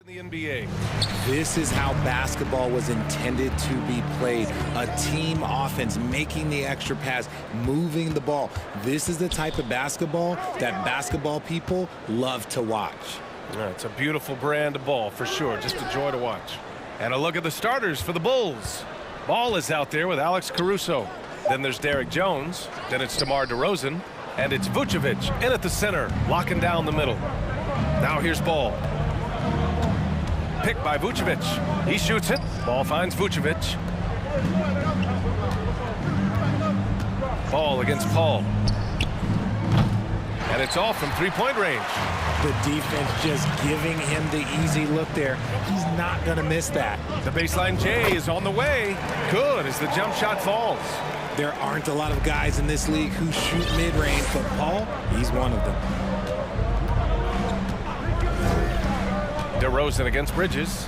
The NBA. This is how basketball was intended to be played. A team offense, making the extra pass, moving the ball. This is the type of basketball that basketball people love to watch. Yeah, it's a beautiful brand of ball for sure. Just a joy to watch. And a look at the starters for the Bulls. Ball is out there with Alex Caruso. Then there's Derrick Jones. Then it's DeMar DeRozan. And it's Vucevic in at the center, locking down the middle. Now here's Ball. Picked by Vucevic. He shoots it. Ball finds Vucevic. Ball against Paul. And it's off from three-point range. The defense just giving him the easy look there. He's not going to miss that. The baseline J is on the way. Good as the jump shot falls. There aren't a lot of guys in this league who shoot mid-range, but Paul, he's one of them. DeRozan against Bridges.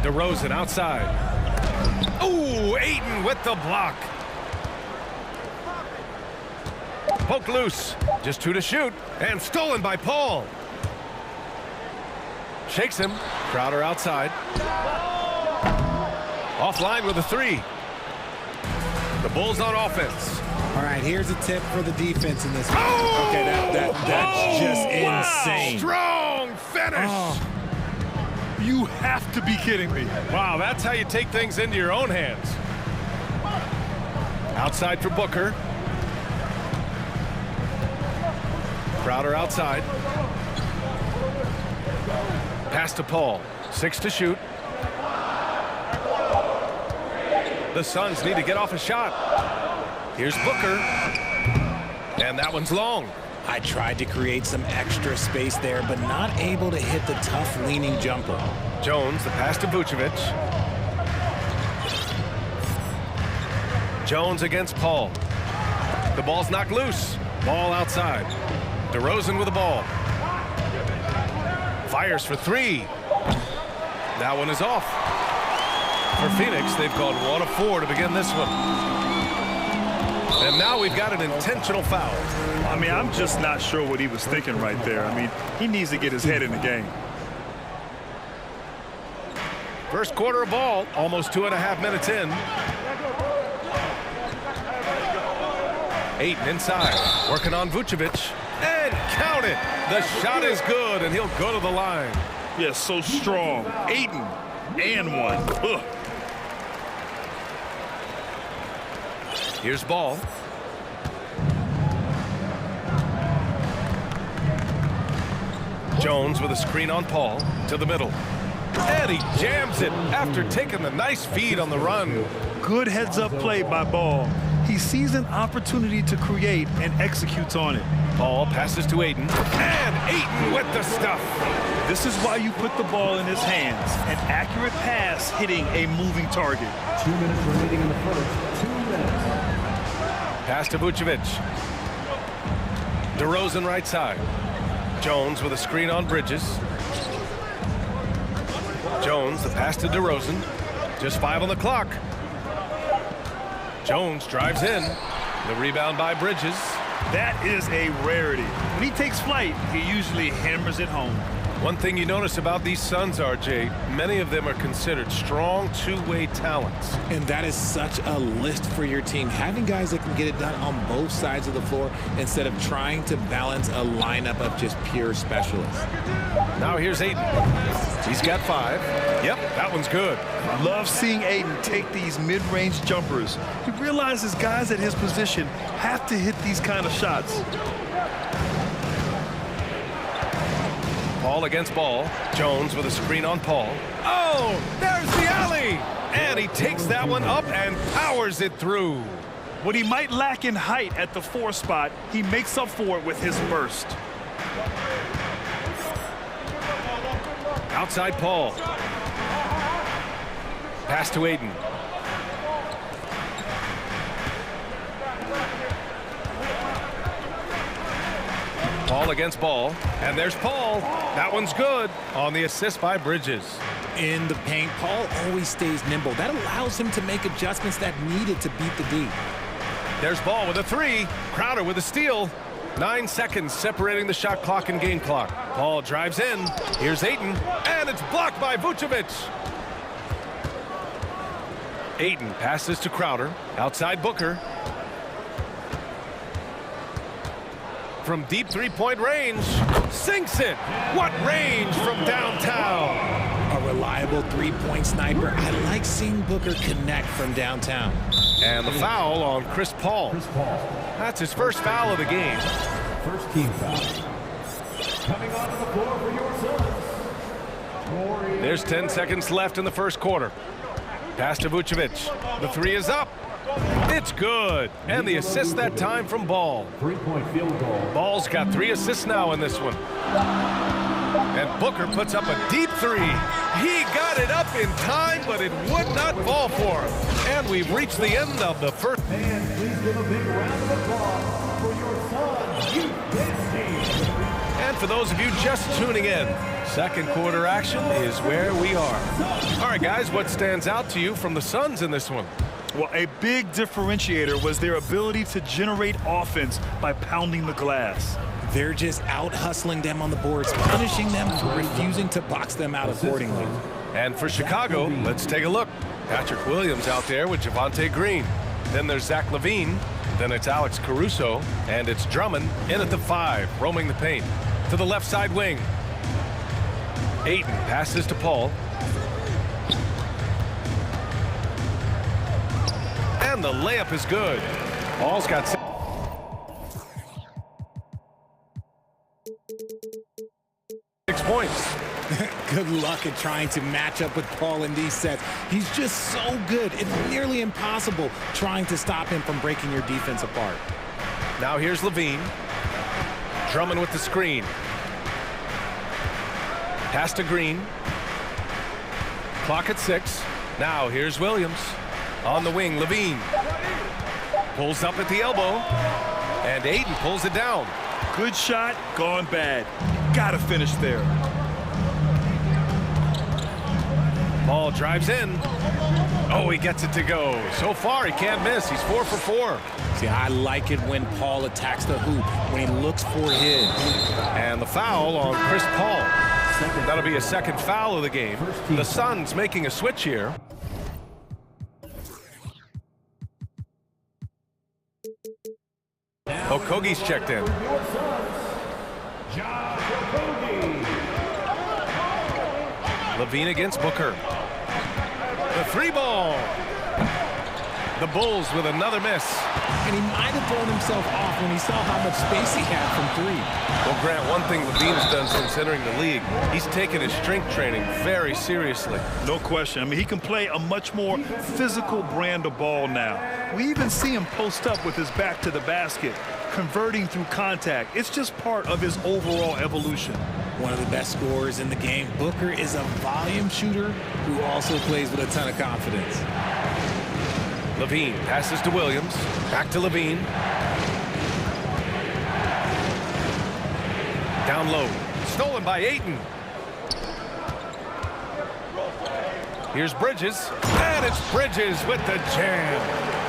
DeRozan outside. Ooh, Ayton with the block. Poke loose. Just two to shoot. And stolen by Paul. Shakes him. Crowder outside. Offline with a three. The Bulls on offense. All right, here's a tip for the defense in this one. Oh! Okay, that's just insane. Strong finish. Oh. You have to be kidding me. Wow, that's how you take things into your own hands. Outside for Booker. Crowder outside. Pass to Paul. 6 to shoot. The Suns need to get off a shot. Here's Booker. And that one's long. I tried to create some extra space there, but not able to hit the tough leaning jumper. Jones, the pass to Vucevic. Jones against Paul. The ball's knocked loose. Ball outside. DeRozan with the ball. Fires for three. That one is off. For Phoenix, they've called 1 of 4 to begin this one. And now we've got an intentional foul. I mean, I'm just not sure what he was thinking right there. I mean, he needs to get his head in the game. First quarter of ball, almost 2.5 minutes in. Ayton inside, working on Vucevic. And count it. The shot is good, and he'll go to the line. Yeah, so strong. Ayton, and one. Ugh. Here's Ball. Jones with a screen on Paul to the middle. And he jams it after taking the nice feed on the run. Good heads-up play by Ball. He sees an opportunity to create and executes on it. Paul passes to Ayton. And Ayton with the stuff. This is why you put the ball in his hands. An accurate pass hitting a moving target. 2 minutes remaining in the first. 2 minutes. Pass to Vucevic. DeRozan right side. Jones with a screen on Bridges. Jones, the pass to DeRozan. Just 5 on the clock. Jones drives in. The rebound by Bridges. That is a rarity. When he takes flight, he usually hammers it home. One thing you notice about these Suns, RJ, many of them are considered strong two-way talents. And that is such a list for your team. Having guys that can get it done on both sides of the floor instead of trying to balance a lineup of just pure specialists. Now here's Ayton. He's got 5. Yep, that one's good. Love seeing Ayton take these mid-range jumpers. He realizes guys at his position have to hit these kind of shots. Paul against Ball. Jones with a screen on Paul. Oh, there's the alley! And he takes that one up and powers it through. What he might lack in height at the 4 spot, he makes up for it with his burst. Outside Paul. Pass to Ayton. Paul against Ball. And there's Paul. That one's good on the assist by Bridges. In the paint, Paul always stays nimble. That allows him to make adjustments that needed to beat the D. There's Ball with a 3. Crowder with a steal. 9 seconds separating the shot clock and game clock. Paul drives in. Here's Ayton, and it's blocked by Vucevic. Ayton passes to Crowder. Outside Booker. From deep three-point range, sinks it. What range from downtown. A reliable three-point sniper. I like seeing Booker connect from downtown. And the foul on Chris Paul. That's his first foul of the game. First team foul. Coming onto the floor for your Suns. There's 10 seconds left in the first quarter. Pass to Vucevic. The three is up. It's good. And the assist that time from Ball. 3-point field goal. Ball's got 3 assists now in this one. And Booker puts up a deep three. He got it up in time, but it would not fall for him. And we've reached the end of the first. And please give a big round of applause for your Suns youth dance team. And for those of you just tuning in, second quarter action is where we are. All right, guys, what stands out to you from the Suns in this one? Well, a big differentiator was their ability to generate offense by pounding the glass. They're just out-hustling them on the boards, punishing them for refusing to box them out accordingly. And for Chicago, let's take a look. Patrick Williams out there with Javonte Green. Then there's Zach LaVine. Then it's Alex Caruso. And it's Drummond in at the 5, roaming the paint. To the left side wing. Ayton passes to Paul. And the layup is good. Paul's got 6 points. Good luck at trying to match up with Paul in these sets. He's just so good. It's nearly impossible trying to stop him from breaking your defense apart. Now here's LaVine. Drummond with the screen. Pass to Green. Clock at 6. Now here's Williams. On the wing, LaVine. Pulls up at the elbow. And Ayton pulls it down. Good shot, gone bad. Gotta finish there. Paul drives in. Oh, he gets it to go. So far, he can't miss. He's 4 for 4. See, I like it when Paul attacks the hoop, when he looks for his. And the foul on Chris Paul. That'll be a second foul of the game. The Suns making a switch here. Okogie's checked in. LaVine against Booker. The 3-ball. The Bulls with another miss. And he might have thrown himself off when he saw how much space he had from 3. Well, Grant, one thing LaVine's done since entering the league, he's taken his strength training very seriously. No question. I mean, he can play a much more physical brand of ball now. We even see him post up with his back to the basket, converting through contact. It's just part of his overall evolution. One of the best scorers in the game. Booker is a volume shooter who also plays with a ton of confidence. LaVine passes to Williams. Back to LaVine. Down low. Stolen by Ayton. Here's Bridges. And it's Bridges with the jam.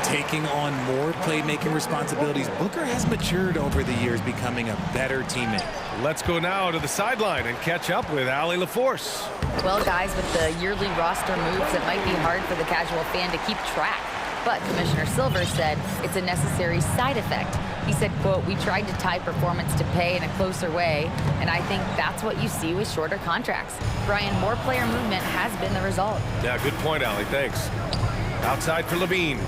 Taking on more playmaking responsibilities, Booker has matured over the years, becoming a better teammate. Let's go now to the sideline and catch up with Allie LaForce. Well, guys, with the yearly roster moves, it might be hard for the casual fan to keep track. But Commissioner Silver said it's a necessary side effect. He said, quote, "We tried to tie performance to pay in a closer way, and I think that's what you see with shorter contracts." Brian, more player movement has been the result. Yeah, good point, Allie. Thanks. Outside for LaVine.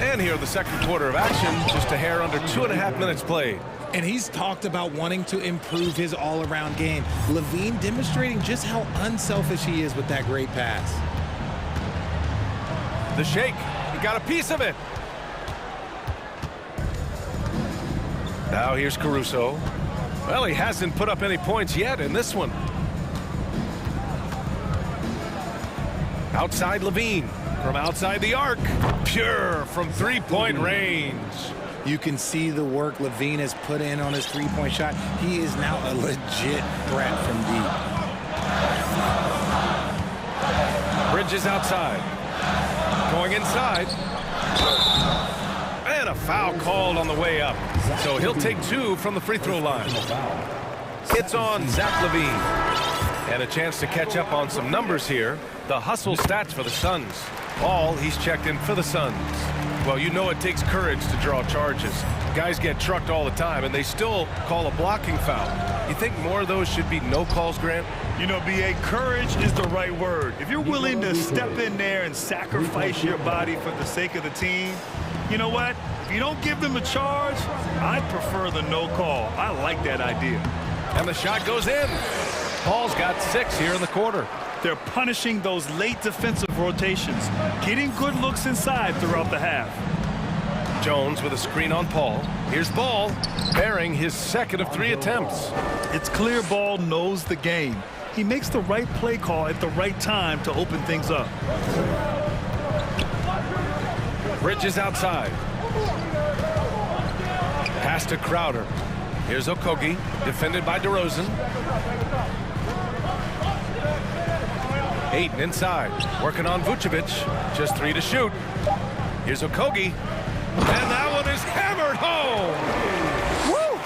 And here, the second quarter of action, just a hair under 2.5 minutes played. And he's talked about wanting to improve his all-around game. LaVine demonstrating just how unselfish he is with that great pass. The shake. He got a piece of it. Now here's Caruso. Well, he hasn't put up any points yet in this one. Outside LaVine. From outside the arc. Pure from three-point range. You can see the work LaVine has put in on his three-point shot. He is now a legit threat from deep. Bridges outside. Going inside. And a foul called on the way up. So he'll take 2 from the free throw line. It's on Zach LaVine. And a chance to catch up on some numbers here. The hustle stats for the Suns. Ball, he's checked in for the Suns. Well, you know it takes courage to draw charges. Guys get trucked all the time, and they still call a blocking foul. You think more of those should be no calls, Grant? You know, B.A., courage is the right word. If you're willing to step in there and sacrifice your body for the sake of the team, you know what? If you don't give them a charge, I'd prefer the no call. I like that idea. And the shot goes in. Paul's got 6 here in the quarter. They're punishing those late defensive rotations, getting good looks inside throughout the half. Jones with a screen on Paul. Here's Ball, bearing his 2nd of 3 attempts. It's clear Ball knows the game. He makes the right play call at the right time to open things up. Bridges outside. Pass to Crowder. Here's Okogie, defended by DeRozan. Ayton inside, working on Vucevic. Just 3 to shoot. Here's Okogie. And that one is hammered home. Woo!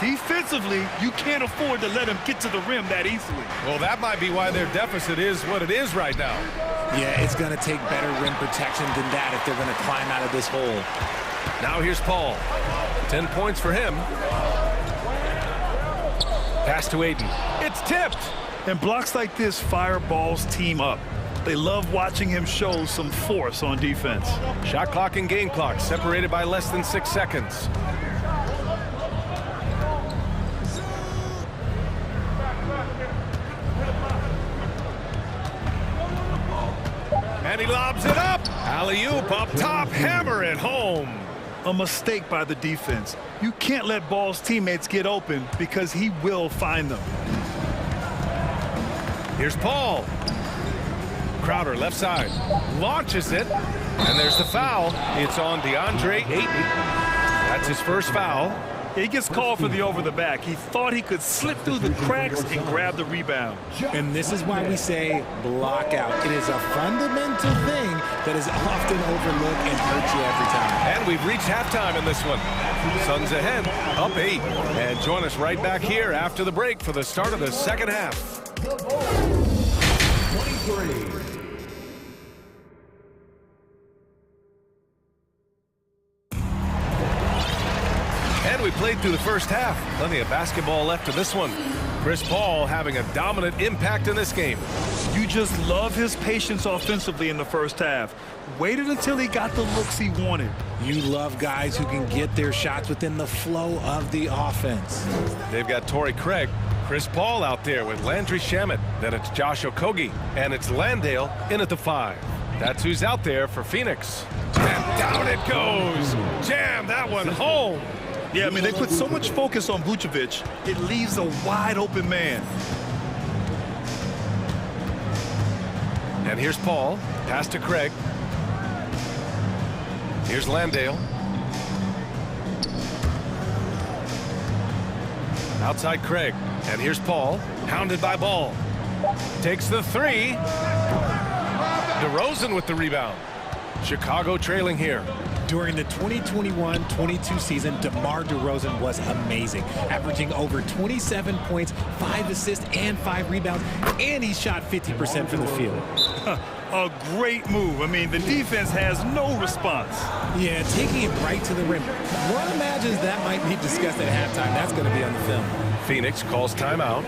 Defensively, you can't afford to let him get to the rim that easily. Well, that might be why their deficit is what it is right now. Yeah, it's going to take better rim protection than that if they're going to climb out of this hole. Now here's Paul. 10 points for him. Pass to Ayton. It's tipped. And blocks like this fire Ball's team up. They love watching him show some force on defense. Shot clock and game clock separated by less than 6 seconds. And he lobs it up. Alley-oop up top, hammer it home. A mistake by the defense. You can't let Ball's teammates get open because he will find them. Here's Paul. Crowder left side. Launches it. And there's the foul. It's on DeAndre Ayton. That's his first foul. He gets called for the over the back. He thought he could slip through the cracks and grab the rebound. And this is why we say block out. It is a fundamental thing that is often overlooked and hurts you every time. And we've reached halftime in this one. Suns ahead, up 8. And join us right back here after the break for the start of the second half. 23. And we played through the first half. Plenty of basketball left in this one. Chris Paul having a dominant impact in this game. You just love his patience offensively in the first half. Waited until he got the looks he wanted. You love guys who can get their shots within the flow of the offense. They've got Torrey Craig, Chris Paul out there with Landry Shamet. Then it's Josh Okogie, and it's Landale in at the 5. That's who's out there for Phoenix. And down it goes. Jam that one home. Yeah, I mean, they put so much focus on Vucevic, it leaves a wide open man. And here's Paul. Pass to Craig. Here's Landale. Outside Craig. And here's Paul. Hounded by Ball. Takes the 3. DeRozan with the rebound. Chicago trailing here. During the 2021-22 season, DeMar DeRozan was amazing, averaging over 27 points, 5 assists, and 5 rebounds, and he shot 50% from the field. A great move. I mean, the defense has no response. Yeah, taking it right to the rim. One imagines that might be discussed at halftime. That's going to be on the film. Phoenix calls timeout.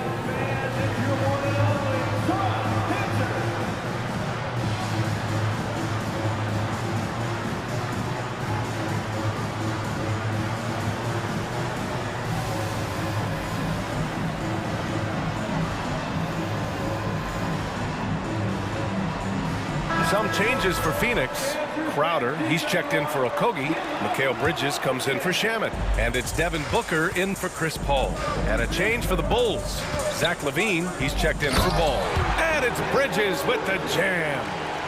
Some changes for Phoenix. Crowder, he's checked in for Okogie. Mikal Bridges comes in for Shamet. And it's Devin Booker in for Chris Paul. And a change for the Bulls. Zach LaVine, he's checked in for Ball. And it's Bridges with the jam.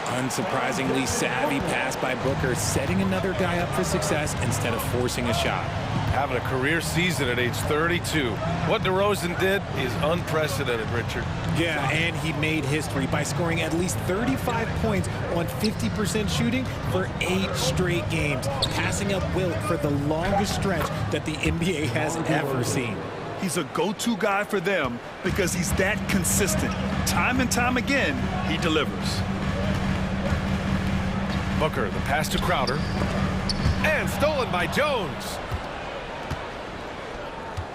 Unsurprisingly savvy pass by Booker, setting another guy up for success instead of forcing a shot. Having a career season at age 32. What DeRozan did is unprecedented, Richard. Yeah, and he made history by scoring at least 35 points on 50% shooting for 8 straight games, passing up Wilt for the longest stretch that the NBA has ever seen. He's a go-to guy for them because he's that consistent. Time and time again, he delivers. Booker, the pass to Crowder. And stolen by Jones.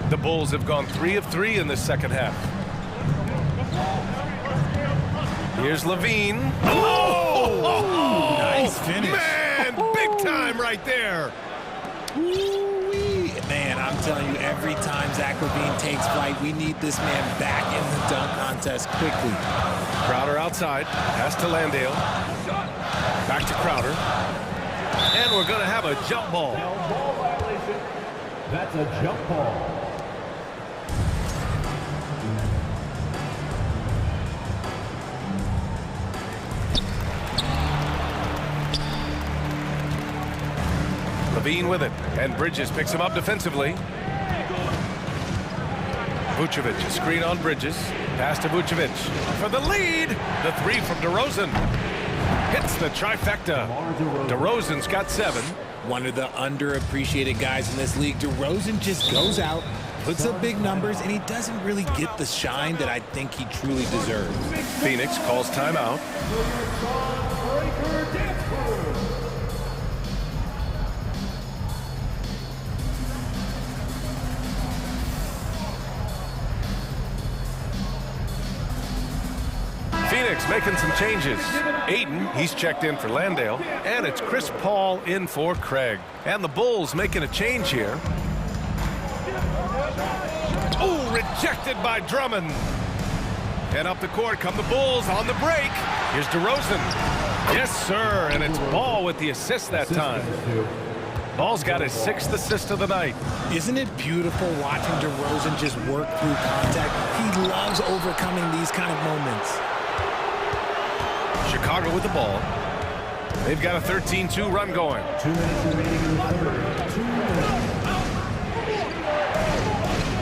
The Bulls have gone 3 of 3 in this second half. Here's Levine. Oh! Nice finish. Man, big time right there. Ooh-wee. Man, I'm telling you, every time Zach LaVine takes flight, we need this man back in the dunk contest quickly. Crowder outside. Pass to Landale. Back to Crowder. And we're going to have a jump ball. Ball violation. That's a jump ball. Levine with it, and Bridges picks him up defensively. Vucevic, a screen on Bridges. Pass to Vucevic for the lead. The 3 from DeRozan. Hits the trifecta. DeRozan's got 7. One of the underappreciated guys in this league. DeRozan just goes out, puts up big numbers, and he doesn't really get the shine that I think he truly deserves. Phoenix calls timeout. Phoenix making some changes. Aiden, he's checked in for Landale. And it's Chris Paul in for Craig. And the Bulls making a change here. Oh, rejected by Drummond. And up the court come the Bulls on the break. Here's DeRozan. Yes, sir. And it's Ball with the assist that time. Ball's got his 6th assist of the night. Isn't it beautiful watching DeRozan just work through contact? He loves overcoming these kind of moments. Chicago with the ball. They've got a 13-2 run going. 2 minutes remaining in the third. 2 minutes.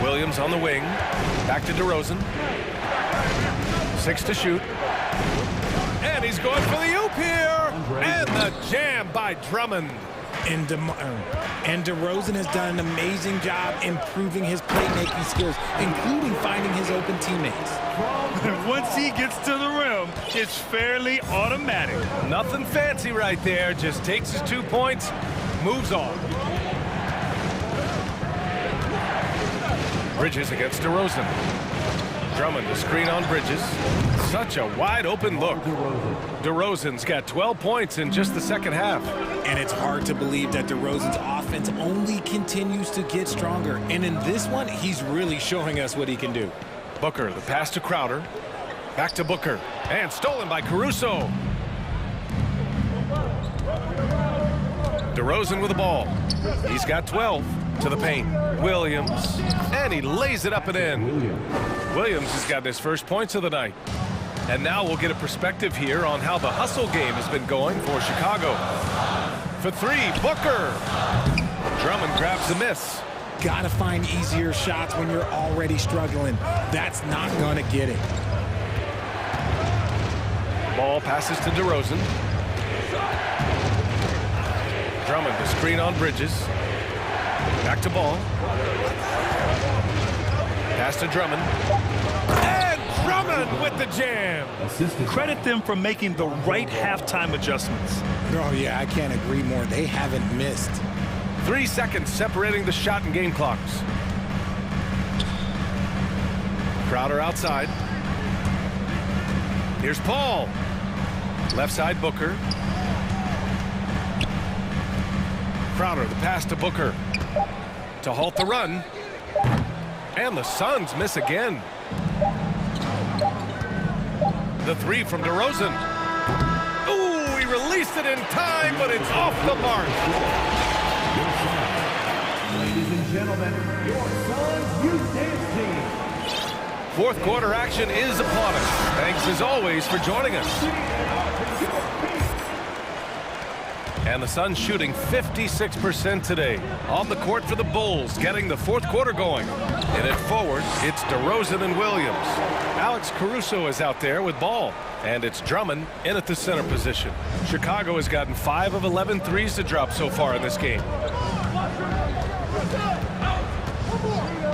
Williams on the wing. Back to DeRozan. 6 to shoot. And he's going for the oop here. And the jam by Drummond. And DeRozan has done an amazing job improving his playmaking skills, including finding his open teammates. Once he gets to the rim, it's fairly automatic. Nothing fancy right there. Just takes his 2 points, moves on. Bridges against DeRozan. Drummond, the screen on Bridges. Such a wide open look. DeRozan's got 12 points in just the second half. And it's hard to believe that DeRozan's offense only continues to get stronger. And in this one, he's really showing us what he can do. Booker, the pass to Crowder. Back to Booker. And stolen by Caruso. DeRozan with the ball. He's got 12 to the paint. Williams. And he lays it up and in. Williams has gotten his first points of the night. And now we'll get a perspective here on how the hustle game has been going for Chicago. For 3, Booker. Drummond grabs the miss. Gotta find easier shots when you're already struggling. That's not gonna get it. Ball passes to DeRozan. Drummond, the screen on Bridges. Back to Ball. Pass to Drummond. And Drummond with the jam. Credit them for making the right halftime adjustments. Oh, yeah, I can't agree more. They haven't missed. 3 seconds separating the shot and game clocks. Crowder outside. Here's Paul. Left side Booker. Crowder, the pass to Booker. To halt the run. And the Suns miss again. The 3 from DeRozan. Ooh, he released it in time, but it's off the mark. Ladies and gentlemen, your Suns Youth Dance Team. Fourth quarter action is upon us. Thanks as always for joining us. And the Suns shooting 56% today. On the court for the Bulls, getting the fourth quarter going. In it forward, it's DeRozan and Williams. Alex Caruso is out there with ball. And it's Drummond in at the center position. Chicago has gotten 5 of 11 threes to drop so far in this game.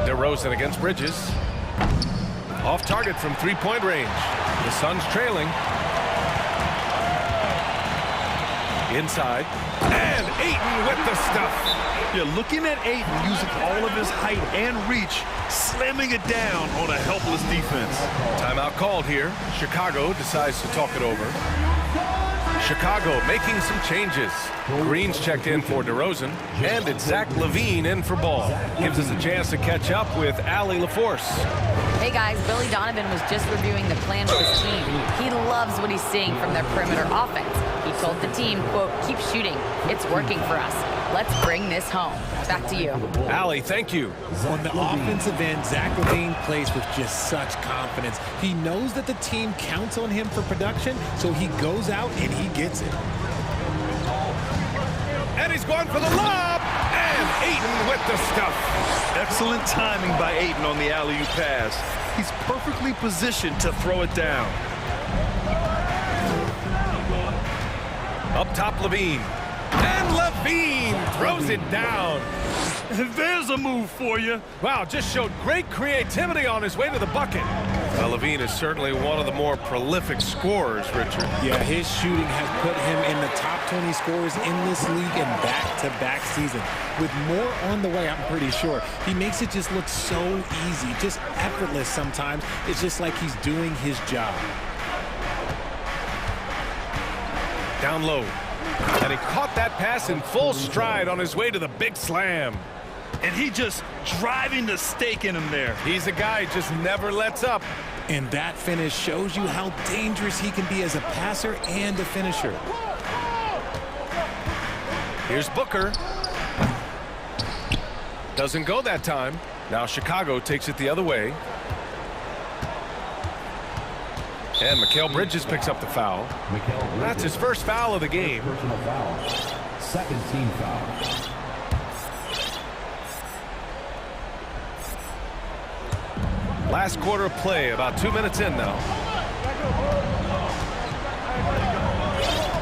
DeRozan against Bridges. Off target from three-point range. The Suns trailing. Inside. And Ayton with the stuff. Yeah, looking at Ayton using all of his height and reach, slamming it down on a helpless defense. Timeout called here. Chicago decides to talk it over. Chicago making some changes. Green's checked in for DeRozan, and it's Zach LaVine in for Ball. Gives us a chance to catch up with Allie LaForce. Hey guys, Billy Donovan was just reviewing the plan for his team. He loves what he's seeing from their perimeter offense. He told the team, quote, keep shooting. It's working for us. Let's bring this home. Back to you. Allie, thank you. On the offensive end, Zach LaVine plays with just such confidence. He knows that the team counts on him for production, so he goes out and he gets it. And he's going for the lob. And Ayton with the stuff. Excellent timing by Ayton on the alley-oop pass. He's perfectly positioned to throw it down. Up top, LaVine. And LaVine throws it down. There's a move for you. Wow, just showed great creativity on his way to the bucket. Now, LaVine is certainly one of the more prolific scorers, Richard. Yeah, his shooting has put him in the top 20 scorers in this league in back-to-back season. With more on the way, I'm pretty sure. He makes it just look so easy, just effortless sometimes. It's just like he's doing his job. Down low. And he caught that pass in full stride on his way to the big slam. And he just driving the stake in him there. He's a guy who just never lets up. And that finish shows you how dangerous he can be as a passer and a finisher. Here's Booker. Doesn't go that time. Now Chicago takes it the other way. And Mikal Bridges picks up the foul. That's his first foul of the game. Personal foul. Second team foul. Last quarter of play, about 2 minutes in now.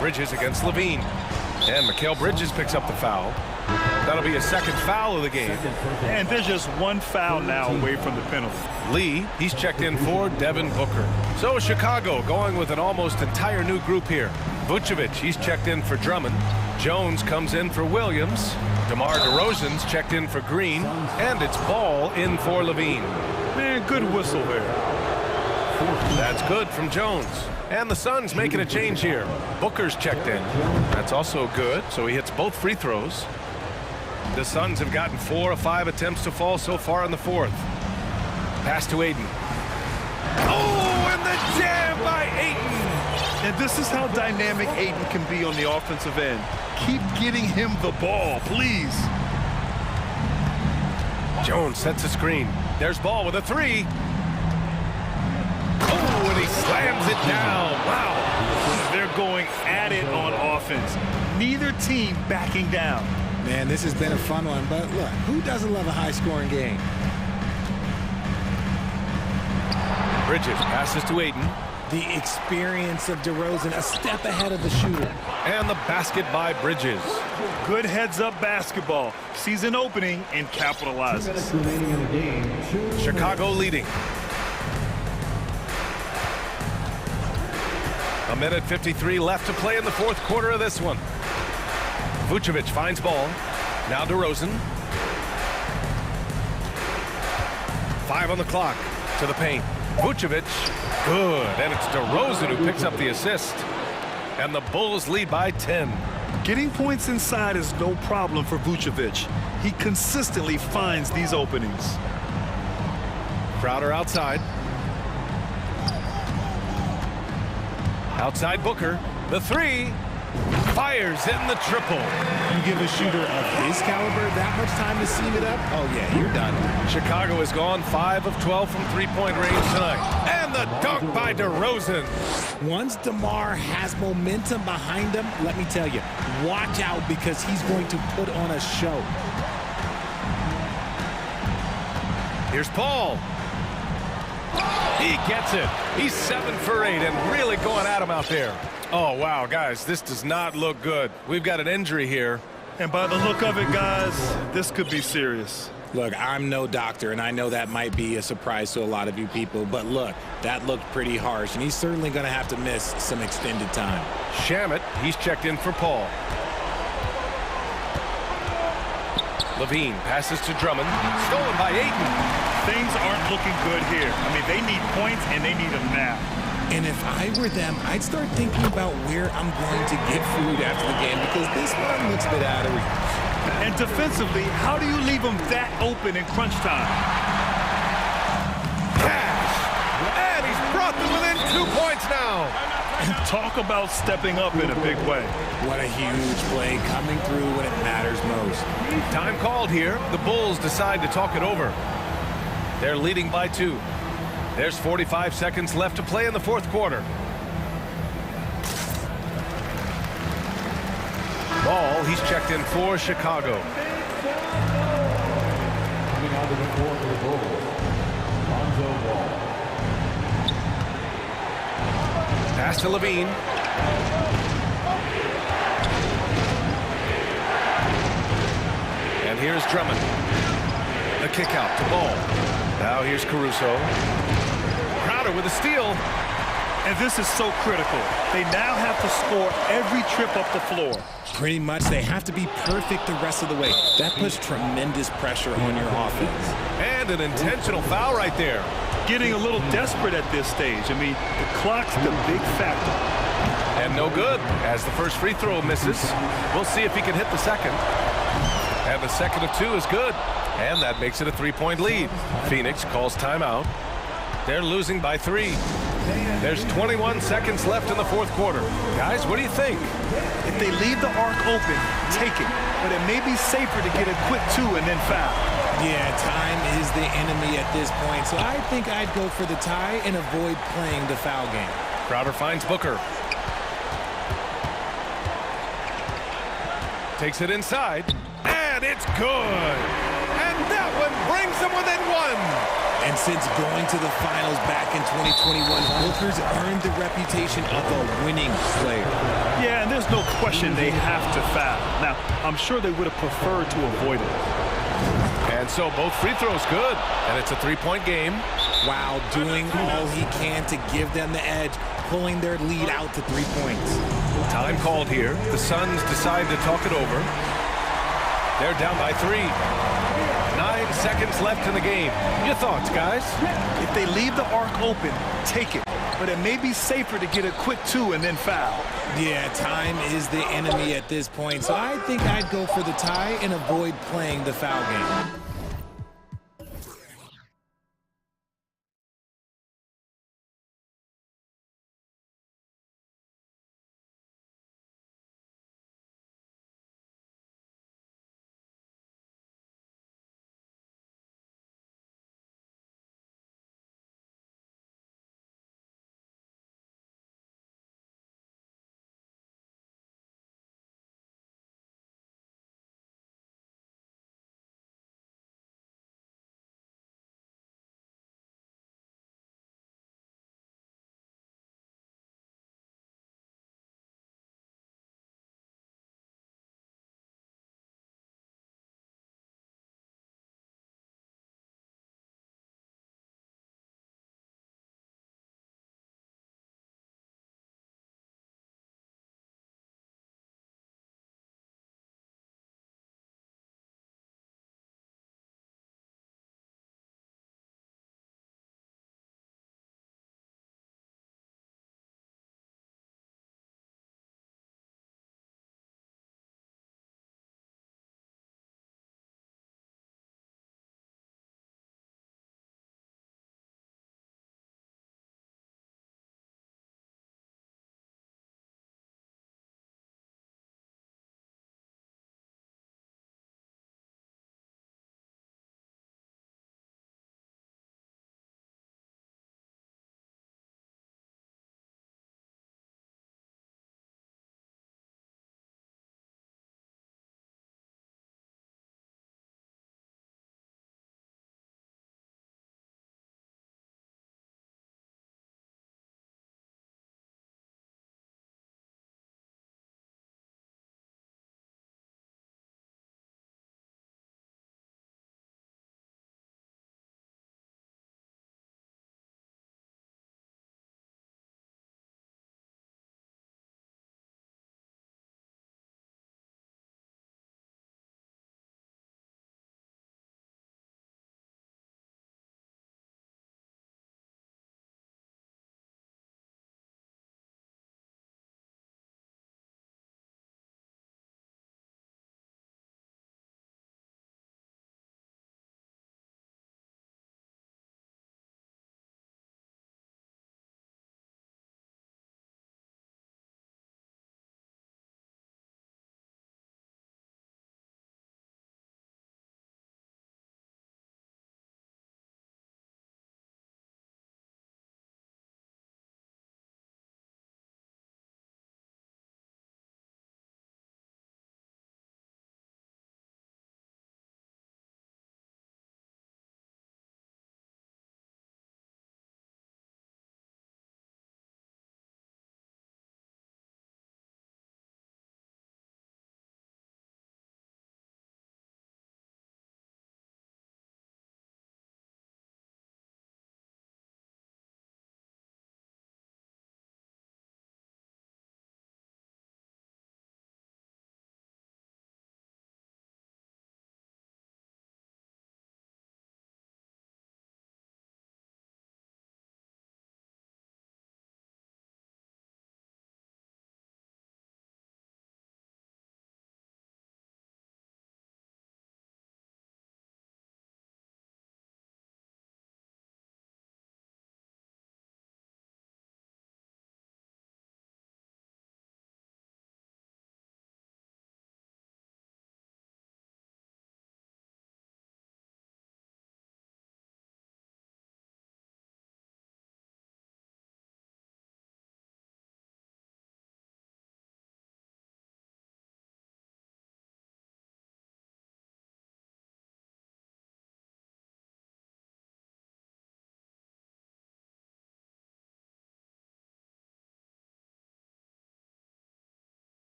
Bridges against LaVine. And Mikal Bridges picks up the foul. That'll be his second foul of the game. And there's just one foul now away from the penalty. Lee, he's checked in for Devin Booker. So is Chicago going with an almost entire new group here. Vucevic, he's checked in for Drummond. Jones comes in for Williams. DeMar DeRozan's checked in for Green. And it's Ball in for LaVine. Man, good whistle there. That's good from Jones. And the Suns making a change here. Booker's checked in. That's also good, so he hits both free throws. The Suns have gotten 4 of 5 attempts to fall so far in the fourth. Pass to Ayton. Oh, and the jam by Ayton! And this is how dynamic Ayton can be on the offensive end. Keep getting him the ball, please. Jones sets a screen. There's Ball with a three. Oh, and he slams it down. Wow. They're going at it on offense. Neither team backing down. Man, this has been a fun one, but look, who doesn't love a high-scoring game? Bridges passes to Ayton. The experience of DeRozan, a step ahead of the shooter. And the basket by Bridges. Good heads-up basketball. Sees an opening and 2 capitalizes. minutes remaining in the game. Chicago leading. A minute 53 left to play in the fourth quarter of this one. Vucevic finds Ball. Now DeRozan. 5 on the clock. To the paint. Vucevic. Good. And it's DeRozan who picks up the assist. And the Bulls lead by 10. Getting points inside is no problem for Vucevic. He consistently finds these openings. Crowder outside. Outside Booker. The three. Fires in the triple. You give a shooter of his caliber that much time to seam it up, oh yeah, you're done. Chicago has gone 5 of 12 from three-point range tonight. And the dunk by DeRozan. Once DeMar has momentum behind him, let me tell you, watch out because he's going to put on a show. Here's Paul. He gets it. He's 7 for 8 and really going at him out there. Oh, wow, guys, this does not look good. We've got an injury here. And by the look of it, guys, this could be serious. Look, I'm no doctor, and I know that might be a surprise to a lot of you people, but look, that looked pretty harsh, and he's certainly going to have to miss some extended time. Shamet, he's checked in for Paul. Levine passes to Drummond. Stolen by Ayton. Things aren't looking good here. I mean, they need points, and they need them now. And if I were them, I'd start thinking about where I'm going to get food after the game because this one looks a bit out of reach. And defensively, how do you leave them that open in crunch time? Cash! And he's brought them within 2 points now. And talk about stepping up in a big way. What a huge play coming through when it matters most. Time called here. The Bulls decide to talk it over. They're leading by 2. There's 45 seconds left to play in the fourth quarter. Ball, he's checked in for Chicago. Coming onto the court for the Bulls, Lonzo Ball. Pass to Levine. And here's Drummond. The kick out to Ball. Now here's Caruso. Crowder with a steal. And this is so critical. They now have to score every trip up the floor. Pretty much, they have to be perfect the rest of the way. That puts tremendous pressure on your offense. And an intentional foul right there. Getting a little desperate at this stage. I mean, the clock's the big factor. And no good, as the first free throw misses. We'll see if he can hit the second. And the second of 2 is good. And that makes it a 3-point lead. Phoenix calls timeout. They're losing by 3. There's 21 seconds left in the fourth quarter. Guys, what do you think? If they leave the arc open, take it. But it may be safer to get a quick 2 and then foul. Yeah, time is the enemy at this point, so I think I'd go for the tie and avoid playing the foul game. Crowder finds Booker. Takes it inside, and it's good. And that one brings them within 1. And since going to the finals back in 2021, Booker's earned the reputation of a winning player. Yeah, and there's no question they have to foul. Now, I'm sure they would have preferred to avoid it. And so both free throws good, and it's a 3-point game. While doing all he can to give them the edge, pulling their lead out to 3 points. Time called here. The Suns decide to talk it over. They're down by 3. 9 seconds left in the game. Your thoughts, guys? If they leave the arc open, take it. But it may be safer to get a quick 2 and then foul. Yeah, time is the enemy at this point, so I think I'd go for the tie and avoid playing the foul game.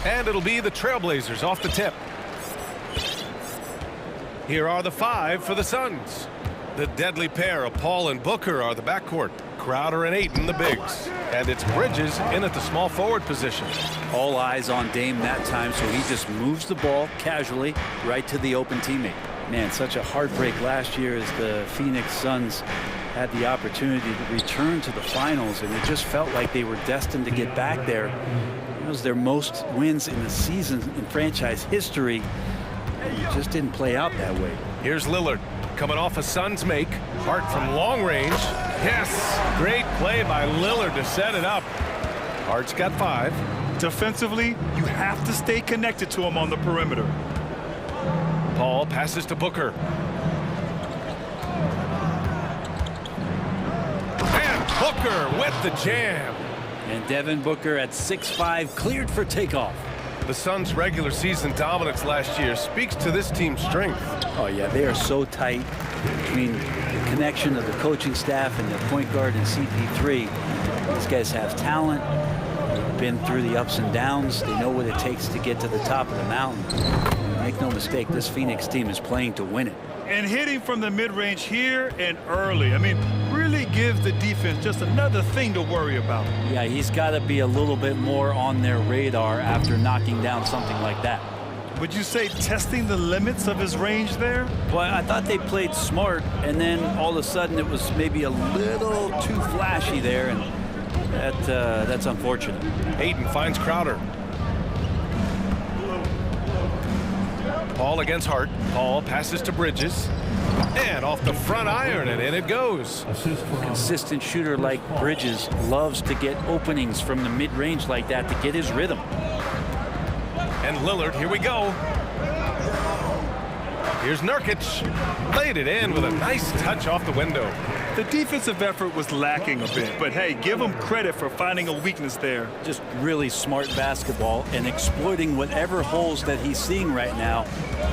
And it'll be the Trailblazers off the tip. Here are the 5 for the Suns. The deadly pair of Paul and Booker are the backcourt. Crowder and Ayton, the bigs. And it's Bridges in at the small forward position. All eyes on Dame that time, so he just moves the ball casually right to the open teammate. Man, such a heartbreak last year as the Phoenix Suns had the opportunity to return to the finals, and it just felt like they were destined to get back there. It was their most wins in the season in franchise history. It just didn't play out that way. Here's Lillard coming off a Suns make. Hart from long range. Yes, great play by Lillard to set it up. Hart's got 5. Defensively, you have to stay connected to him on the perimeter. Paul passes to Booker. And Booker with the jam. And Devin Booker at 6'5", cleared for takeoff. The Suns' regular season dominance last year speaks to this team's strength. Oh, yeah, they are so tight between the connection of the coaching staff and the point guard and CP3. These guys have talent. They've been through the ups and downs. They know what it takes to get to the top of the mountain. Make no mistake, this Phoenix team is playing to win it. And hitting from the mid-range here and early. I mean, really gives the defense just another thing to worry about. Yeah, he's got to be a little bit more on their radar after knocking down something like that. Would you say testing the limits of his range there? Well, I thought they played smart, and then all of a sudden it was maybe a little too flashy there, and that's unfortunate. Ayton finds Crowder. Paul against Hart. Paul passes to Bridges. And off the front iron, and in it goes. Consistent shooter like Bridges loves to get openings from the mid-range like that to get his rhythm. And Lillard, here we go. Here's Nurkic. Laid it in with a nice touch off the window. The defensive effort was lacking a bit, but hey, give him credit for finding a weakness there. Just really smart basketball and exploiting whatever holes that he's seeing right now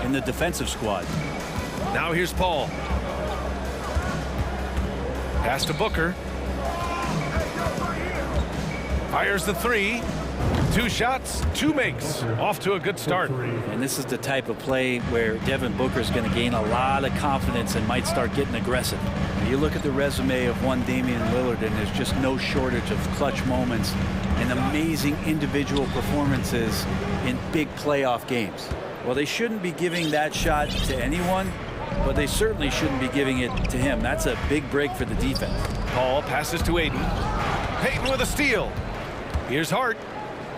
in the defensive squad. Now here's Paul. Pass to Booker. Fires the 3. 2 shots, 2 makes. Off to a good start. And this is the type of play where Devin Booker is going to gain a lot of confidence and might start getting aggressive. You look at the resume of one Damian Lillard, and there's just no shortage of clutch moments and amazing individual performances in big playoff games. Well, they shouldn't be giving that shot to anyone, but they certainly shouldn't be giving it to him. That's a big break for the defense. Paul passes to Ayton. Payton with a steal. Here's Hart.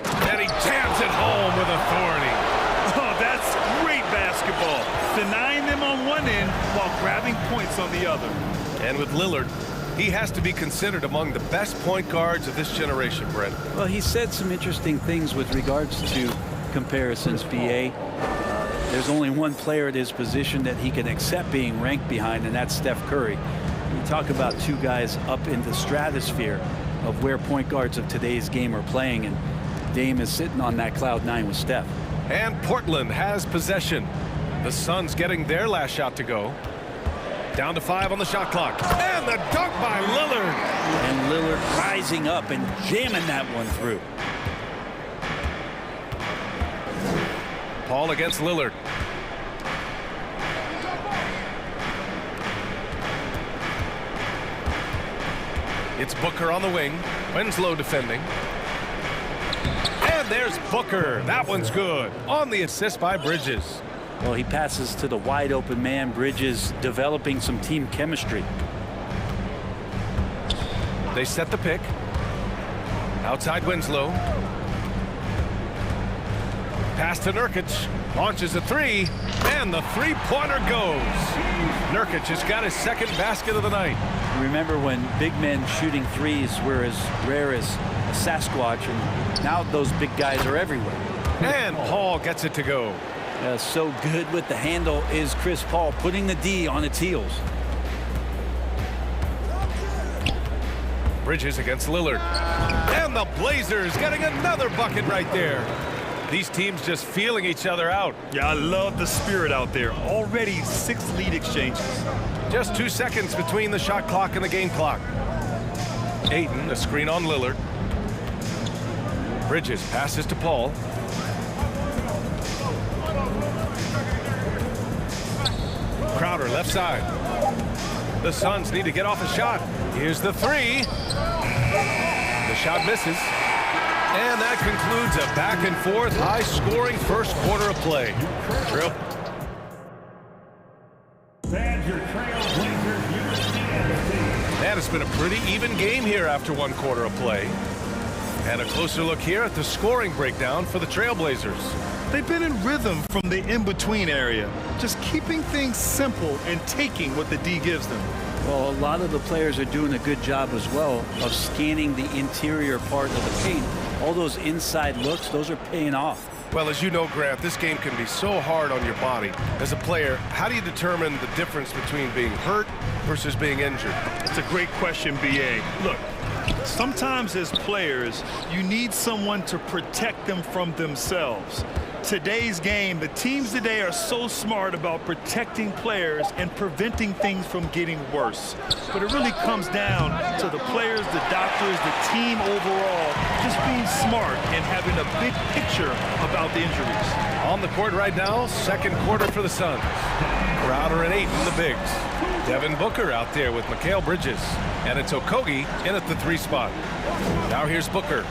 And he jams it home with authority. Oh, that's great basketball. Denying them on one end while grabbing points on the other. And with Lillard, he has to be considered among the best point guards of this generation, Brett. Well, he said some interesting things with regards to comparisons, BA. There's only one player at his position that he can accept being ranked behind, and that's Steph Curry. You talk about 2 guys up in the stratosphere of where point guards of today's game are playing, and Dame is sitting on that cloud 9 with Steph. And Portland has possession. The Suns getting their last shot to go. Down to 5 on the shot clock. And the dunk by Lillard. And Lillard rising up and jamming that one through. Paul against Lillard. It's Booker on the wing. Winslow defending. And there's Booker. That one's good. On the assist by Bridges. Well, he passes to the wide open man. Bridges developing some team chemistry. They set the pick. Outside Winslow. Pass to Nurkic. Launches a 3. And the 3-pointer goes. Nurkic has got his second basket of the night. Remember when big men shooting threes were as rare as a Sasquatch, and now those big guys are everywhere. And Paul gets it to go. So good with the handle is Chris Paul, putting the D on its heels. Bridges against Lillard. And the Blazers getting another bucket right there. These teams just feeling each other out. Yeah, I love the spirit out there. Already 6 lead exchanges. Just 2 seconds between the shot clock and the game clock. Ayton, a screen on Lillard. Bridges passes to Paul. Crowder left side. The Suns need to get off a shot. Here's the three. The shot misses. And that concludes a back-and-forth, high-scoring first quarter of play. Drill. And your Trailblazers USC. Man, it's been a pretty even game here after one quarter of play. And a closer look here at the scoring breakdown for the Trailblazers. They've been in rhythm from the in-between area, just keeping things simple and taking what the D gives them. Well, a lot of the players are doing a good job as well of scanning the interior part of the paint. All those inside looks, those are paying off. Well, as you know, Grant, this game can be so hard on your body. As a player, how do you determine the difference between being hurt versus being injured? It's a great question, B.A. Look, sometimes as players, you need someone to protect them from themselves. Today's game, the teams today are so smart about protecting players and preventing things from getting worse. But it really comes down to the players, the doctors, the team overall, just being smart and having a big picture about the injuries. On the court right now, second quarter for the Suns. Crowder and Ayton, the bigs. Devin Booker out there with Mikal Bridges. And it's Okogie in at the 3 spot. Now here's Booker.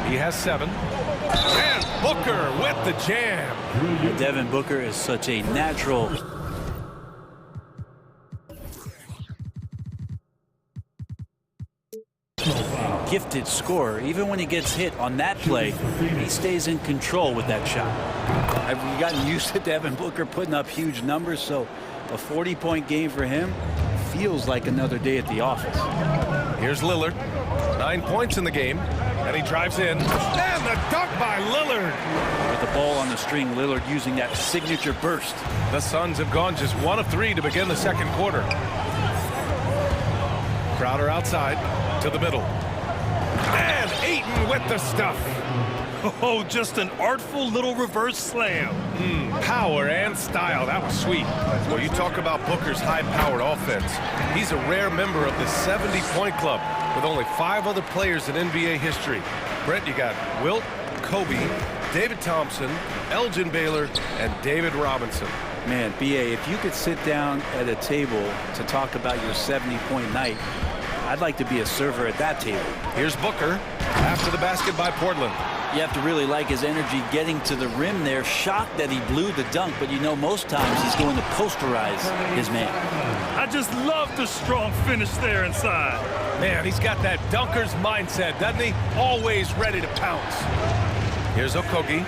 He has 7. And Booker with the jam. Devin Booker is such a natural gifted scorer. Even when he gets hit on that play, he stays in control with that shot. I've gotten used to Devin Booker putting up huge numbers, so a 40-point game for him feels like another day at the office. Here's Lillard. 9 points in the game. And he drives in. And the dunk by Lillard. With the ball on the string, Lillard using that signature burst. The Suns have gone just 1 of 3 to begin the second quarter. Crowder outside to the middle. And Ayton with the stuff. Oh, just an artful little reverse slam. Power and style. That was sweet. Well, you talk about Booker's high-powered offense. He's a rare member of the 70-point club with only 5 other players in NBA history. Brent, you got Wilt, Kobe, David Thompson, Elgin Baylor, and David Robinson. Man, B.A., if you could sit down at a table to talk about your 70-point night, I'd like to be a server at that table. Here's Booker after the basket by Portland. You have to really like his energy getting to the rim there. Shocked that he blew the dunk, but you know most times he's going to posterize his man. I just love the strong finish there inside. Man, he's got that dunker's mindset, doesn't he? Always ready to pounce. Here's Okogie.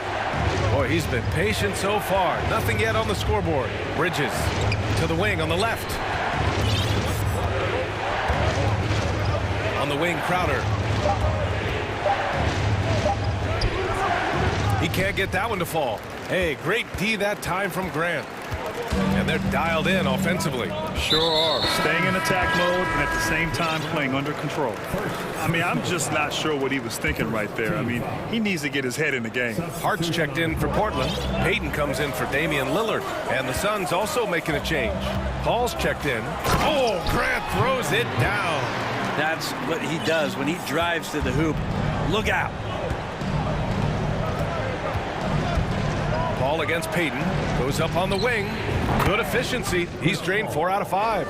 Boy, he's been patient so far. Nothing yet on the scoreboard. Bridges to the wing on the left. On the wing, Crowder. He can't get that one to fall. Hey, great D that time from Grant. And they're dialed in offensively. Sure are. Staying in attack mode and at the same time playing under control. I mean, I'm just not sure what he was thinking right there. I mean, he needs to get his head in the game. Hart's checked in for Portland. Payton comes in for Damian Lillard. And the Suns also making a change. Paul's checked in. Oh, Grant throws it down. That's what he does when he drives to the hoop. Look out. Paul against Payton. Goes up on the wing. Good efficiency. He's drained 4 out of 5.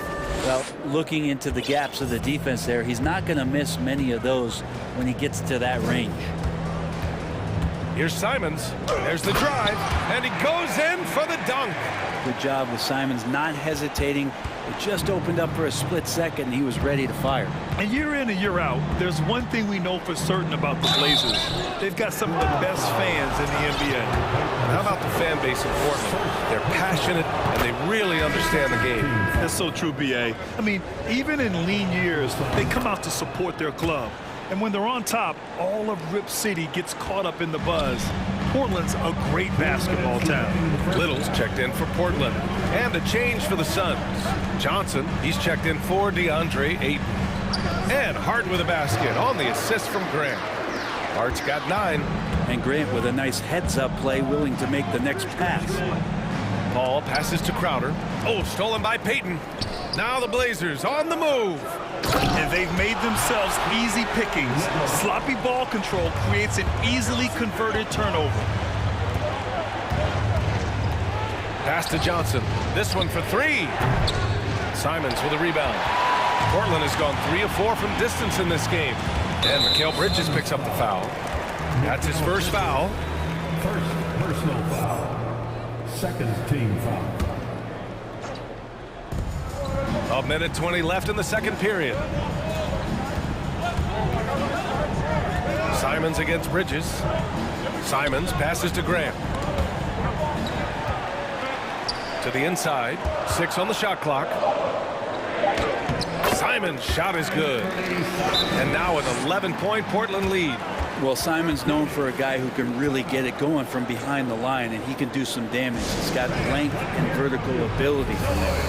Well, looking into the gaps of the defense there, he's not going to miss many of those when he gets to that range. Here's Simons. There's the drive. And he goes in for the dunk. Good job with Simons not hesitating. It just opened up for a split second, and he was ready to fire. And year in and year out, there's one thing we know for certain about the Blazers. They've got some of the best fans in the NBA. And how about the fan base in Portland? They're passionate, and they really understand the game. That's so true, B.A. I mean, even in lean years, they come out to support their club. And when they're on top, all of Rip City gets caught up in the buzz. Portland's a great basketball town. Little's checked in for Portland. And a change for the Suns. Johnson, he's checked in for DeAndre Ayton. And Hart with a basket on the assist from Grant. Hart's got 9. And Grant with a nice heads-up play, willing to make the next pass. Paul passes to Crowder. Oh, stolen by Payton. Now the Blazers on the move. And they've made themselves easy pickings. Sloppy ball control creates an easily converted turnover. Pass to Johnson. This one for three. Simons with a rebound. Portland has gone 3 of 4 from distance in this game. And Mikal Bridges picks up the foul. That's his first foul. First personal foul. Second team foul. A minute 20 left in the second period. Simons against Bridges. Simons passes to Graham. To the inside. 6 on the shot clock. Simons' shot is good. And now an 11-point Portland lead. Well, Simon's known for a guy who can really get it going from behind the line, and he can do some damage. He's got length and vertical ability from there.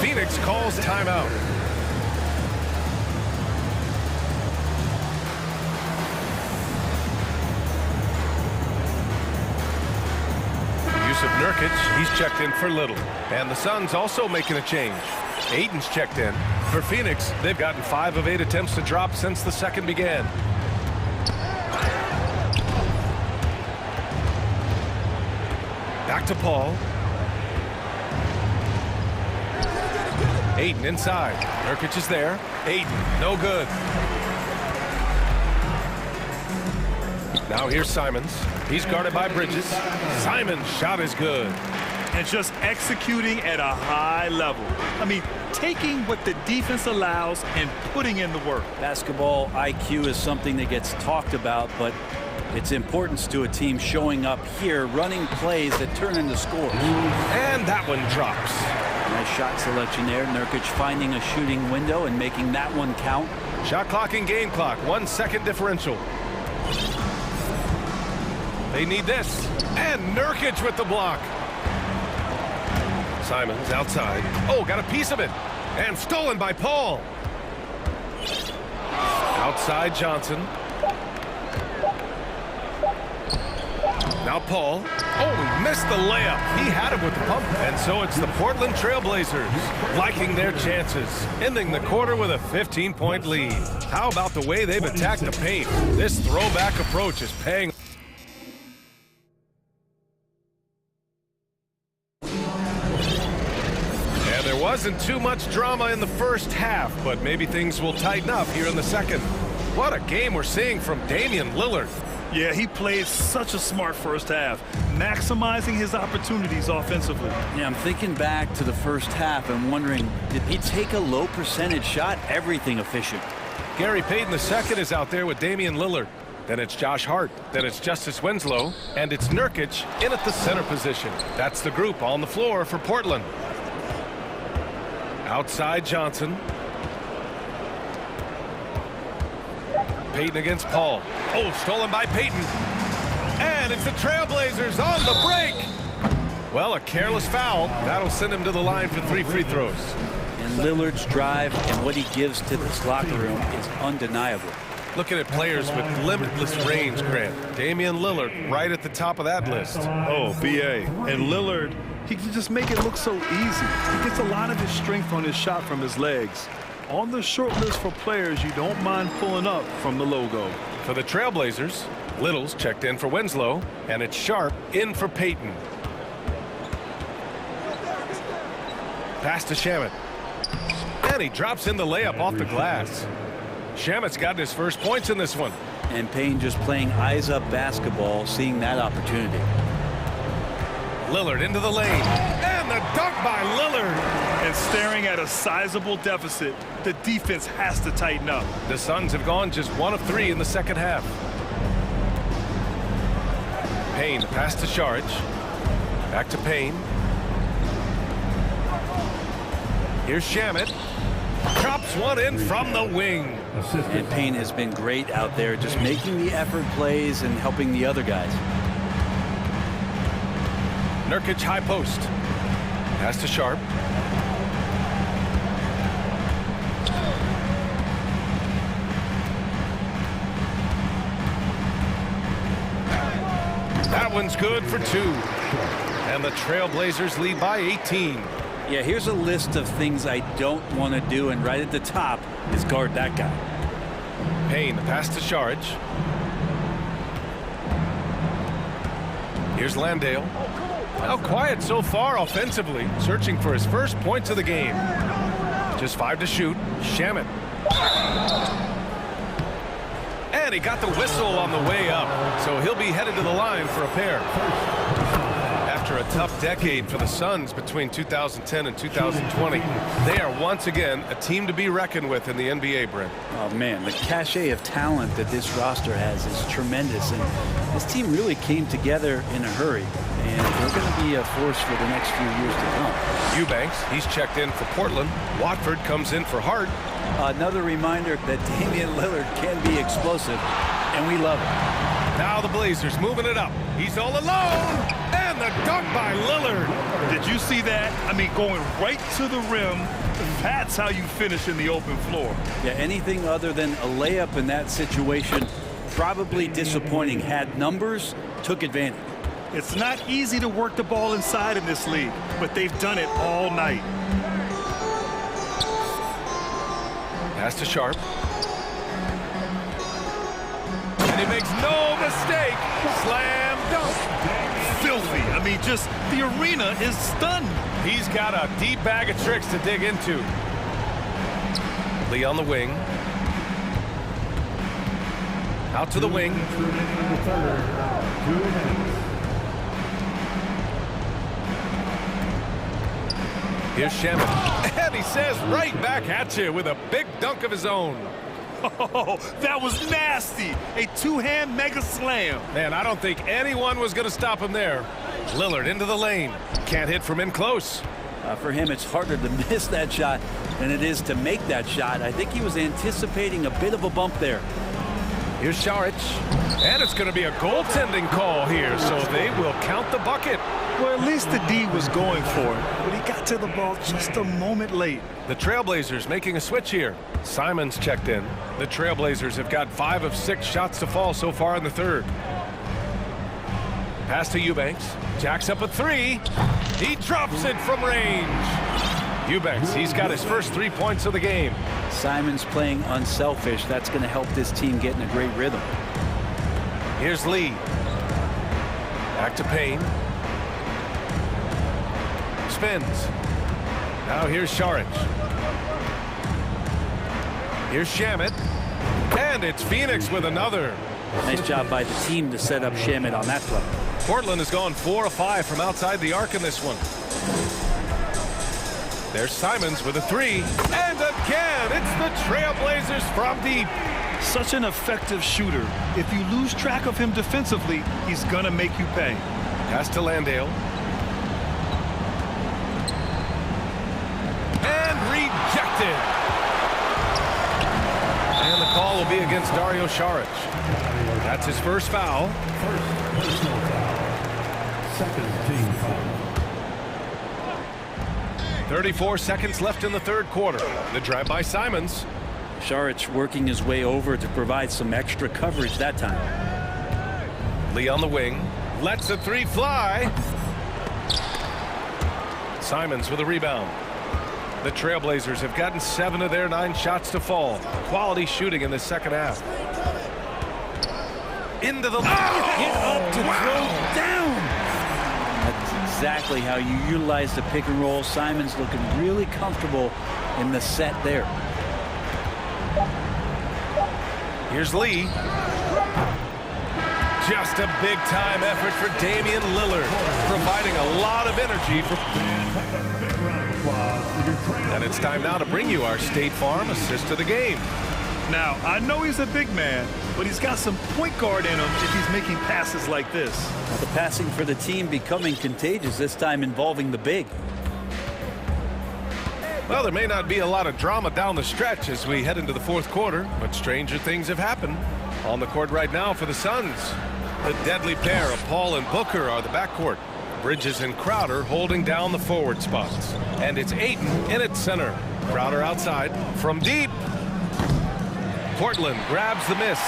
Phoenix calls timeout. Use of Nurkic, he's checked in for Little. And the Suns also making a change. Aiden's checked in. For Phoenix, they've gotten 5 of 8 attempts to drop since the second began. Back to Paul. Aiden inside. Nurkic is there. Aiden, no good. Now here's Simons. He's guarded by Bridges. Simons' shot is good. And just executing at a high level. I mean, taking what the defense allows and putting in the work. Basketball IQ is something that gets talked about, but its importance to a team showing up here, running plays that turn into scores. And that one drops. Nice shot selection there. Nurkic finding a shooting window and making that one count. Shot clock and game clock, 1 second differential. They need this. And Nurkic with the block. Simons outside. Oh, got a piece of it. And stolen by Paul. Outside Johnson. Now Paul. Oh, missed the layup. He had it with the pump. And so it's the Portland Trail Blazers liking their chances, ending the quarter with a 15-point lead. How about the way they've attacked the paint? This throwback approach is paying. And there wasn't too much drama in the first half, but maybe things will tighten up here in the second. What a game we're seeing from Damian Lillard. Yeah, he played such a smart first half, maximizing his opportunities offensively. Yeah, I'm thinking back to the first half and wondering, did he take a low percentage shot? Everything efficient. Gary Payton II is out there with Damian Lillard. Then it's Josh Hart. Then it's Justice Winslow. And it's Nurkic in at the center position. That's the group on the floor for Portland. Outside Johnson. Payton against Paul. Oh, stolen by Payton. And it's the Trailblazers on the break. Well, a careless foul. That'll send him to the line for 3 free throws. And Lillard's drive and what he gives to this locker room is undeniable. Looking at players with limitless range, Grant. Damian Lillard right at the top of that list. Oh, BA. And Lillard, he can just make it look so easy. He gets a lot of his strength on his shot from his legs. On the short list for players you don't mind pulling up from the logo. For the Trailblazers, Little's checked in for Winslow, and it's Sharp in for Payton. Pass to Shamet. And he drops in the layup off the glass. Shamet's gotten his first points in this one. And Payne just playing eyes-up basketball, seeing that opportunity. Lillard into the lane. And the dunk by Lillard. And staring at a sizable deficit, the defense has to tighten up. The Suns have gone just 1 of 3 in the second half. Payne, pass to Sharge. Back to Payne. Here's Shamet. Drops one in from the wing. And Payne has been great out there, just making the effort plays and helping the other guys. Nurkic high post. Pass to Sharp. That one's good for 2. And the Trailblazers lead by 18. Yeah, here's a list of things I don't want to do, and right at the top is guard that guy. Payne, the pass to Sharge. Here's Landale. Well, quiet so far offensively, searching for his first points of the game. Just 5 to shoot. Shamit. And he got the whistle on the way up, so he'll be headed to the line for a pair. After a tough decade for the Suns between 2010 and 2020, they are once again a team to be reckoned with in the NBA, Brent. Oh, man, the cachet of talent that this roster has is tremendous, and this team really came together in a hurry, and they're going to be a force for the next few years to come. Eubanks, he's checked in for Portland. Watford comes in for Hart. Another reminder that Damian Lillard can be explosive, and we love it. Now the Blazers moving it up. He's all alone, and the dunk by Lillard. Did you see that? I mean, going right to the rim. That's how you finish in the open floor. Yeah, anything other than a layup in that situation, probably disappointing. Had numbers, took advantage. It's not easy to work the ball inside in this league, but they've done it all night. Pass to Sharp. And he makes no mistake. Slam dunk. Filthy. I mean, just the arena is stunned. He's got a deep bag of tricks to dig into. Lee on the wing. Out to the wing. Here's Shamit. And he says right back at you with a big dunk of his own. Oh, that was nasty. A two-hand mega slam. Man, I don't think anyone was going to stop him there. Lillard into the lane. Can't hit from in close. For him, it's harder to miss that shot than it is to make that shot. I think he was anticipating a bit of a bump there. Here's Saric. And it's going to be a goaltending call here, so they will count the bucket. Well, at least the D was going for it, but he got to the ball just a moment late. The Trailblazers making a switch here. Simons checked in. The Trailblazers have got 5 of 6 shots to fall so far in the third. Pass to Eubanks. Jacks up a 3. He drops it from range. Eubanks, he's got his first 3 points of the game. Simons playing unselfish. That's going to help this team get in a great rhythm. Here's Lee. Back to Payne. Spins. Now here's Saric. Here's Shamit. And it's Phoenix with another. Nice job by the team to set up Shamit on that play. Portland has gone 4 of 5 from outside the arc in this one. There's Simons with a 3. And again, it's the Trailblazers from deep. Such an effective shooter. If you lose track of him defensively, he's gonna make you pay. Pass to Landale. And rejected. And the call will be against Dario Saric. That's his first foul. First personal foul. Second team foul. 34 seconds left in the third quarter. The drive by Simons. Saric working his way over to provide some extra coverage that time. Lee on the wing. Lets the 3 fly. Simons with a rebound. The Trailblazers have gotten 7 of their 9 shots to fall. Quality shooting in the second half. Into the... Get up to throw down. That's exactly how you utilize the pick and roll. Simons looking really comfortable in the set there. Here's Lee. Just a big-time effort for Damian Lillard, providing a lot of energy for... And it's time now to bring you our State Farm assist of the game. Now, I know he's a big man, but he's got some point guard in him if he's making passes like this. Well, the passing for the team becoming contagious, this time involving the big. Well, there may not be a lot of drama down the stretch as we head into the fourth quarter, but stranger things have happened. On the court right now for the Suns, the deadly pair of Paul and Booker are the backcourt. Bridges and Crowder holding down the forward spots. And it's Ayton in at center. Crowder outside from deep. Portland grabs the miss.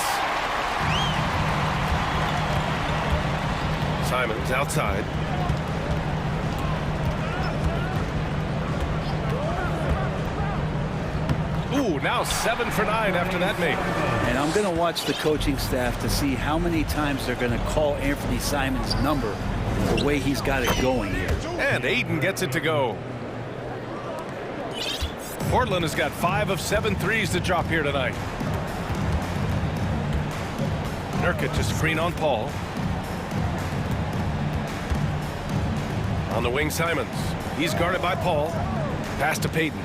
Simons outside. Ooh, now 7 for 9 after that make. And I'm going to watch the coaching staff to see how many times they're going to call Anthony Simons' number the way he's got it going here. And Aiden gets it to go. Portland has got 5 of 7 threes to drop here tonight. Nurkic just screen on Paul. On the wing, Simons. He's guarded by Paul. Pass to Payton.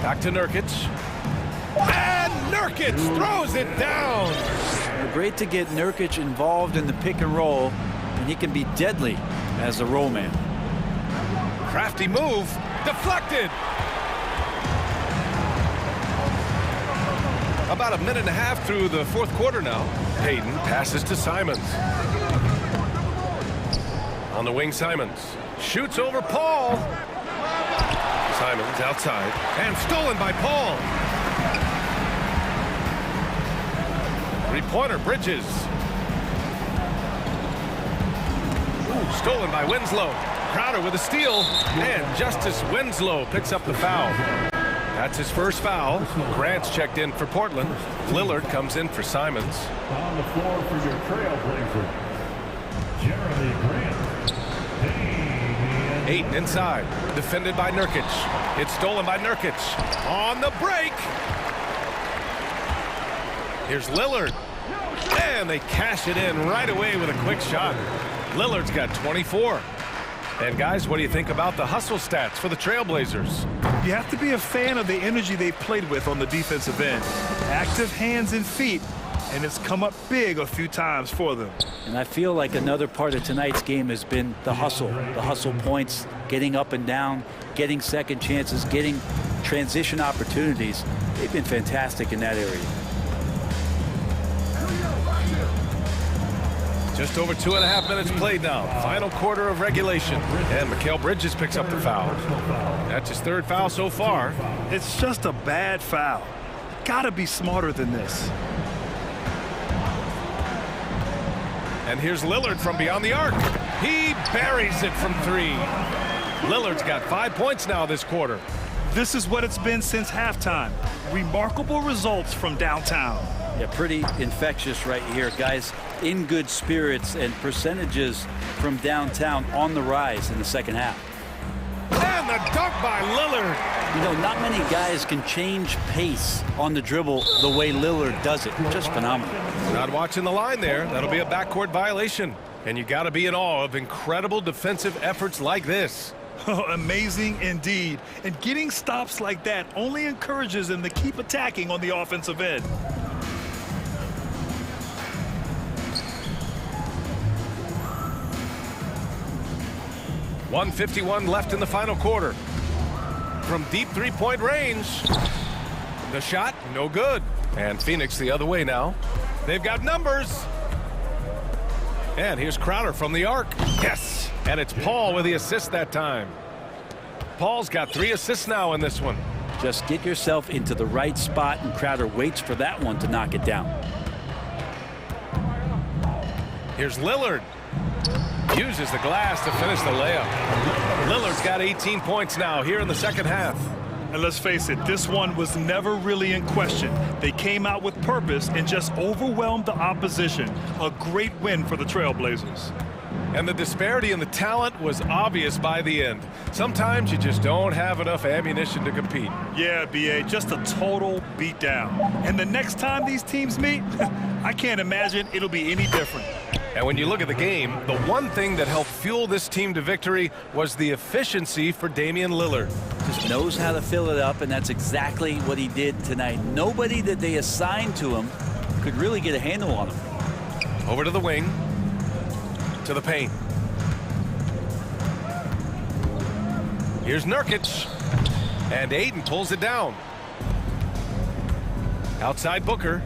Back to Nurkic. And Nurkic throws it down. Great to get Nurkic involved in the pick and roll, and he can be deadly as a roll man. Crafty move. Deflected. About a minute and a half through the fourth quarter now. Payton passes to Simons. On the wing, Simons shoots over Paul. Simons outside and stolen by Paul. Three-pointer, Bridges. Ooh, stolen by Winslow. Crowder with a steal, and Justice Winslow picks up the foul. That's his first foul. Grant's checked in for Portland. Lillard comes in for Simons. On the floor for your Trailblazer, Jeremy Grant. Aiden inside, defended by Nurkic. It's stolen by Nurkic. On the break. Here's Lillard. And they cash it in right away with a quick shot. Lillard's got 24. And guys, what do you think about the hustle stats for the Trailblazers? You have to be a fan of the energy they've played with on the defensive end. Active hands and feet, and it's come up big a few times for them. And I feel like another part of tonight's game has been the hustle points, getting up and down, getting second chances, getting transition opportunities. They've been fantastic in that area. Just over 2.5 minutes played now. Final quarter of regulation. And Mikal Bridges picks up the foul. That's his third foul so far. It's just a bad foul. Gotta be smarter than this. And here's Lillard from beyond the arc. He buries it from 3. Lillard's got 5 points now this quarter. This is what it's been since halftime. Remarkable results from downtown. Yeah, pretty infectious right here, guys. In good spirits, and percentages from downtown on the rise in the second half. And the dunk by Lillard. You know, not many guys can change pace on the dribble the way Lillard does it. Just phenomenal. Not watching the line there. That'll be a backcourt violation. And you got to be in awe of incredible defensive efforts like this. Amazing indeed. And getting stops like that only encourages them to keep attacking on the offensive end. .151 left in the final quarter. From deep three-point range. The shot, no good. And Phoenix the other way now. They've got numbers. And here's Crowder from the arc. Yes. And it's Paul with the assist that time. Paul's got 3 assists now in this one. Just get yourself into the right spot, and Crowder waits for that one to knock it down. Here's Lillard. Uses the glass to finish the layup. Lillard's got 18 points now here in the second half. And let's face it, this one was never really in question. They came out with purpose and just overwhelmed the opposition. A great win for the Trailblazers. And the disparity in the talent was obvious by the end. Sometimes you just don't have enough ammunition to compete. Yeah, B.A., just a total beatdown. And the next time these teams meet, I can't imagine it'll be any different. And when you look at the game, the one thing that helped fuel this team to victory was the efficiency for Damian Lillard. Just knows how to fill it up, and that's exactly what he did tonight. Nobody that they assigned to him could really get a handle on him. Over to the wing. To the paint. Here's Nurkic. And Aiden pulls it down. Outside Booker.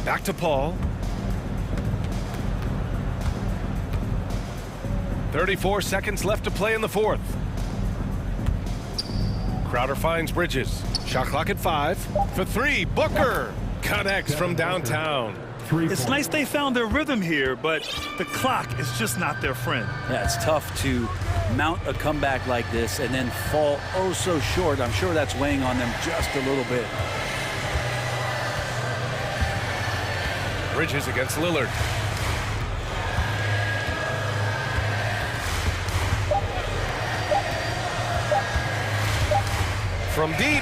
Back to Paul. 34 seconds left to play in the fourth. Crowder finds Bridges. Shot clock at 5. For 3, Booker connects from downtown. It's nice they found their rhythm here, but the clock is just not their friend. Yeah, it's tough to mount a comeback like this and then fall oh so short. I'm sure that's weighing on them just a little bit. Bridges against Lillard. From deep.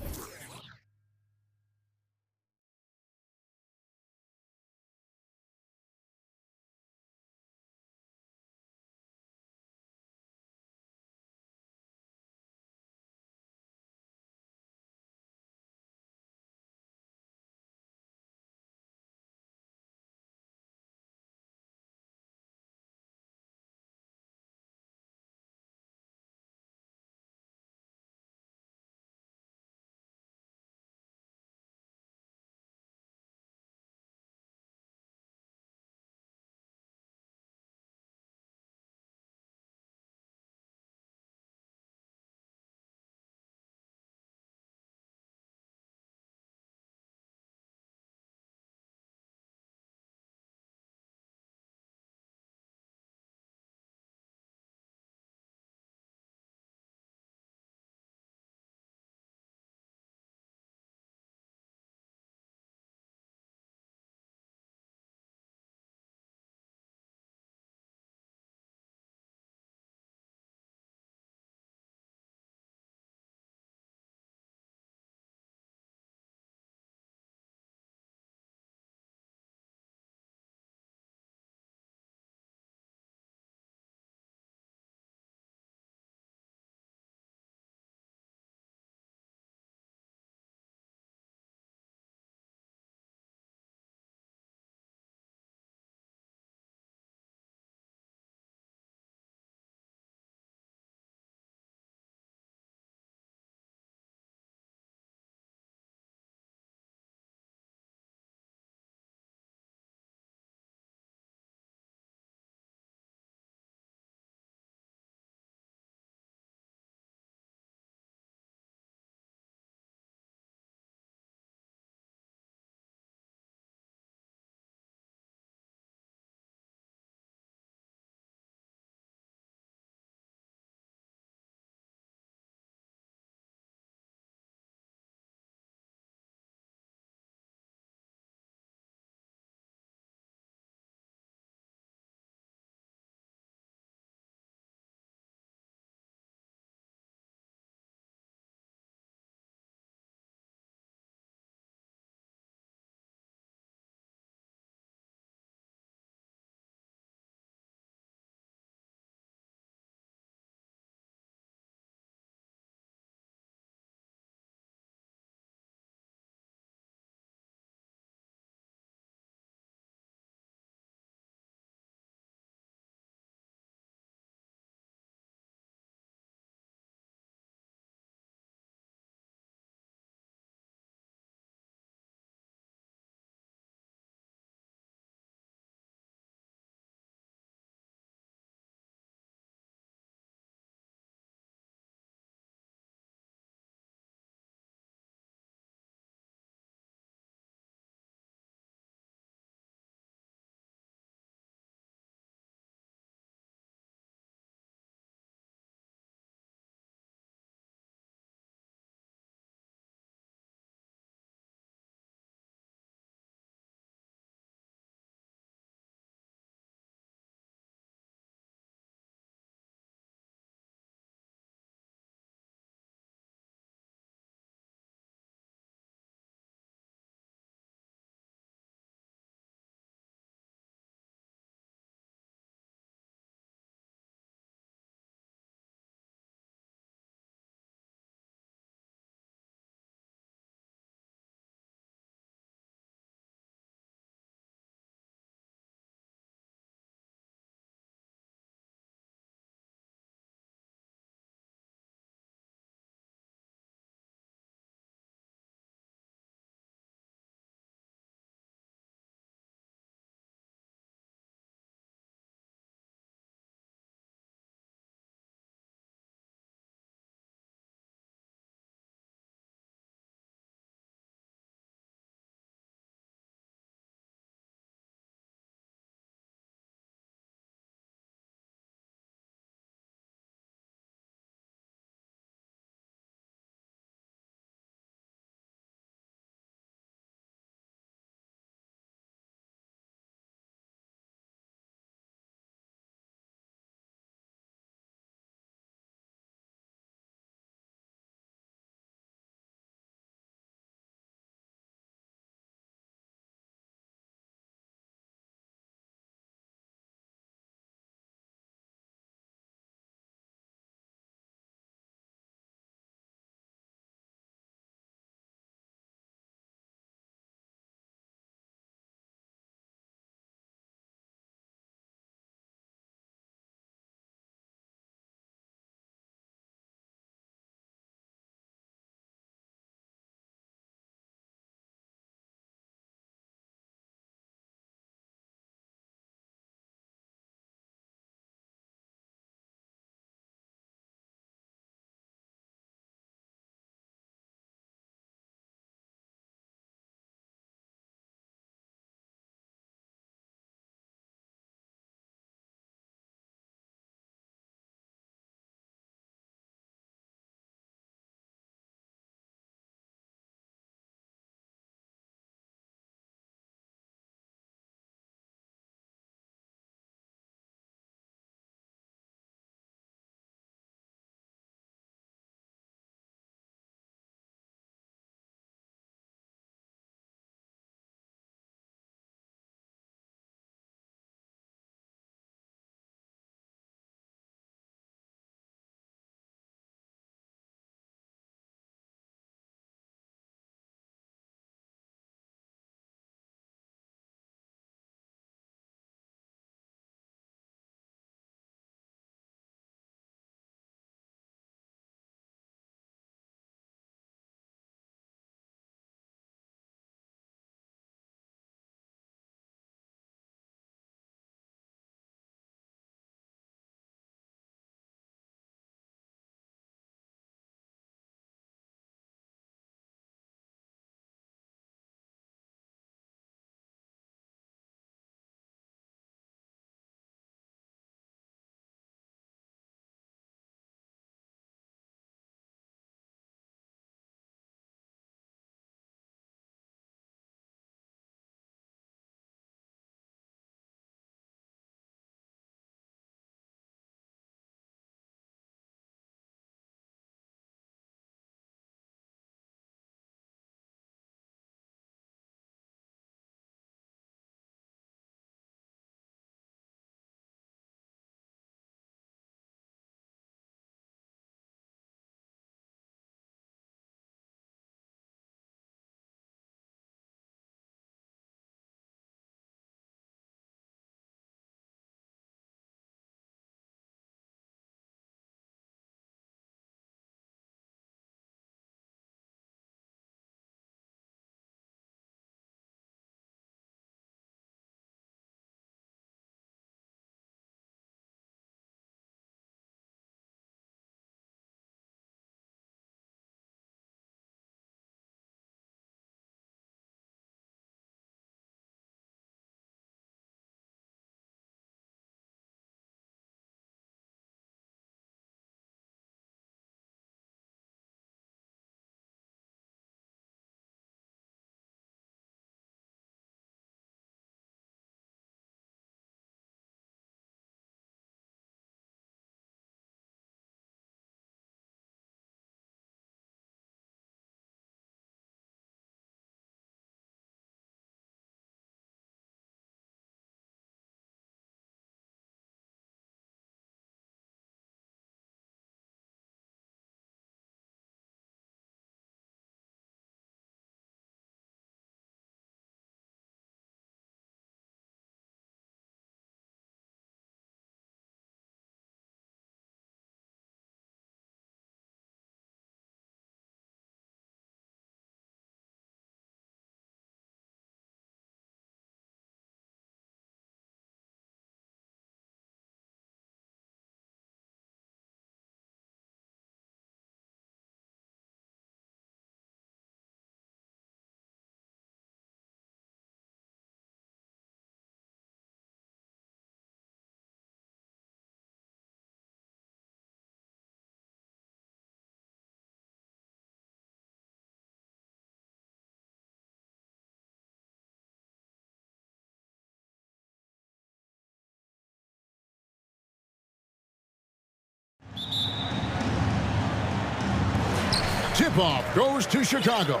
tip-off goes to Chicago.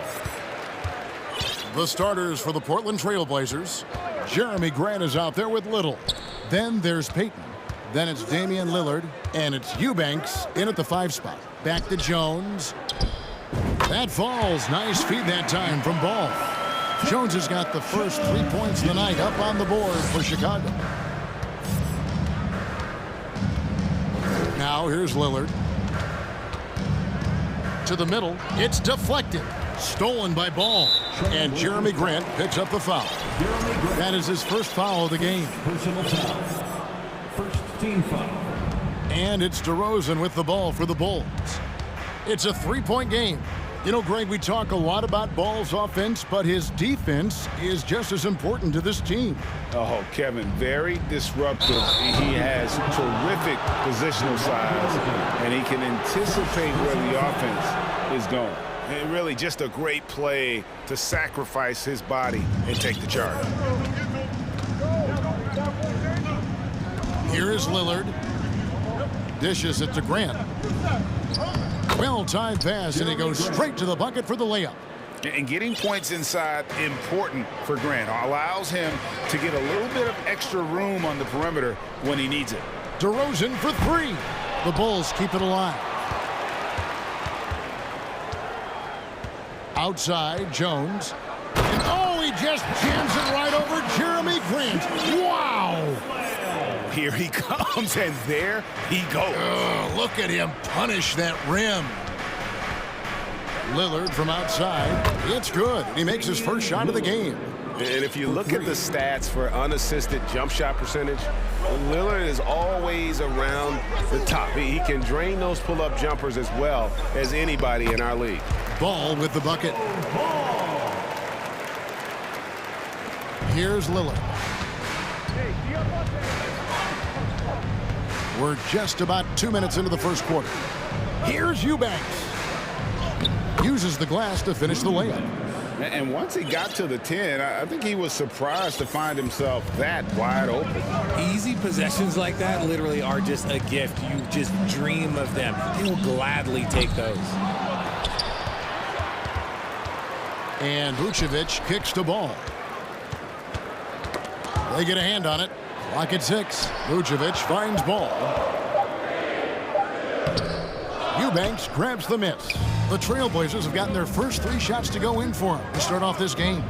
The starters for the Portland Trail Blazers. Jeremy Grant is out there with Little. Then there's Payton. Then it's Damian Lillard. And it's Eubanks in at the 5 spot. Back to Jones. That falls. Nice feed that time from Ball. Jones has got the first 3 points of the night up on the board for Chicago. Now here's Lillard. To the middle. It's deflected. Stolen by Ball. And Jeremy Grant picks up the foul. That is his first foul of the game. Personal foul. First team foul. And it's DeRozan with the ball for the Bulls. It's a 3-point game. You know, Greg, we talk a lot about Ball's offense, but his defense is just as important to this team. Oh, Kevin, very disruptive. He has terrific positional size, and he can anticipate where the offense is going. And really just a great play to sacrifice his body and take the charge. Here is Lillard. Dishes it to Grant. Well-timed pass, and he goes straight to the bucket for the layup. And getting points inside, important for Grant. Allows him to get a little bit of extra room on the perimeter when he needs it. DeRozan for 3. The Bulls keep it alive. Outside, Jones. And oh, he just jams it right over Jeremy Grant. Wow! Here he comes, and there he goes. Look at him punish that rim. Lillard from outside. It's good. He makes his first shot of the game. And if you look at the stats for unassisted jump shot percentage, Lillard is always around the top. He can drain those pull-up jumpers as well as anybody in our league. Ball with the bucket. Here's Lillard. We're just about 2 minutes into the first quarter. Here's Eubanks. Uses the glass to finish the layup. And once he got to the 10, I think he was surprised to find himself that wide open. Easy possessions like that literally are just a gift. You just dream of them. He will gladly take those. And Vucevic kicks the ball. They get a hand on it. Clock at 6. Vucevic finds Ball. Eubanks grabs the miss. The Trailblazers have gotten their first 3 shots to go in for them to start off this game.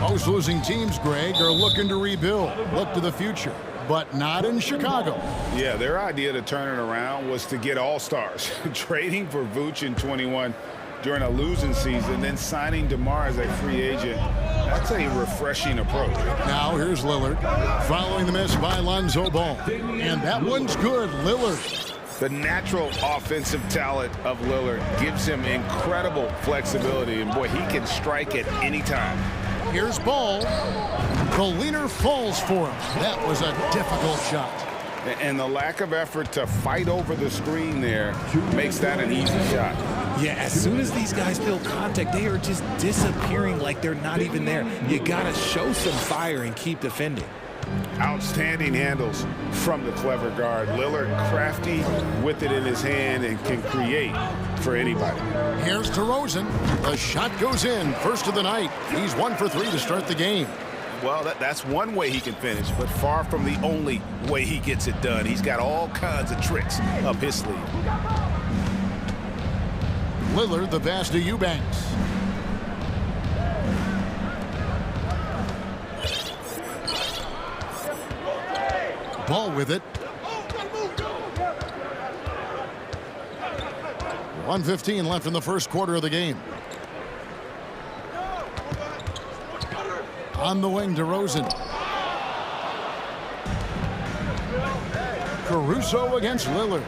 Most losing teams, Greg, are looking to rebuild, look to the future, but not in Chicago. Yeah, their idea to turn it around was to get all-stars. Trading for Vooch in 21 during a losing season, then signing DeMar as a free agent. That's a refreshing approach. Now here's Lillard following the miss by Lonzo Ball. And that one's good. Lillard. The natural offensive talent of Lillard gives him incredible flexibility, and boy, he can strike at any time. Here's Ball. The leaner falls for him. That was a difficult shot. And the lack of effort to fight over the screen there makes that an easy shot. Yeah, as soon as these guys feel contact, they are just disappearing like they're not even there. You got to show some fire and keep defending. Outstanding handles from the clever guard. Lillard crafty with it in his hand and can create for anybody. Here's DeRozan. The shot goes in. First of the night. He's 1 for 3 to start the game. Well, that's one way he can finish, but far from the only way he gets it done. He's got all kinds of tricks up his sleeve. Lillard, the pass to Eubanks. Ball with it. 1:15 left in the first quarter of the game. On the wing, DeRozan. Caruso against Lillard.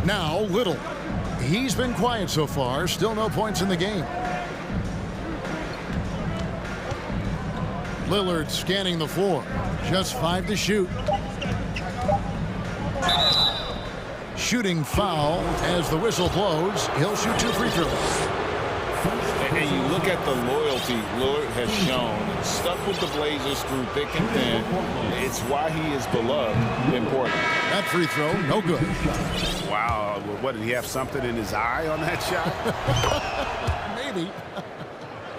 Now Little. He's been quiet so far. Still no points in the game. Lillard scanning the floor. Just 5 to shoot. Shooting foul as the whistle blows. He'll shoot 2 free throws. And you look at the loyalty Lillard has shown, stuck with the Blazers through thick and thin. It's why he is beloved in Portland. That free throw, no good. Wow, what, did he have something in his eye on that shot? Maybe.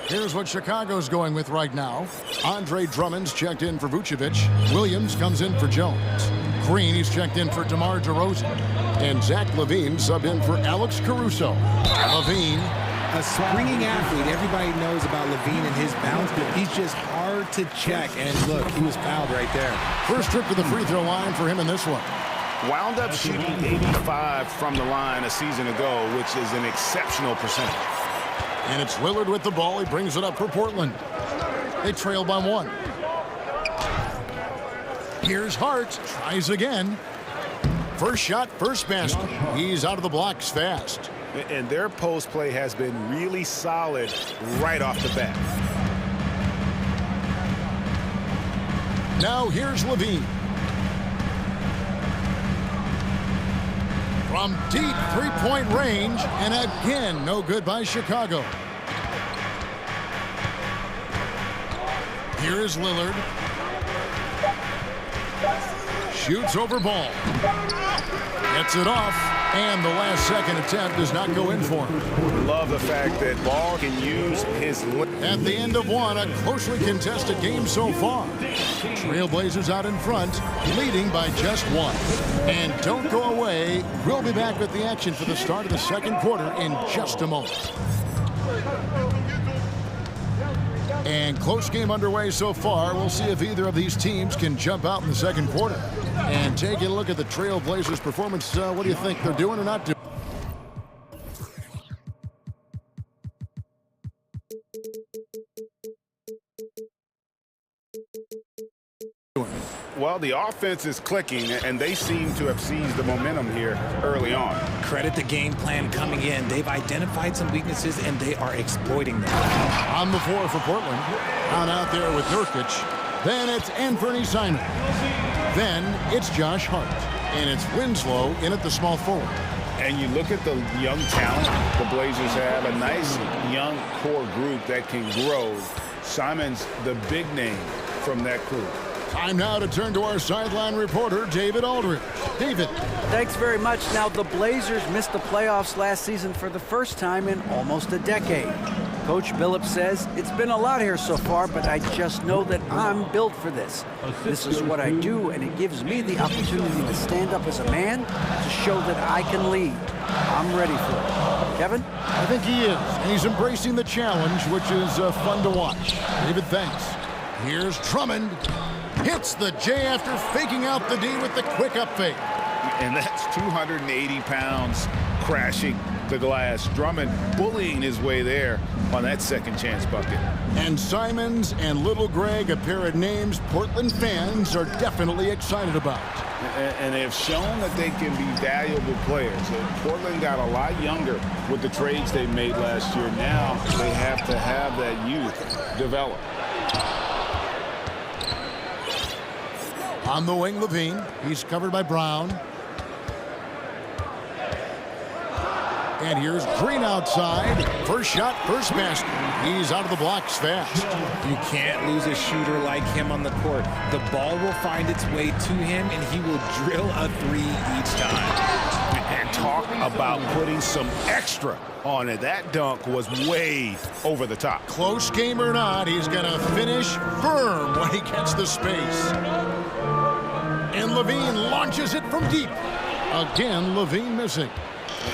Here's what Chicago's going with right now. Andre Drummond's checked in for Vucevic. Williams comes in for Jones. Green, he's checked in for DeMar DeRozan. And Zach LaVine subbed in for Alex Caruso. LaVine, a springing athlete. Everybody knows about LaVine and his bounce. He's just hard to check. And look, he was fouled right there. first trip to the free throw line for him in this one. Wound up shooting 85 from the line a season ago, which is an exceptional percentage. And it's Lillard with the ball. He brings it up for Portland. They trail by 1. Here's Hart. Tries again. First shot, first basket. He's out of the blocks fast. And their post play has been really solid right off the bat. Now here's LaVine. From deep three-point range, and again, no good by Chicago. Here is Lillard. Shoots over ball. Gets it off, and the last second attempt does not go in for him. Love the fact that Ball can use his... At the end of one, a closely contested game so far. Trailblazers out in front, leading by just 1. And don't go away. We'll be back with the action for the start of the second quarter in just a moment. And close game underway so far. We'll see if either of these teams can jump out in the second quarter. And taking a look at the Trailblazers' performance, what do you think they're doing or not doing? Well, the offense is clicking, and they seem to have seized the momentum here early on. Credit the game plan coming in. They've identified some weaknesses, and they are exploiting them. On the floor for Portland. On out there with Nurkic. Then it's Anthony Simons. Then it's Josh Hart. And it's Winslow in at the small forward. And you look at the young talent the Blazers have, a nice young core group that can grow. Simons, the big name from that group. Time now to turn to our sideline reporter, David Aldridge. David. Thanks very much. Now, the Blazers missed the playoffs last season for the first time in almost a decade. Coach Billups says, it's been a lot here so far, but I just know that I'm built for this. This is what I do, and it gives me the opportunity to stand up as a man to show that I can lead. I'm ready for it. Kevin? I think he is, and he's embracing the challenge, which is fun to watch. David, thanks. Here's Drummond. Hits the J after faking out the D with the quick up fake. And that's 280 pounds crashing the glass. Drummond bullying his way there on that second chance bucket. And Simons and Little Greg, a pair of names Portland fans are definitely excited about. And they have shown that they can be valuable players. Portland got a lot younger with the trades they made last year. Now they have to have that youth develop. On the wing, LaVine. He's covered by Brown. And here's Green outside. First shot, first basket. He's out of the blocks fast. You can't lose a shooter like him on the court. The ball will find its way to him, and he will drill a 3 each time. And talk about putting some extra on it. That dunk was way over the top. Close game or not, he's going to finish firm when he gets the space. And LaVine launches it from deep. Again, LaVine missing.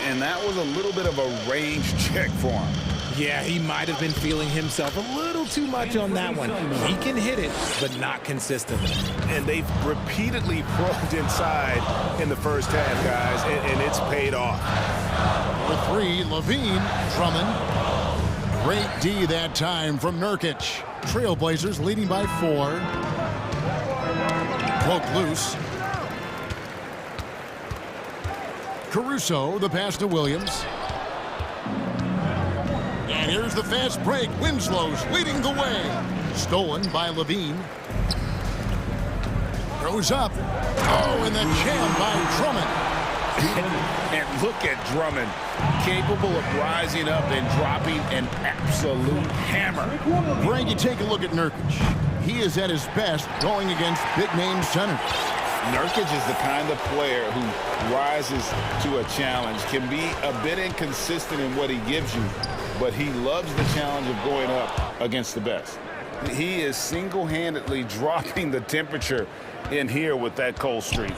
And that was a little bit of a range check for him. Yeah, he might have been feeling himself a little too much on that one. He can hit it, but not consistently. And they've repeatedly probed inside in the first half, guys, and it's paid off. The 3, LaVine, Drummond. Great D that time from Nurkic. Trailblazers leading by 4. Poke loose. Caruso, the pass to Williams. And here's the fast break. Winslow's leading the way. Stolen by LaVine. Throws up. Oh, and the jam by Drummond. And look at Drummond, capable of rising up and dropping an absolute hammer. Greg, you take a look at Nurkic. He is at his best going against big-name centers. Nurkic is the kind of player who rises to a challenge, can be a bit inconsistent in what he gives you, but he loves the challenge of going up against the best. He is single-handedly dropping the temperature in here with that cold streak.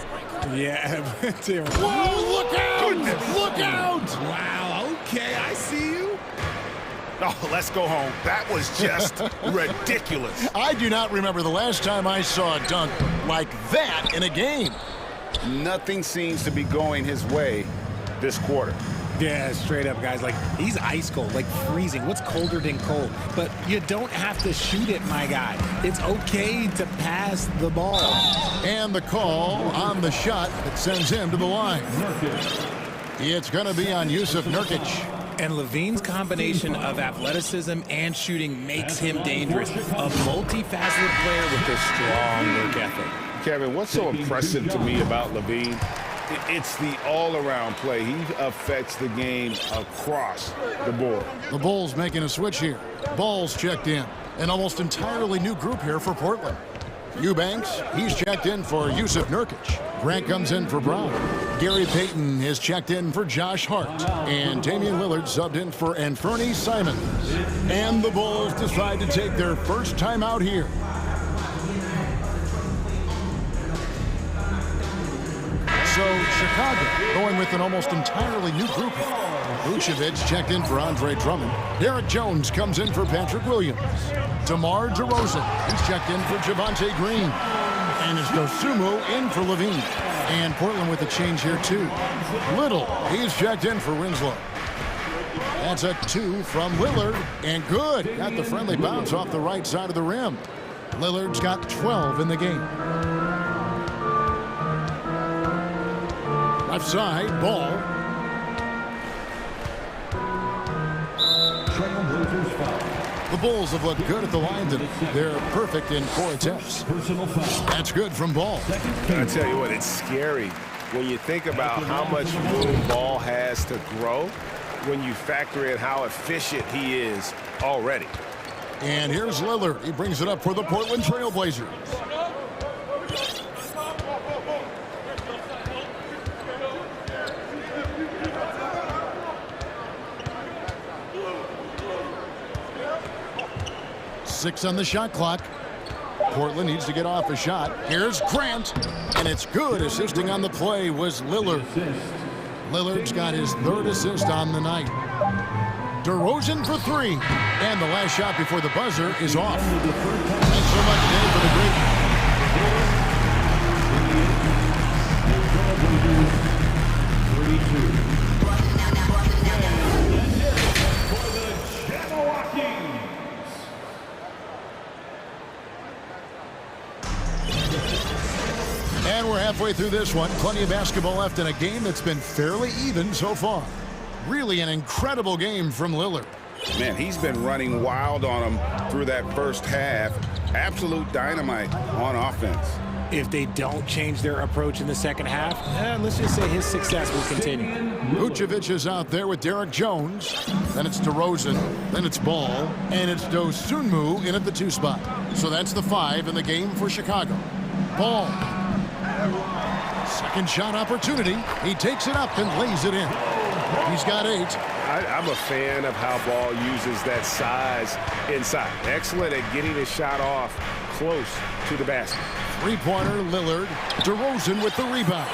Yeah. Whoa, look out! Goodness. Look out! Wow, okay, I see you. Oh, let's go home. That was just ridiculous. I do not remember the last time I saw a dunk like that in a game. Nothing seems to be going his way this quarter. Yeah, straight up, guys. Like, he's ice cold, like freezing. What's colder than cold? But you don't have to shoot it, my guy. It's okay to pass the ball. And the call on the shot that sends him to the line. It's going to be on Yusuf Nurkic. And Levine's combination of athleticism and shooting makes him dangerous. A multifaceted player with a strong work ethic. Kevin, what's so impressive to me about Levine? It's the all-around play. He affects the game across the board. The Bulls making a switch here. Ball's checked in. An almost entirely new group here for Portland. Eubanks, he's checked in for Yusuf Nurkic. Grant comes in for Brown. Gary Payton is checked in for Josh Hart. And Damian Lillard subbed in for Anthony Simons. And the Bulls decide to take their first timeout here. So Chicago going with an almost entirely new group. Vucevic checked in for Andre Drummond. Derek Jones comes in for Patrick Williams. DeMar DeRozan, he's checked in for Javonte Green. And it's Dosumu in for Levine. And Portland with a change here too. Little, he's checked in for Winslow. That's a 2 from Lillard. And good, got the friendly bounce off the right side of the rim. Lillard's got 12 in the game. Left side, Ball. The Bulls have looked good at the line today. They're perfect in 4 attempts. That's good from Ball. I tell you what, it's scary when you think about how much room Ball has to grow when you factor in how efficient he is already. And here's Lillard. He brings it up for the Portland Trail Blazers. Six on the shot clock. Portland needs to get off a shot. Here's Grant, and it's good. Assisting on the play was Lillard. Lillard's got his 3rd assist on the night. DeRozan for 3, and the last shot before the buzzer is off. Thanks so much, Dave, for the great. And we're halfway through this one. Plenty of basketball left in a game that's been fairly even so far. Really an incredible game from Lillard. Man, he's been running wild on him through that first half. Absolute dynamite on offense. If they don't change their approach in the second half, let's just say his success will continue. Vucevic is out there with Derek Jones. Then it's DeRozan. Then it's Ball. And it's Dosunmu in at the 2 spot. So that's the 5 in the game for Chicago. Ball. Second shot opportunity. He takes it up and lays it in. He's got 8. I'm a fan of how Ball uses that size inside. Excellent at getting his shot off close to the basket. 3-pointer, Lillard. DeRozan with the rebound.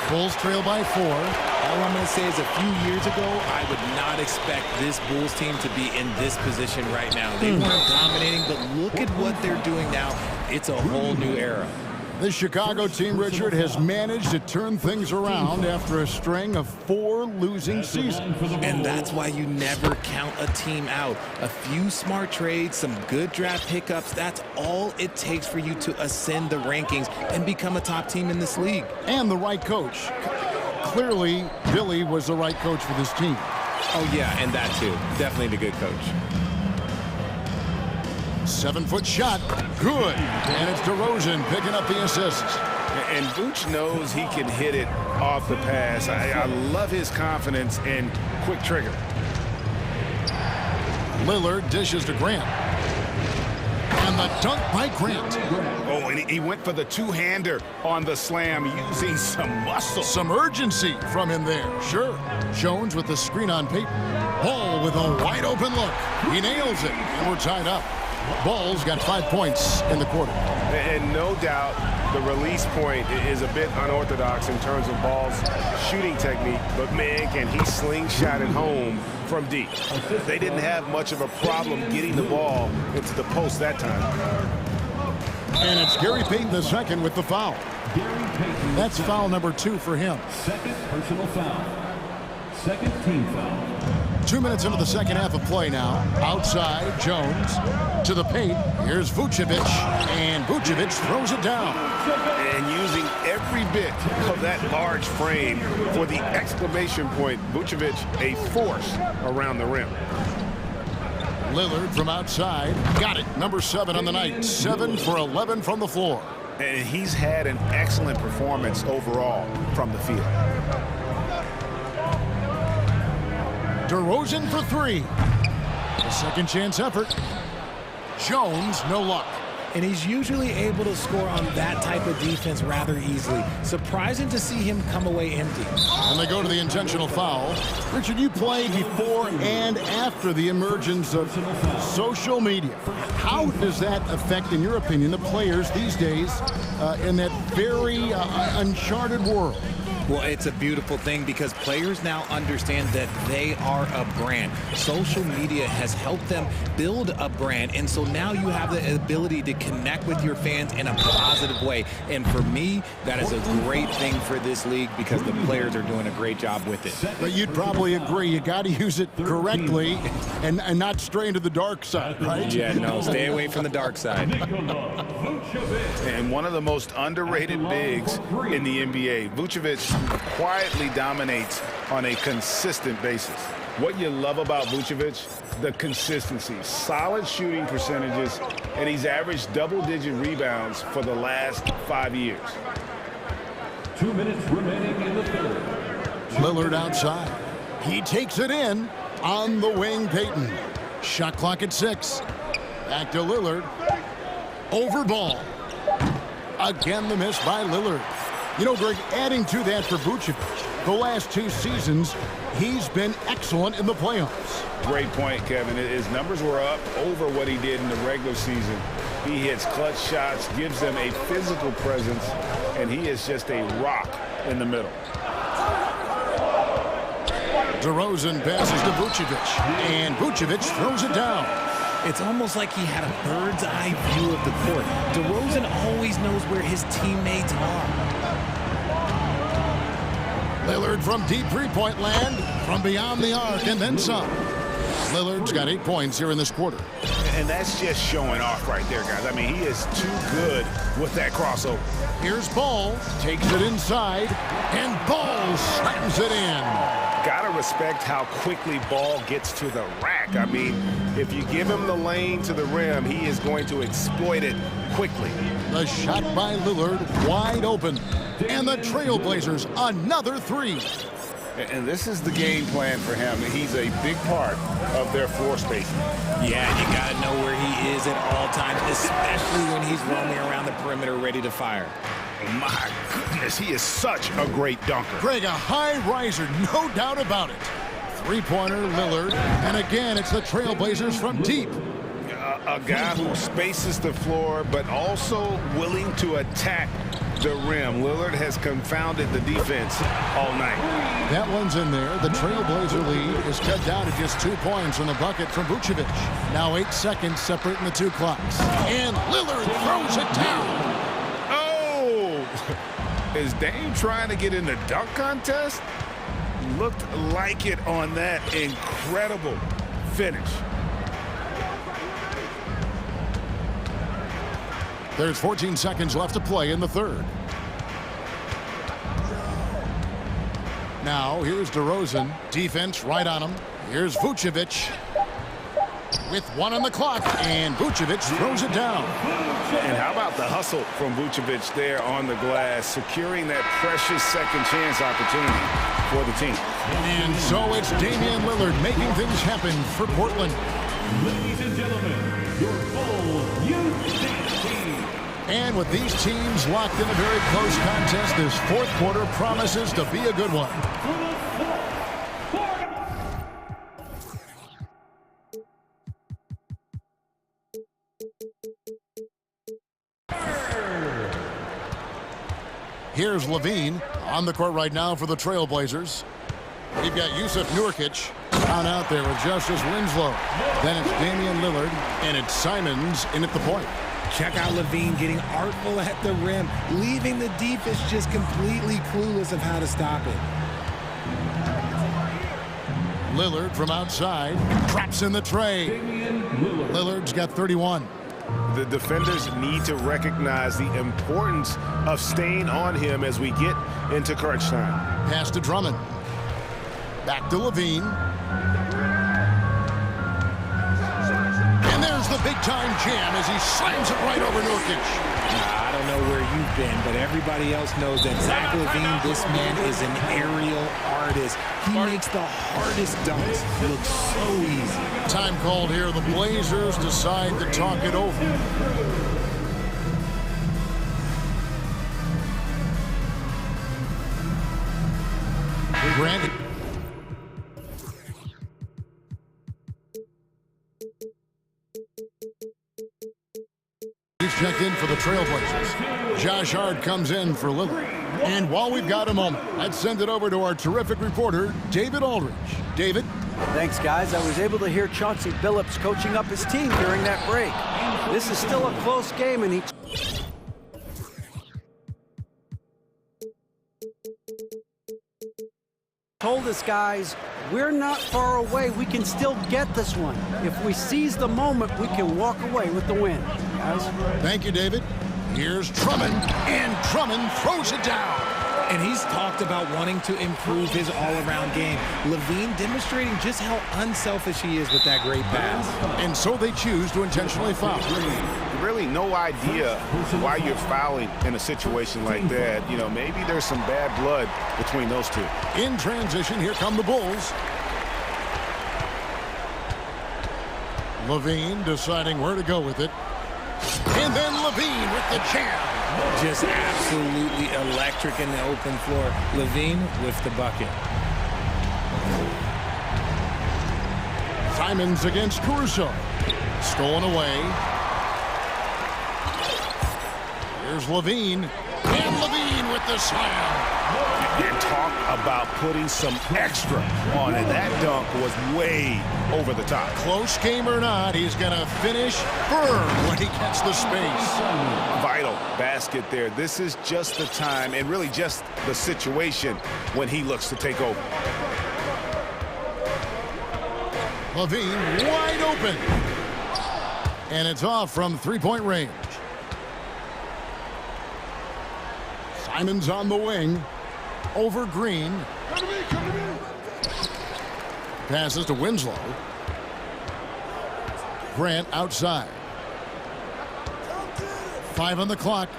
Bulls trail by 4. All I'm going to say is a few years ago, I would not expect this Bulls team to be in this position right now. They weren't dominating, but look at what they're doing now. It's a whole new era. The Chicago team, Richard, has managed to turn things around after a string of 4 losing seasons. And that's why you never count a team out. A few smart trades, some good draft pickups, that's all it takes for you to ascend the rankings and become a top team in this league. And the right coach. Clearly, Billy was the right coach for this team. Oh, yeah, and that too. Definitely the good coach. 7-foot shot. Good. And it's DeRozan picking up the assist. And Vooch knows he can hit it off the pass. I love his confidence and quick trigger. Lillard dishes to Grant. And the dunk by Grant. Oh, and he went for the two-hander on the slam, using some muscle. Some urgency from him there. Sure. Jones with the screen on Payton. Ball with a wide open look. He nails it, and we're tied up. Ball's got 5 points in the quarter. And no doubt the release point is a bit unorthodox in terms of Ball's shooting technique, but man, can he slingshot it home from deep. They didn't have much of a problem getting the ball into the post that time. And it's Gary Payton II with the foul. That's foul number 2 for him. Second personal foul. Second team foul. 2 minutes into the second half of play now. Outside, Jones to the paint. Here's Vucevic, and Vucevic throws it down. And using every bit of that large frame for the exclamation point, Vucevic, a force around the rim. Lillard from outside. Got it. Number 7 on the night. 7 for 11 from the floor. And he's had an excellent performance overall from the field. DeRozan for 3. A second chance effort. Jones, no luck. And he's usually able to score on that type of defense rather easily. Surprising to see him come away empty. And they go to the intentional foul. Richard, you played before and after the emergence of social media. How does that affect, in your opinion, the players these days in that very uncharted world? Well, it's a beautiful thing because players now understand that they are a brand. Social media has helped them build a brand, and so now you have the ability to connect with your fans in a positive way. And for me, that is a great thing for this league because the players are doing a great job with it. But you'd probably agree you got to use it correctly and not stray into the dark side, right? Yeah, no, stay away from the dark side. And one of the most underrated bigs in the NBA, Vucevic quietly dominates on a consistent basis. What you love about Vucevic, the consistency, solid shooting percentages, and he's averaged double-digit rebounds for the last 5 years. 2 minutes remaining in the third. Lillard outside. He takes it in on the wing, Payton. Shot clock at 6. Back to Lillard. Over Ball. Again, the miss by Lillard. You know, Greg, adding to that for Vucevic, the last 2 seasons, he's been excellent in the playoffs. Great point, Kevin. His numbers were up over what he did in the regular season. He hits clutch shots, gives them a physical presence, and he is just a rock in the middle. DeRozan passes to Vucevic, and Vucevic throws it down. It's almost like he had a bird's eye view of the court. DeRozan always knows where his teammates are. Lillard from deep three-point land, from beyond the arc, and then some. Lillard's got 8 points here in this quarter. And that's just showing off right there, guys. I mean, he is too good with that crossover. Here's Ball, takes it inside, and Ball slams it in. Gotta respect how quickly Ball gets to the rack. I mean, if you give him the lane to the rim, he is going to exploit it quickly. The shot by Lillard, wide open. And the Trailblazers, another 3. And this is the game plan for him. He's a big part of their floor spacing. Yeah, you got to know where he is at all times, especially when he's roaming around the perimeter ready to fire. My goodness, he is such a great dunker. Greg, a high riser, no doubt about it. Three-pointer, Lillard, and again, it's the Trailblazers from deep. A guy who spaces the floor, but also willing to attack the rim. Lillard has confounded the defense all night. That one's in there. The Trailblazer lead is cut down to just 2 points from the bucket from Vucevic. Now 8 seconds separating the 2 clocks. And Lillard throws it down. Is Dame trying to get in the dunk contest? Looked like it on that incredible finish. There's 14 seconds left to play in the third. Now, here's DeRozan. Defense right on him. Here's Vucevic. With 1 on the clock, and Vucevic throws it down. And how about the hustle from Vucevic there on the glass, securing that precious second chance opportunity for the team. And so it's Damian Lillard making things happen for Portland. Ladies and gentlemen, your full youth team. And with these teams locked in a very close contest, this fourth quarter promises to be a good one. Here's Levine on the court right now for the Trailblazers. We've got Yusuf Nurkic down out there with Justice Winslow. Then it's Damian Lillard, and it's Simons in at the point. Check out Levine getting artful at the rim, leaving the defense just completely clueless of how to stop it. Lillard from outside drops in the tray. Lillard's got 31. The defenders need to recognize the importance of staying on him as we get into crunch time. Pass to Drummond. Back to Levine. And there's the big-time jam as he slams it right over Nurkic. I don't know where you've been, but everybody else knows that Zach LaVine, this man is an aerial artist. He makes the hardest dunks look so easy. Time called here. The Blazers decide to talk it over. Grant. He's checked in for the Trailblazers. Josh Hart comes in for Lillard. And while we've got a moment, let's send it over to our terrific reporter, David Aldridge. David? Thanks, guys. I was able to hear Chauncey Billups coaching up his team during that break. This is still a close game, and he told us, guys, we're not far away. We can still get this one. If we seize the moment, we can walk away with the win. Guys. Thank you, David. Here's Drummond, and Drummond throws it down. And he's talked about wanting to improve his all-around game. Levine demonstrating just how unselfish he is with that great pass. And so they choose to intentionally foul. Really no idea why you're fouling in a situation like that. You know, maybe there's some bad blood between those two. In transition, here come the Bulls. Levine deciding where to go with it. And then Levine with the jam. Just absolutely electric in the open floor. Levine with the bucket. Simons against Caruso. Stolen away. Here's Levine. And Levine with the slam. And talk about putting some extra on it. That dunk was way over the top. Close game or not, he's going to finish firm when he gets the space. Vital basket there. This is just the time and really just the situation when he looks to take over. Levine wide open. And it's off from three-point range. Simons on the wing. Over Green. Passes to Winslow. Grant outside. 5 on the clock.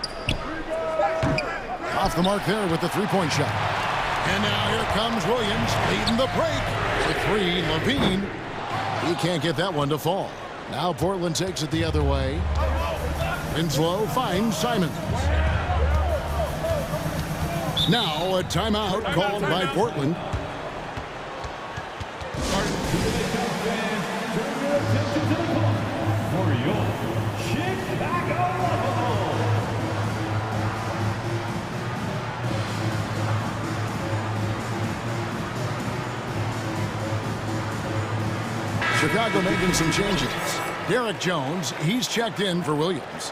Off the mark there with the three-point shot. And now here comes Williams leading the break. For 3, Levine. He can't get that one to fall. Now Portland takes it the other way. Winslow finds Simons. Now a timeout called by Portland. Chicago making some changes. Derek Jones, he's checked in for Williams.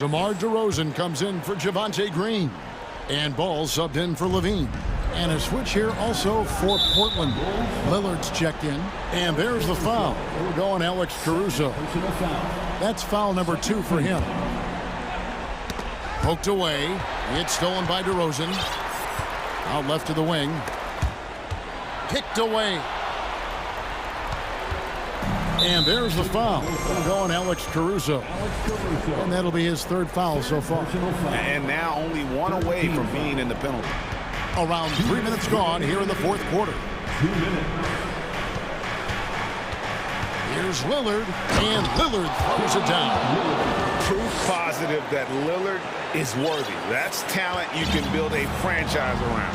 DeMar DeRozan comes in for Javonte Green. And Ball subbed in for Levine. And a switch here also for Portland. Lillard's checked in. And there's the foul. We're going Alex Caruso. That's foul number 2 for him. Poked away. It's stolen by DeRozan. Out left to the wing. Picked away. And there's the foul. Going Alex Caruso. And that'll be his third foul so far. And now only one away from being in the penalty. Around 3 minutes gone here in the fourth quarter. 2 minutes. Here's Lillard, and Lillard throws it down. Proof positive that Lillard is worthy. That's talent you can build a franchise around.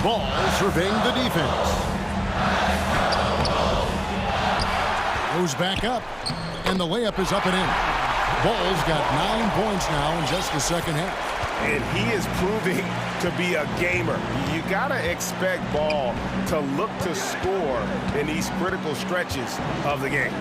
Ball surveying the defense. Goes back up, and the layup is up and in. Ball's got 9 points now in just the second half. And he is proving to be a gamer. You gotta expect Ball to look to score in these critical stretches of the game.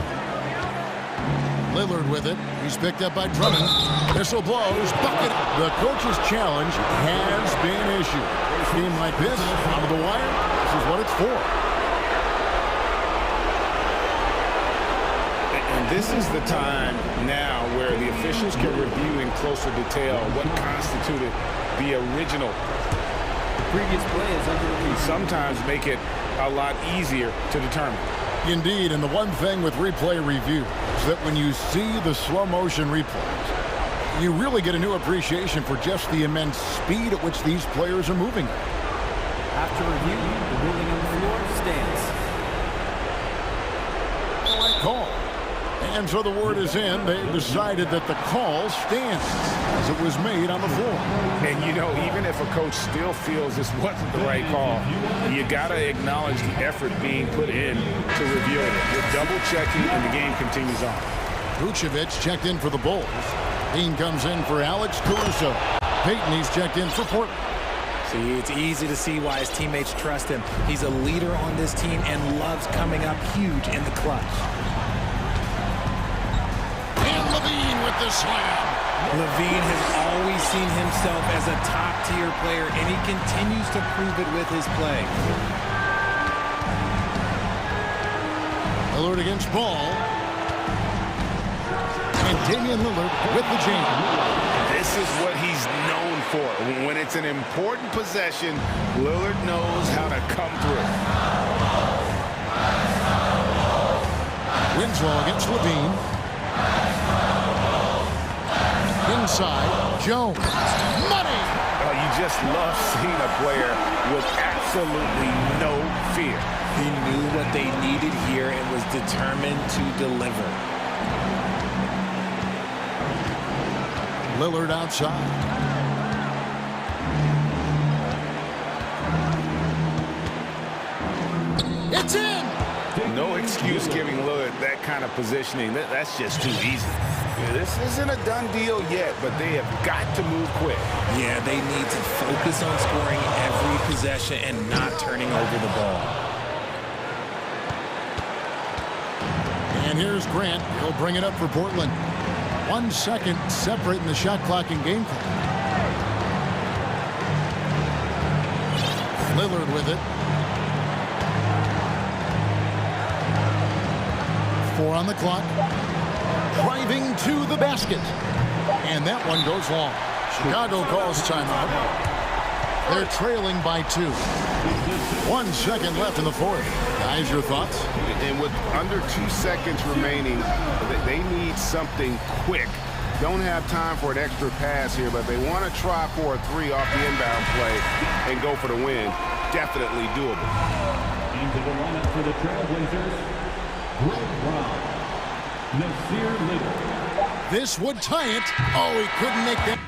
Lillard with it. He's picked up by Drummond. Whistle blows. Bucket. The coach's challenge has been issued. A game like this, out of the wire, this is what it's for. And this is the time now where the officials can review in closer detail what constituted the original. Previous play is under review. Sometimes make it a lot easier to determine. Indeed, and the one thing with replay review is that when you see the slow motion replays, you really get a new appreciation for just the immense speed at which these players are moving. After review, the ruling on the floor stands. Call. And so the word is in. They decided that the call stands as it was made on the floor. And you know, even if a coach still feels this wasn't the right call, you gotta acknowledge the effort being put in to review it. You're double checking and the game continues on. Vucevic checked in for the Bulls. Dean comes in for Alex Caruso. Payton, he's checked in for Portland. See, it's easy to see why his teammates trust him. He's a leader on this team and loves coming up huge in the clutch. With the slam. Levine has always seen himself as a top-tier player, and he continues to prove it with his play. Lillard against Ball. And Damian Lillard with the jam. This is what he's known for. When it's an important possession, Lillard knows how to come through. Winslow against Levine. Inside, Jones. Money! Oh, you just love seeing a player with absolutely no fear. He knew what they needed here and was determined to deliver. Lillard outside. It's in! No excuse giving Lillard that kind of positioning. That's just too easy. Yeah, this isn't a done deal yet, but they have got to move quick. Yeah, they need to focus on scoring every possession and not turning over the ball. And here's Grant. He'll bring it up for Portland. 1 second separating the shot clock and game clock. Lillard with it. 4 on the clock. Driving to the basket. And that one goes long. Chicago calls timeout. They're trailing by 2. 1 second left in the fourth. Guys, your thoughts? And with under 2 seconds remaining, they need something quick. Don't have time for an extra pass here, but they want to try for a 3 off the inbound play and go for the win. Definitely doable. Into the lineup for the Trailblazers, Greg Brown, Nasir Little. This would tie it. Oh, he couldn't make that.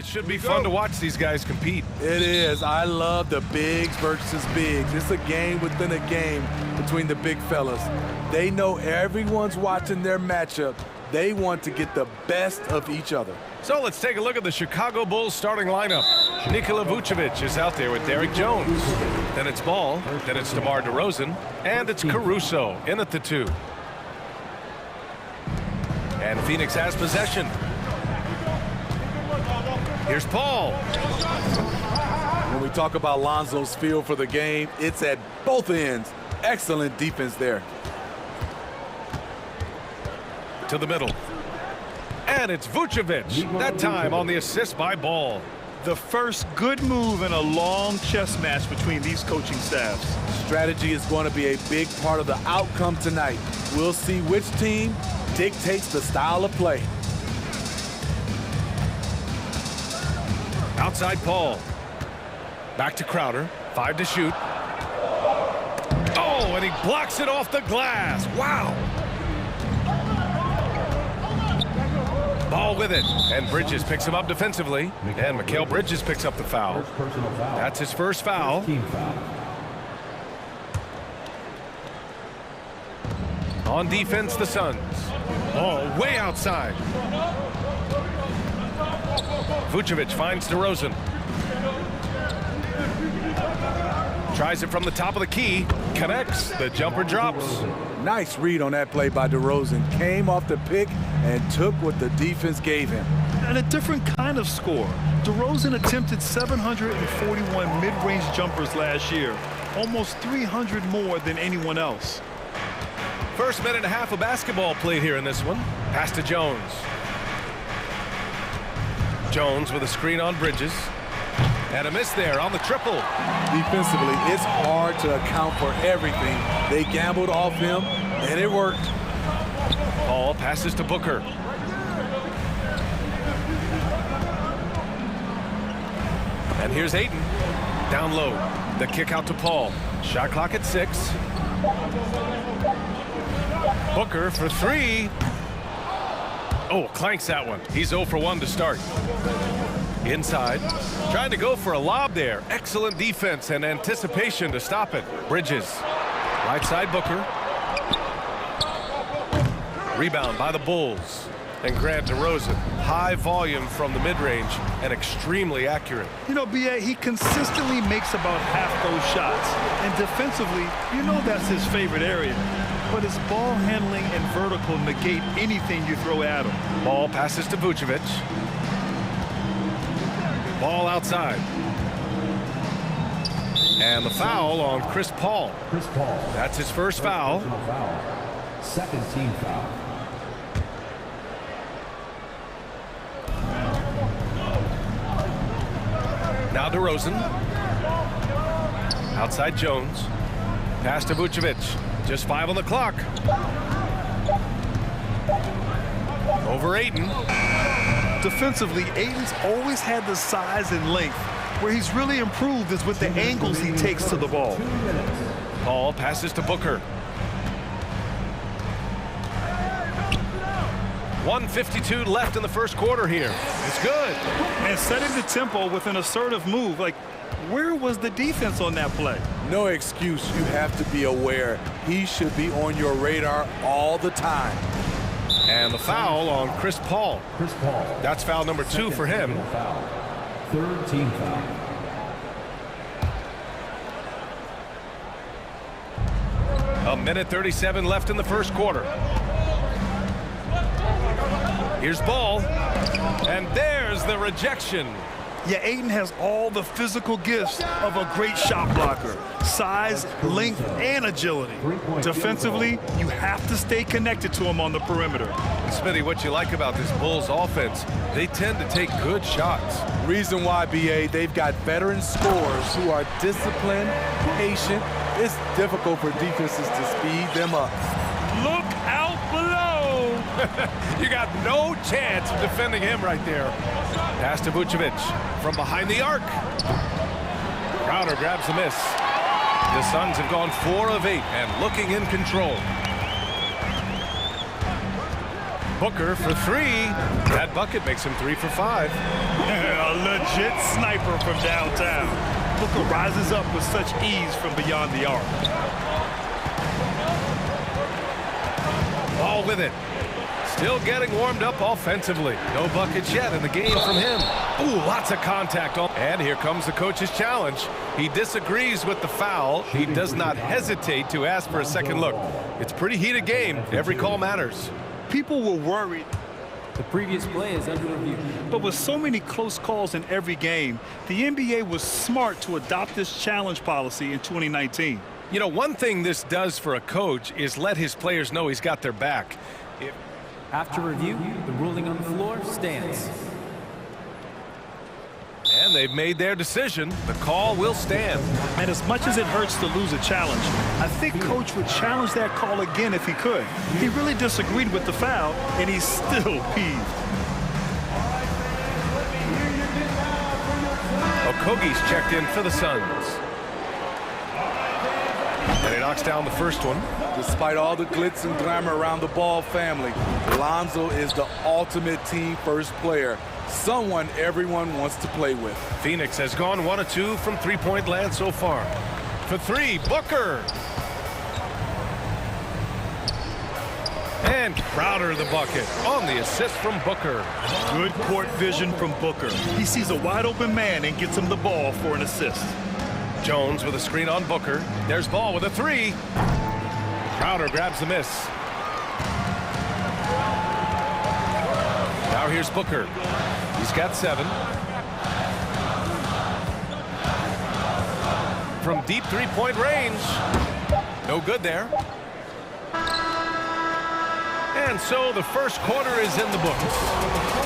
It should be fun to watch these guys compete. It is. I love the bigs versus bigs. It's a game within a game between the big fellas. They know everyone's watching their matchup. They want to get the best of each other. So let's take a look at the Chicago Bulls starting lineup. Nikola Vucevic is out there with Derek Jones. Then it's Ball, then it's DeMar DeRozan, and it's Caruso in at the 2. And Phoenix has possession. Here's Paul. When we talk about Lonzo's feel for the game, it's at both ends. Excellent defense there. To the middle. And it's Vucevic, that time on the assist by Ball. The first good move in a long chess match between these coaching staffs. Strategy is going to be a big part of the outcome tonight. We'll see which team dictates the style of play. Outside Paul. Back to Crowder. 5 to shoot. Oh, and he blocks it off the glass. Wow. Ball with it, and Bridges picks him up defensively, and Mikal Bridges picks up the foul. That's his first foul. On defense, the Suns. Ball way outside. Vucevic finds DeRozan. Tries it from the top of the key, connects, the jumper drops. Nice read on that play by DeRozan. Came off the pick and took what the defense gave him. And a different kind of score. DeRozan attempted 741 mid-range jumpers last year, almost 300 more than anyone else. First minute and a half of basketball played here in this one. Pass to Jones. Jones with a screen on Bridges. And a miss there on the triple. Defensively, it's hard to account for everything. They gambled off him, and it worked. Paul passes to Booker. And here's Ayton. Down low. The kick out to Paul. Shot clock at 6. Booker for 3. Oh, clanks that one. He's 0 for 1 to start. Inside. Trying to go for a lob there. Excellent defense and anticipation to stop it. Bridges. Right side Booker. Rebound by the Bulls. And Grant DeRozan. High volume from the mid-range and extremely accurate. You know, B.A., he consistently makes about half those shots. And defensively, you know that's his favorite area. But his ball handling and vertical negate anything you throw at him. Ball passes to Vucevic. Ball outside. And the foul on Chris Paul. That's his first foul. Second team foul. Now DeRozan. Outside Jones. Pass to Vucevic. Just 5 on the clock. Over Ayton. Defensively, Ayton's always had the size and length. Where he's really improved is with the angles he takes to the ball. Paul passes to Booker. 1:52 left in the first quarter here. It's good. And setting the tempo with an assertive move. Like, where was the defense on that play? No excuse. You have to be aware. He should be on your radar all the time. And the foul on Chris Paul. That's foul number 2 for him. Third team foul. A minute 37 left in the first quarter. Here's Ball. And there's the rejection. Yeah, Ayton has all the physical gifts of a great shot blocker. Size, length, and agility. Defensively, you have to stay connected to him on the perimeter. Smitty, what you like about this Bulls offense, they tend to take good shots. Reason why, B.A., they've got veteran scorers who are disciplined, patient. It's difficult for defenses to speed them up. Look out below! You got no chance of defending him right there. Pass to Vucevic from behind the arc. Crowder grabs the miss. The Suns have gone 4 of 8 and looking in control. Booker for three. That bucket makes him 3 for 5. A legit sniper from downtown. Booker rises up with such ease from beyond the arc. Ball with it. Still getting warmed up offensively. No buckets yet in the game from him. Ooh, lots of contact. And here comes the coach's challenge. He disagrees with the foul. He does not hesitate to ask for a second look. It's a pretty heated game. Every call matters. People were worried. The previous play is under review. But with so many close calls in every game, the NBA was smart to adopt this challenge policy in 2019. You know, one thing this does for a coach is let his players know he's got their back. After review, the ruling on the floor stands. And they've made their decision. The call will stand. And as much as it hurts to lose a challenge, I think Coach would challenge that call again if he could. He really disagreed with the foul, and he's still peeved. Okogie's checked in for the Suns. And he knocks down the first one. Despite all the glitz and glamour around the Ball family, Lonzo is the ultimate team first player. Someone everyone wants to play with. Phoenix has gone 1 of 2 from three-point land so far. For three, Booker. And Crowder the bucket on the assist from Booker. Good court vision from Booker. He sees a wide open man and gets him the ball for an assist. Jones with a screen on Booker. There's Ball with a three. Crowder grabs the miss. Now here's Booker. He's got 7. From deep three-point range. No good there. And so the first quarter is in the books.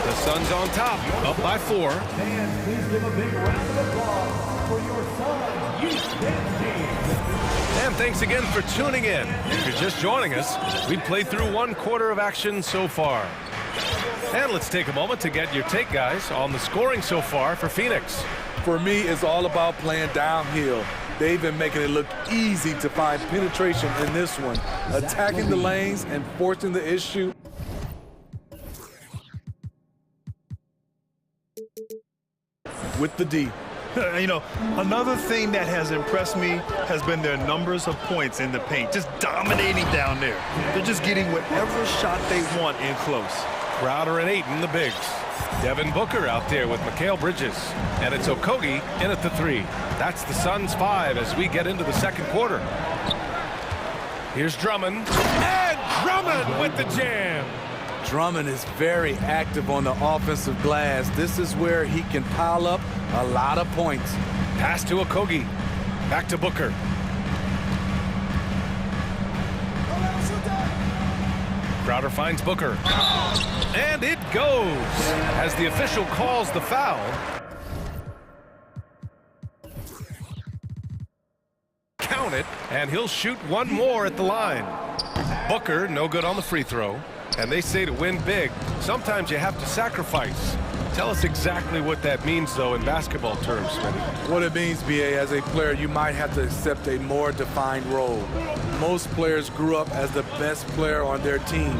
The Suns on top, up by 4. And please give a big round of applause for your Suns Youth Dance Team. And thanks again for tuning in. If you're just joining us, we've played through 1 quarter of action so far. And let's take a moment to get your take, guys, on the scoring so far for Phoenix. For me, it's all about playing downhill. They've been making it look easy to find penetration in this one, attacking the lanes and forcing the issue. With the D. You know, another thing that has impressed me has been their numbers of points in the paint, just dominating down there. They're just getting whatever shot they want in close. Crowder and Ayton, the bigs. Devin Booker out there with Mikal Bridges. And it's Okogie in at the 3. That's the Suns 5 as we get into the second quarter. Here's Drummond. And Drummond with the jam. Drummond is very active on the offensive glass. This is where he can pile up a lot of points. Pass to Okogie. Back to Booker. Crowder finds Booker. And it goes as the official calls the foul. Count it, and he'll shoot 1 more at the line. Booker, no good on the free throw. And they say to win big, sometimes you have to sacrifice. Tell us exactly what that means, though, in basketball terms, Smitty. What it means, BA, as a player, you might have to accept a more defined role. Most players grew up as the best player on their team.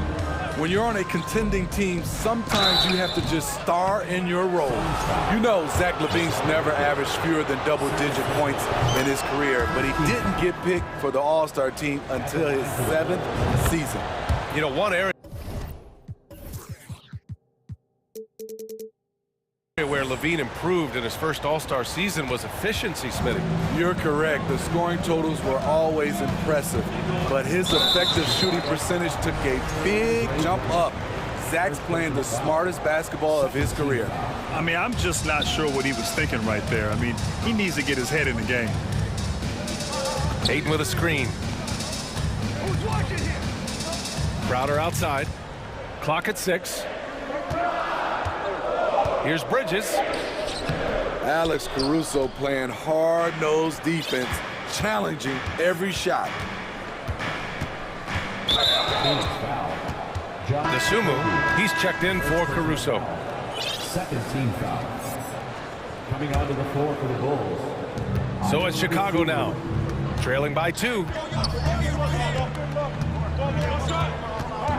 When you're on a contending team, sometimes you have to just star in your role. You know, Zach LaVine's never averaged fewer than double-digit points in his career, but he didn't get picked for the All-Star team until his 7th season. You know, one area where LaVine improved in his first All-Star season was efficiency, Smitty. You're correct. The scoring totals were always impressive, but his effective shooting percentage took a big jump up. Zach's playing the smartest basketball of his career. I mean, I'm just not sure what he was thinking right there. I mean, he needs to get his head in the game. Ayton with a screen. Crowder outside. Clock at 6. Here's Bridges. Alex Caruso playing hard-nosed defense, challenging every shot. Dasumu, he's checked in for Caruso. Second team foul. Coming onto the floor for the Bulls. So it's Chicago now, trailing by 2.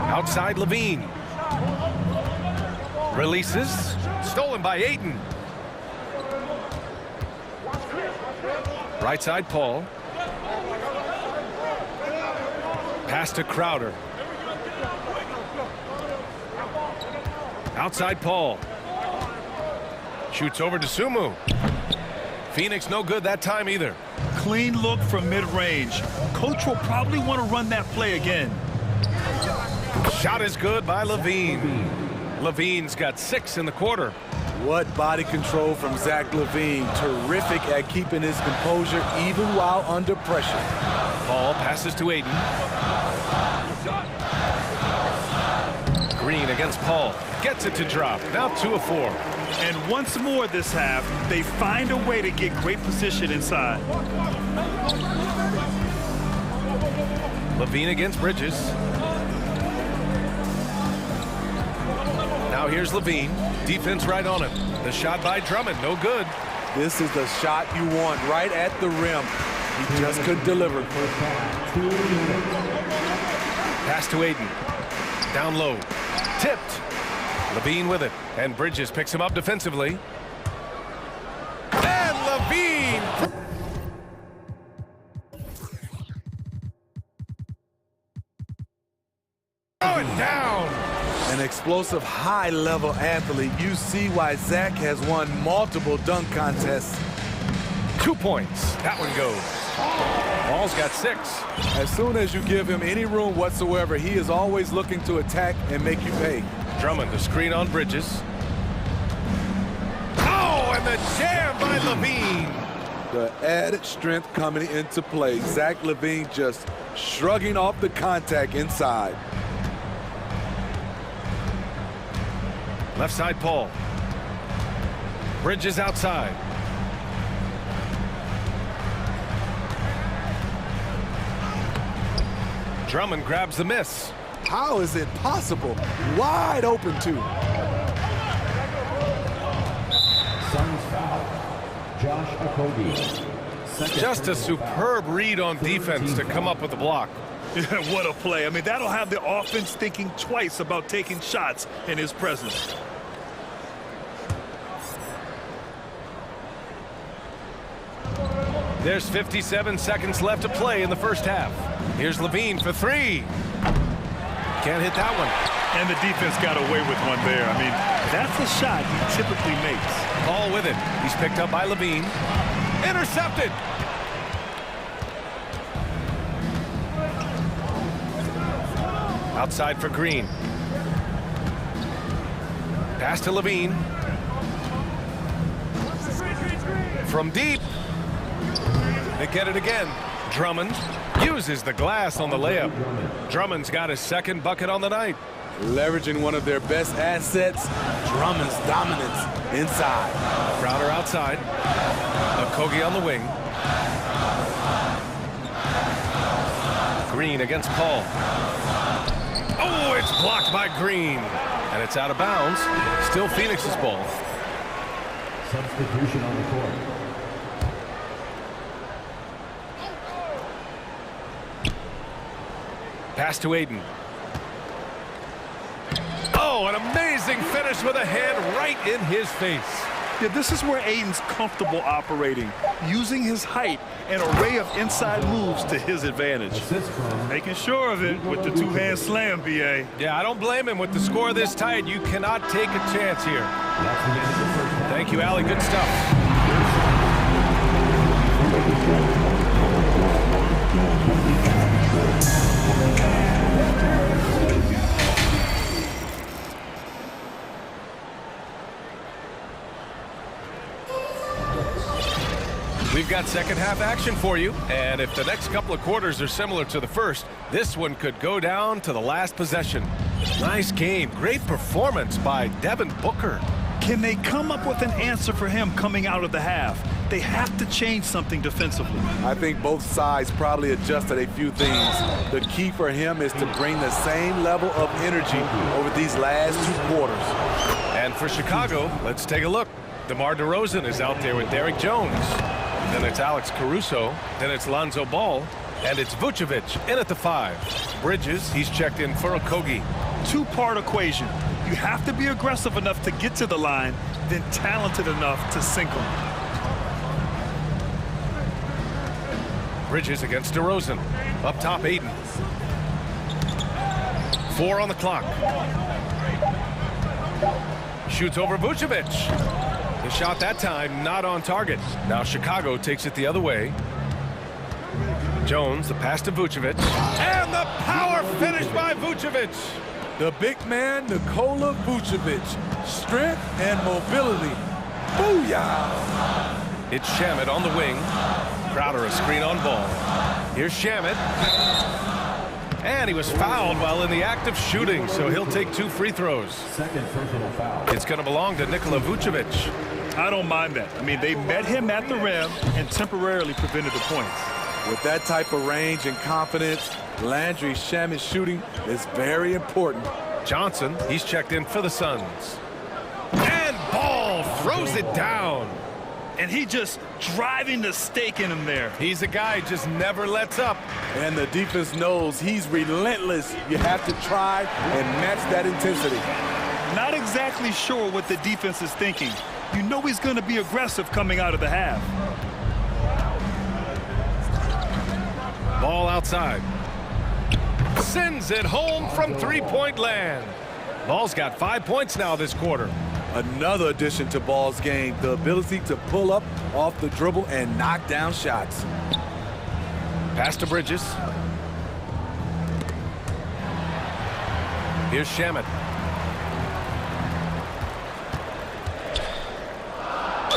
Outside LaVine. Releases. Stolen by Ayton. Right side, Paul. Pass to Crowder. Outside, Paul. Shoots over to Sumu. Phoenix no good that time either. Clean look from mid-range. Coach will probably want to run that play again. Shot is good by Levine. Levine's got 6 in the quarter. What body control from Zach LaVine. Terrific at keeping his composure even while under pressure. Paul passes to Ayton. Green against Paul. Gets it to drop. Now 2 of 4. And once more this half, they find a way to get great position inside. Levine against Bridges. Now here's Levine. Defense right on him. The shot by Drummond, no good. This is the shot you want right at the rim. He just couldn't deliver. Pass to Ayton. Down low. Tipped. Levine with it. And Bridges picks him up defensively. And Levine! Going down! An explosive, high-level athlete. You see why Zach has won multiple dunk contests. 2 points. That one goes. Ball's got 6. As soon as you give him any room whatsoever, he is always looking to attack and make you pay. Drummond, the screen on Bridges. Oh, and the jam by Levine. The added strength coming into play. Zach LaVine just shrugging off the contact inside. Left side, Paul. Bridges outside. Drummond grabs the miss. How is it possible? Wide open, too. Suns foul. Josh Okogie. Just a superb read on defense to come up with the block. What a play. I mean, that'll have the offense thinking twice about taking shots in his presence. There's 57 seconds left to play in the first half. Here's Levine for 3. Can't hit that one. And the defense got away with one there. I mean, that's a shot he typically makes. Paul with it. He's picked up by Levine. Intercepted. Outside for Green. Pass to Levine. From deep. They get it again. Drummond uses the glass on the layup. Drummond's got his 2nd bucket on the night. Leveraging one of their best assets, Drummond's dominance inside. Crowder outside. Okogie on the wing. Green against Paul. Oh, it's blocked by Green. And it's out of bounds. Still Phoenix's ball. Substitution on the court. Pass to Ayton. Oh, an amazing finish with a hand right in his face. Yeah, this is where Ayton's comfortable operating, using his height and array of inside moves to his advantage. Making sure of it with the 2-hand slam, B.A. Yeah, I don't blame him. With the score this tight, you cannot take a chance here. Thank you, Allie. Good stuff. We've got second half action for you, and if the next couple of quarters are similar to the first, this one could go down to the last possession. Nice game. Great performance by Devin Booker. Can they come up with an answer for him coming out of the half? They have to change something defensively. I think both sides probably adjusted a few things. The key for him is to bring the same level of energy over these last 2 quarters. And for Chicago, let's take a look. DeMar DeRozan is out there with Derek Jones. Then it's Alex Caruso. Then it's Lonzo Ball. And it's Vucevic in at the 5. Bridges, he's checked in for Okogie. 2-part equation. You have to be aggressive enough to get to the line, then talented enough to sink them. Bridges against DeRozan. Up top, Aiden. 4 on the clock. Shoots over Vucevic. The shot that time not on target. Now Chicago takes it the other way. Jones, the pass to Vucevic. And the power finish by Vucevic. The big man, Nikola Vucevic. Strength and mobility. Booyah! It's Shamet on the wing. Crowder a screen on ball. Here's Shamet. And he was fouled while in the act of shooting, so he'll take 2 free throws. Second personal foul. It's going to belong to Nikola Vucevic. I don't mind that. I mean, they met him at the rim and temporarily prevented the points. With that type of range and confidence, Landry Shamet's shooting is very important. Johnson, he's checked in for the Suns. And Ball throws it down. And he just driving the stake in him there. He's a guy who just never lets up. And the defense knows he's relentless. You have to try and match that intensity. Not exactly sure what the defense is thinking. You know he's going to be aggressive coming out of the half. Ball outside. Sends it home from three-point land. Ball's got 5 points now this quarter. Another addition to Ball's game, the ability to pull up off the dribble and knock down shots. Pass to Bridges. Here's Shamet.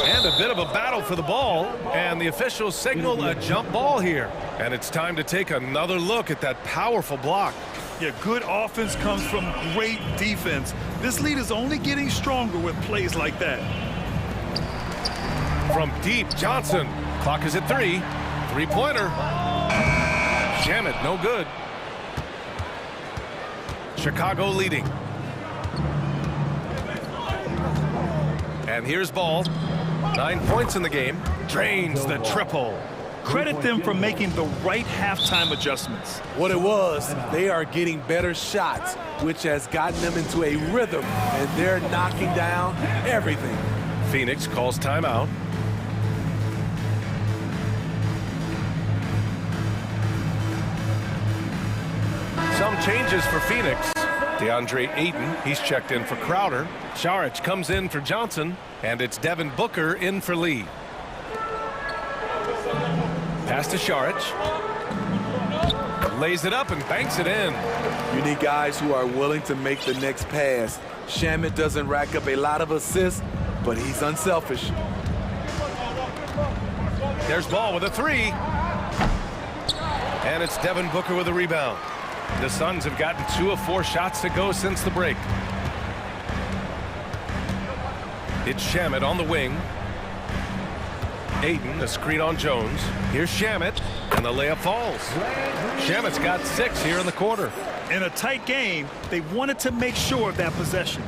And a bit of a battle for the ball, and the officials signal a jump ball here. And it's time to take another look at that powerful block. Yeah, good offense comes from great defense. This lead is only getting stronger with plays like that. From deep, Johnson. Clock is at 3. Three-pointer. Shamet, no good. Chicago leading. And here's Ball. 9 points in the game. Drains the triple. Credit them for making the right halftime adjustments. What it was, they are getting better shots, which has gotten them into a rhythm, and they're knocking down everything. Phoenix calls timeout. Some changes for Phoenix. DeAndre Ayton, he's checked in for Crowder. Saric comes in for Johnson, and it's Devin Booker in for Lee. Pass to Saric. Lays it up and banks it in. You need guys who are willing to make the next pass. Shamet doesn't rack up a lot of assists, but he's unselfish. There's Ball with a 3. And it's Devin Booker with a rebound. The Suns have gotten 2 of 4 shots to go since the break. It's Shamet on the wing. Ayton, a screen on Jones. Here's Shamet, and the layup falls. Shamet's got 6 here in the quarter. In a tight game, they wanted to make sure of that possession.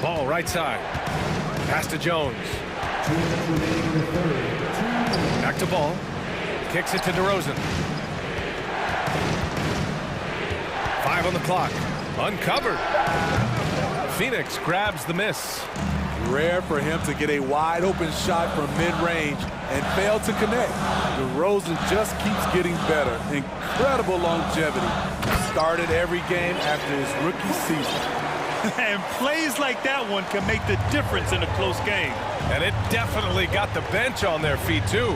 Ball right side. Pass to Jones. Back to Ball. Kicks it to DeRozan. 5 on the clock. Uncovered. Phoenix grabs the miss. Rare for him to get a wide open shot from mid-range and fail to connect. DeRozan just keeps getting better. Incredible longevity. Started every game after his rookie season. And plays like that one can make the difference in a close game. And it definitely got the bench on their feet, too.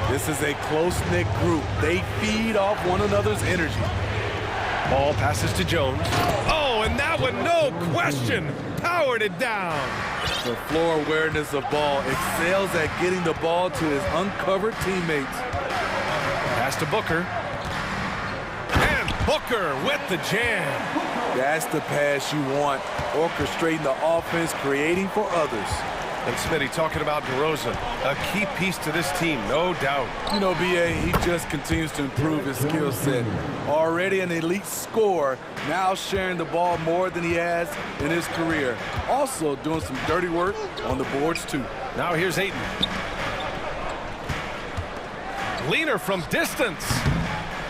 This is a close-knit group. They feed off one another's energy. Ball passes to Jones. Oh, and that one, no question, powered it down. The floor awareness of Ball excels at getting the ball to his uncovered teammates. Pass to Booker. And Booker with the jam. That's the pass you want. Orchestrating the offense, creating for others. And Smitty talking about DeRozan, a key piece to this team, no doubt. You know, B.A., he just continues to improve his skill set. Already an elite scorer, now sharing the ball more than he has in his career. Also doing some dirty work on the boards, too. Now here's Ayton. Leaner from distance.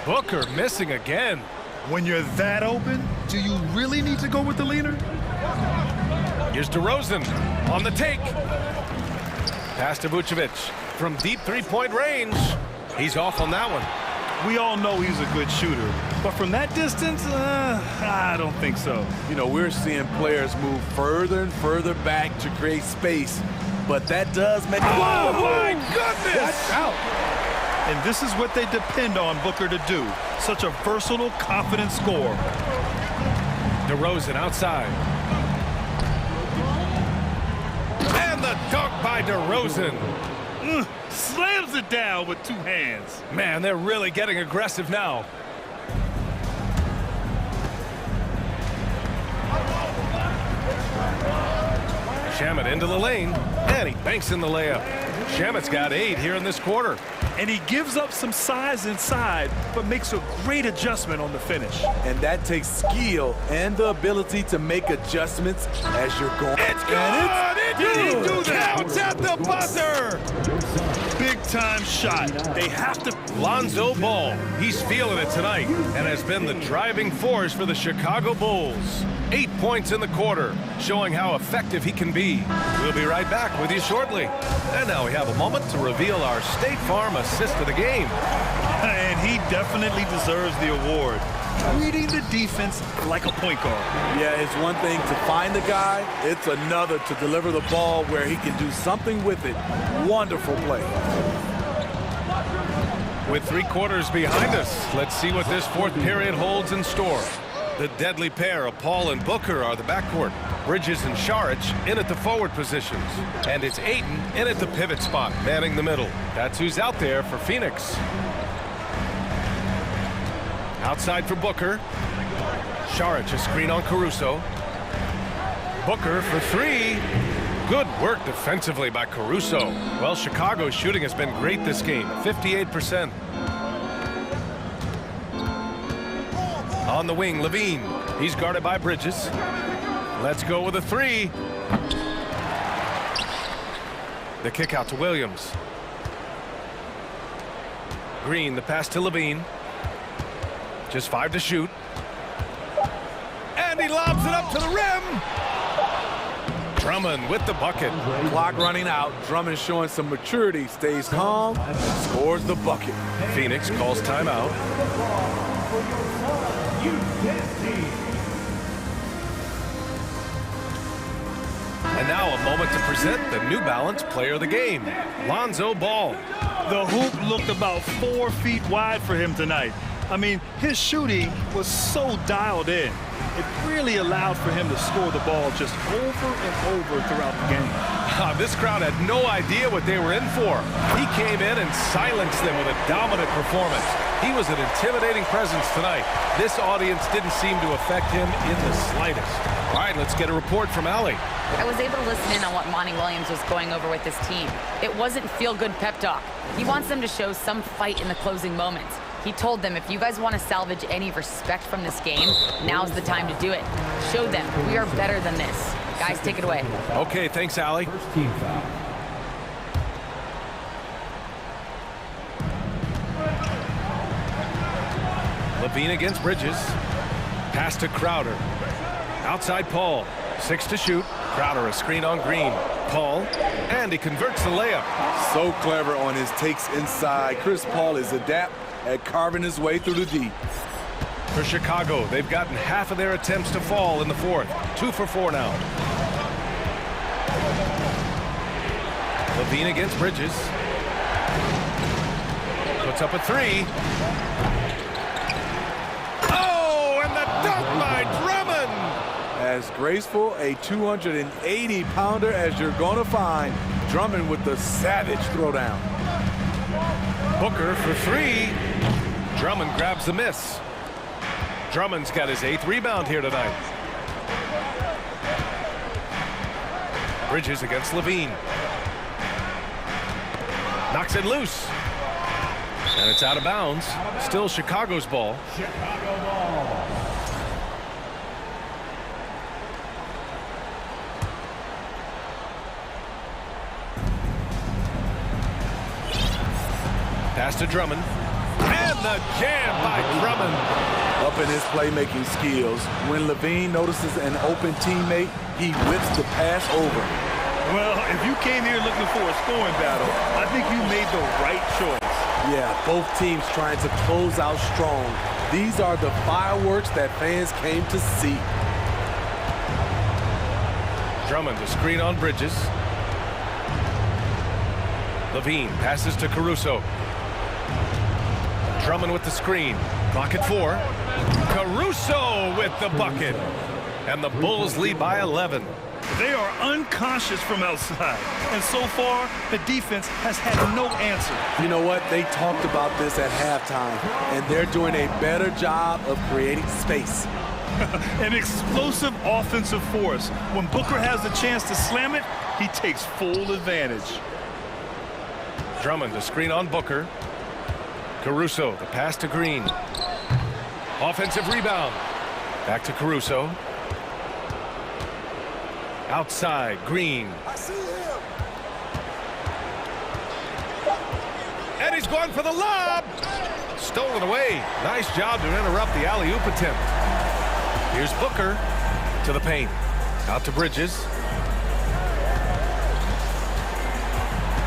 Booker missing again. When you're that open, do you really need to go with the leaner? Here's DeRozan on the take. Pass to Vucevic from deep three-point range. He's off on that one. We all know he's a good shooter, but from that distance, I don't think so. You know, we're seeing players move further and further back to create space, but that does make... Oh, my goodness! Watch out! And this is what they depend on Booker to do. Such a versatile, confident scorer. DeRozan outside. And the dunk by DeRozan. Slams it down with two hands. Man, they're really getting aggressive now. Shamet into the lane, and he banks in the layup. Shamet's got 8 here in this quarter. And he gives up some size inside, but makes a great adjustment on the finish. And that takes skill and the ability to make adjustments as you're going. It's good! Did he do that? Counts at the buzzer! Big-time shot. They have to... Lonzo Ball. He's feeling it tonight and has been the driving force for the Chicago Bulls. 8 points in the quarter, showing how effective he can be. We'll be right back with you shortly. And now we have a moment to reveal our State Farm assist of the game. And he definitely deserves the award. Reading the defense like a point guard. Yeah, it's one thing to find the guy. It's another to deliver the ball where he can do something with it. Wonderful play. With 3 quarters behind us, let's see what this fourth period holds in store. The deadly pair of Paul and Booker are the backcourt. Bridges and Saric in at the forward positions. And it's Ayton in at the pivot spot, manning the middle. That's who's out there for Phoenix. Outside for Booker. Saric a screen on Caruso. Booker for 3. Good work defensively by Caruso. Well, Chicago's shooting has been great this game, 58%. On the wing, Levine. He's guarded by Bridges. Let's go with a 3. The kick out to Williams. Green, the pass to Levine. Just 5 to shoot. And he lobs it up to the rim. Drummond with the bucket. Clock running out. Drummond showing some maturity. Stays calm. Scores the bucket. Phoenix calls timeout. And now a moment to present the New Balance Player of the Game, Lonzo Ball. The hoop looked about 4 feet wide for him tonight. I mean, his shooting was so dialed in. It really allowed for him to score the ball just over and over throughout the game. This crowd had no idea what they were in for. He came in and silenced them with a dominant performance. He was an intimidating presence tonight. This audience didn't seem to affect him in the slightest. All right, let's get a report from Allie. I was able to listen in on what Monty Williams was going over with his team. It wasn't feel-good pep talk. He wants them to show some fight in the closing moments. He told them, if you guys want to salvage any respect from this game, now's the time to do it. Show them we are better than this. Guys, take it away. Okay, thanks, Allie. First team foul. Levine against Bridges. Pass to Crowder. Outside Paul. 6 to shoot. Crowder a screen on Green. Paul. And he converts the layup. So clever on his takes inside. Chris Paul is adept at carving his way through the D. For Chicago, they've gotten half of their attempts to fall in the fourth. 2 for 4 now. Levine against Bridges. Puts up a 3. Oh, and the dunk by Drummond! As graceful a 280-pounder as you're going to find. Drummond with the savage throwdown. Booker for 3. Drummond grabs the miss. Drummond's got his 8th rebound here tonight. Bridges against Levine. Knocks it loose. And it's out of bounds. Still Chicago's ball. Chicago ball. Pass to Drummond. And the jam by Drummond. up in his playmaking skills. When Levine notices an open teammate, he whips the pass over. Well, if you came here looking for a scoring battle, I think you made the right choice. Yeah, both teams trying to close out strong. These are the fireworks that fans came to see. Drummond to screen on Bridges. Levine passes to Caruso. Drummond with the screen. Clock at 4. Caruso with the bucket. And the Bulls lead by 11. They are unconscious from outside. And so far, the defense has had no answer. You know what? They talked about this at halftime, and they're doing a better job of creating space. An explosive offensive force. When Booker has the chance to slam it, he takes full advantage. Drummond to screen on Booker. Caruso, the pass to Green. Offensive rebound. Back to Caruso. Outside, Green. I see him. And he's going for the lob. Stolen away. Nice job to interrupt the alley-oop attempt. Here's Booker to the paint. Out to Bridges.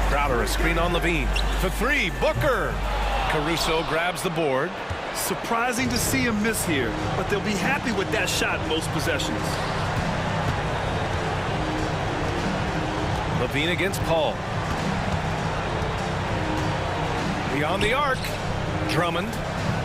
Crowder, a screen on Levine. For 3, Booker. Caruso grabs the board. Surprising to see him miss here, but they'll be happy with that shot most possessions. Levine against Paul. Beyond the arc. Drummond.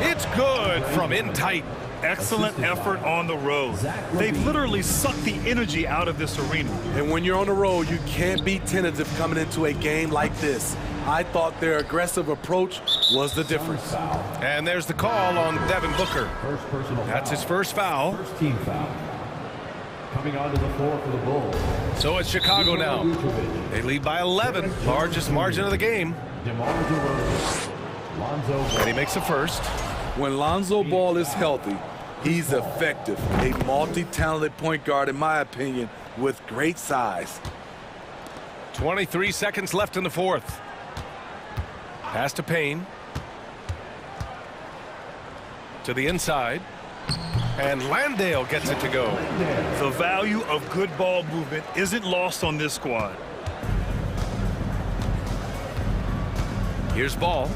It's good from in tight. Excellent effort on the road. They've literally sucked the energy out of this arena. And when you're on the road, you can't be tentative coming into a game like this. I thought their aggressive approach was the difference. And there's the call on Devin Booker. First personal That's his first foul. First team foul. Coming onto the floor for the Bulls. So it's Chicago now. They lead by 11, largest margin of the game. DeMar DeRozan. Lonzo. And he makes the first. When Lonzo Ball is healthy, he's effective. A multi-talented point guard, in my opinion, with great size. 23 seconds left in the fourth. Pass to Payne. To the inside. And Landale gets it to go. The value of good ball movement isn't lost on this squad. Here's Ball.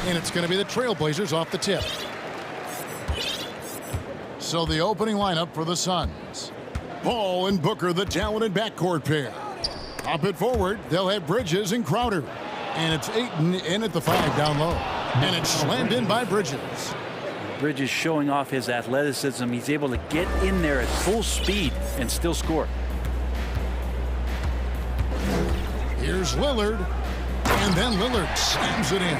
And it's going to be the Trailblazers off the tip. So the opening lineup for the Suns. Ball and Booker, the talented backcourt pair. Up it forward, they'll have Bridges and Crowder. And it's Ayton in at the 5 down low. And it's slammed in by Bridges. Bridges showing off his athleticism. He's able to get in there at full speed and still score. Here's Lillard. And then Lillard slams it in.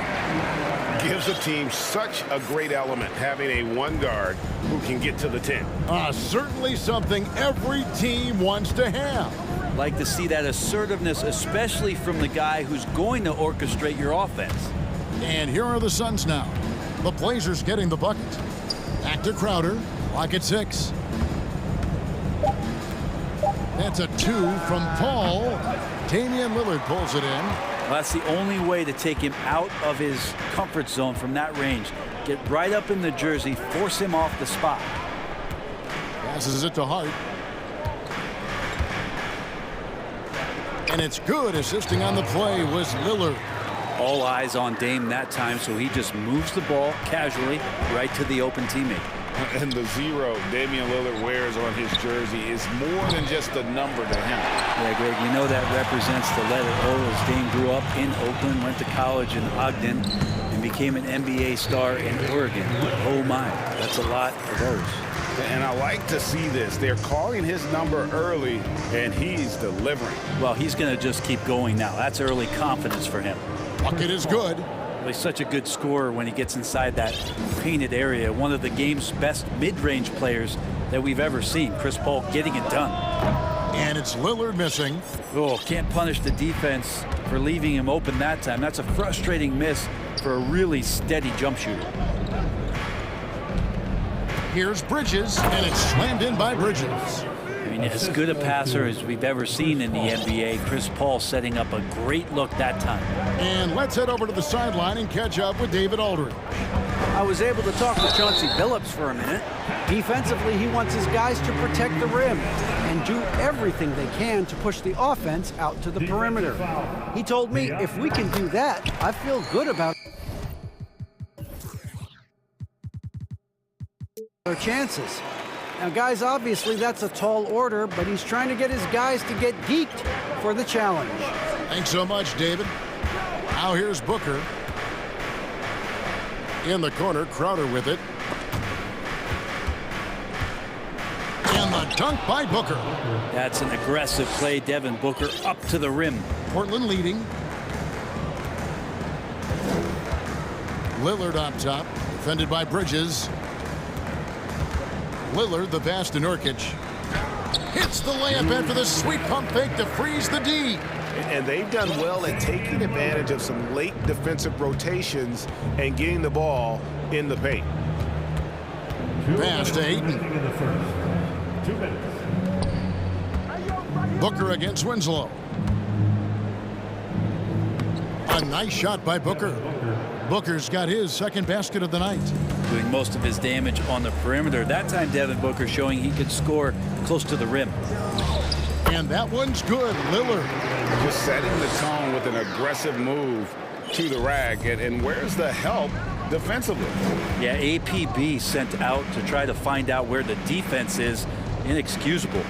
Gives a team such a great element, having a one guard who can get to the 10. Certainly something every team wants to have. Like to see that assertiveness, especially from the guy who's going to orchestrate your offense. And here are the Suns now. The Blazers getting the bucket. Back to Crowder. Clock at 6. That's a 2 from Paul. Damian Lillard pulls it in. Well, that's the only way to take him out of his comfort zone from that range. Get right up in the jersey, force him off the spot. Passes it to Hart. And it's good. Assisting on the play was Lillard. All eyes on Dame that time, so he just moves the ball casually right to the open teammate. And the 0 Damian Lillard wears on his jersey is more than just a number to him. Yeah, Greg, you know that represents the letter O, as Dame grew up in Oakland, went to college in Ogden, and became an NBA star in Oregon. Oh my, that's a lot of O's. And I like to see this. They're calling his number early, and he's delivering. Well, he's going to just keep going now. That's early confidence for him. Bucket is good. Well, he's such a good scorer when he gets inside that painted area. One of the game's best mid-range players that we've ever seen. Chris Paul getting it done. And it's Lillard missing. Oh, can't punish the defense for leaving him open that time. That's a frustrating miss for a really steady jump shooter. Here's Bridges, and it's slammed in by Bridges. I mean, as good a passer as we've ever seen in the NBA. Chris Paul setting up a great look that time. And let's head over to the sideline and catch up with David Aldridge. I was able to talk to Chauncey Billups for a minute. Defensively, he wants his guys to protect the rim and do everything they can to push the offense out to the perimeter. He told me if we can do that, I feel good about our chances. Now, guys, obviously that's a tall order, but he's trying to get his guys to get geeked for the challenge. Thanks so much, David. Now here's Booker. In the corner, Crowder with it. And the dunk by Booker. That's an aggressive play. Devin Booker up to the rim. Portland leading. Lillard up top, defended by Bridges. Lillard, the pass to Nurkic. Hits the layup after the sweet pump fake to freeze the D. And they've done well at taking advantage of some late defensive rotations and getting the ball in the paint. Pass to Ayton. 2 minutes. Booker against Winslow. A nice shot by Booker. Booker's got his second basket of the night. Doing most of his damage on the perimeter. That time, Devin Booker showing he could score close to the rim. And that one's good. Lillard. Just setting the tone with an aggressive move to the rack. And where's the help defensively? Yeah, APB sent out to try to find out where the defense is. Inexcusable.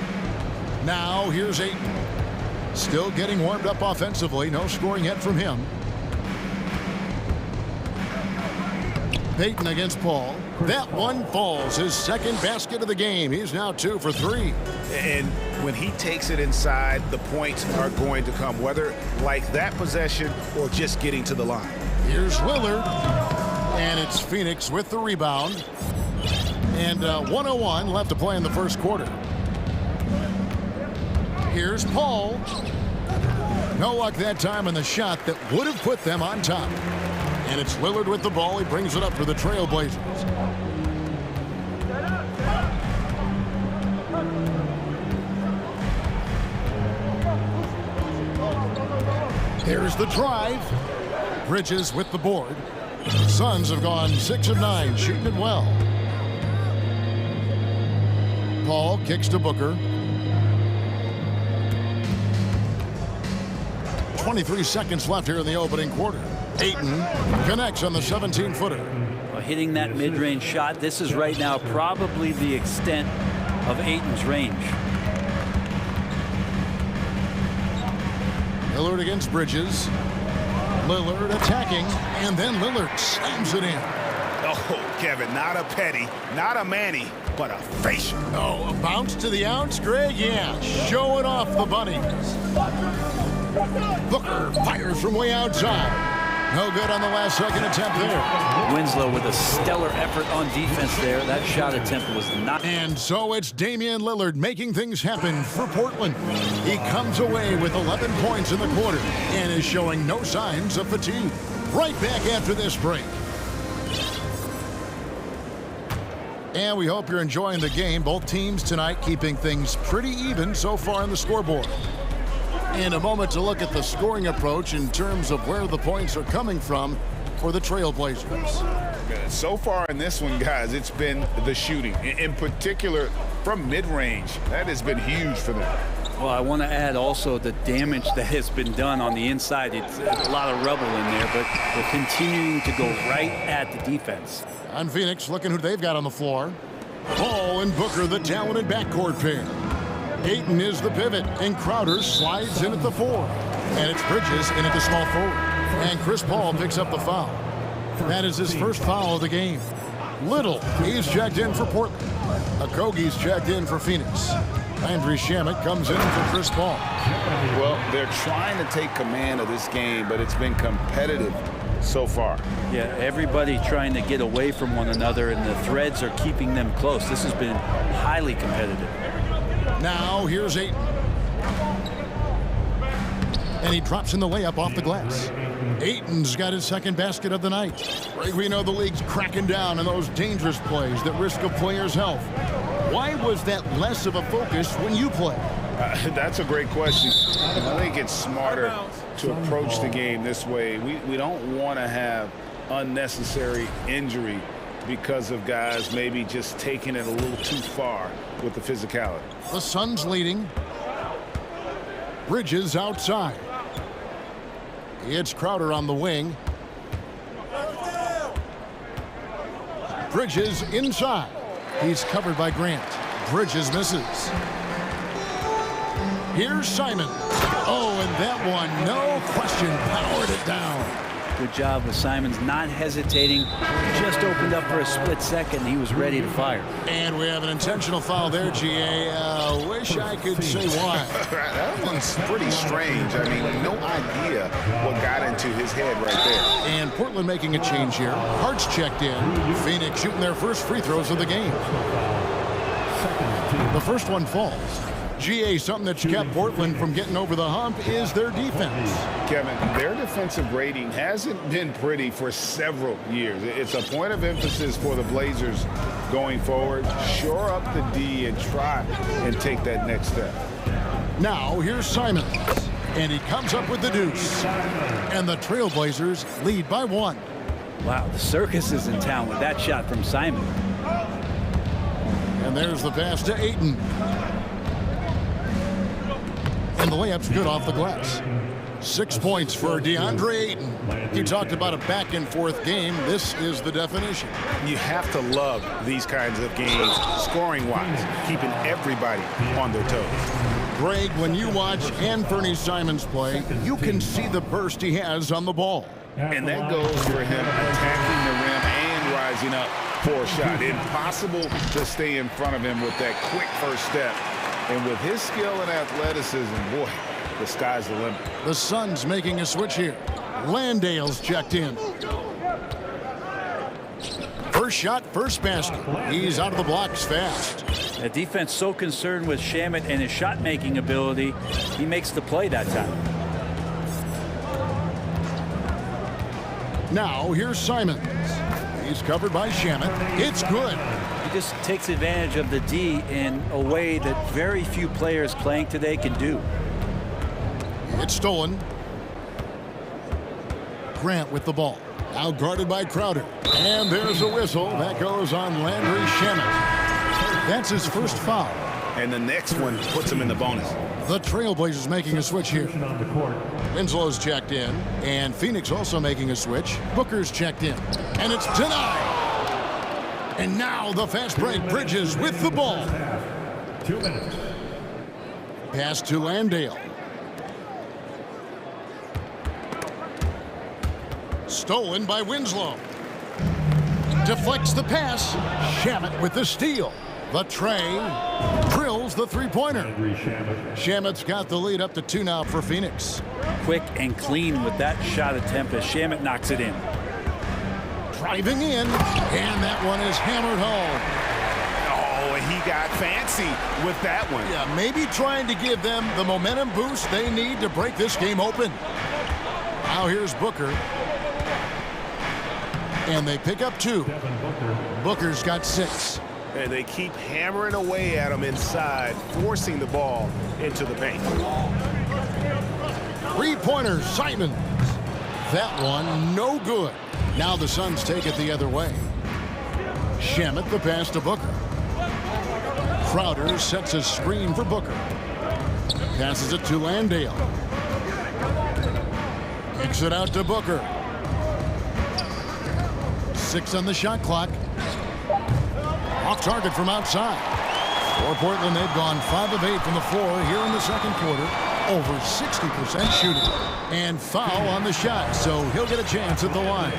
Now here's Ayton. Still getting warmed up offensively. No scoring yet from him. Payton against Paul. That one falls. His second basket of the game. He's now 2 for 3. And when he takes it inside, the points are going to come, whether like that possession or just getting to the line. Here's Lillard. And it's Phoenix with the rebound. And 1:01 left to play in the first quarter. Here's Paul. No luck that time in the shot that would have put them on top. And it's Lillard with the ball. He brings it up for the Trailblazers. Here's the drive. Bridges with the board. The Suns have gone 6 of 9, shooting it well. Paul kicks to Booker. 23 seconds left here in the opening quarter. Ayton connects on the 17-footer. Well, hitting that mid-range shot, this is right now probably the extent of Ayton's range. Lillard against Bridges. Lillard attacking, and then Lillard slams it in. Oh, Kevin, not a petty, not a Manny, but a facial. Oh, a bounce to the outs, Greg? Yeah, showing off the bunnies. Booker fires from way outside. No good on the last second attempt there. Winslow with a stellar effort on defense there. That shot attempt was not. And so it's Damian Lillard making things happen for Portland. He comes away with 11 points in the quarter and is showing no signs of fatigue. Right back after this break. And we hope you're enjoying the game. Both teams tonight keeping things pretty even so far on the scoreboard. In a moment to look at the scoring approach in terms of where the points are coming from for the Trailblazers. So far in this one, guys, it's been the shooting, in particular from mid-range. That has been huge for them. Well, I want to add also the damage that has been done on the inside. It's a lot of rubble in there, but they're continuing to go right at the defense. On Phoenix, looking who they've got on the floor. Paul and Booker, the talented backcourt pair. Ayton is the pivot, and Crowder slides in at the 4. And it's Bridges in at the small forward. And Chris Paul picks up the foul. That is his first foul of the game. Little, he's checked in for Portland. Okogie's checked in for Phoenix. Landry Shamet comes in for Chris Paul. Well, they're trying to take command of this game, but it's been competitive so far. Yeah, everybody trying to get away from one another, and the threads are keeping them close. This has been highly competitive. Now, here's Ayton. And he drops in the layup off the glass. Ayton's got his second basket of the night. Right, we know the league's cracking down on those dangerous plays that risk a player's health. Why was that less of a focus when you play? That's a great question. I think it's smarter to approach the game this way. We don't want to have unnecessary injury because of guys maybe just taking it a little too far with the physicality. The Suns leading. Bridges outside. It's Crowder on the wing. Bridges inside. He's covered by Grant. Bridges misses. Here's Simon. Oh, and that one, no question, powered it down. Good job with Simons not hesitating. Just opened up for a split second. He was ready to fire. And we have an intentional foul there, GA. Wish I could say why. That one's pretty strange. I mean, no idea what got into his head right there. And Portland making a change here. Hart's checked in. Phoenix shooting their first free throws of the game. The first one falls. GA, something that's kept Portland from getting over the hump is their defense. Kevin, their defensive rating hasn't been pretty for several years. It's a point of emphasis for the Blazers going forward. Shore up the D and try and take that next step. Now, here's Simons. And he comes up with the deuce. And the Trailblazers lead by 1. Wow, the circus is in town with that shot from Simon. And there's the pass to Ayton. And the layup's good off the glass. 6 points for DeAndre Ayton. He talked about a back-and-forth game. This is the definition. You have to love these kinds of games, scoring-wise, keeping everybody on their toes. Greg, when you watch Anthony Simons play, you can see the burst he has on the ball. And that goes for him attacking the rim and rising up for a shot. Impossible to stay in front of him with that quick first step. And with his skill and athleticism, boy, the sky's the limit. The Suns making a switch here. Landale's checked in. First shot, first basket. He's out of the blocks fast. The defense so concerned with Shamet and his shot-making ability, he makes the play that time. Now, here's Simons. He's covered by Shamet. It's good. He just takes advantage of the D in a way that very few players playing today can do. It's stolen. Grant with the ball. Now guarded by Crowder. And there's a whistle. That goes on Landry Shamet. That's his first foul. And the next one puts him in the bonus. The Trailblazers making a switch here. On the court. Winslow's checked in, and Phoenix also making a switch. Booker's checked in, and it's denied. And now the fast break. Bridges with the ball. 2 minutes. Pass to Landale. Stolen by Winslow. Deflects the pass. Shamet with the steal. The tray drills the three-pointer. Shamet's got the lead up to 2 now for Phoenix. Quick and clean with that shot attempt as Shamet knocks it in. Driving in, and that one is hammered home. Oh, and he got fancy with that one. Yeah, maybe trying to give them the momentum boost they need to break this game open. Now here's Booker. And they pick up 2. Booker's got 6. And they keep hammering away at him inside, forcing the ball into the paint. Three-pointer, Simons. That one, no good. Now the Suns take it the other way. Shamet the pass to Booker. Crowder sets a screen for Booker. Passes it to Landale. Kicks it out to Booker. 6 on the shot clock. Off target from outside. For Portland, they've gone 5 of 8 from the floor here in the second quarter. Over 60% shooting. And foul on the shot, so he'll get a chance at the line.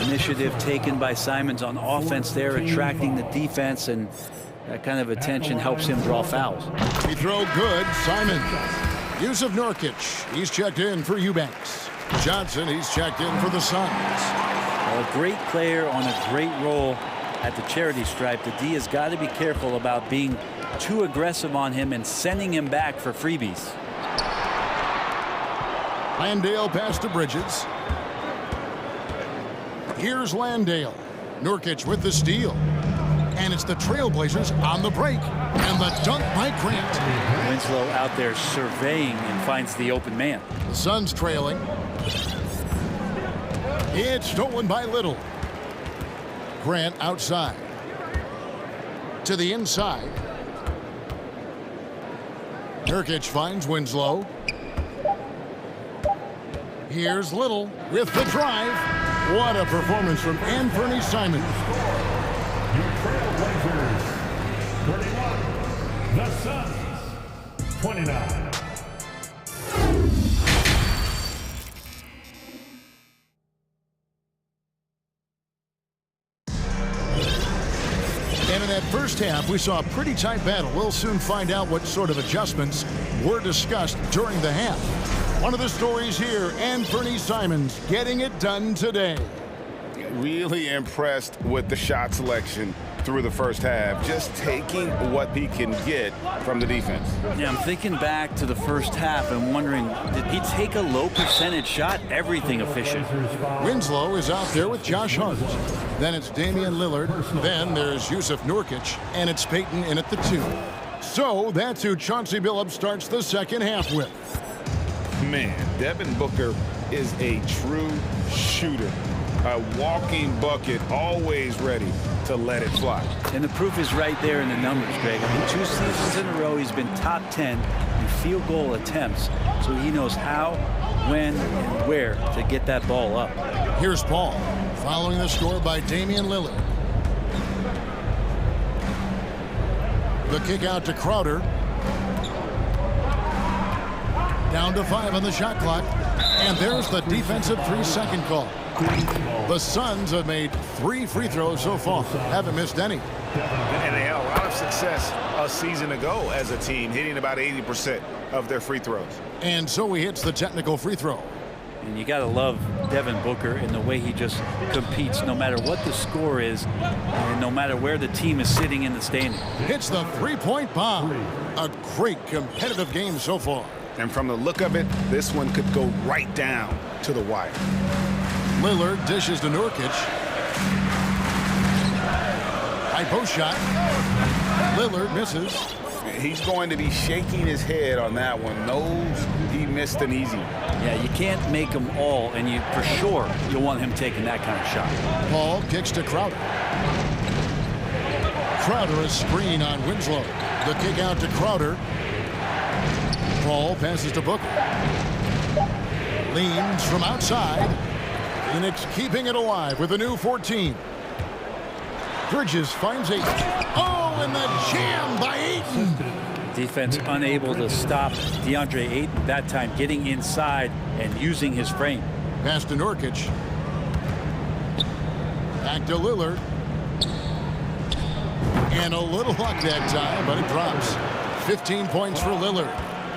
Initiative taken by Simons on offense there, attracting the defense, and that kind of attention helps him draw fouls. Free throw good, Simons. Yusuf Nurkic, he's checked in for Eubanks. Johnson, he's checked in for the Suns. A great player on a great role at the charity stripe. The D has got to be careful about being too aggressive on him and sending him back for freebies. Landale pass to Bridges. Here's Landale. Nurkic with the steal. And it's the Trailblazers on the break. And the dunk by Grant. Winslow out there surveying and finds the open man. The Suns trailing. It's stolen by Little. Grant outside. To the inside. Nurkic finds Winslow. Here's Little with the drive. What a performance from Anthony Simons. Your Trailblazers, 31. The Suns, 29. And in that first half, we saw a pretty tight battle. We'll soon find out what sort of adjustments were discussed during the half. One of the stories here, Anthony Simons getting it done today. Really impressed with the shot selection through the first half, just taking what he can get from the defense. Yeah, I'm thinking back to the first half and wondering, did he take a low percentage shot? Everything efficient. Winslow is out there with Josh Hart. Then it's Damian Lillard. Then there's Yusuf Nurkic. And it's Payton in at the 2. So that's who Chauncey Billups starts the second half with. Man, Devin Booker is a true shooter. A walking bucket, always ready to let it fly. And the proof is right there in the numbers, Greg. I mean, 2 seasons in a row, he's been top 10 in field goal attempts, so he knows how, when, and where to get that ball up. Here's Paul, following the score by Damian Lillard. The kick out to Crowder. Down to 5 on the shot clock. And there's the defensive 3-second call. The Suns have made 3 free throws so far. Haven't missed any. And they had a lot of success a season ago as a team, hitting about 80% of their free throws. And so he hits the technical free throw. And you got to love Devin Booker in the way he just competes no matter what the score is and no matter where the team is sitting in the standing. Hits the 3-point bomb. A great competitive game so far. And from the look of it, this one could go right down to the wire. Lillard dishes to Nurkic. High post shot. Lillard misses. He's going to be shaking his head on that one. Knows he missed an easy. Yeah, you can't make them all, and you for sure you'll want him taking that kind of shot. Paul kicks to Crowder. Crowder a screen on Winslow. The kick out to Crowder. Ball passes to Booker. Leans from outside. Phoenix keeping it alive with a new 14. Bridges finds Ayton. Oh, and the jam by Ayton. Defense unable to stop DeAndre Ayton that time, getting inside and using his frame. Pass to Nurkic. Back to Lillard. And a little luck that time, but it drops. 15 points for Lillard.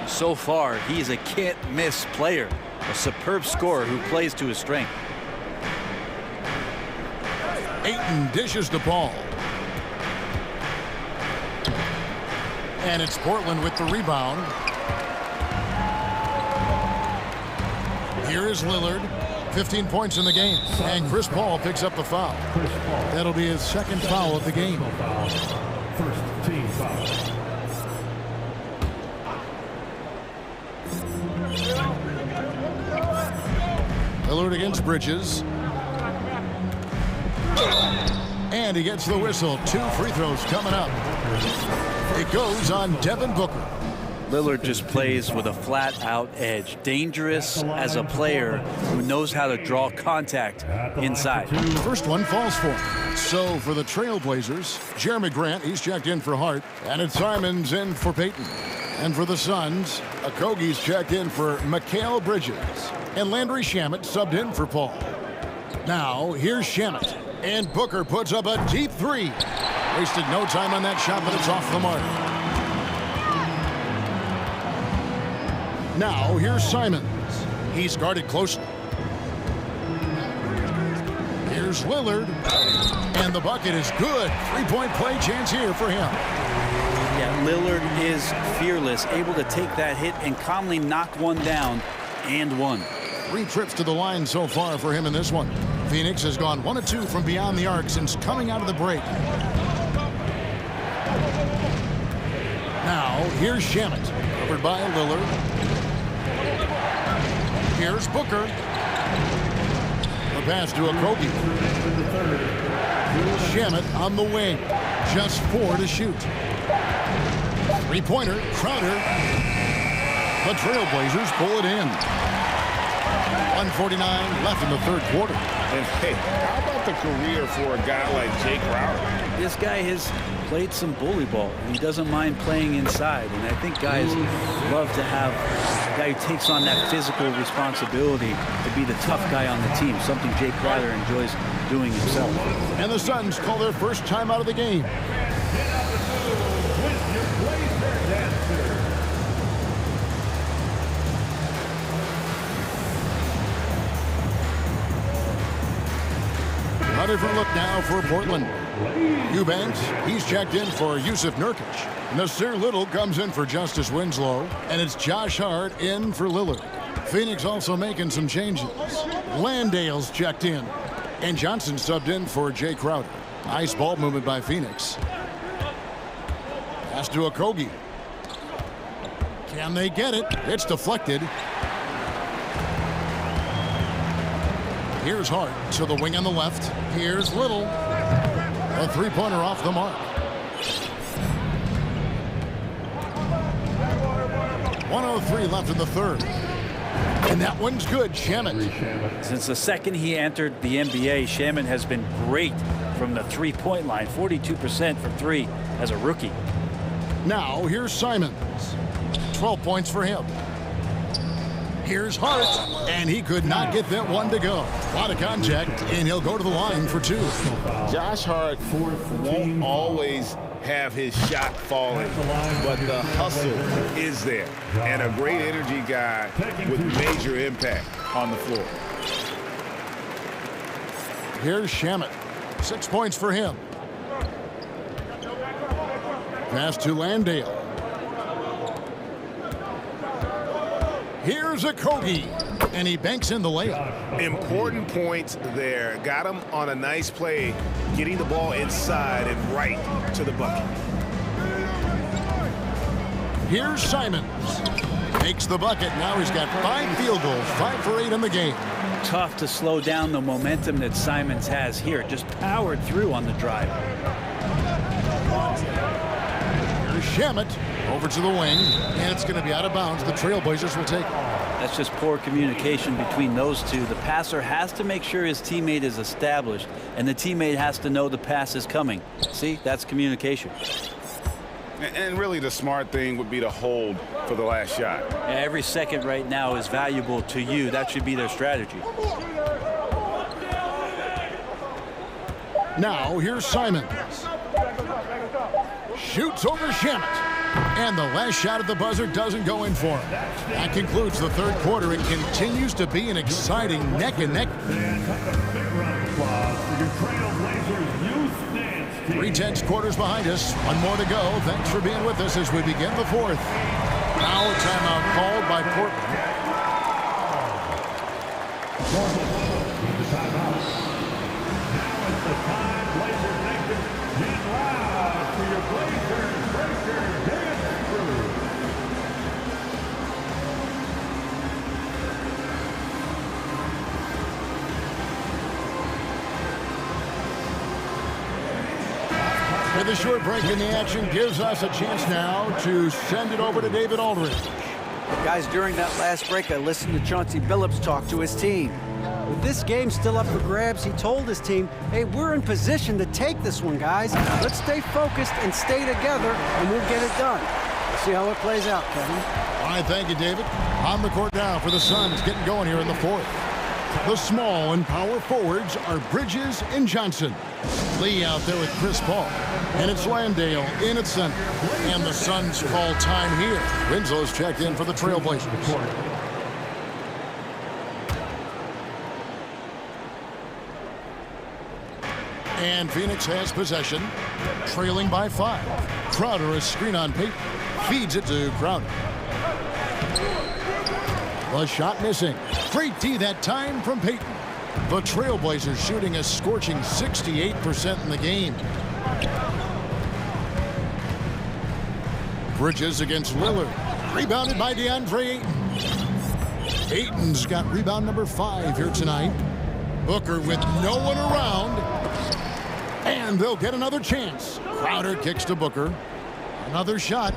So far, he is a can't-miss player, a superb scorer who plays to his strength. Ayton dishes the ball. And it's Portland with the rebound. Here is Lillard. 15 points in the game. And Chris Paul picks up the foul. That'll be his second foul of the game. First team foul. Lillard against Bridges. And he gets the whistle. 2 free throws coming up. It goes on Devin Booker. Lillard just plays with a flat-out edge. Dangerous as a player who knows how to draw contact inside. The first one falls for him. So for the Trailblazers, Jeremy Grant, he's checked in for Hart. And it's Simons in for Payton. And for the Suns, Okogie's checked in for Mikal Bridges. And Landry Shamet subbed in for Paul. Now, here's Shamet. And Booker puts up a deep 3. Wasted no time on that shot, but it's off the mark. Now, here's Simons. He's guarded closely. Here's Lillard. And the bucket is good. 3-point play chance here for him. Yeah, Lillard is fearless, able to take that hit and calmly knock one down and one. 3 trips to the line so far for him in this one. Phoenix has gone 1 of 2 from beyond the arc since coming out of the break. Now, here's Shamet, covered by Lillard. Here's Booker. The pass to Okogie. Shamet on the wing. Just 4 to shoot. 3-pointer, Crowder. The Trailblazers pull it in. 1:49 left in the third quarter. And hey, how about the career for a guy like Jay Crowder? This guy has played some bully ball, and he doesn't mind playing inside. And I think guys love to have a guy who takes on that physical responsibility to be the tough guy on the team, something Jay Crowder enjoys doing himself. And the Suns call their first time out of the game. A different look now for Portland. Eubanks, he's checked in for Yusuf Nurkic. Nasir Little comes in for Justice Winslow. And it's Josh Hart in for Lillard. Phoenix also making some changes. Landale's checked in. And Johnson subbed in for Jay Crowder. Nice ball movement by Phoenix. Pass to Okogie. Can they get it? It's deflected. Here's Hart to the wing on the left. Here's Little. A 3-pointer off the mark. 1:03 left in the third. And that one's good, Shamet. Since the second he entered the NBA, Shamet has been great from the three-point line. 42% from 3 as a rookie. Now, here's Simons. 12 points for him. Here's Hart, and he could not get that one to go. A lot of contact, and he'll go to the line for 2. Josh Hart won't always have his shot falling, but the hustle is there. And a great energy guy with major impact on the floor. Here's Shamet. 6 points for him. Pass to Landale. Here's Okogie, and he banks in the layup. Important points there. Got him on a nice play, getting the ball inside and right to the bucket. Here's Simons. Makes the bucket. Now he's got 5 field goals, 5 for 8 in the game. Tough to slow down the momentum that Simons has here. Just powered through on the drive. Shamet over to the wing, and it's going to be out of bounds. The Trailblazers will take it. That's just poor communication between those two. The passer has to make sure his teammate is established, and the teammate has to know the pass is coming. See, that's communication. And really the smart thing would be to hold for the last shot. Every second right now is valuable to you. That should be their strategy. Now, here's Simons. Shoots over Shamet. And the last shot at the buzzer doesn't go in for him. That concludes the third quarter. It continues to be an exciting neck-and-neck. 3 tense quarters behind us. One more to go. Thanks for being with us as we begin the fourth. Now a timeout called by Portland. With a short break in the action gives us a chance now to send it over to David Aldridge. Guys, during that last break, I listened to Chauncey Billups talk to his team. With this game still up for grabs, he told his team, hey, we're in position to take this one, guys. Let's stay focused and stay together, and we'll get it done. We'll see how it plays out, Kevin. All right, thank you, David. On the court now for the Suns, getting going here in the fourth. The small and power forwards are Bridges and Johnson. Lee out there with Chris Paul. And it's Landale in at center. And the Suns call time here. Winslow's checked in for the Trailblazers. And Phoenix has possession, trailing by 5. Crowder, a screen on Payton, feeds it to Crowder. The shot missing. Great D that time from Payton. The Trailblazers shooting a scorching 68% in the game. Bridges against Lillard. Rebounded by DeAndre Ayton. Ayton's got rebound number 5 here tonight. Booker with no one around. And they'll get another chance. Crowder kicks to Booker. Another shot.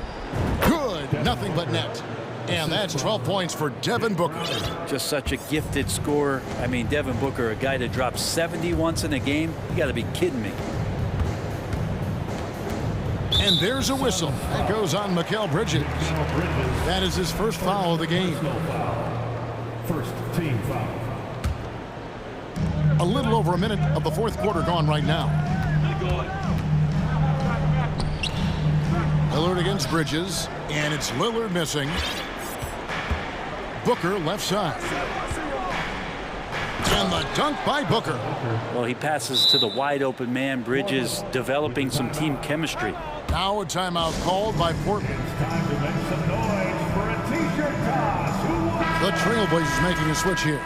Good. Nothing but net. And that's 12 points for Devin Booker. Just such a gifted scorer. I mean, Devin Booker, a guy that drops 70 once in a game. You got to be kidding me. And there's a whistle. That goes on Mikal Bridges. That is his first foul of the game. First team foul. A little over a minute of the fourth quarter gone right now. Lillard against Bridges, and it's Lillard missing. Booker left side. And the dunk by Booker. Well, he passes to the wide open man. Bridges developing some team chemistry. Now a timeout called by Portland. Time to make some noise for a t-shirt toss. Who wants The Trailblazers making a switch here.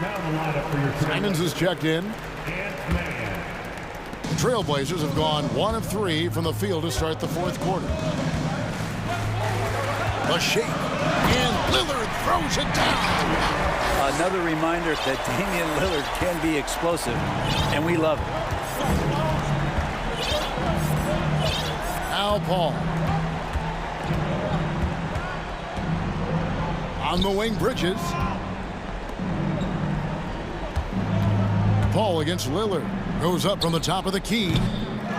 Simons is checked in. The Trailblazers have gone 1 of 3 from the field to start the fourth quarter. The shake, and Lillard throws it down. Another reminder that Damian Lillard can be explosive, and we love it. Al Paul. On the wing, Bridges. Paul against Lillard. Goes up from the top of the key.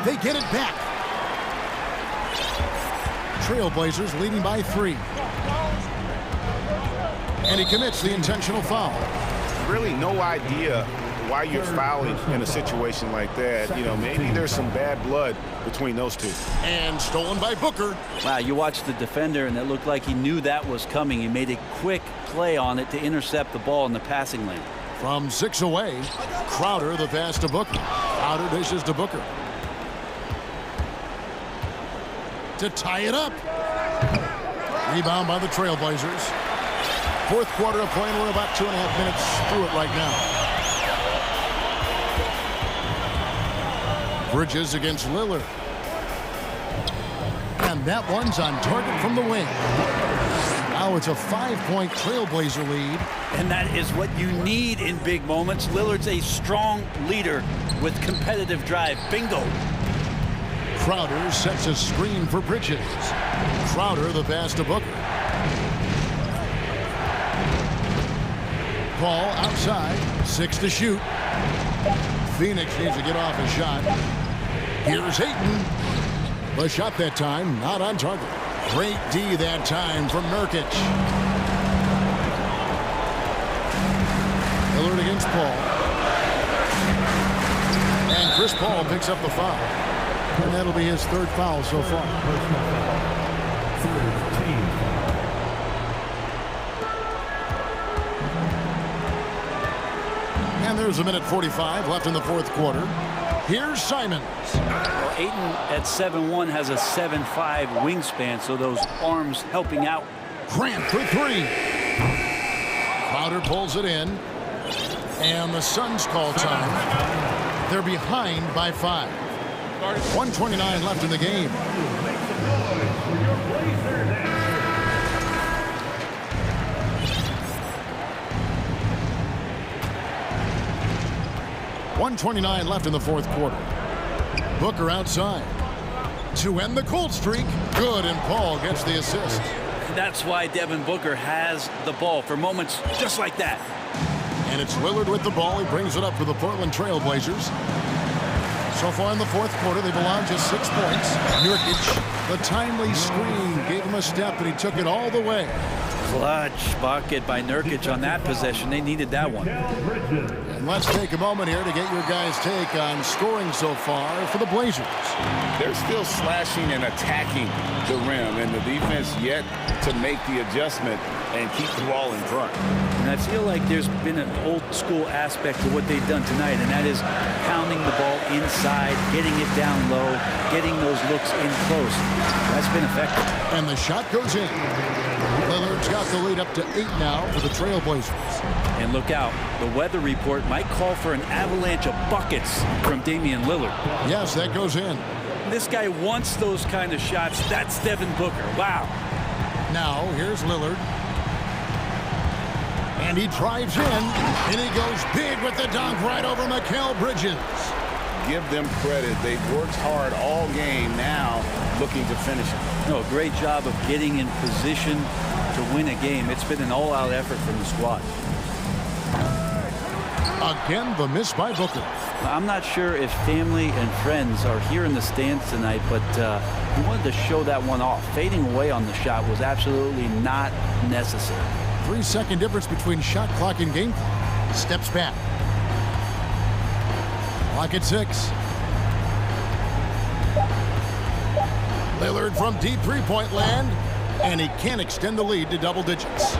They get it back. Trailblazers leading by 3. And he commits the intentional foul. Really no idea why you're fouling in a situation like that. You know, maybe there's some bad blood between those two. And stolen by Booker. Wow, you watched the defender, and it looked like he knew that was coming. He made a quick play on it to intercept the ball in the passing lane. From 6 away, Crowder the pass to Booker. Crowder dishes to Booker. To tie it up. Rebound by the Trailblazers. Fourth quarter of play, and we're about 2.5 minutes through it right now. Bridges against Lillard. And that one's on target from the wing. Now it's a 5-point Trailblazer lead. And that is what you need in big moments. Lillard's a strong leader with competitive drive. Bingo. Crowder sets a screen for Bridges. Crowder the pass to Booker. Paul outside, 6 to shoot. Phoenix needs to get off a shot. Here's Hayton. The shot that time not on target. Great D that time from Nurkic. Lillard against Paul. And Chris Paul picks up the foul. And that'll be his 3rd foul so far. And there's a minute 45 left in the 4th quarter. Here's Simons. Well, Ayton at 7'1" has a 7'5" wingspan, so those arms helping out. Grant for 3. Crowder pulls it in. And the Suns call time. They're behind by 5. 1:29 left in the game. .129 left in the 4th quarter. Booker outside to end the cold streak. Good, and Paul gets the assist. That's why Devin Booker has the ball for moments just like that. And it's Lillard with the ball. He brings it up for the Portland Trail Blazers. So far in the 4th quarter, they've allowed just 6 points. Nurkic, the timely screen, gave him a step, and he took it all the way. Clutch bucket by Nurkic on that possession. They needed that one. And let's take a moment here to get your guys' take on scoring so far for the Blazers. They're still slashing and attacking the rim, and the defense yet to make the adjustment and keep the ball in front. And I feel like there's been an old school aspect to what they've done tonight, and that is pounding the ball inside, getting it down low, getting those looks in close. That's been effective. And the shot goes in. Lillard's got the lead up to 8 now for the Trailblazers. And look out, the weather report might call for an avalanche of buckets from Damian Lillard. Yes, that goes in. This guy wants those kind of shots. That's Devin Booker. Wow. Now, here's Lillard. And he drives in, and he goes big with the dunk right over Mikal Bridges. Give them credit. They've worked hard all game, now looking to finish it. No, great job of getting in position to win a game. It's been an all-out effort from the squad. Again, the miss by Booker. I'm not sure if family and friends are here in the stands tonight, but he wanted to show that one off. Fading away on the shot was absolutely not necessary. 3-second difference between shot clock and game clock. Steps back. Clock at 6. Lillard from deep three-point land, and he can't extend the lead to double digits.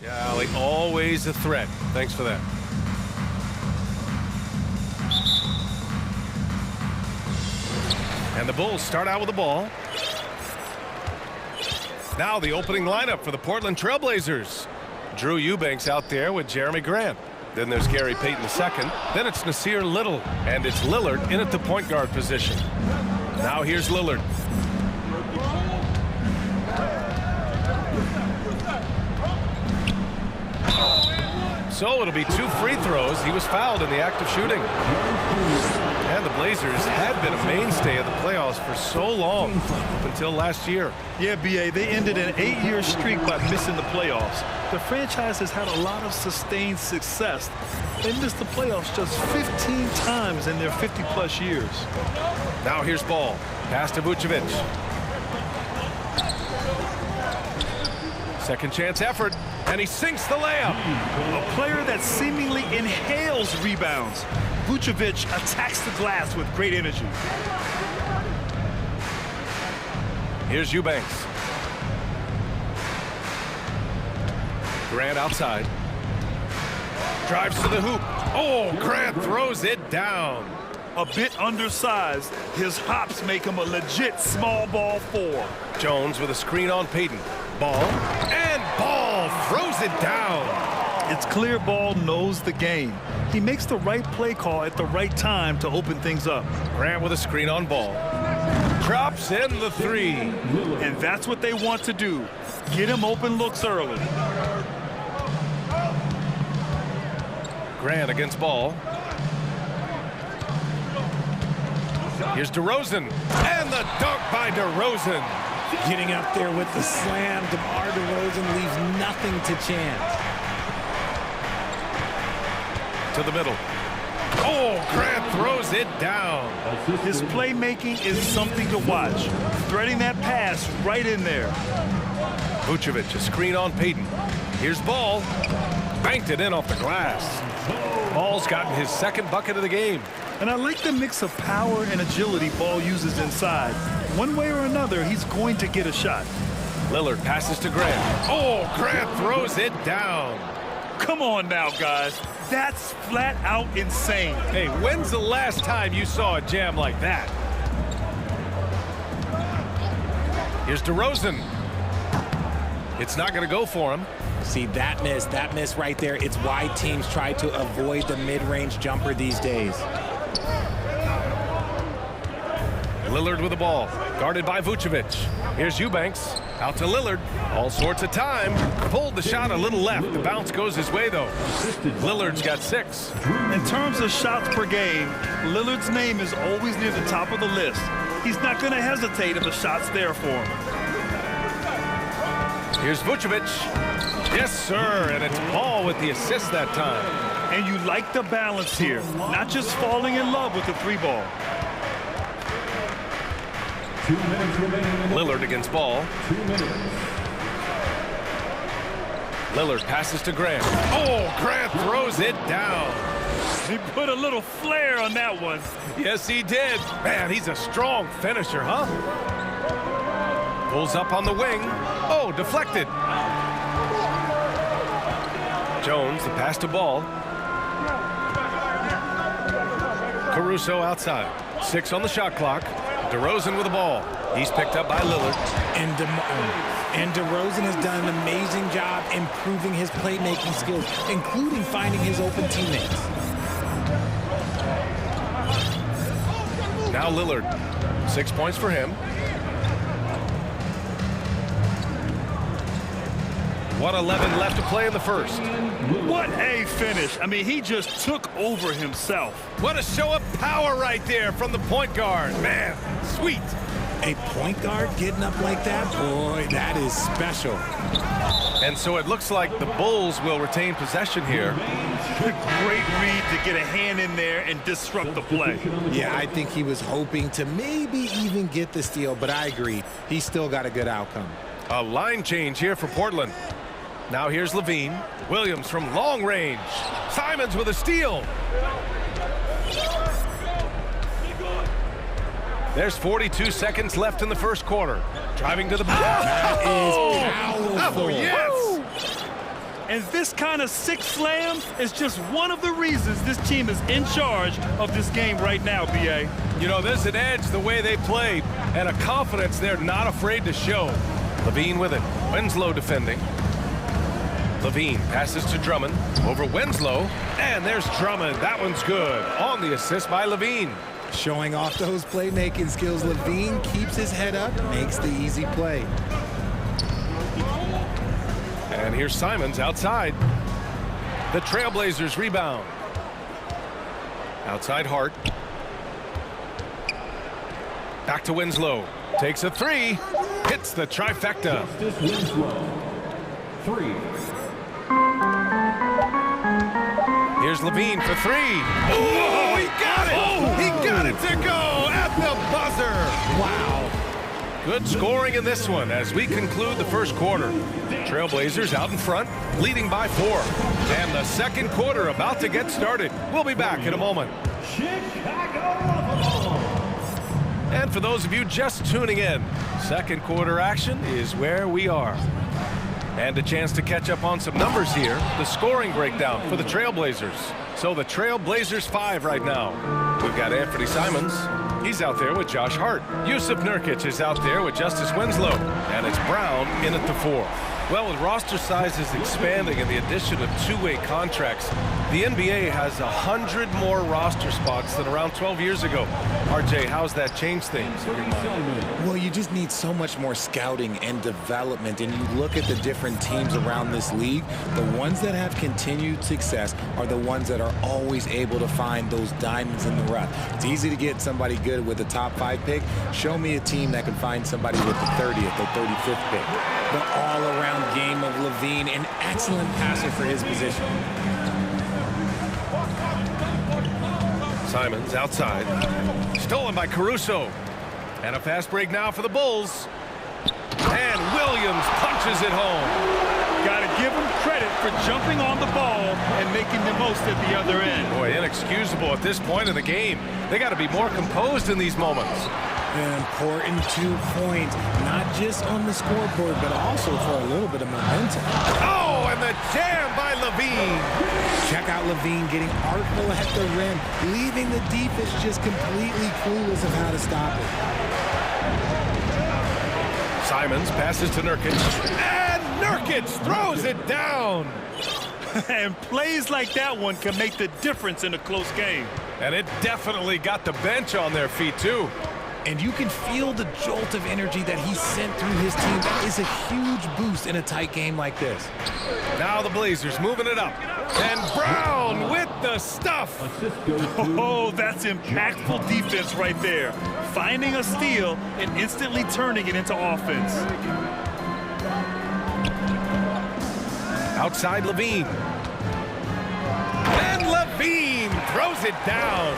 Yeah, like always a threat. Thanks for that. And the Bulls start out with the ball. Now the opening lineup for the Portland Trailblazers. Drew Eubanks out there with Jeremy Grant. Then there's Gary Payton II. Then it's Nasir Little. And it's Lillard in at the point guard position. Now here's Lillard. So it'll be 2 free throws. He was fouled in the act of shooting. And the Blazers had been a mainstay of the playoffs for so long, up until last year. Yeah, B.A., they ended an 8-year streak by missing the playoffs. The franchise has had a lot of sustained success. They missed the playoffs just 15 times in their 50-plus years. Now here's Ball. Pass to Vucevic. Second chance effort, and he sinks the layup. A player that seemingly inhales rebounds. Vucevic attacks the glass with great energy. Here's Eubanks. Grant outside. Drives to the hoop. Oh, Grant throws it down. A bit undersized, his hops make him a legit small ball 4. Jones with a screen on Payton. Ball, and Ball throws it down. It's clear Ball knows the game. He makes the right play call at the right time to open things up. Grant with a screen on Ball. Drops in the 3. And that's what they want to do. Get him open looks early. Grant against Ball. Here's DeRozan. And the dunk by DeRozan. Getting up there with the slam, DeMar DeRozan leaves nothing to chance. To the middle. Oh, Grant throws it down. His playmaking is something to watch. Threading that pass right in there. Vucevic, a screen on Payton. Here's Ball. Banked it in off the glass. Ball's gotten his second bucket of the game. And I like the mix of power and agility Ball uses inside. One way or another, he's going to get a shot. Lillard passes to Grant. Oh, Grant throws it down. Come on now, guys. That's flat out insane. Hey, when's the last time you saw a jam like that? Here's DeRozan. It's not going to go for him. See, that miss right there, it's why teams try to avoid the mid-range jumper these days. Lillard with the ball, guarded by Vucevic. Here's Eubanks, out to Lillard. All sorts of time. Pulled the shot a little left. The bounce goes his way, though. Lillard's got 6. In terms of shots per game, Lillard's name is always near the top of the list. He's not going to hesitate if the shot's there for him. Here's Vucevic. Yes, sir, and it's Ball with the assist that time. And you like the balance here, not just falling in love with the 3-ball. 2 minutes remaining. Lillard against Ball. 2 minutes. Lillard passes to Grant. Oh, Grant throws it down. He put a little flair on that one. Yes, he did. Man, he's a strong finisher, huh? Pulls up on the wing. Oh, deflected. Jones, the pass to Ball. Caruso outside. 6 on the shot clock. DeRozan with the ball. He's picked up by Lillard. And DeRozan has done an amazing job improving his playmaking skills, including finding his open teammates. Now Lillard. 6 points for him. 1:11 left to play in the first. What a finish. I mean, he just took over himself. What a show of power right there from the point guard. Man, sweet. A point guard getting up like that? Boy, that is special. And so it looks like the Bulls will retain possession here. Great read to get a hand in there and disrupt the play. Yeah, I think he was hoping to maybe even get the steal, but I agree. He still got a good outcome. A line change here for Portland. Now here's Levine. Williams from long range. Simons with a steal. There's 42 seconds left in the first quarter. Driving to the basket. That is powerful. Oh, yes. And this kind of sick slam is just one of the reasons this team is in charge of this game right now, B.A. You know, there's an edge the way they played and a confidence they're not afraid to show. Levine with it. Winslow defending. Levine passes to Drummond. Over Winslow. And there's Drummond. That one's good. On the assist by Levine. Showing off those playmaking skills, Levine keeps his head up, makes the easy play. And here's Simons outside. The Trailblazers rebound. Outside Hart. Back to Winslow. Takes a three. Hits the trifecta. Three. Here's Levine for three. Oh, he got it! He got it to go at the buzzer. Wow. Good scoring in this one as we conclude the first quarter. Trailblazers out in front, leading by 4. And the second quarter about to get started. We'll be back in a moment. And for those of you just tuning in, second quarter action is where we are. And a chance to catch up on some numbers here. The scoring breakdown for the Trailblazers. So the Trailblazers 5 right now. We've got Anthony Simons. He's out there with Josh Hart. Yusuf Nurkic is out there with Justice Winslow. And it's Brown in at the 4. Well, with roster sizes expanding and the addition of two-way contracts, the NBA has 100 more roster spots than around 12 years ago. RJ, how's that changed things in your mind? Well, you just need so much more scouting and development, and you look at the different teams around this league, the ones that have continued success are the ones that are always able to find those diamonds in the rough. It's easy to get somebody good with a top 5 pick. Show me a team that can find somebody with the 30th or 35th pick. The all-around game of Levine, an excellent passer for his position. Simons outside. Stolen by Caruso. And a fast break now for the Bulls. And Williams punches it home. Got to give him credit for jumping on the ball and making the most at the other end. Boy, inexcusable at this point in the game. They got to be more composed in these moments. An important 2 points, not just on the scoreboard, but also for a little bit of momentum. Oh, and the jam by Levine. Check out Levine getting artful at the rim, leaving the defense just completely clueless of how to stop it. Simons passes to Nurkic. And Nurkic throws it down. And plays like that one can make the difference in a close game. And it definitely got the bench on their feet, too. And you can feel the jolt of energy that he sent through his team. That is a huge boost in a tight game like this. Now the Blazers moving it up. And Brown with the stuff. Oh, that's impactful defense right there. Finding a steal and instantly turning it into offense. Outside Levine. And Levine throws it down.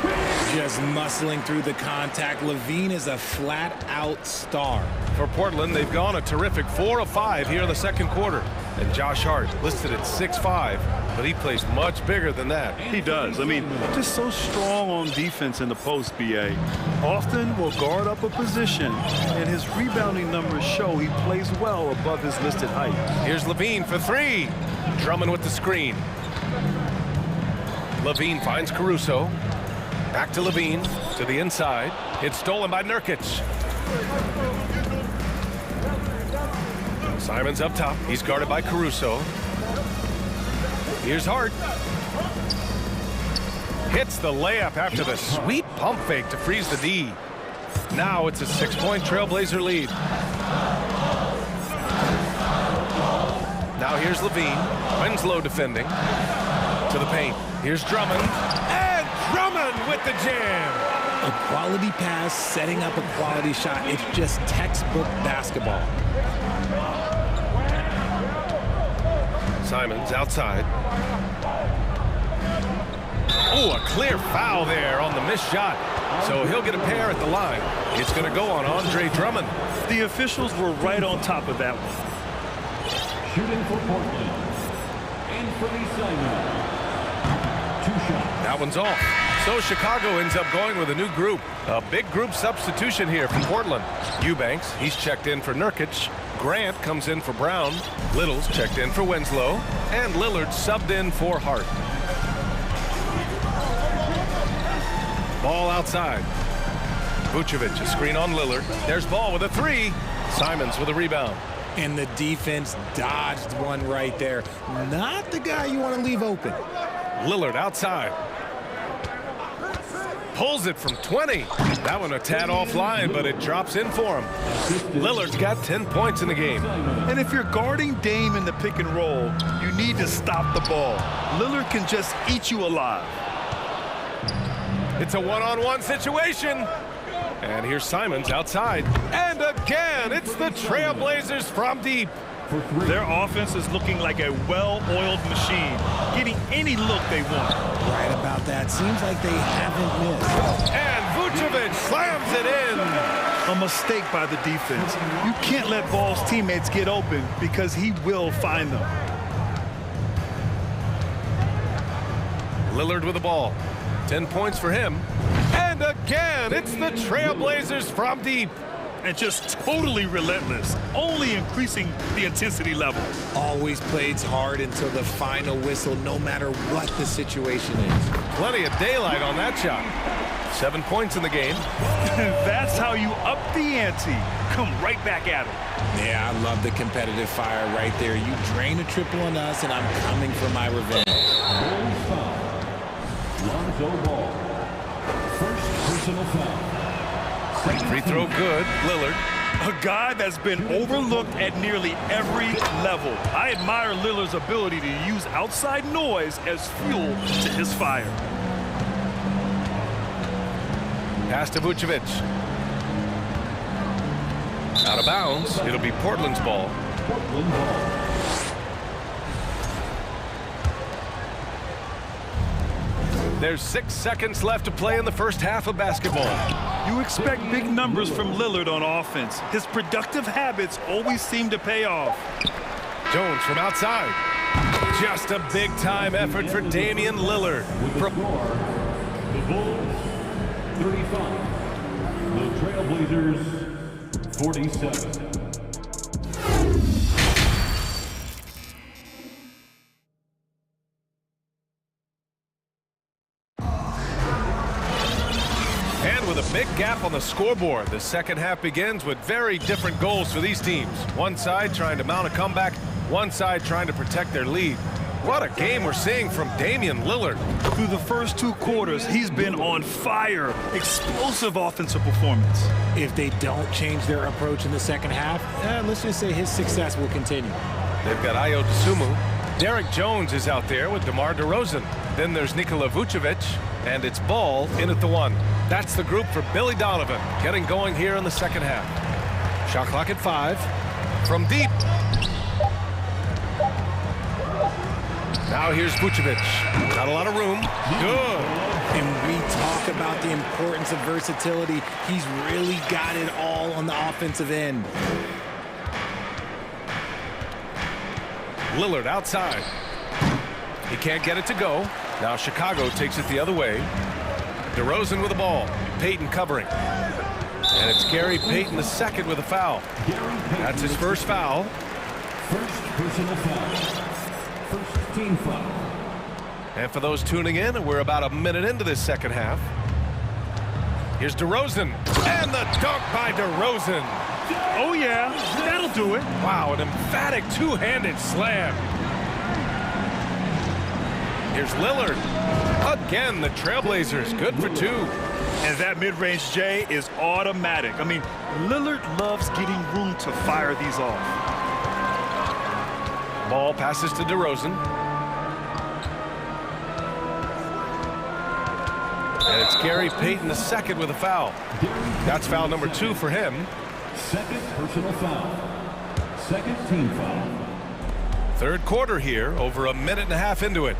Just muscling through the contact. Levine is a flat-out star. For Portland, they've gone a terrific 4 of 5 here in the second quarter. And Josh Hart listed at 6'5", but he plays much bigger than that. He does. I mean, just so strong on defense in the post, B.A. Often will guard up a position, and his rebounding numbers show he plays well above his listed height. Here's Levine for 3. Drummond with the screen. Levine finds Caruso. Back to Levine, to the inside. It's stolen by Nurkic. Simons up top. He's guarded by Caruso. Here's Hart. Hits the layup after the sweet pump fake to freeze the D. Now it's a 6-point Trailblazer lead. Now here's Levine. Winslow defending. To the paint. Here's Drummond. And Drummond with the jam. A quality pass, setting up a quality shot. It's just textbook basketball. Simons outside. Oh, a clear foul there on the missed shot. So he'll get a pair at the line. It's going to go on Andre Drummond. The officials were right on top of that one. Shooting for Portland. Anthony Simons. 2 shots. That one's off. So Chicago ends up going with a new group. A big group substitution here from Portland. Eubanks, he's checked in for Nurkic. Grant comes in for Brown. Little's checked in for Winslow. And Lillard subbed in for Hart. Ball outside. Vucevic, a screen on Lillard. There's Ball with a three. Simons with a rebound. And the defense dodged one right there. Not the guy you want to leave open. Lillard outside. Pulls it from 20. That one a tad offline, but it drops in for him. Lillard's got 10 points in the game. And if you're guarding Dame in the pick and roll, you need to stop the ball. Lillard can just eat you alive. It's a one-on-one situation. And here's Simons outside. And again, it's the Trailblazers from deep. Their offense is looking like a well-oiled machine, getting any look they want. Right about that. Seems like they haven't missed. And Vucevic slams it in. A mistake by the defense. You can't let Ball's teammates get open because he will find them. Lillard with the ball. 10 points for him. And again, it's the Trailblazers from deep. And just totally relentless, only increasing the intensity level. Always plays hard until the final whistle, no matter what the situation is. Plenty of daylight on that shot. 7 points in the game. That's how you up the ante. Come right back at him. Yeah, I love the competitive fire right there. You drain a triple on us, and I'm coming for my revenge. Lonzo Ball. First personal foul. Free throw good, Lillard. A guy that's been overlooked at nearly every level. I admire Lillard's ability to use outside noise as fuel to his fire. Pass to Vucevic. Out of bounds. It'll be Portland's ball. Portland ball. There's 6 seconds left to play in the first half of basketball. You expect big numbers from Lillard on offense. His productive habits always seem to pay off. Jones from outside. Just a big-time effort for Damian Lillard. The Bulls, 35. The Trailblazers, 47. Big gap on the scoreboard. The second half begins with very different goals for these teams. One side trying to mount a comeback, one side trying to protect their lead. What a game we're seeing from Damian Lillard. Through the first 2 quarters, he's been on fire. Explosive offensive performance. If they don't change their approach in the second half, let's just say his success will continue. They've got Ayo Dosunmu. Derek Jones is out there with DeMar DeRozan. Then there's Nikola Vucevic, and it's Ball in at the 1. That's the group for Billy Donovan, getting going here in the second half. Shot clock at 5. From deep. Now here's Vucevic. Not a lot of room. Good. And we talk about the importance of versatility. He's really got it all on the offensive end. Lillard outside. He can't get it to go. Now Chicago takes it the other way. DeRozan with the ball. Payton covering. And it's Gary Payton II with a foul. That's his first foul. First personal foul. First team foul. And for those tuning in, we're about a minute into this second half. Here's DeRozan. And the dunk by DeRozan. Oh, yeah. That'll do it. Wow, an emphatic two-handed slam. Here's Lillard. Again, the Trailblazers, good for 2. And that mid-range J is automatic. I mean, Lillard loves getting room to fire these off. Ball passes to DeRozan. And it's Gary Payton II with a foul. That's foul number 2 for him. Second personal foul. Second team foul. Third quarter here, over a minute and a half into it.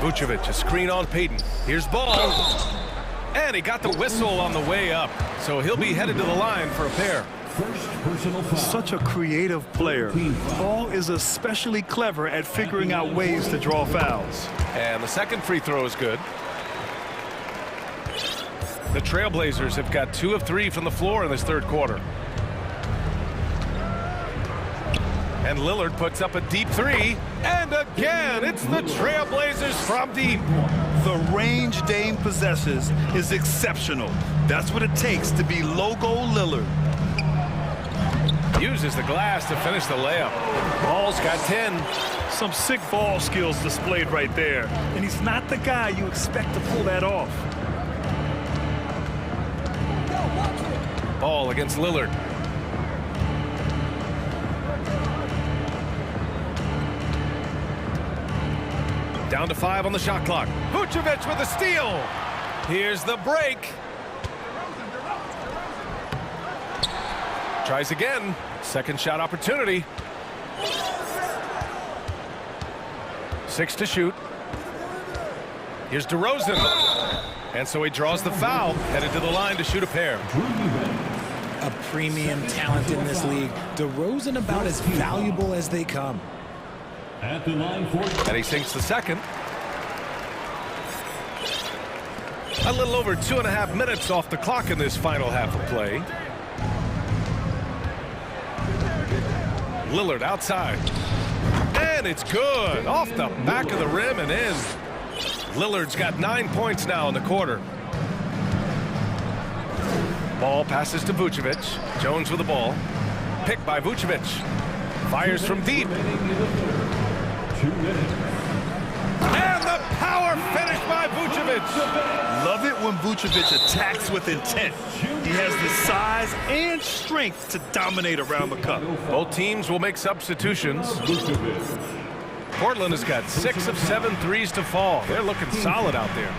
Vucevic, a screen on Payton. Here's Ball. And he got the whistle on the way up. So he'll be headed to the line for a pair. First personal foul. Such a creative player. Ball is especially clever at figuring out ways to draw fouls. And the second free throw is good. The Trailblazers have got 2 of 3 from the floor in this third quarter. And Lillard puts up a deep three. And again, it's the Trailblazers from deep. The range Dame possesses is exceptional. That's what it takes to be logo Lillard. Uses the glass to finish the layup. Ball's got 10. Some sick ball skills displayed right there. And he's not the guy you expect to pull that off. Ball against Lillard. Down to 5 on the shot clock. Vucevic with a steal. Here's the break. Tries again. Second shot opportunity. 6 to shoot. Here's DeRozan. And so he draws the foul, headed to the line to shoot a pair. A premium talent in this league. DeRozan about as valuable as they come. At the line for... And he sinks the second. A little over 2.5 minutes off the clock in this final half of play. Lillard outside. And it's good. Off the back of the rim and in. Lillard's got 9 points now in the quarter. Ball passes to Vucevic. Jones with the ball. Picked by Vucevic. Fires from deep. 2 minutes. And the power finish by Vucevic. Love it when Vucevic attacks with intent. He has the size and strength to dominate around the cup. Both teams will make substitutions. Portland has got 6 of 7 threes to fall. They're looking solid out there.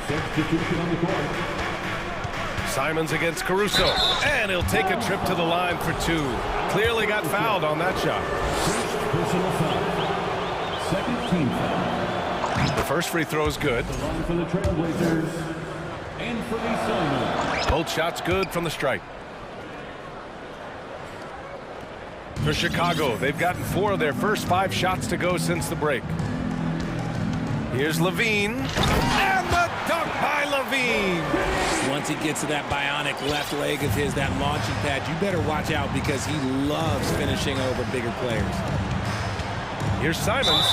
Substitution on the court. Simons against Caruso. And he'll take a trip to the line for 2. Clearly got fouled on that shot. Personal foul. Second team foul. The first free throw is good. The line for the Trailblazers. Anthony Simons. Both shots good from the stripe. For Chicago, they've gotten 4 of their first 5 shots to go since the break. Here's Levine. And the dunk by Levine. Once he gets to that bionic left leg of his, that launching pad, you better watch out because he loves finishing over bigger players. Here's Simons.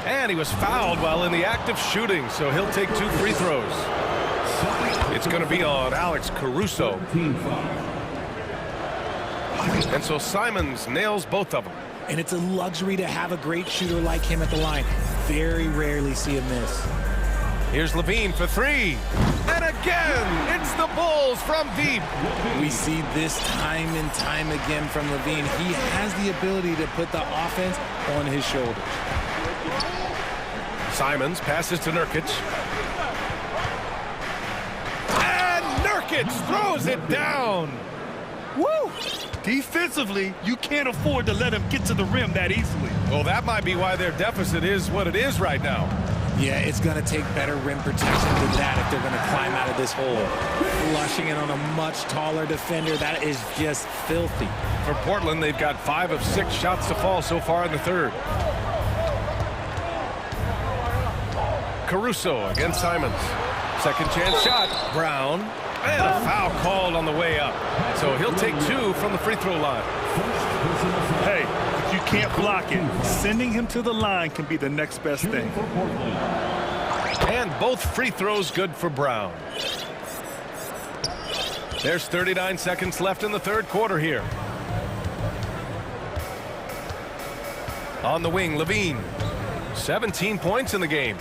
And he was fouled while in the act of shooting, so he'll take 2 free throws. It's going to be on Alex Caruso. And so Simons nails both of them. And it's a luxury to have a great shooter like him at the line. Very rarely see him miss. Here's Levine for 3. And again, it's the Bulls from deep. We see this time and time again from Levine. He has the ability to put the offense on his shoulders. Simons passes to Nurkic. And Nurkic throws it down. Woo! Defensively, you can't afford to let him get to the rim that easily. Well, that might be why their deficit is what it is right now. Yeah, it's going to take better rim protection than that if they're going to climb out of this hole. Flushing it on a much taller defender, that is just filthy. For Portland, they've got 5 of 6 shots to fall so far in the third. Caruso against Simons. Second chance shot. Brown. And a foul called on the way up. So he'll take 2 from the free throw line. Hey, if you can't block it, sending him to the line can be the next best thing. And both free throws good for Brown. There's 39 seconds left in the third quarter here. On the wing, Levine. 17 points in the game.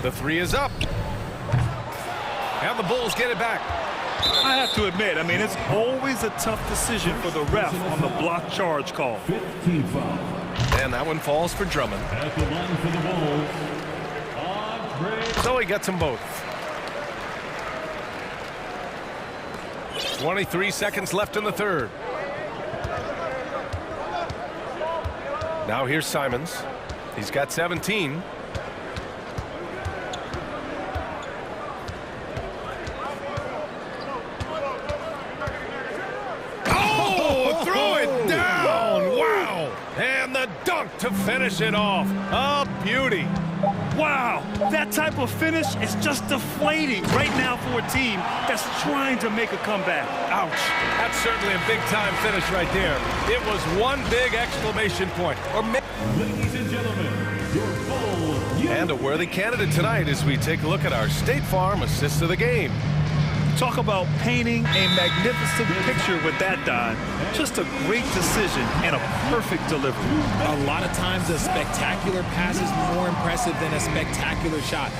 The 3 is up. And the Bulls get it back. I have to admit, I mean, it's always a tough decision for the ref on the block charge call. 15 foul. And that one falls for Drummond. At the line for the Bulls. So he gets them both. 23 seconds left in the third. Now here's Simons. He's got 17. Oh, throw it down. Wow. And the dunk to finish it off. A beauty. Wow, that type of finish is just deflating right now for a team that's trying to make a comeback. Ouch. That's certainly a big-time finish right there. It was one big exclamation point. Ladies and gentlemen, your full... And a worthy candidate tonight as we take a look at our State Farm assist of the game. Talk about painting a magnificent picture with that, Don. Just a great decision and a perfect delivery. A lot of times a spectacular pass is more impressive than a spectacular shot.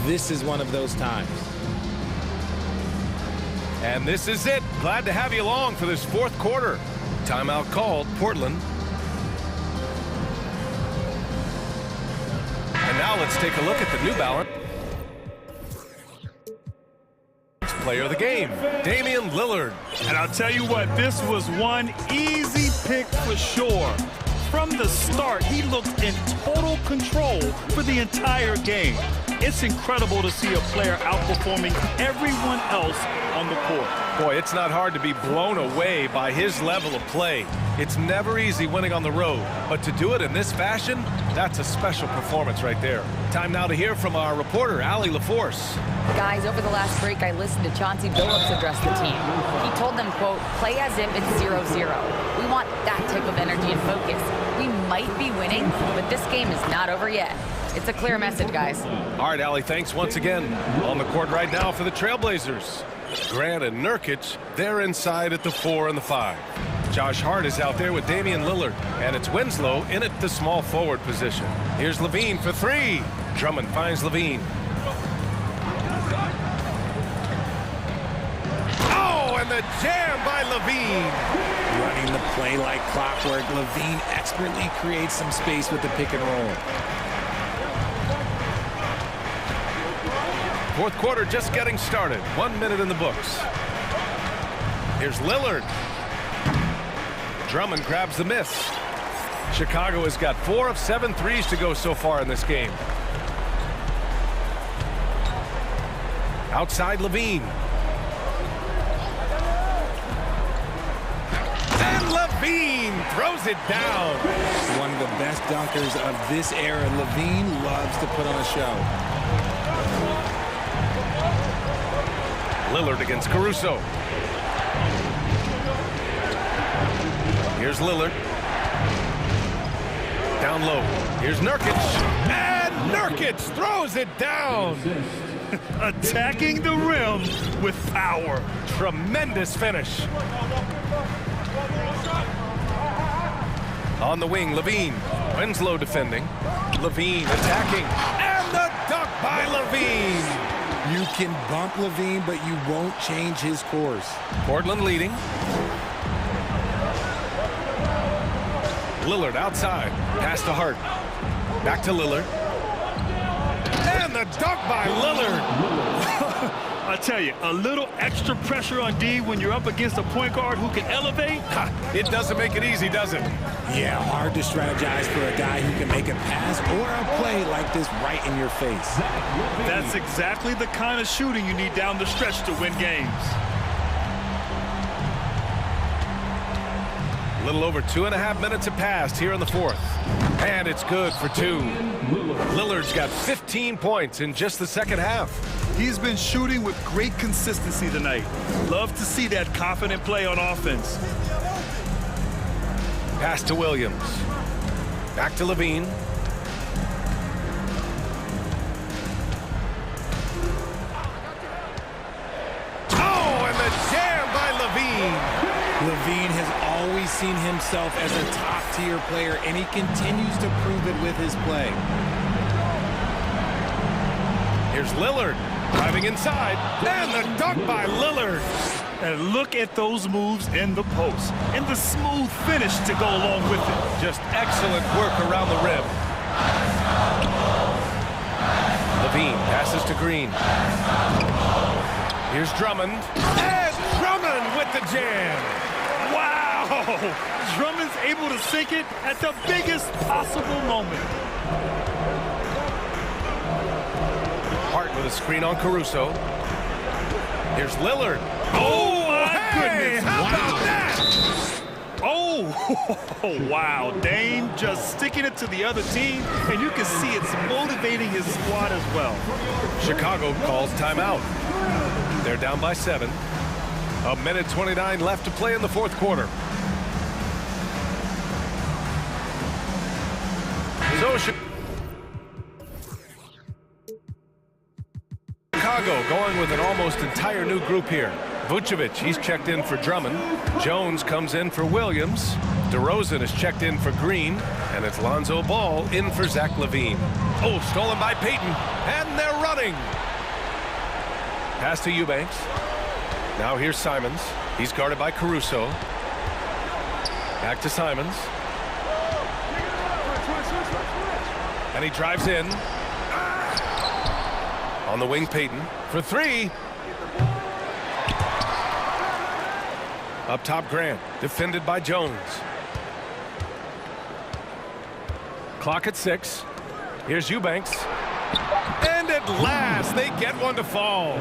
This is one of those times. And this is it. Glad to have you along for this fourth quarter. Timeout called, Portland. And now let's take a look at the New Balance player of the game, Damian Lillard. And I'll tell you what, this was one easy pick for sure. From the start, he looked in total control for the entire game. It's incredible to see a player outperforming everyone else on the court. Boy, it's not hard to be blown away by his level of play. It's never easy winning on the road, but to do it in this fashion, that's a special performance right there. Time now to hear from our reporter, Allie LaForce. Guys, over the last break, I listened to Chauncey Billups address the team. He told them, quote, play as if it's 0-0. We want that type of energy and focus. We might be winning, but this game is not over yet. It's a clear message, guys. All right, Allie, thanks once again. On the court right now for the Trailblazers. Grant and Nurkic, they're inside at the 4 and the 5. Josh Hart is out there with Damian Lillard, and it's Winslow in at the small forward position. Here's Levine for 3. Drummond finds Levine. Oh, and the jam by Levine. Running the play like clockwork, Levine expertly creates some space with the pick and roll. Fourth quarter just getting started. 1 minute in the books. Here's Lillard. Drummond grabs the miss. Chicago has got 4 of 7 threes to go so far in this game. Outside Levine. And Levine throws it down. One of the best dunkers of this era. Levine loves to put on a show. Lillard against Caruso. Here's Lillard. Down low. Here's Nurkic. And Nurkic throws it down. Attacking the rim with power. Tremendous finish. On the wing, Levine. Winslow defending. Levine attacking. And the dunk by Levine. You can bump Levine, but you won't change his course. Portland leading. Lillard outside. Pass to Hart. Back to Lillard. And the dunk by Lillard. I tell you, a little extra pressure on D when you're up against a point guard who can elevate. It doesn't make it easy, does it? Yeah, hard to strategize for a guy who can make a pass or a play like this right in your face. That's exactly the kind of shooting you need down the stretch to win games. A little over 2.5 minutes have passed here in the fourth. And it's good for 2. Lillard's got 15 points in just the second half. He's been shooting with great consistency tonight. Love to see that confident play on offense. Pass to Williams. Back to Levine. Oh, and the jam by Levine. Levine has always seen himself as a top-tier player, and he continues to prove it with his play. Here's Lillard. Driving inside, and the dunk by Lillard. And look at those moves in the post, and the smooth finish to go along with it. Just excellent work around the rim. Levine passes to Green. Here's Drummond, and Drummond with the jam. Wow! Drummond's able to sink it at the biggest possible moment. Hart with a screen on Caruso. Here's Lillard. Oh, my goodness. How about that? Oh, Oh, wow. Dame just sticking it to the other team, and you can see it's motivating his squad as well. Chicago calls timeout. They're down by 7. A minute 29 left to play in the fourth quarter. So Chicago going with an almost entire new group here. Vucevic, he's checked in for Drummond. Jones comes in for Williams. DeRozan is checked in for Green. And it's Lonzo Ball in for Zach LaVine. Oh, stolen by Payton. And they're running. Pass to Eubanks. Now here's Simons. He's guarded by Caruso. Back to Simons. And he drives in. On the wing, Payton for 3. Up top, Grant, defended by Jones. Clock at 6. Here's Eubanks. And at last, they get one to fall.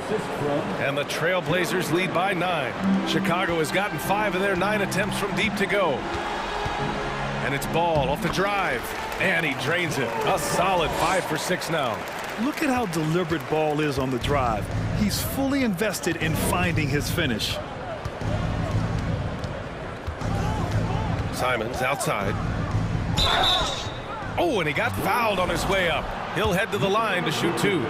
And the Trailblazers lead by 9. Chicago has gotten 5 of their 9 attempts from deep to go. And it's Ball off the drive. And he drains it. A solid 5 for 6 now. Look at how deliberate Ball is on the drive. He's fully invested in finding his finish. Simons outside. Oh, and he got fouled on his way up. He'll head to the line to shoot 2.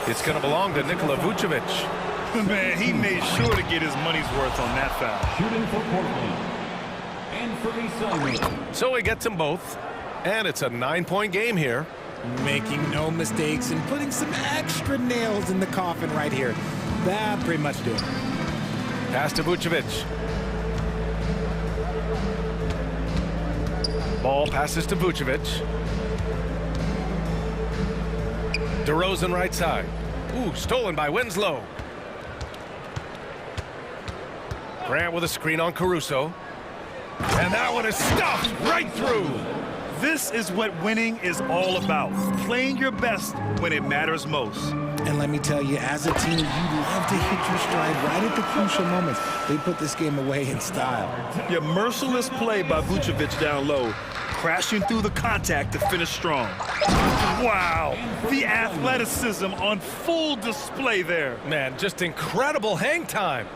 It's going to belong to Nikola Vucevic. Man, he made sure to get his money's worth on that foul. Shooting for Portland. And for the Simons. So he gets them both. And it's a 9-point game here. Making no mistakes and putting some extra nails in the coffin right here. That pretty much do it. Pass to Vucevic. Ball passes to Vucevic. DeRozan right side. Ooh, stolen by Winslow. Grant with a screen on Caruso. And that one is stuffed right through. This is what winning is all about. Playing your best when it matters most. And let me tell you, as a team, you love to hit your stride right at the crucial moments. They put this game away in style. Your merciless play by Vucevic down low, crashing through the contact to finish strong. Wow, the athleticism on full display there. Man, just incredible hang time.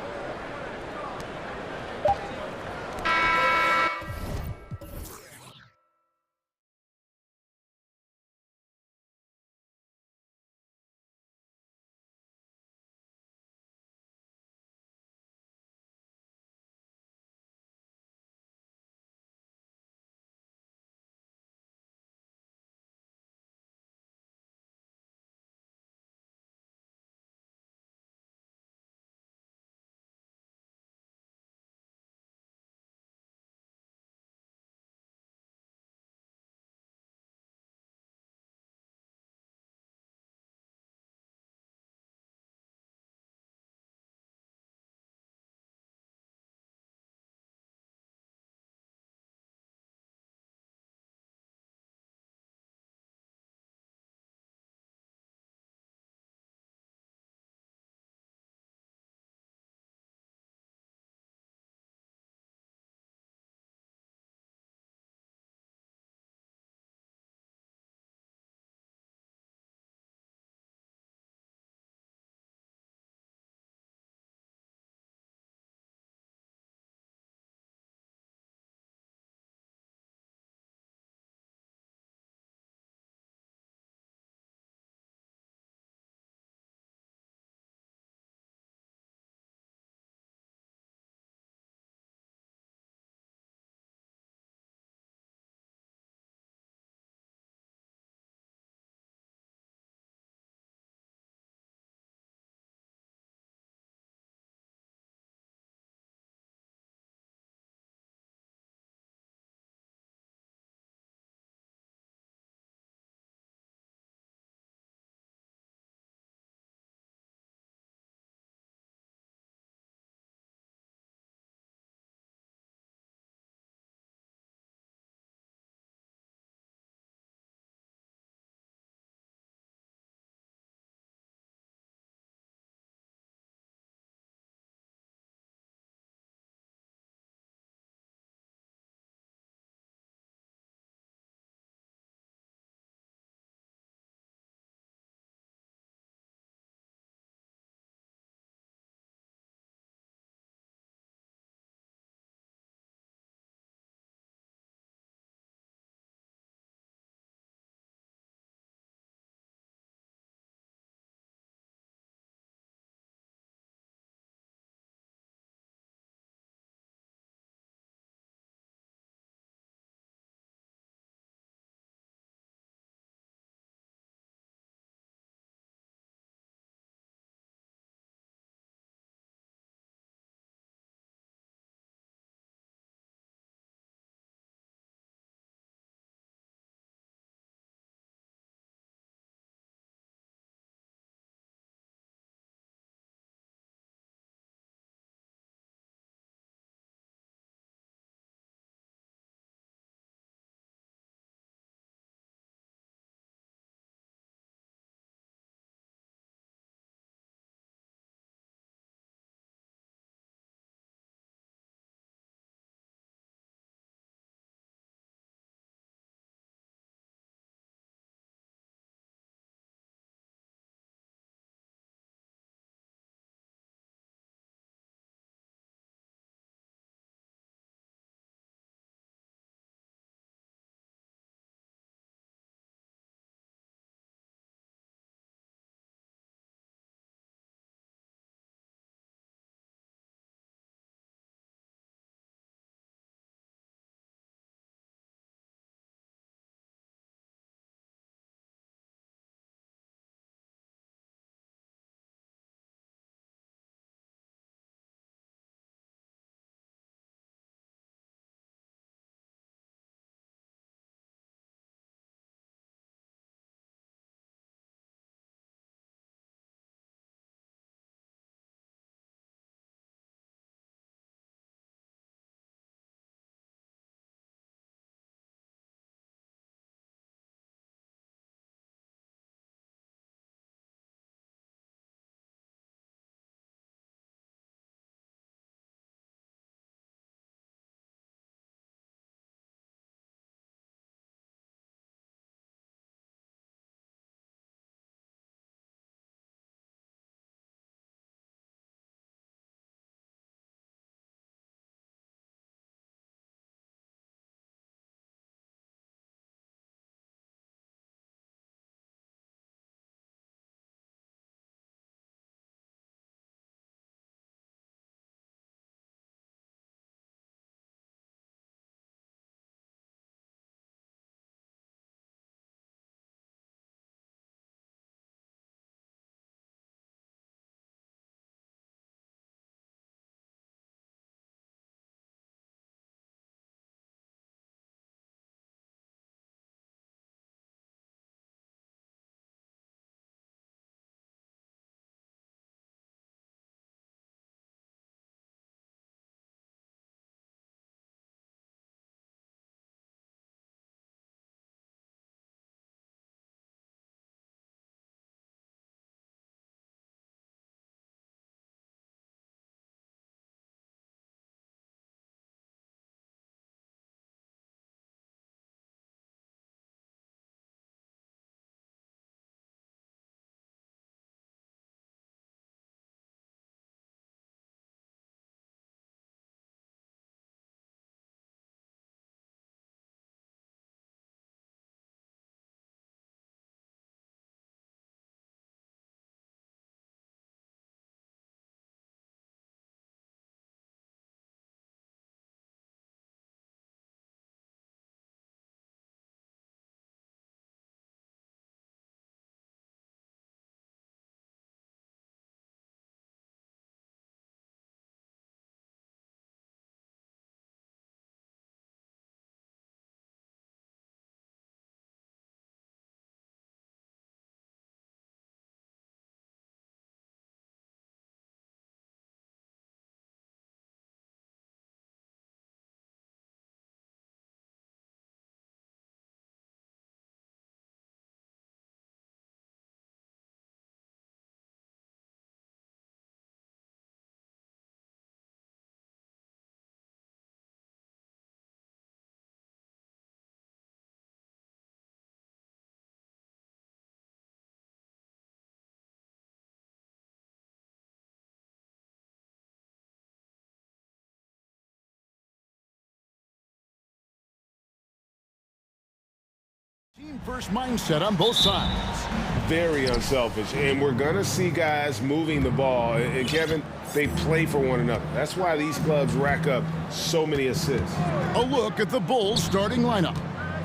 First mindset on both sides. Very unselfish, and we're going to see guys moving the ball. And Kevin, they play for one another. That's why these clubs rack up so many assists. A look at the Bulls starting lineup.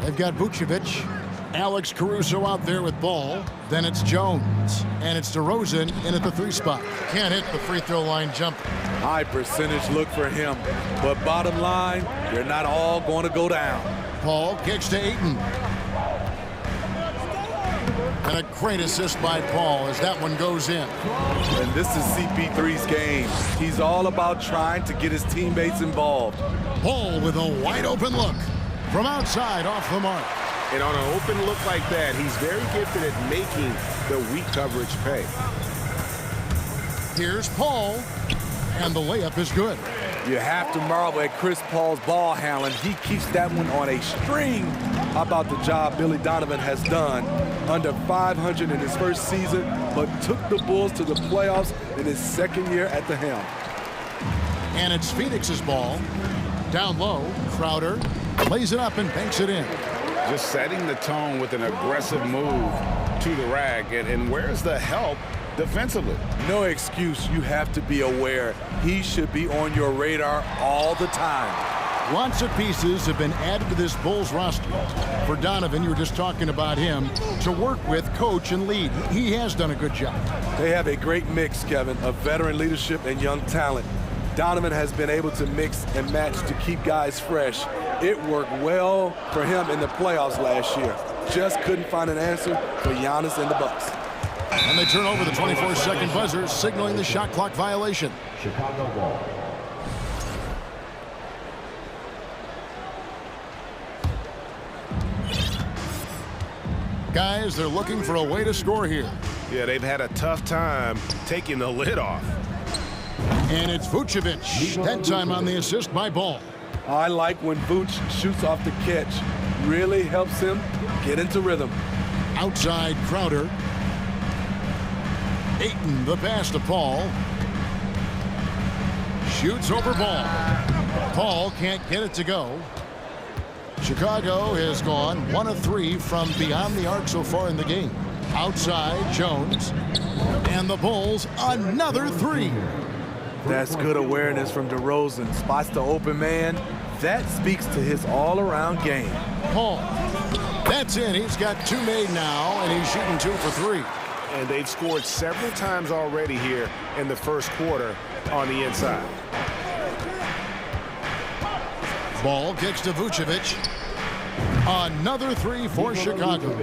They've got Vucevic, Alex Caruso out there with ball. Then it's Jones, and it's DeRozan in at the 3 spot. Can't hit the free throw line jump. High percentage look for him. But bottom line, they're not all going to go down. Paul kicks to Ayton. And a great assist by Paul as that one goes in. And this is CP3's game. He's all about trying to get his teammates involved. Paul with a wide open look. From outside, off the mark. And on an open look like that, he's very gifted at making the weak coverage pay. Here's Paul, and the layup is good. You have to marvel at Chris Paul's ball handling. He keeps that one on a string. How about the job Billy Donovan has done? Under 500 in his first season, but took the Bulls to the playoffs in his second year at the helm. And it's Phoenix's ball. Down low, Crowder lays it up and banks it in. Just setting the tone with an aggressive move to the rack. And where's the help defensively? No excuse. You have to be aware. He should be on your radar all the time. Lots of pieces have been added to this Bulls roster. For Donovan, you were just talking about him, to work with, coach, and lead. He has done a good job. They have a great mix, Kevin, of veteran leadership and young talent. Donovan has been able to mix and match to keep guys fresh. It worked well for him in the playoffs last year. Just couldn't find an answer for Giannis and the Bucks. And they turn over the 24-second buzzer, signaling the shot clock violation. Chicago ball. Guys, they're looking for a way to score here. Yeah, they've had a tough time taking the lid off. And it's Vucevic. That time on the assist by Ball. I like when Vuce shoots off the catch. Really helps him get into rhythm. Outside Crowder. Ayton, the pass to Paul. Shoots over Ball. Paul can't get it to go. Chicago has gone 1 of 3 from beyond the arc so far in the game. Outside Jones. And the Bulls, another 3. That's good awareness from DeRozan. Spots the open man. That speaks to his all-around game. Paul. That's in. He's got 2 made now, and he's shooting 2 for 3. And they've scored several times already here in the first quarter on the inside. Ball kicks to Vucevic. Another 3 for Chicago.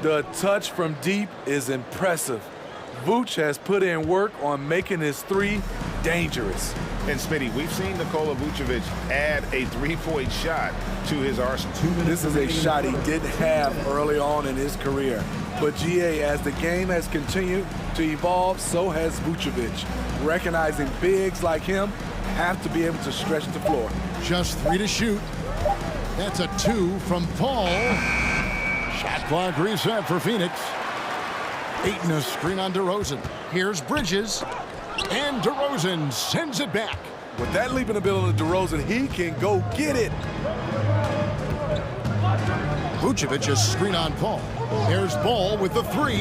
The touch from deep is impressive. Vuce has put in work on making his 3 dangerous. And Smitty, we've seen Nikola Vucevic add a 3-point shot to his arsenal. This is a shot he didn't have early on in his career. But GA, as the game has continued to evolve, so has Vucevic. Recognizing bigs like him have to be able to stretch the floor. Just 3 to shoot. That's a 2 from Paul. Shot clock reset for Phoenix. Ayton a screen on DeRozan. Here's Bridges. And DeRozan sends it back. With that leaping ability of DeRozan, he can go get it. Vucevic a screen on Paul. There's Ball with the 3.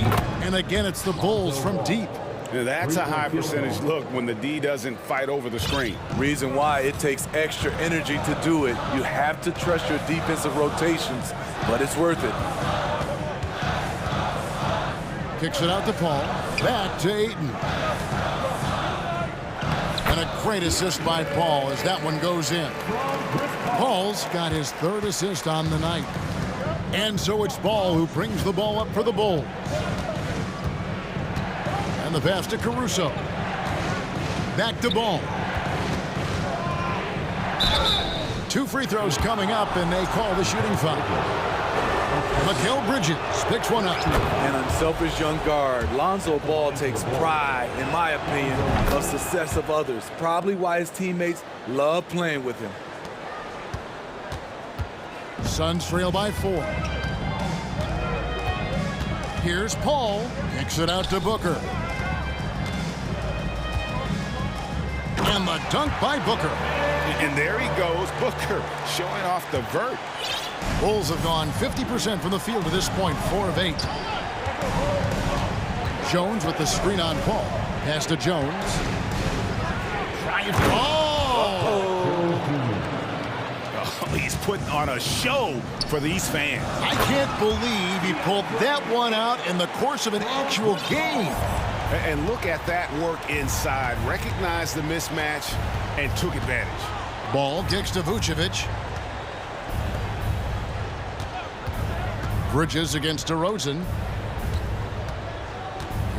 And again, it's the Bulls from deep. Now that's a high percentage look when the D doesn't fight over the screen. Reason why it takes extra energy to do it. You have to trust your defensive rotations, but it's worth it. Kicks it out to Paul. Back to Ayton. And a great assist by Paul as that one goes in. Paul's got his 3rd assist on the night. And so it's Ball who brings the ball up for the Bulls. And the pass to Caruso. Back to Ball. 2 free throws coming up, and they call the shooting foul. Mikal Bridges picks one up. An unselfish young guard. Lonzo Ball takes pride, in my opinion, of success of others. Probably why his teammates love playing with him. Suns trail by 4. Here's Paul. Kicks it out to Booker. And the dunk by Booker. And there he goes, Booker showing off the vert. Bulls have gone 50% from the field to this point, 4 of 8. Jones with the screen on Paul. Pass to Jones. He's putting on a show for these fans. I can't believe he pulled that one out in the course of an actual game. And look at that work inside. Recognized the mismatch and took advantage. Ball kicks to Vucevic. Bridges against DeRozan.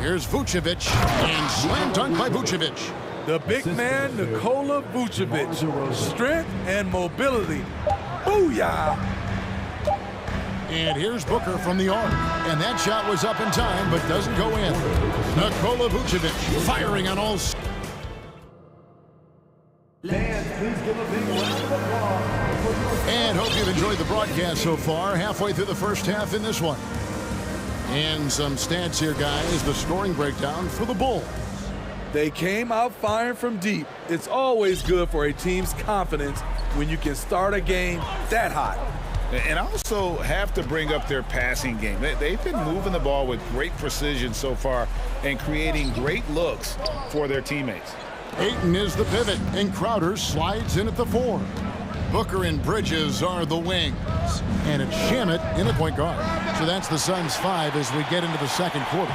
Here's Vucevic, and slam dunk by Vucevic. The big man, Nikola Vucevic. Strength and mobility. Booyah! And here's Booker from the arc. And that shot was up in time, but doesn't go in. Nikola Vucevic firing on all. And hope you've enjoyed the broadcast so far. Halfway through the first half in this one. And some stats here, guys. The scoring breakdown for the Bulls. They came out firing from deep. It's always good for a team's confidence when you can start a game that hot. And also have to bring up their passing game. They've been moving the ball with great precision so far and creating great looks for their teammates. Ayton is the pivot, and Crowder slides in at the 4. Booker and Bridges are the wings. And it's Shamet in the point guard. So that's the Suns' 5 as we get into the second quarter.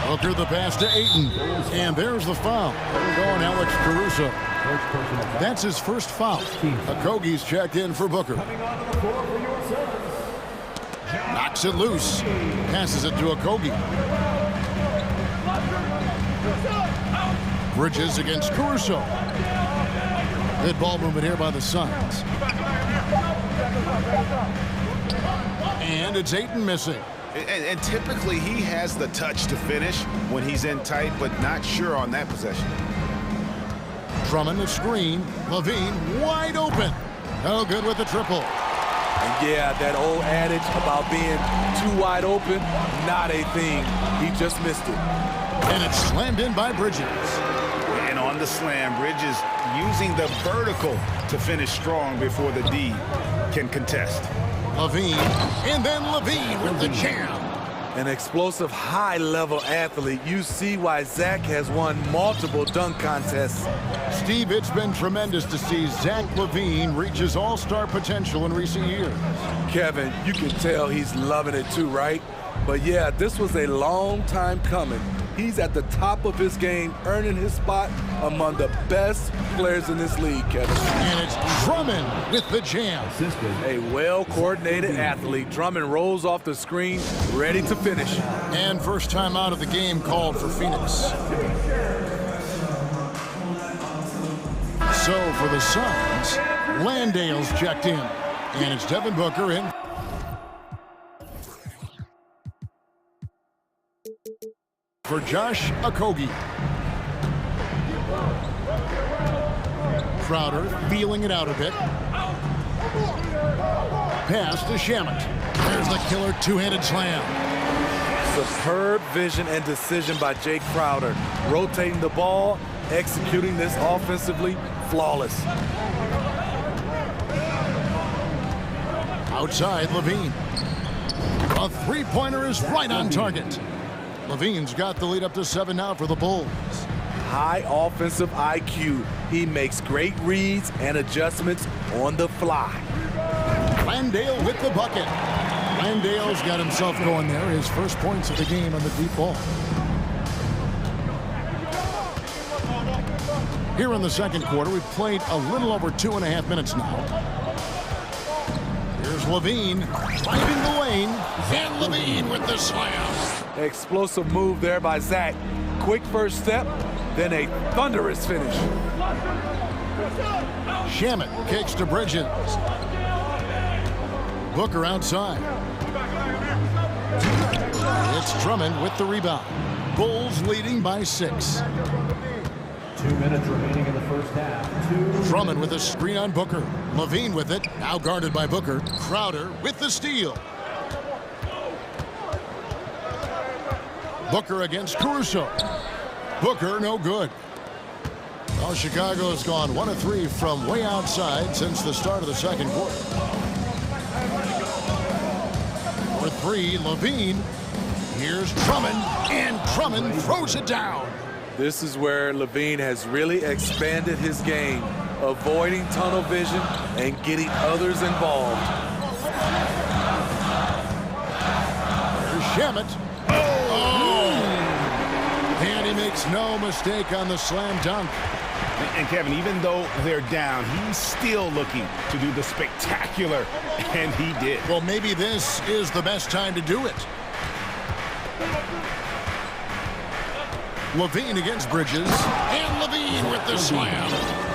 Booker the pass to Ayton. And there's the foul. Going Alex Caruso. That's his first foul. Okogie's checked in for Booker. Knocks it loose. Passes it to Okogie. Bridges against Caruso. Good ball movement here by the Suns. And it's Ayton missing. And typically he has the touch to finish when he's in tight, but not sure on that possession. Drummond the screen. Levine wide open. No good with the triple. And yeah, that old adage about being too wide open, not a thing. He just missed it. And it's slammed in by Bridges. And on the slam, Bridges using the vertical to finish strong before the D can contest. Levine, and then Levine with the jam. An explosive, high-level athlete. You see why Zach has won multiple dunk contests. Steve, it's been tremendous to see Zach LaVine reach his all-star potential in recent years. Kevin, you can tell he's loving it too, right? But yeah, this was a long time coming. He's at the top of his game, earning his spot among the best players in this league, Kevin. And it's Drummond with the jam. A well-coordinated athlete. Drummond rolls off the screen, ready to finish. And first time out of the game called for Phoenix. So for the Suns, Landale's checked in. And it's Devin Booker in. For Josh Okogie. Crowder feeling it out a bit. Pass to Shamet. There's the killer two-handed slam. Superb vision and decision by Jake Crowder. Rotating the ball, executing this offensively, flawless. Outside, Levine. A three-pointer is right on target. Levine's got the lead up to 7 now for the Bulls. High offensive IQ. He makes great reads and adjustments on the fly. Landale with the bucket. Landale's got himself going there. His first points of the game on the deep ball. Here in the second quarter, we've played a little over 2.5 minutes now. Here's Levine finding the lane. And Levine with the slam. Explosive move there by Zach. Quick first step, then a thunderous finish. Shamet kicks to Bridges. Booker outside. It's Drummond with the rebound. Bulls leading by 6. 2 minutes remaining in the first half. Drummond with a screen on Booker. Levine with it, now guarded by Booker. Crowder with the steal. Booker against Caruso. Booker no good. Well, Chicago's gone 1 of 3 from way outside since the start of the second quarter. For 3, Levine. Here's Drummond, and Drummond throws it down. This is where Levine has really expanded his game, avoiding tunnel vision and getting others involved. Here's Shamet. Oh! And he makes no mistake on the slam dunk. And Kevin, even though they're down, he's still looking to do the spectacular, and he did. Well, maybe this is the best time to do it. Levine against Bridges, and Levine with the slam.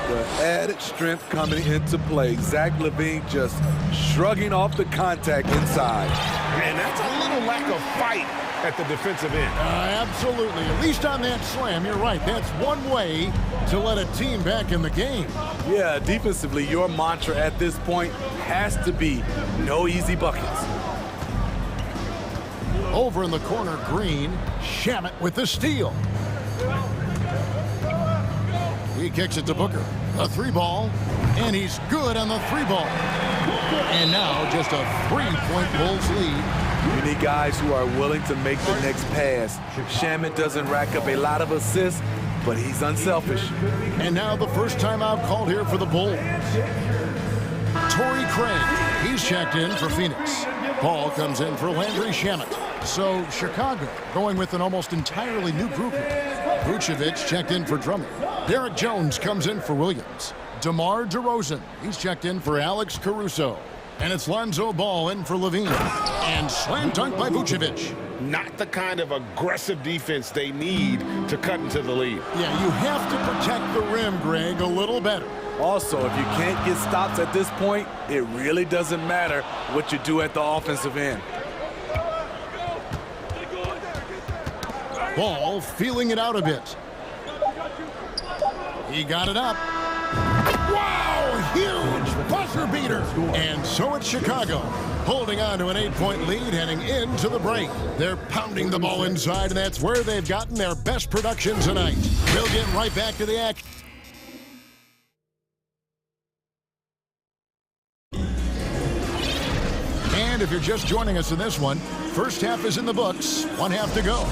The added strength coming into play. Zach Levine just shrugging off the contact inside. And that's a little lack of fight at the defensive end. Absolutely. At least on that slam, you're right. That's one way to let a team back in the game. Yeah, defensively, your mantra at this point has to be no easy buckets. Over in the corner, Green. Shamet with the steal. He kicks it to Booker. A 3-ball, and he's good on the 3-ball. And now just a 3-point Bulls lead. You need guys who are willing to make the next pass. Shamet doesn't rack up a lot of assists, but he's unselfish. And now the first timeout called here for the Bulls. Torrey Craig, he's checked in for Phoenix. Ball comes in for Landry Shamet. So Chicago going with an almost entirely new group here. Vucevic checked in for Drummond. Derek Jones comes in for Williams. DeMar DeRozan, he's checked in for Alex Caruso. And it's Lonzo Ball in for Levine. And slam dunk by Vucevic. Not the kind of aggressive defense they need to cut into the lead. Yeah, you have to protect the rim, Greg, a little better. Also, if you can't get stops at this point, it really doesn't matter what you do at the offensive end. Ball feeling it out a bit. He got it up. Wow, huge buzzer beater. And so it's Chicago, holding on to an 8-point lead heading into the break. They're pounding the ball inside, and that's where they've gotten their best production tonight. They'll get right back to the action. And if you're just joining us in this one, first half is in the books, 1 half to go.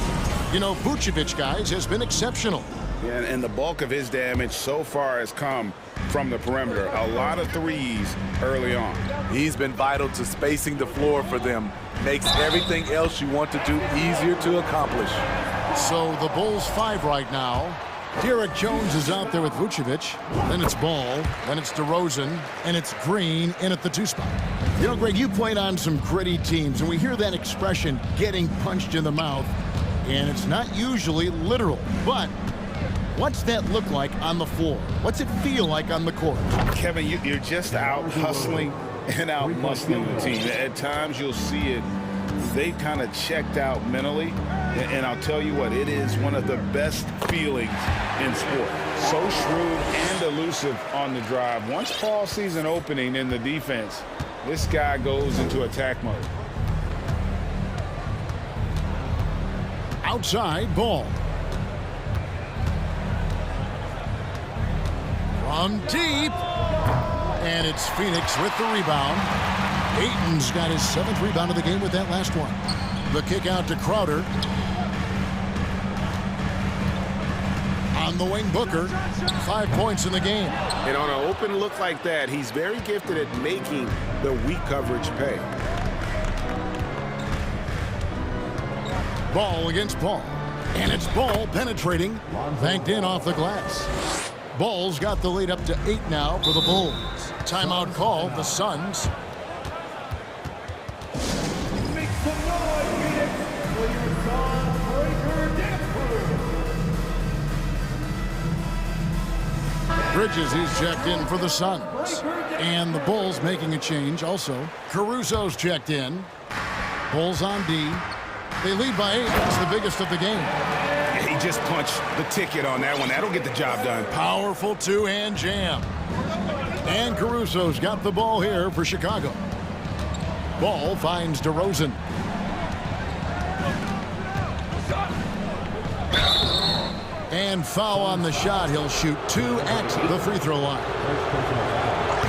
You know, Vucevic, guys, has been exceptional. Yeah, and the bulk of his damage so far has come from the perimeter. A lot of threes early on. He's been vital to spacing the floor for them. Makes everything else you want to do easier to accomplish. So the Bulls 5 right now. Derek Jones is out there with Vucevic. Then it's Ball. Then it's DeRozan. And it's Green in at the 2 spot. You know, Greg, you played on some gritty teams, and we hear that expression, getting punched in the mouth. And it's not usually literal, but what's that look like on the floor? What's it feel like on the court? Kevin, you're just out hustling and out muscling the team. At times you'll see it. They've kind of checked out mentally. And I'll tell you what, it is one of the best feelings in sport. So shrewd and elusive on the drive. Once Paul sees an opening in the defense, this guy goes into attack mode. Outside, Ball. From deep. And it's Phoenix with the rebound. Ayton's got his 7th rebound of the game with that last one. The kick out to Crowder. On the wing, Booker. 5 points in the game. And on an open look like that, he's very gifted at making the weak coverage pay. Ball against Ball. And it's Ball penetrating. Banked in off the glass. Ball's got the lead up to 8 now for the Bulls. Timeout call, the Suns. Make some noise, Phoenix, for your Dawnbreaker dance crew. Bridges, he's checked in for the Suns. And the Bulls making a change also. Caruso's checked in. Bulls on D. They lead by 8. That's the biggest of the game. He just punched the ticket on that one. That'll get the job done. Powerful 2-hand jam. And Caruso's got the ball here for Chicago. Ball finds DeRozan. And foul on the shot. He'll shoot 2 at the free throw line.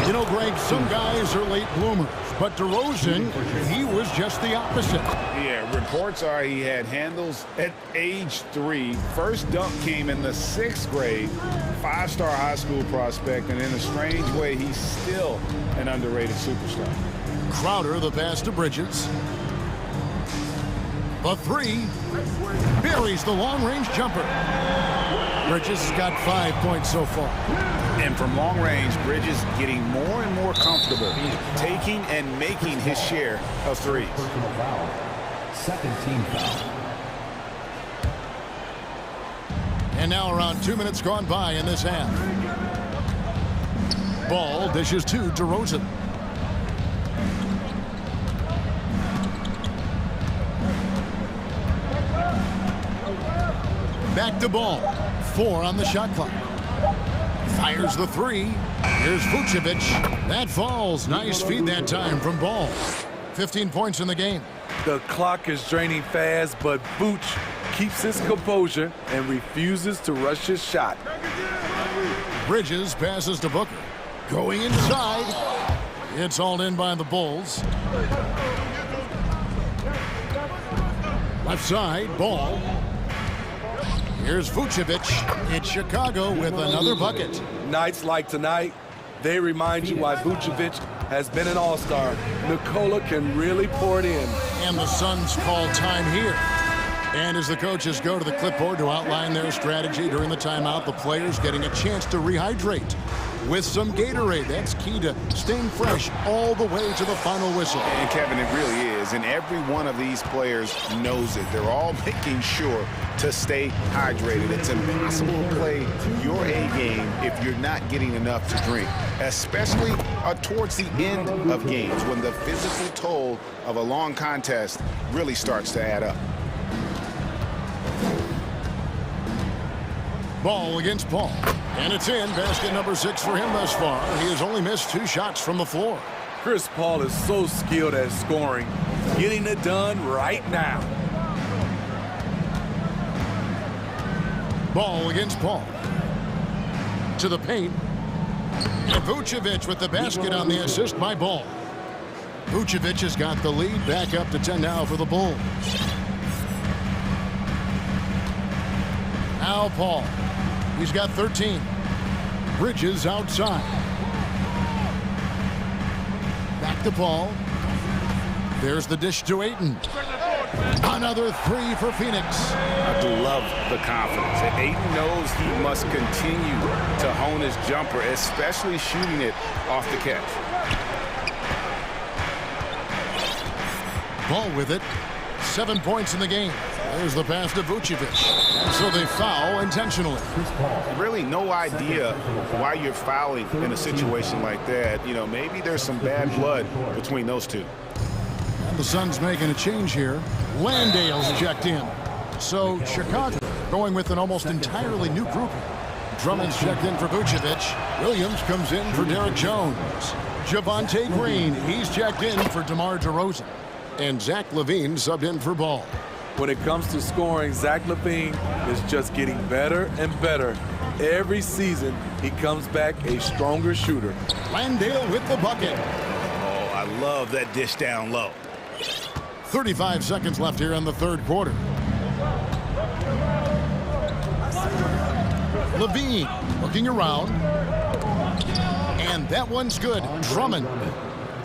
You know, Greg, some guys are late bloomers, but DeRozan, he was just the opposite. Yeah, reports are he had handles at age 3. First dunk came in the 6th grade. 5-star high school prospect, and in a strange way, he's still an underrated superstar. Crowder, the pass to Bridges. The 3 buries the long-range jumper. Bridges has got 5 points so far. And from long range, Bridges getting more and more comfortable taking and making his share of threes. Personal foul. Second team foul. And now around 2 minutes gone by in this half. Ball dishes to DeRozan. Back to Ball. 4 on the shot clock. Fires the 3. Here's Vucevic. That falls. Nice feed that time from Ball. 15 points in the game. The clock is draining fast, but Vooch keeps his composure and refuses to rush his shot. Bridges passes to Booker. Going inside. It's hauled in by the Bulls. Left side, Ball. Here's Vucevic. It's Chicago with another bucket. Nights like tonight, they remind you why Vucevic has been an all-star. Nikola can really pour it in. And the Suns call time here. And as the coaches go to the clipboard to outline their strategy during the timeout, the players getting a chance to rehydrate with some Gatorade. That's key to staying fresh all the way to the final whistle. And Kevin, it really is. And every one of these players knows it. They're all making sure to stay hydrated. It's impossible to play your A game if you're not getting enough to drink, especially towards the end of games when the physical toll of a long contest really starts to add up. Ball against Paul. And it's in. Basket number 6 for him thus far. He has only missed 2 shots from the floor. Chris Paul is so skilled at scoring, getting it done right now. Ball against Paul. To the paint. And Vucevic with the basket on the assist by Ball. Vucevic has got the lead. Back up to 10 now for the Bulls. Now Paul. He's got 13. Bridges outside. Back to Paul. There's the dish to Ayton. Another 3 for Phoenix. I do love the confidence. And Ayton knows he must continue to hone his jumper, especially shooting it off the catch. Ball with it. 7 points in the game. There's the pass to Vucevic. So they foul intentionally. Really no idea why you're fouling in a situation like that. You know, maybe there's some bad blood between those two. And the Suns making a change here. Landale's checked in. So Chicago going with an almost entirely new group. Drummond's checked in for Vucevic. Williams comes in for Derek Jones. Javonte Green, he's checked in for DeMar DeRozan. And Zach LaVine subbed in for Ball. When it comes to scoring, Zach LaVine is just getting better and better. Every season, he comes back a stronger shooter. Landale with the bucket. Oh, I love that dish down low. 35 seconds left here in the third quarter. LaVine looking around. And that one's good. Drummond.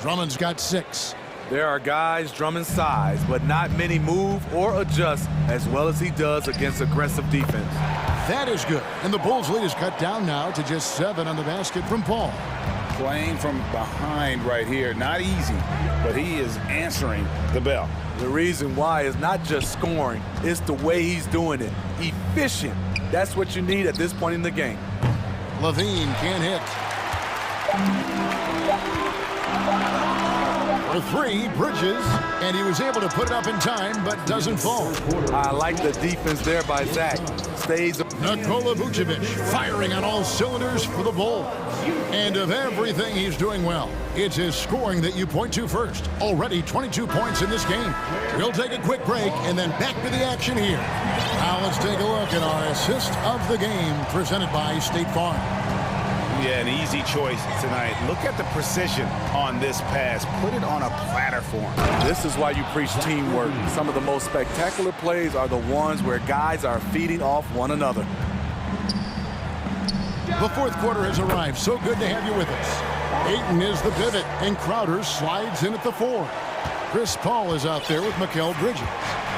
Drummond's got 6. There are guys Drummond's size, but not many move or adjust as well as he does against aggressive defense. That is good. And the Bulls' lead is cut down now to just 7 on the basket from Paul. Playing from behind right here, not easy, but he is answering the bell. The reason why is not just scoring, it's the way he's doing it. Efficient. That's what you need at this point in the game. LaVine can't hit. For 3, Bridges, and he was able to put it up in time, but doesn't fall. I like the defense there by Zach. Stays. Nikola Vucevic firing on all cylinders for the Bulls. And of everything he's doing well, it's his scoring that you point to first. Already 22 points in this game. We'll take a quick break and then back to the action here Now let's take a look at our assist of the game presented by State Farm. Yeah, an easy choice tonight. Look at the precision on this pass. Put it on a platter for him. This is why you preach teamwork. Some of the most spectacular plays are the ones where guys are feeding off one another. The fourth quarter has arrived. So good to have you with us. Ayton is the pivot, and Crowder slides in at the 4. Chris Paul is out there with Mikal Bridges.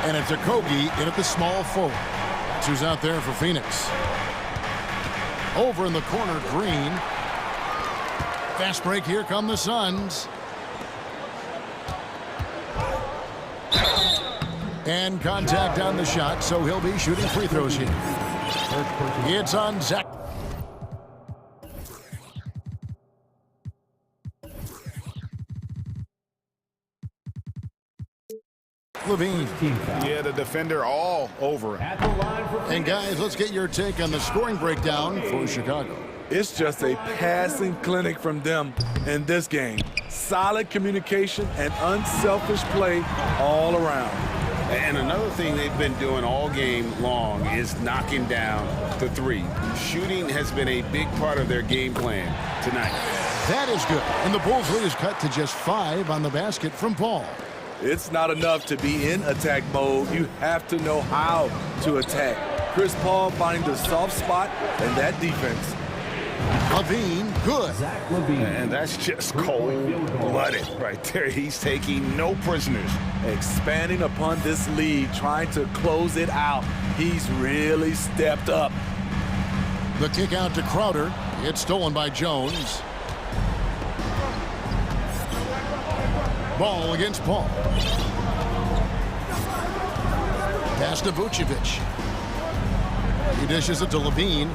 And it's Okogie in at the small forward. That's who's out there for Phoenix. Over in the corner, Green. Fast break, here come the Suns. And contact on the shot, so he'll be shooting free throws here. It's on Zach. Levine. Yeah, the defender all over him. And guys, let's get your take on the scoring breakdown for Chicago. It's just a passing clinic from them in this game. Solid communication and unselfish play all around. And another thing they've been doing all game long is knocking down the 3. Shooting has been a big part of their game plan tonight. That is good. And the Bulls lead is cut to just 5 on the basket from Paul. It's not enough to be in attack mode. You have to know how to attack. Chris Paul finding the soft spot in that defense. Levine, good. And that's just cold-blooded right there. He's taking no prisoners. Expanding upon this lead, trying to close it out. He's really stepped up. The kick out to Crowder. It's stolen by Jones. Ball against Paul. Pass to Vucevic. He dishes it to Levine.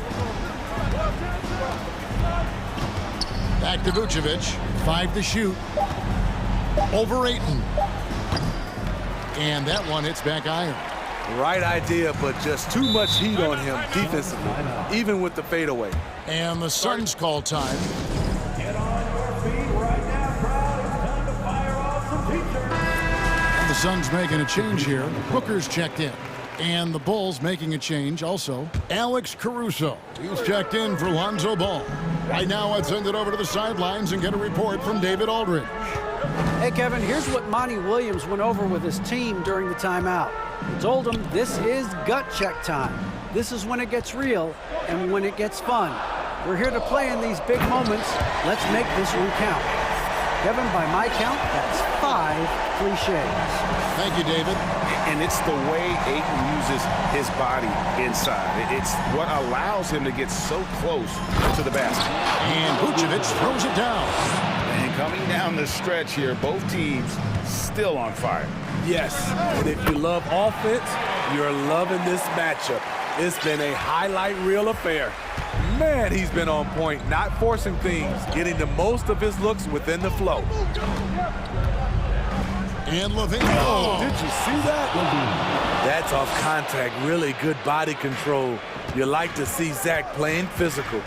Back to Vucevic. 5 to shoot. Over Ayton. And that one hits back iron. Right idea, but just too much heat on him defensively, even with the fadeaway. And the Suns call time. The Suns making a change here. Booker's checked in. And the Bulls making a change also. Alex Caruso. He's checked in for Lonzo Ball. Right now, I'd send it over to the sidelines and get a report from David Aldridge. Hey, Kevin, here's what Monty Williams went over with his team during the timeout. He told them this is gut check time. This is when it gets real and when it gets fun. We're here to play in these big moments. Let's make this one count. Kevin, by my count, that's 5 cliches. Thank you, David. And it's the way Ayton uses his body inside. It's what allows him to get so close to the basket. And Vucevic throws it down. And coming down the stretch here, both teams still on fire. Yes, and if you love offense, you're loving this matchup. It's been a highlight reel affair. Man, he's been on point, not forcing things, getting the most of his looks within the flow. And Levine. Oh, did you see that? That's off contact. Really good body control. You like to see Zach playing physical.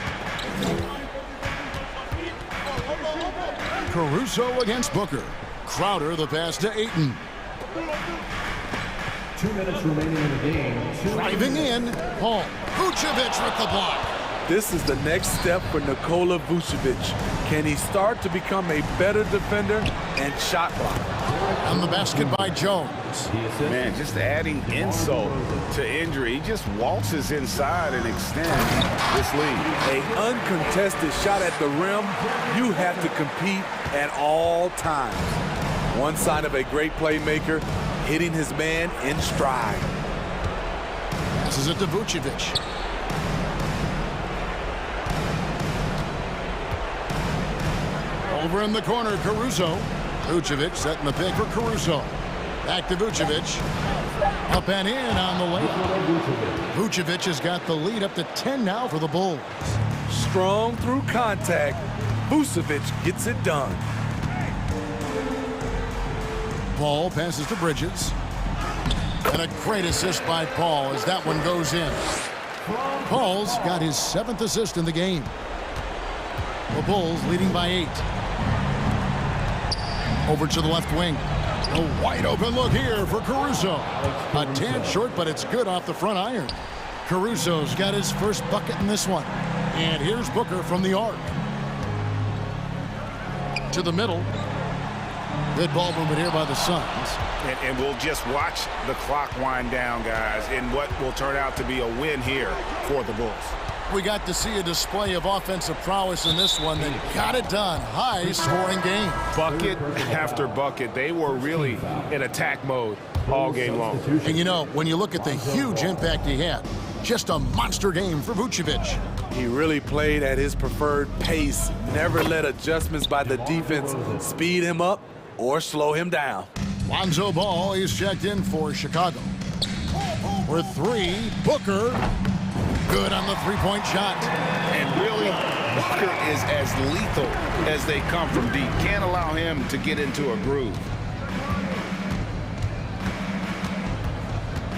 Caruso against Booker. Crowder the pass to Ayton. 2 minutes remaining in the game. Driving in. Paul. Vucevic with the block. This is the next step for Nikola Vucevic. Can he start to become a better defender and shot blocker? On the basket by Jones. Man, just adding insult to injury. He just waltzes inside and extends this lead. An uncontested shot at the rim, you have to compete at all times. One sign of a great playmaker, hitting his man in stride. This is it to Vucevic. Over in the corner, Caruso. Vucevic setting the pick for Caruso. Back to Vucevic. Up and in on the layup. Vucevic has got the lead up to 10 now for the Bulls. Strong through contact. Vucevic gets it done. Paul passes to Bridges. And a great assist by Paul as that one goes in. Paul's got his 7th assist in the game. The Bulls leading by 8. Over to the left wing. A wide open look here for Caruso. A tad short, but it's good off the front iron. Caruso's got his first bucket in this one. And here's Booker from the arc. To the middle. Good ball movement here by the Suns. And we'll just watch the clock wind down, guys, in what will turn out to be a win here for the Bulls. We got to see a display of offensive prowess in this one that got it done. High-scoring game. Bucket after bucket. They were really in attack mode all game long. And you know, when you look at the huge impact he had, just a monster game for Vucevic. He really played at his preferred pace, never let adjustments by the defense speed him up or slow him down. Lonzo Ball is checked in for Chicago. For three, Booker. Good on the three-point shot. And really, Booker is as lethal as they come from deep. Can't allow him to get into a groove.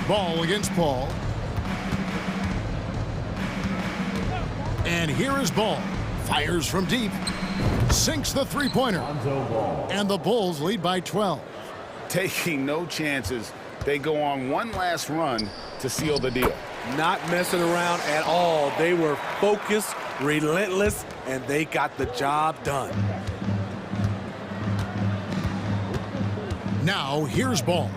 Ball against Paul. And here is Ball. Fires from deep. Sinks the three-pointer. And the Bulls lead by 12. Taking no chances. They go on one last run to seal the deal. Not messing around at all. They were focused, relentless, and they got the job done. Now, here's Ball.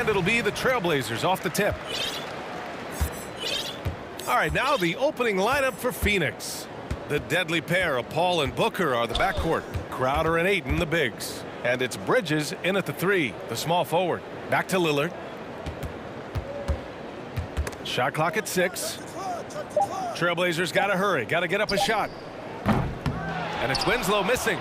And it'll be the Trailblazers off the tip. All right, now the opening lineup for Phoenix. The deadly pair of Paul and Booker are the backcourt. Crowder and Ayton, the bigs. And it's Bridges in at the 3, the small forward. Back to Lillard. Shot clock at 6. Trailblazers got to hurry, got to get up a shot. And it's Winslow missing.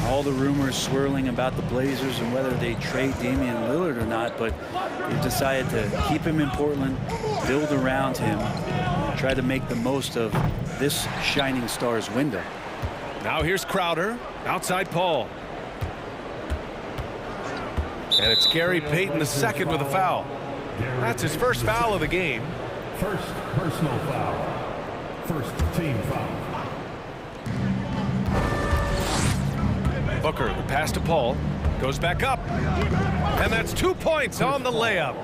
All the rumors swirling about the Blazers and whether they trade Damian Lillard or not, but they've decided to keep him in Portland, build around him, and try to make the most of this shining star's window. Now here's Crowder, outside Paul. And it's Gary Payton II with a foul. That's his first foul of the game. First personal foul. First team foul. Booker, the pass to Paul, goes back up. And that's 2 points on the layup.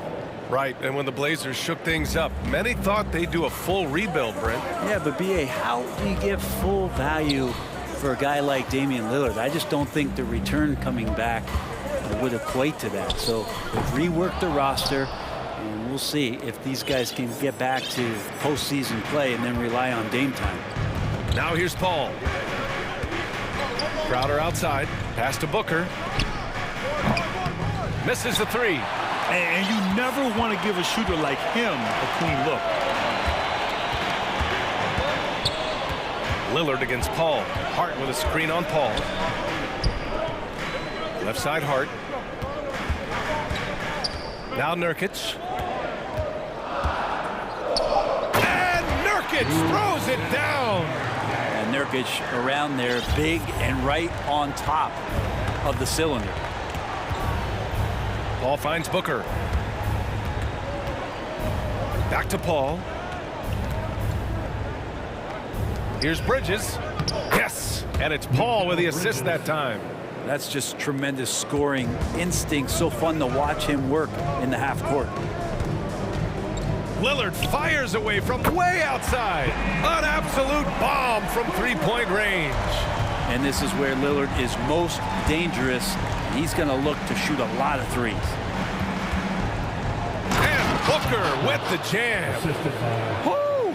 Right, and when the Blazers shook things up, many thought they'd do a full rebuild, Brent. Yeah, but B.A., how do you get full value for a guy like Damian Lillard? I just don't think the return coming back would equate to that. So they've reworked the roster, and we'll see if these guys can get back to postseason play and then rely on Dame time. Now here's Paul. Crowder outside, pass to Booker. Misses the 3. And you never want to give a shooter like him a clean look. Lillard against Paul. Hart with a screen on Paul. Left side Hart. Now Nurkic. And Nurkic throws it down. And Nurkic around there, big and right on top of the cylinder. Paul finds Booker. Back to Paul. Here's Bridges. Yes, and it's Paul with the assist that time. That's just tremendous scoring instinct. So fun to watch him work in the half court. Lillard fires away from way outside. An absolute bomb from three-point range. And this is where Lillard is most dangerous. He's going to look to shoot a lot of threes. And Booker with the jam. Woo!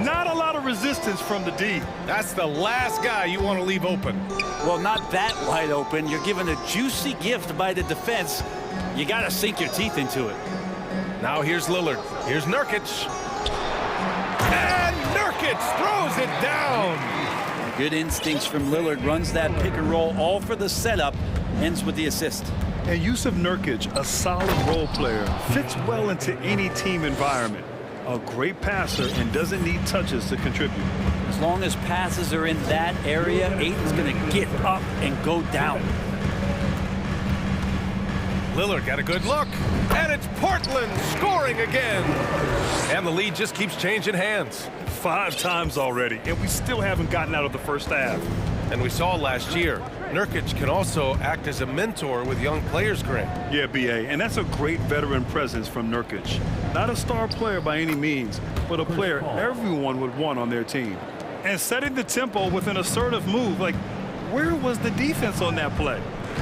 Not a lot of resistance from the D. That's the last guy you want to leave open. Well, not that wide open. You're given a juicy gift by the defense. You got to sink your teeth into it. Now here's Lillard. Here's Nurkic. And Nurkic throws it down. Good instincts from Lillard. Runs that pick and roll all for the setup. Ends with the assist. And Yusuf Nurkic, a solid role player, fits well into any team environment. A great passer and doesn't need touches to contribute. As long as passes are in that area, Ayton's going to get up and go down. Lillard got a good look, and it's Portland scoring again. And the lead just keeps changing hands. 5 times already, and we still haven't gotten out of the first half. And we saw last year, Nurkic can also act as a mentor with young players, Grant. Yeah, B.A., and that's a great veteran presence from Nurkic. Not a star player by any means, but a player everyone would want on their team. And setting the tempo with an assertive move, like, where was the defense on that play?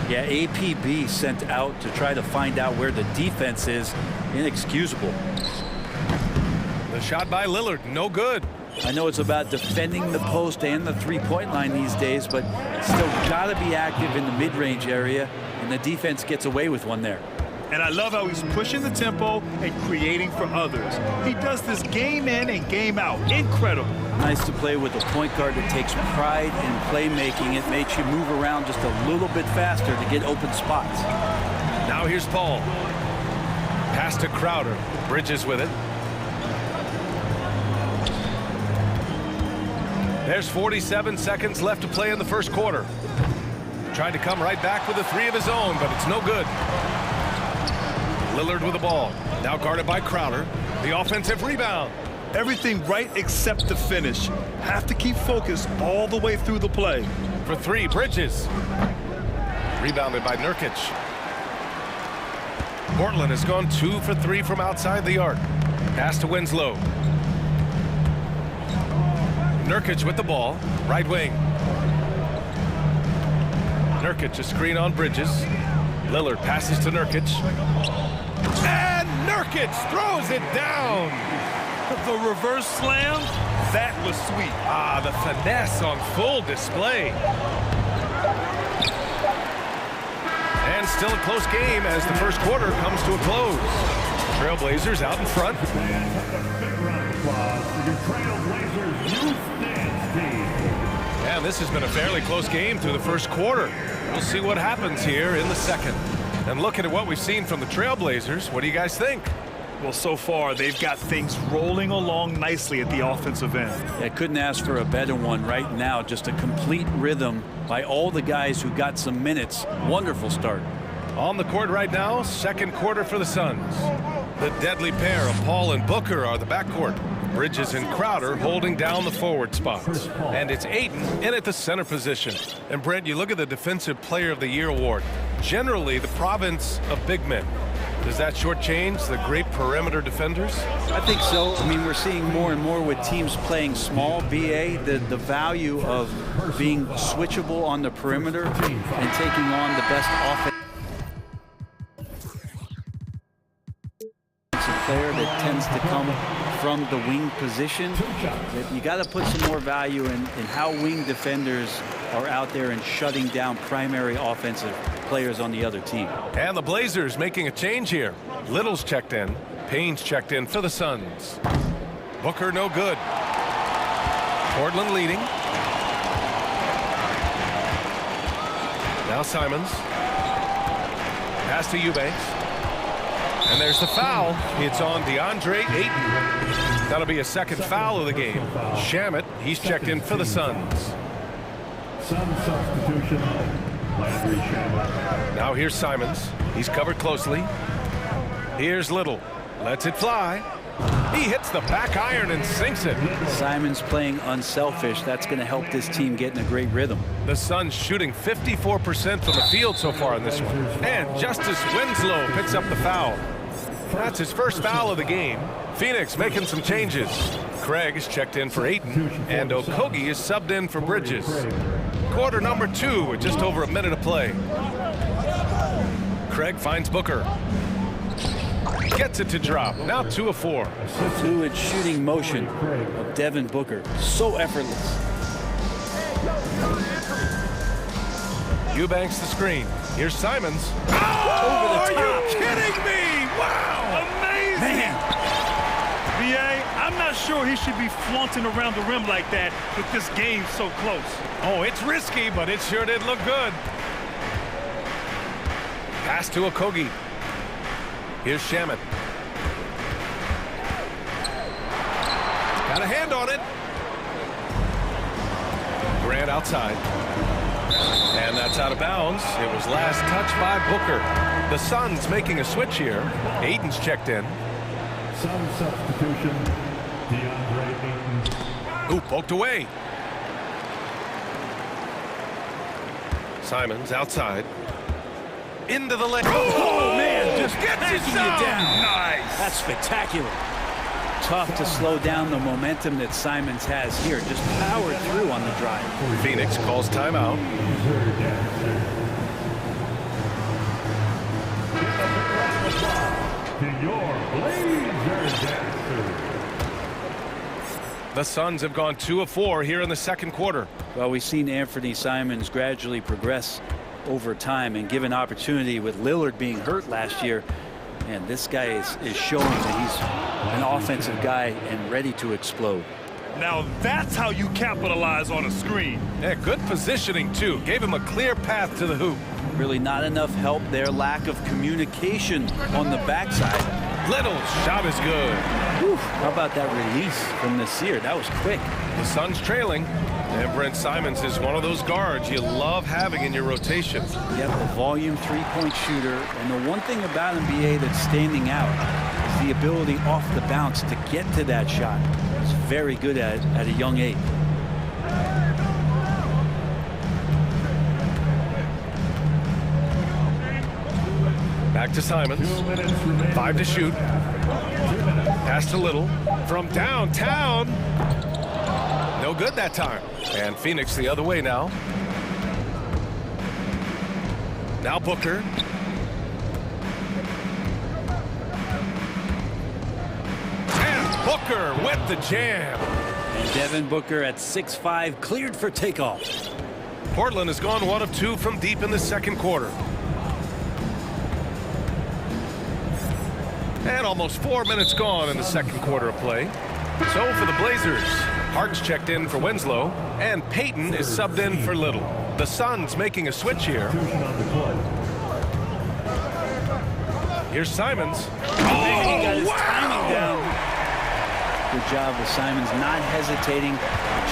Yeah, APB sent out to try to find out where the defense is. Inexcusable. The shot by Lillard, no good. I know it's about defending the post and the three-point line these days, but still got to be active in the mid-range area, and the defense gets away with one there. And I love how he's pushing the tempo and creating for others. He does this game in and game out. Incredible. Nice to play with a point guard that takes pride in playmaking. It makes you move around just a little bit faster to get open spots. Now here's Paul. Pass to Crowder. Bridges with it. There's 47 seconds left to play in the first quarter. Trying to come right back with a 3 of his own, but it's no good. Lillard with the ball. Now guarded by Crowder. The offensive rebound. Everything right except the finish. Have to keep focused all the way through the play. For three, Bridges. Rebounded by Nurkic. Portland has gone 2 for 3 from outside the arc. Pass to Winslow. Nurkic with the ball. Right wing. Nurkic, a screen on Bridges. Lillard passes to Nurkic. And Nurkic throws it down. The reverse slam, that was sweet. Ah, the finesse on full display. And still a close game as the first quarter comes to a close. Trailblazers out in front. And this has been a fairly close game through the first quarter. We'll see what happens here in the second. And looking at what we've seen from the Trailblazers, what do you guys think? Well, so far, they've got things rolling along nicely at the offensive end. I couldn't ask for a better one right now. Just a complete rhythm by all the guys who got some minutes. Wonderful start. On the court right now, second quarter for the Suns. The deadly pair of Paul and Booker are the backcourt. Bridges and Crowder holding down the forward spots. And it's Ayton in at the center position. And Brent, you look at the Defensive Player of the Year award. Generally, the province of big men. Does that shortchange the great perimeter defenders? I think so. I mean, we're seeing more and more with teams playing small, BA, the value of being switchable on the perimeter and taking on the best offensive player that tends to come from the wing position. You got to put some more value in how wing defenders are out there and shutting down primary offensive players on the other team. And the Blazers making a change here. Little's checked in. Payne's checked in for the Suns. Booker no good. Portland leading. Now Simons. Pass to Eubanks. And there's the foul. It's on DeAndre Ayton. That'll be a second foul of the game. Shamet, he's checked in for the Suns. Sun substitution. Now here's Simons. He's covered closely. Here's Little. Lets it fly. He hits the back iron and sinks it. Simons playing unselfish. That's going to help this team get in a great rhythm. The Suns shooting 54% from the field so far in this one. And Justice Winslow picks up the foul. That's his first foul of the game. Phoenix making some changes. Craig is checked in for Ayton, and Okogie is subbed in for Bridges. Quarter number 2 with just over a minute of play. Craig finds Booker. Gets it to drop. Now 2 of 4. Fluid shooting motion of Devin Booker. So effortless. Eubanks the screen. Here's Simons. Oh, are you kidding me? Wow, amazing. Man. BA, I'm not sure he should be flaunting around the rim like that with this game so close. Oh, it's risky, but it sure did look good. Pass to Okogie. Here's Shamet. Got a hand on it. Grant outside. And that's out of bounds. It was last touched by Booker. The Suns making a switch here. Ayton's checked in. Sun substitution. DeAndre Ayton. Ooh, poked away. Simons outside. Into the lane. Oh, man, just gets it backing down. you down. Nice. That's spectacular. Tough to slow down the momentum that Simons has here. Just powered through on the drive. Phoenix calls timeout. To your Blazers dancers. The Suns have gone 2 of 4 here in the second quarter. Well, we've seen Anthony Simons gradually progress over time and given opportunity with Lillard being hurt last year. And this guy is showing that he's an offensive guy and ready to explode. Now that's how you capitalize on a screen. Yeah, good positioning, too. Gave him a clear path to the hoop. Really not enough help there. Lack of communication on the backside. Little's shot is good. Whew, how about that release from Nasir? That was quick. The Suns trailing. And Brent Simons is one of those guards you love having in your rotation. Yep, a volume three-point shooter. And the one thing about NBA that's standing out is the ability off the bounce to get to that shot. He's very good at it at a young age. Back to Simons. 5 to shoot. Pass to Little. From downtown. No good that time. And Phoenix the other way now. Now Booker. And Booker with the jam. And Devin Booker at 6'5", cleared for takeoff. Portland has gone 1 of 2 from deep in the second quarter. And almost 4 minutes gone in the second quarter of play. So for the Blazers, Hart's checked in for Winslow, and Payton is subbed in for Little. The Suns making a switch here. Here's Simons. He got his timing down. Good job with Simons not hesitating.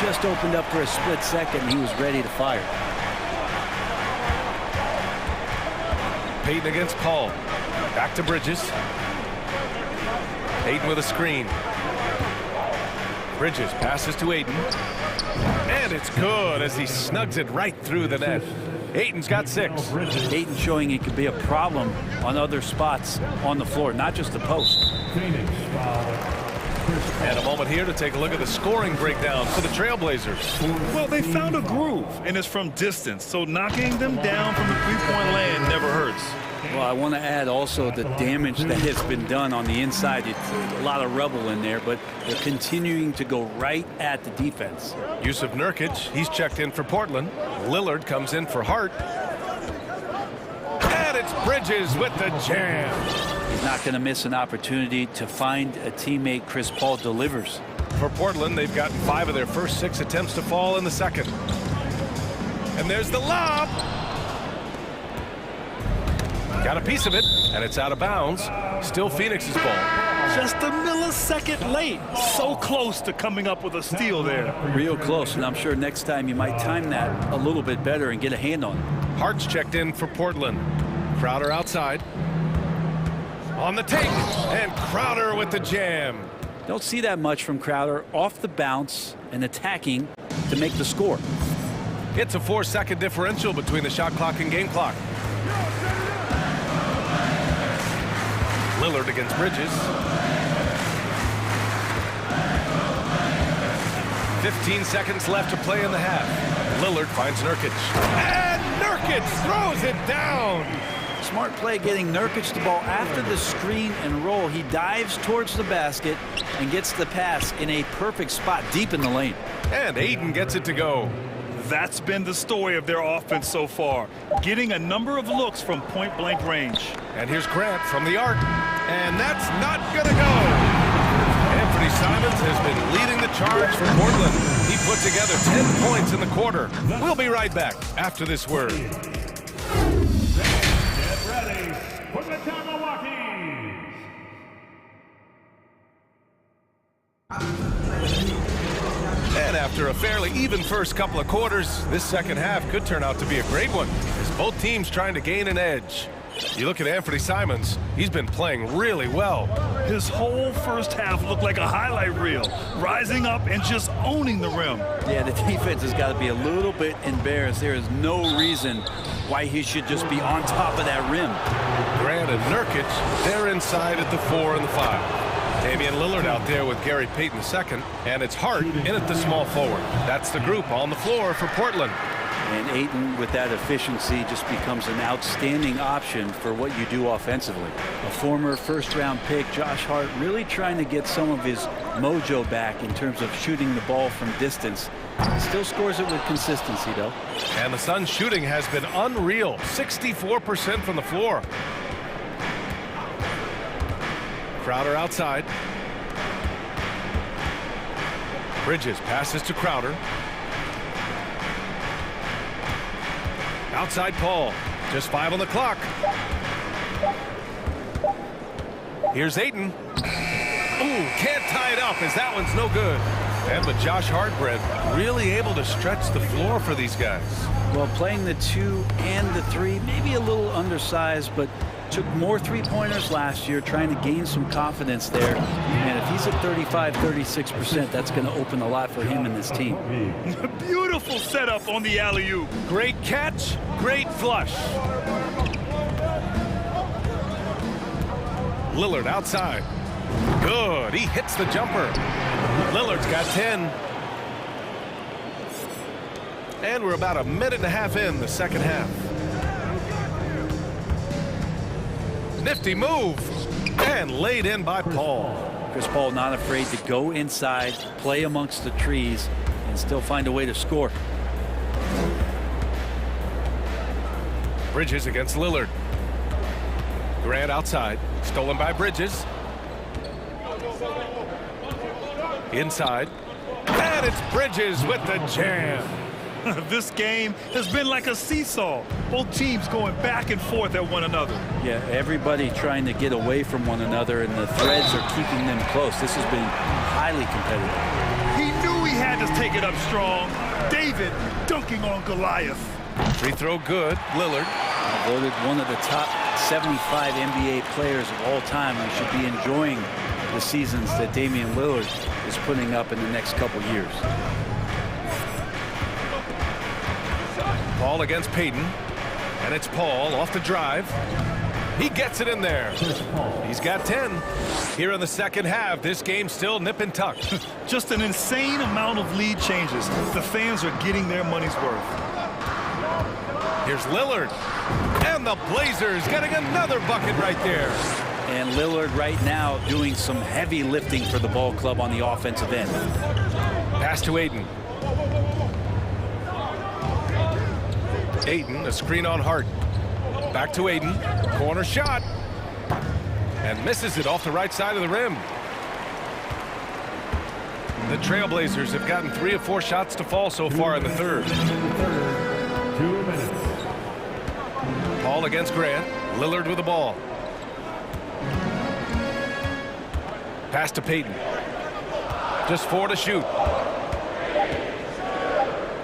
Just opened up for a split second. He was ready to fire. Payton against Paul. Back to Bridges. Ayton with a screen. Bridges passes to Ayton. And it's good as he snugs it right through the net. Ayton's got 6. Ayton showing he could be a problem on other spots on the floor, not just the post. And a moment here to take a look at the scoring breakdown for the Trailblazers. Well, they found a groove, and it's from distance, so knocking them down from the three-point land never hurts. Well, I want to add also the damage that has been done on the inside. It's a lot of rubble in there, but they're continuing to go right at the defense. Yusuf Nurkic, he's checked in for Portland. Lillard comes in for Hart. And it's Bridges with the jam. He's not going to miss an opportunity to find a teammate. Chris Paul delivers. For Portland, they've gotten 5 of their first 6 attempts to fall in the second. And there's the lob. Got a piece of it, and it's out of bounds. Still Phoenix's ball. Just a millisecond late. So close to coming up with a steal there. Real close, and I'm sure next time you might time that a little bit better and get a hand on it. Hart's checked in for Portland. Crowder outside. On the take, and Crowder with the jam. Don't see that much from Crowder off the bounce and attacking to make the score. It's a 4-second differential between the shot clock and game clock. Lillard against Bridges. 15 seconds left to play in the half. Lillard finds Nurkic. And Nurkic throws it down. Smart play getting Nurkic the ball after the screen and roll. He dives towards the basket and gets the pass in a perfect spot deep in the lane. And Ayton gets it to go. That's been the story of their offense so far, getting a number of looks from point-blank range. And here's Grant from the arc, and that's not going to go. Anthony Simons has been leading the charge for Portland. He put together 10 points in the quarter. We'll be right back after this word. Get ready for the Milwaukee. And after a fairly even first couple of quarters, this second half could turn out to be a great one, as both teams trying to gain an edge. You look at Anthony Simons, he's been playing really well. His whole first half looked like a highlight reel, rising up and just owning the rim. Yeah, the defense has got to be a little bit embarrassed. There is no reason why he should just be on top of that rim. Grant and Nurkic, they're inside at the 4 and the 5. Damian Lillard out there with Gary Payton II, and it's Hart in at the small forward. That's the group on the floor for Portland. And Ayton, with that efficiency, just becomes an outstanding option for what you do offensively. A former first-round pick, Josh Hart, really trying to get some of his mojo back in terms of shooting the ball from distance. Still scores it with consistency, though. And the Suns' shooting has been unreal, 64% from the floor. Crowder outside. Bridges passes to Crowder. Outside Paul. Just 5 on the clock. Here's Ayton. Ooh, can't tie it up as that one's no good. And with Josh Hardbread really able to stretch the floor for these guys. Well, playing the 2 and the 3, maybe a little undersized, but took more three-pointers last year, trying to gain some confidence there. And if he's at 35, 36%, that's going to open a lot for him and this team. Beautiful setup on the alley-oop. Great catch, great flush. Lillard outside. Good, he hits the jumper. Lillard's got 10. And we're about a minute and a half in the second half. Nifty move, and laid in by Paul. Chris Paul not afraid to go inside, play amongst the trees, and still find a way to score. Bridges against Lillard. Grant outside, stolen by Bridges. Inside, and it's Bridges with the jam. This game has been like a seesaw. Both teams going back and forth at one another. Yeah, everybody trying to get away from one another, and the threads are keeping them close. This has been highly competitive. He knew he had to take it up strong. David dunking on Goliath. Free throw good, Lillard. Voted one of the top 75 NBA players of all time. We should be enjoying the seasons that Damian Lillard is putting up in the next couple years. Paul against Payton, and it's Paul off the drive. He gets it in there. He's got 10. Here in the second half, this game's still nip and tuck. Just an insane amount of lead changes. The fans are getting their money's worth. Here's Lillard, and the Blazers getting another bucket right there. And Lillard right now doing some heavy lifting for the ball club on the offensive end. Pass to Ayton. Ayton, a screen on Hart. Back to Ayton, corner shot. And misses it off the right side of the rim. The Trailblazers have gotten 3 of 4 shots to fall so far in the third. 2 minutes. Paul against Grant. Lillard with the ball. Pass to Payton. Just 4 to shoot.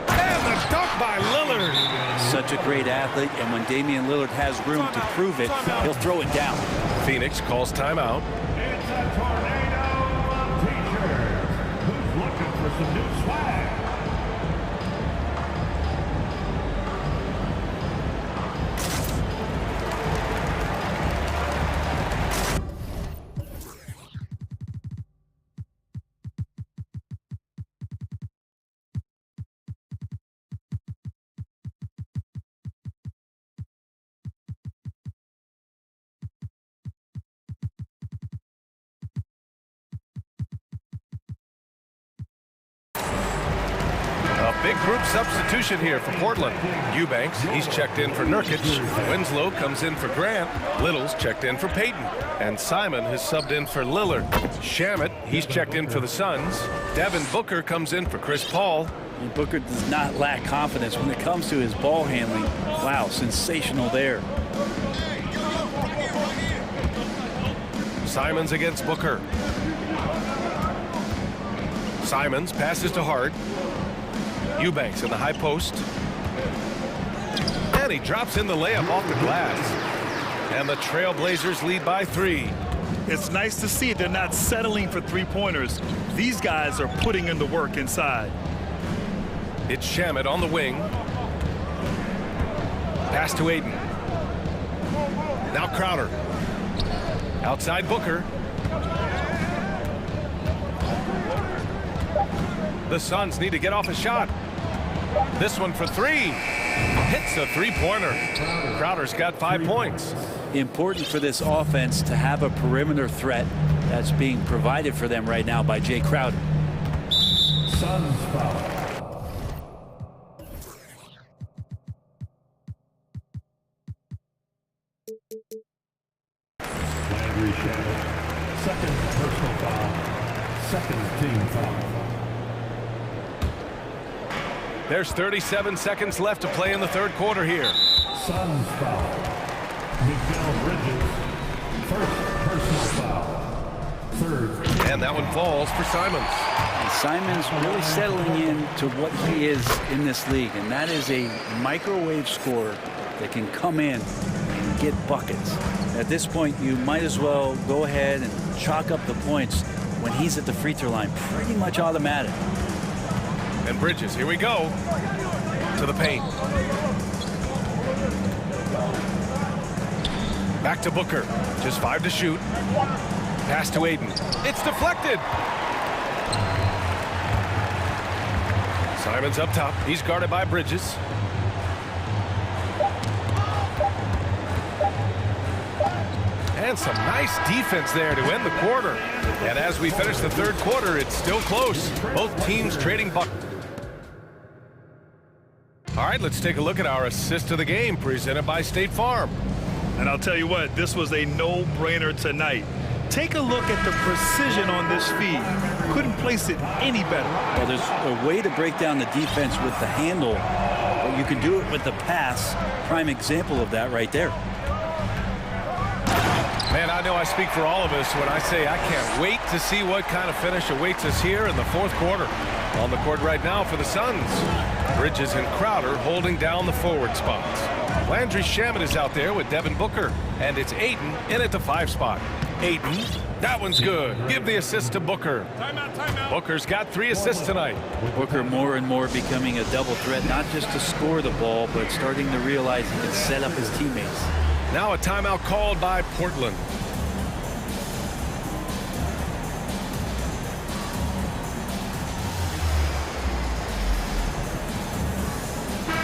And the dunk by Lillard. Such a great athlete, and when Damian Lillard has room to prove it, he'll throw it down. Phoenix calls timeout. It's a tornado of teachers. Who's looking for some new swag? Big group substitution here for Portland. Eubanks, he's checked in for Nurkic. Winslow comes in for Grant. Little's checked in for Payton. And Simon has subbed in for Lillard. Shamet, he's checked in for the Suns. Devin Booker comes in for Chris Paul. And Booker does not lack confidence when it comes to his ball handling. Wow, sensational there. Simons against Booker. Simons passes to Hart. Eubanks in the high post. And he drops in the layup off the glass. And the Trailblazers lead by 3. It's nice to see they're not settling for three-pointers. These guys are putting in the work inside. It's Shamet on the wing. Pass to Ayton. Now Crowder. Outside Booker. The Suns need to get off a shot. This one for 3. Hits a three-pointer. Crowder's got 5 points. Important for this offense to have a perimeter threat that's being provided for them right now by Jay Crowder. Suns foul. Landry Shamet, second personal foul, second team foul. There's 37 seconds left to play in the third quarter here. Suns foul. Miguel Bridges, first personal foul. Third. And that one falls for Simons. Simon's really settling into what he is in this league, and that is a microwave scorer that can come in and get buckets. At this point, you might as well go ahead and chalk up the points when he's at the free throw line. Pretty much automatic. And Bridges, here we go. To the paint. Back to Booker. Just 5 to shoot. Pass to Aiden. It's deflected. Simon's up top. He's guarded by Bridges. And some nice defense there to end the quarter. And as we finish the third quarter, it's still close. Both teams trading buck. All right, let's take a look at our assist of the game presented by State Farm. And I'll tell you what, this was a no-brainer tonight. Take a look at the precision on this feed. Couldn't place it any better. Well, there's a way to break down the defense with the handle, but you can do it with the pass. Prime example of that right there. Man, I know I speak for all of us when I say I can't wait to see what kind of finish awaits us here in the fourth quarter. On the court right now for the Suns, Bridges and Crowder holding down the forward spots. Landry Shamet is out there with Devin Booker, and it's Aiden in at the 5 spot. Aiden, that one's good. Give the assist to Booker. Timeout, timeout. Booker's got 3 assists tonight. Booker more and more becoming a double threat, not just to score the ball, but starting to realize he can set up his teammates. Now a timeout called by Portland.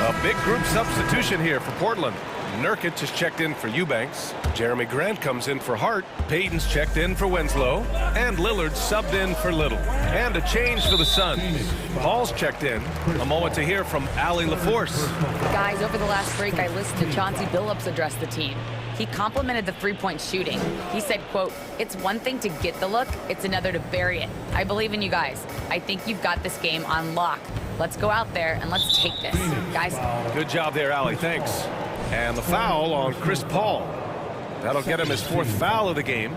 A big group substitution here for Portland. Nurkic is checked in for Eubanks. Jeremy Grant comes in for Hart. Payton's checked in for Winslow. And Lillard subbed in for Little. And a change for the Suns. Paul's checked in. A moment to hear from Allie LaForce. Guys, over the last break, I listened to Chauncey Billups address the team. He complimented the three-point shooting. He said, quote, "It's one thing to get the look, it's another to bury it. I believe in you guys. I think you've got this game on lock. Let's go out there and let's take this." Guys. Good job there, Allie. Thanks. And the foul on Chris Paul. That'll get him his 4th foul of the game.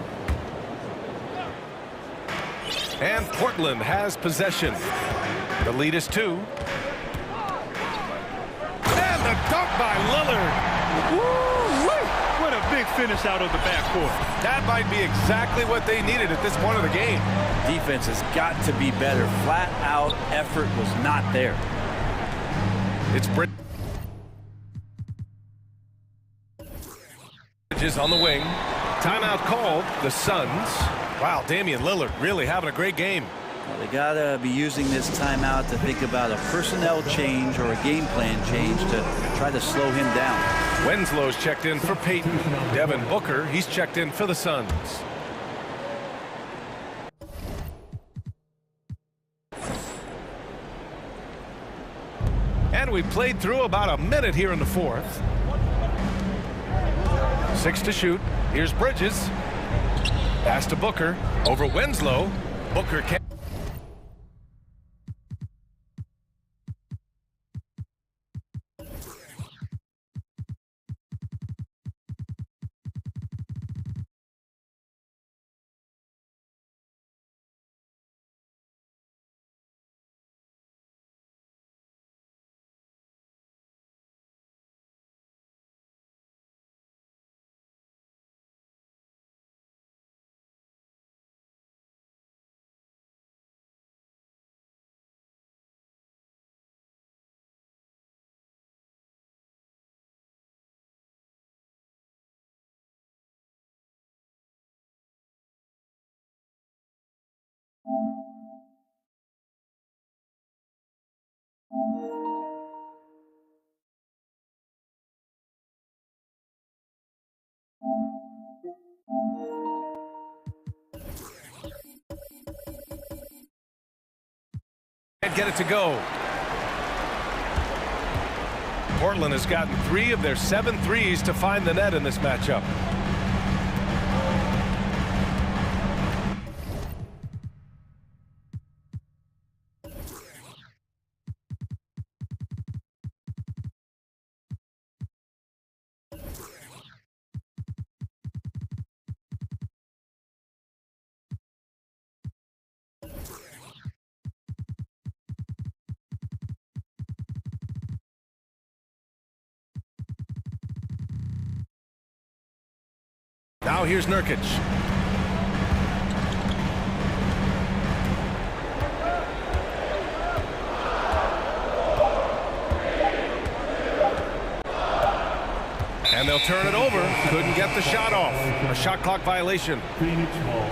And Portland has possession. The lead is 2. And the dunk by Lillard. Woo-wee! What a big finish out of the backcourt. That might be exactly what they needed at this point of the game. Defense has got to be better. Flat out effort was not there. It's Bridges on the wing. Timeout called. The Suns. Wow, Damian Lillard really having a great game. Well, they got to be using this timeout to think about a personnel change or a game plan change to try to slow him down. Winslow's checked in for Payton. Devin Booker, he's checked in for the Suns. And we played through about a minute here in the 4th. 6 to shoot. Here's Bridges. Pass to Booker. Over Winslow. Booker can't. Can't get it to go. Portland has gotten 3 of their 7 threes to find the net in this matchup. Now here's Nurkic. And they'll turn it over. Couldn't get the shot off. A shot clock violation. Phoenix ball.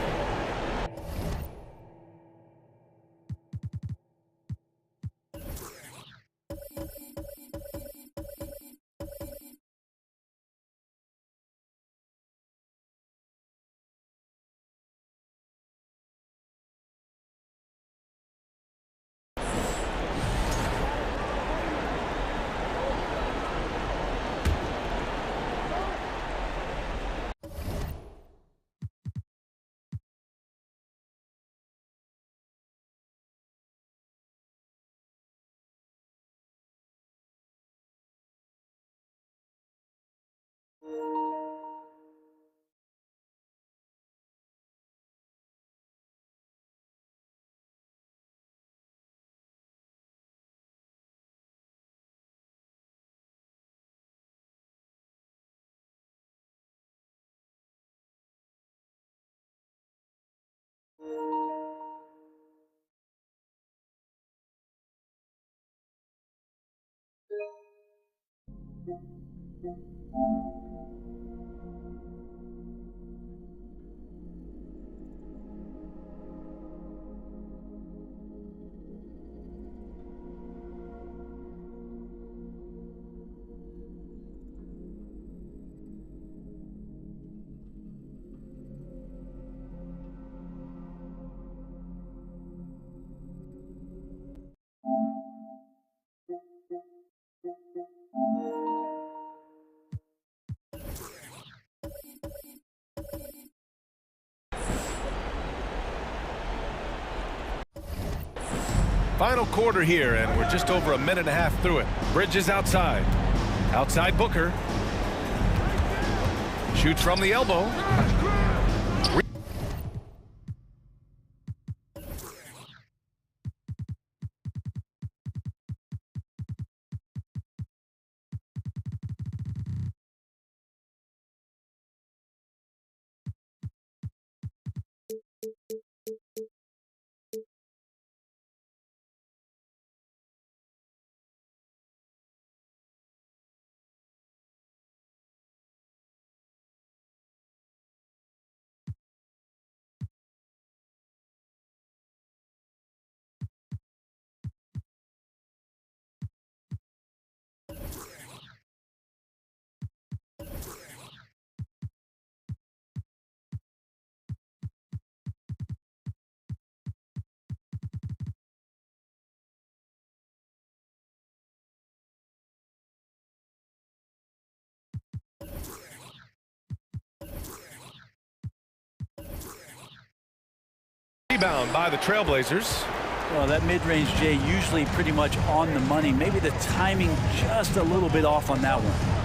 Final quarter here, and we're just over a minute and a half through it. Bridges outside. Outside Booker. Shoots from the elbow. Rebound by the Trailblazers. Well, that mid-range, Jay, usually pretty much on the money. Maybe the timing just a little bit off on that one.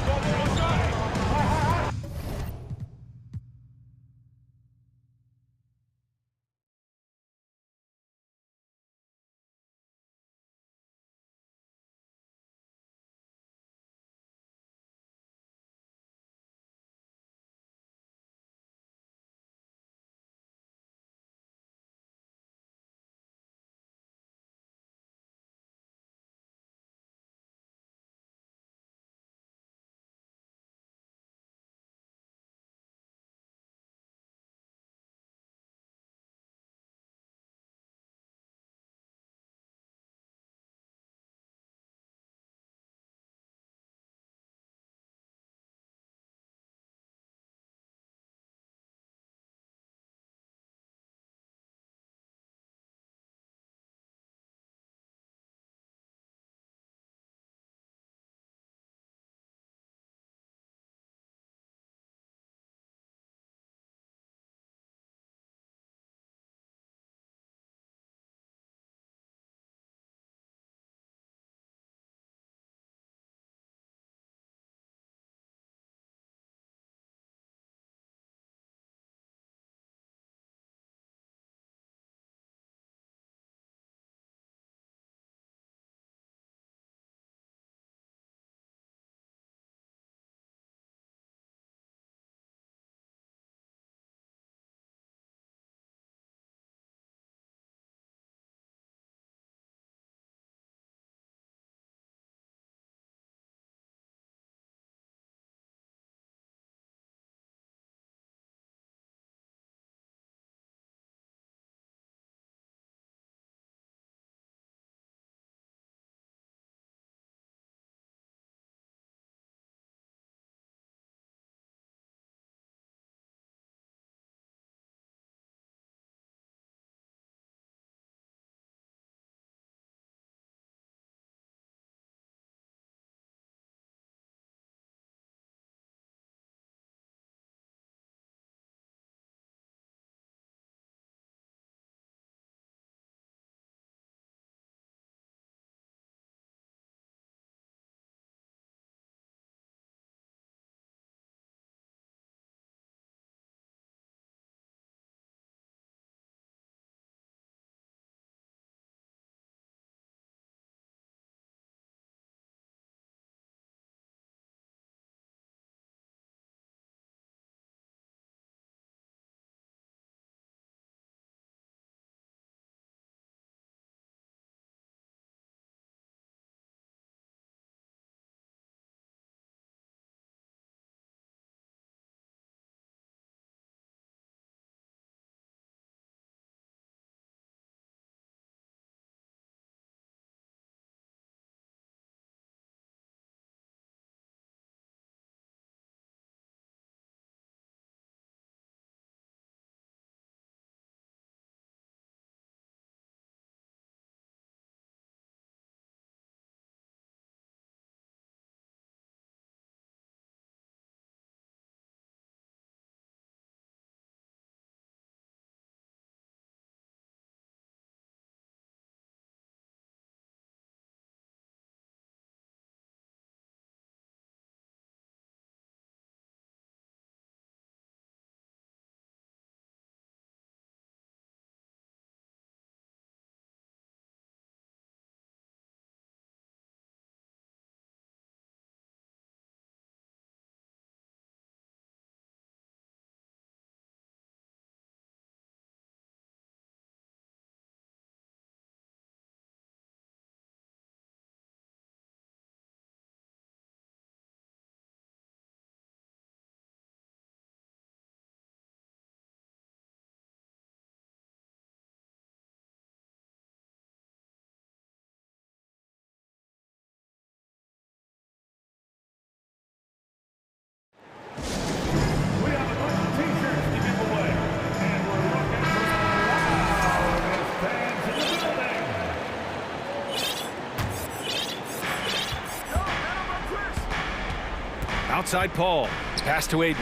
outside Paul. Pass to Aiden.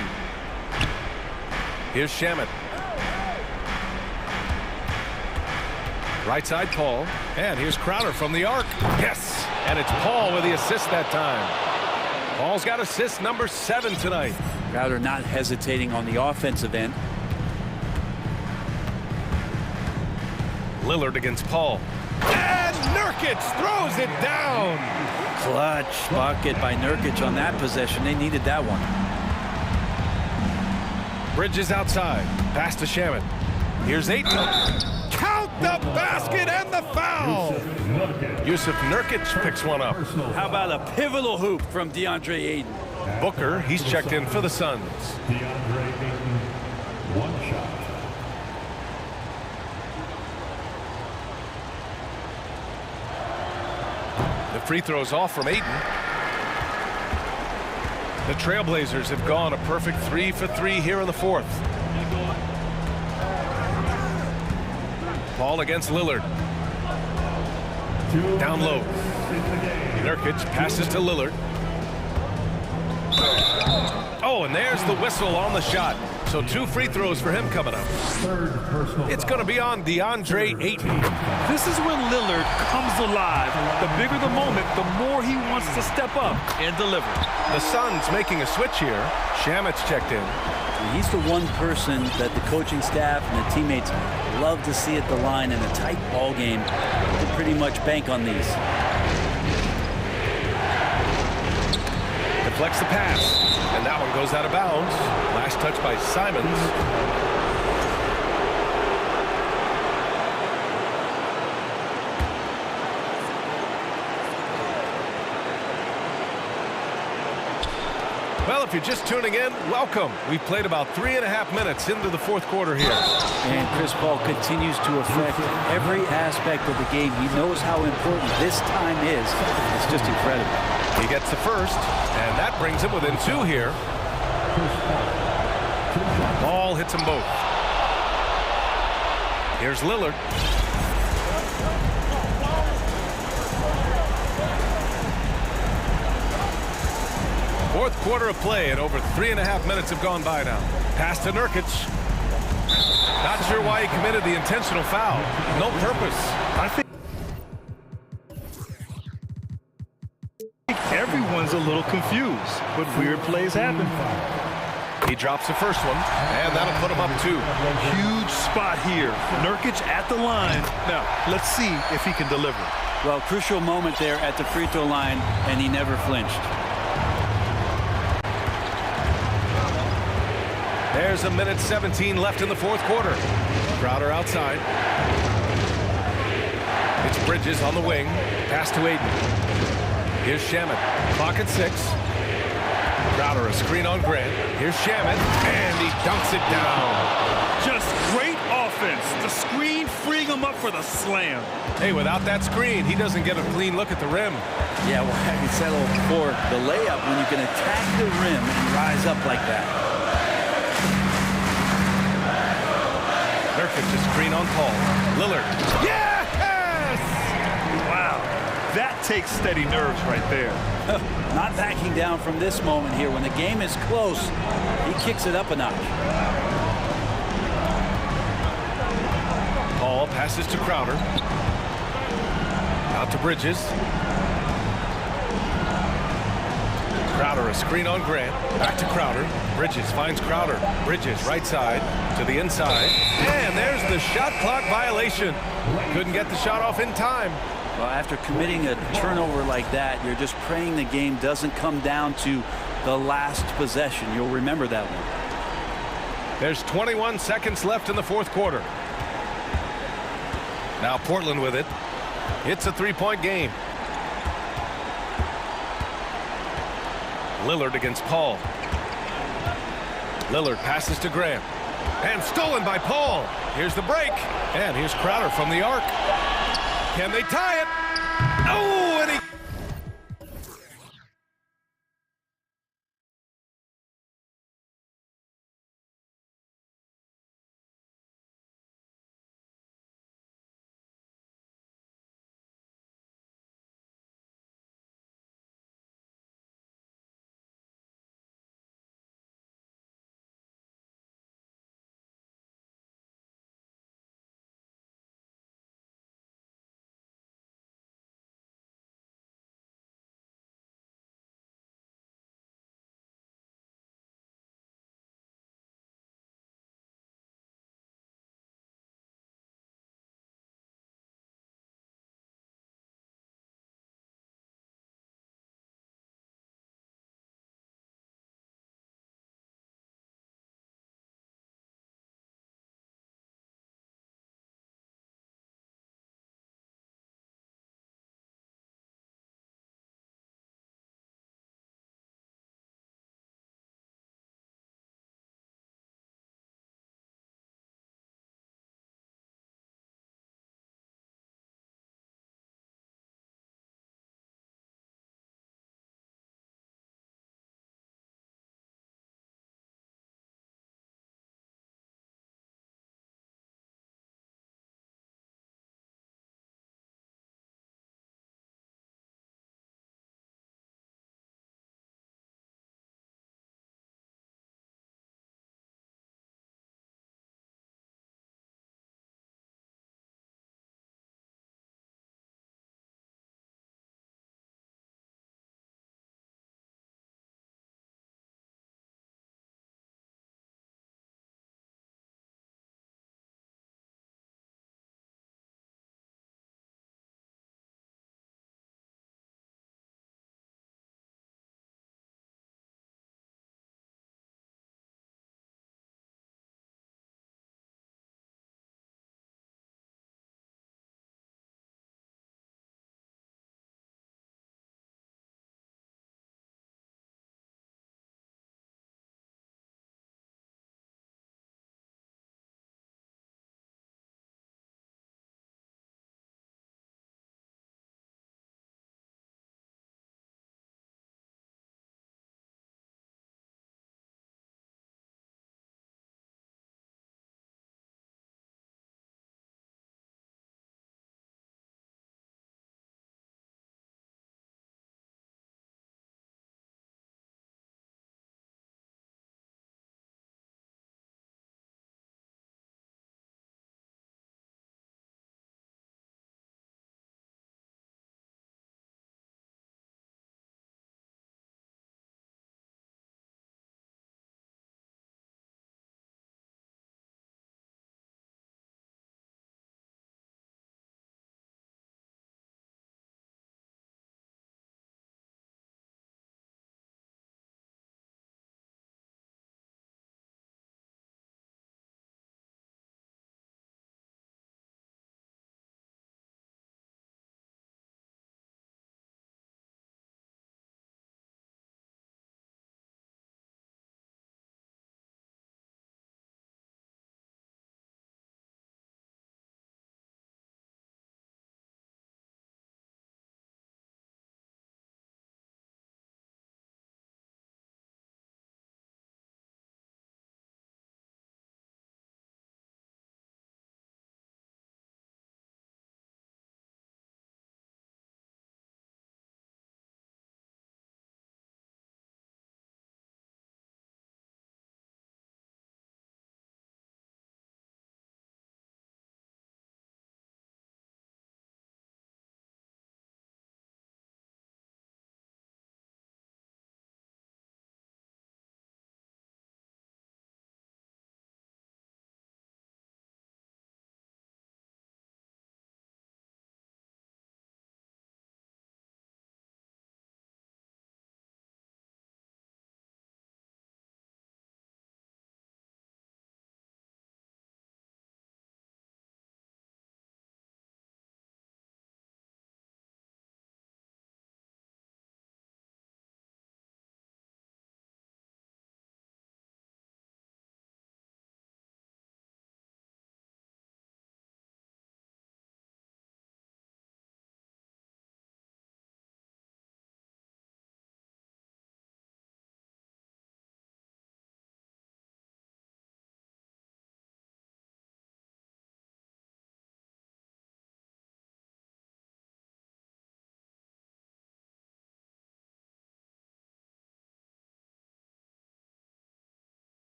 Here's Shamet. Right side Paul. And here's Crowder from the arc. Yes! And it's Paul with the assist that time. Paul's got assist number 7 tonight. Crowder not hesitating on the offensive end. Lillard against Paul. And Nurkic throws it down. Clutch bucket by Nurkic on that possession. They needed that one. Bridges outside. Pass to Shamet. Here's Aiden. Count the basket and the foul. Yusuf Nurkic picks one up. How about a pivotal hoop from DeAndre Aiden? Booker, he's checked in for the Suns. DeAndre Ayton, 1 shot. The free throw's off from Ayton. The Trailblazers have gone a perfect 3 for 3 here in the 4th. Paul against Lillard. Down low. Nurkic passes to Lillard. Oh, and there's the whistle on the shot. So 2 free throws for him coming up. It's going to be on DeAndre Ayton. This is when Lillard comes alive. The bigger the moment, the more he wants to step up and deliver. The Suns making a switch here. Shamet's checked in. He's the one person that the coaching staff and the teammates love to see at the line in a tight ball game. They pretty much bank on these. Deflects the pass. And that one goes out of bounds. Last touch by Simons. Well, if you're just tuning in, welcome. We've played about 3.5 minutes into the 4th quarter here. And Chris Paul continues to affect every aspect of the game. He knows how important this time is. It's just incredible. He gets the first, and that brings him within 2 here. Ball hits them both. Here's Lillard. Fourth quarter of play, and over 3.5 minutes have gone by now. Pass to Nurkic. Not sure why he committed the intentional foul. No purpose. I think everyone's a little confused, but weird plays happen. He drops the first one, and that'll put him up 2. Huge spot here. Nurkic at the line. Now, let's see if he can deliver. Well, crucial moment there at the free throw line, and he never flinched. There's 1:17 left in the 4th quarter. Crowder outside. It's Bridges on the wing. Pass to Aiden. Here's Shamet. Clock at 6. Crowder a screen on Grant. Here's Shamet, and he dunks it down. Just great offense. The screen freeing him up for the slam. Hey, without that screen, he doesn't get a clean look at the rim. Yeah, well, I can settle for the layup when you can attack the rim and rise up like that. Nurkic a screen on Paul. Lillard. Yes! Wow. That takes steady nerves right there. Not backing down from this moment here. When the game is close, he kicks it up a notch. Paul passes to Crowder. Out to Bridges. Crowder a screen on Grant. Back to Crowder. Bridges finds Crowder. Bridges right side to the inside. And there's the shot clock violation. Couldn't get the shot off in time. Well, after committing a turnover like that, you're just praying the game doesn't come down to the last possession. You'll remember that one. There's 21 seconds left in the 4th quarter. Now Portland with it. It's a 3-point game. Lillard against Paul. Lillard passes to Graham. And stolen by Paul. Here's the break. And here's Crowder from the arc. Can they tie it? Oh, and he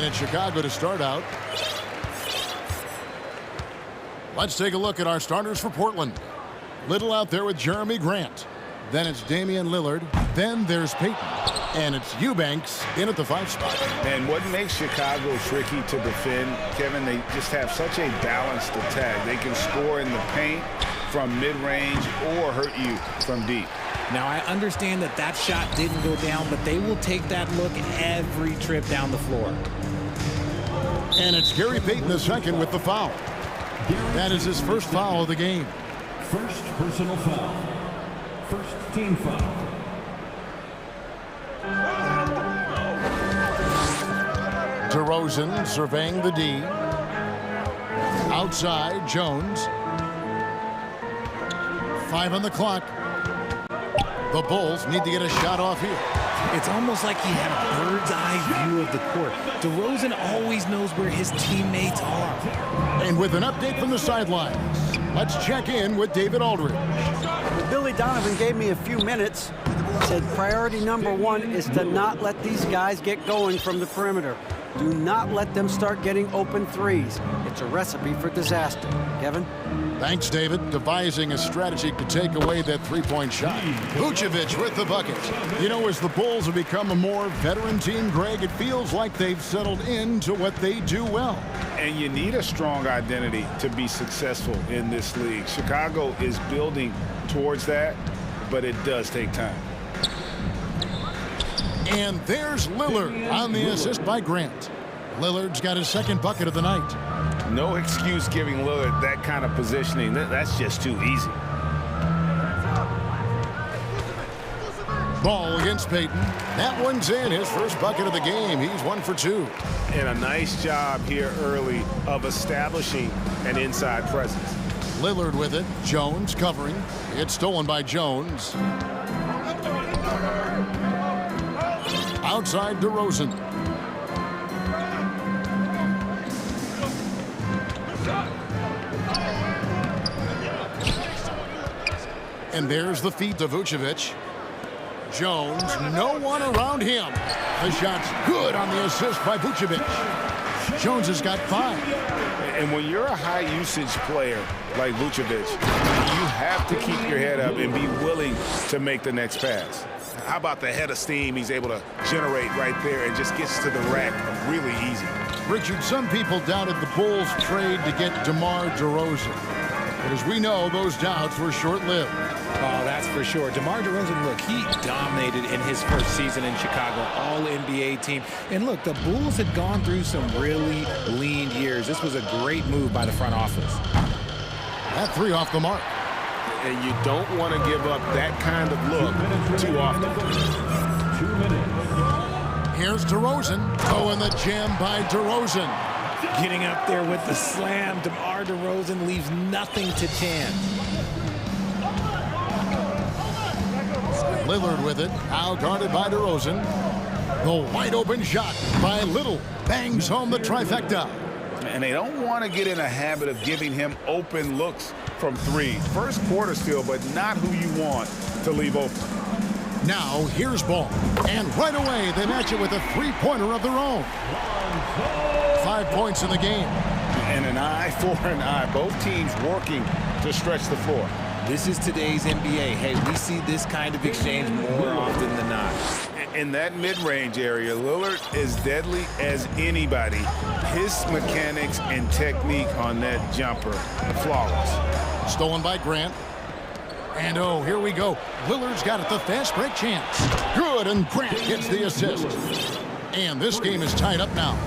And it's Chicago to start out. Let's take a look at our starters for Portland. Little out there with Jeremy Grant. Then it's Damian Lillard. Then there's Peyton. And it's Eubanks in at the 5 spot. And what makes Chicago tricky to defend, Kevin, they just have such a balanced attack. They can score in the paint from mid-range or hurt you from deep. Now, I understand that that shot didn't go down, but they will take that look every trip down the floor. And it's Gary Payton II with the foul. That is his first foul of the game. First personal foul. First team foul. DeRozan surveying the D. Outside, Jones. 5 on the clock. The Bulls need to get a shot off here. It's almost like he had a bird's eye view of the court. DeRozan always knows where his teammates are. And with an update from the sidelines, let's check in with David Aldridge. Billy Donovan gave me a few minutes. Said priority number 1 is to not let these guys get going from the perimeter. Do not let them start getting open threes. It's a recipe for disaster. Kevin? Thanks, David. Devising a strategy to take away that three-point shot. Vucevic with the bucket. You know, as the Bulls have become a more veteran team, Greg, it feels like they've settled into what they do well. And you need a strong identity to be successful in this league. Chicago is building towards that, but it does take time. And there's Lillard on the assist by Grant. Lillard's got his second bucket of the night. No excuse giving Lillard that kind of positioning. That's just too easy. Ball against Peyton. That one's in. His first bucket of the game. He's 1 for 2. And a nice job here early of establishing an inside presence. Lillard with it. Jones covering. It's stolen by Jones. Outside DeRozan. And there's the feet to Vucevic. Jones, no one around him. The shot's good on the assist by Vucevic. Jones has got 5. And when you're a high-usage player like Vucevic, you have to keep your head up and be willing to make the next pass. How about the head of steam he's able to generate right there and just gets to the rack really easy. Richard, some people doubted the Bulls' trade to get DeMar DeRozan. But as we know, those doubts were short-lived. Oh, that's for sure. DeMar DeRozan, look, he dominated in his first season in Chicago, all-NBA team. And look, the Bulls had gone through some really lean years. This was a great move by the front office. That 3 off the mark. And you don't want to give up that kind of look too often. 2 minutes. Here's DeRozan. Oh, and the jam by DeRozan. Getting up there with the slam, DeMar DeRozan leaves nothing to chance. Lillard with it, now guarded by DeRozan. The wide open shot by Little bangs home the trifecta. And they don't want to get in a habit of giving him open looks from 3. First quarter still, but not who you want to leave open. Now here's ball. And right away they match it with a 3-pointer of their own. 5 points in the game. And an eye for an eye. Both teams working to stretch the floor. This is today's NBA. Hey, we see this kind of exchange more often than not. In that mid-range area, Lillard is deadly as anybody. His mechanics and technique on that jumper, flawless. Stolen by Grant. And oh, here we go. Lillard's got it, the fast break chance. Good, and Grant gets the assist. And this game is tied up now.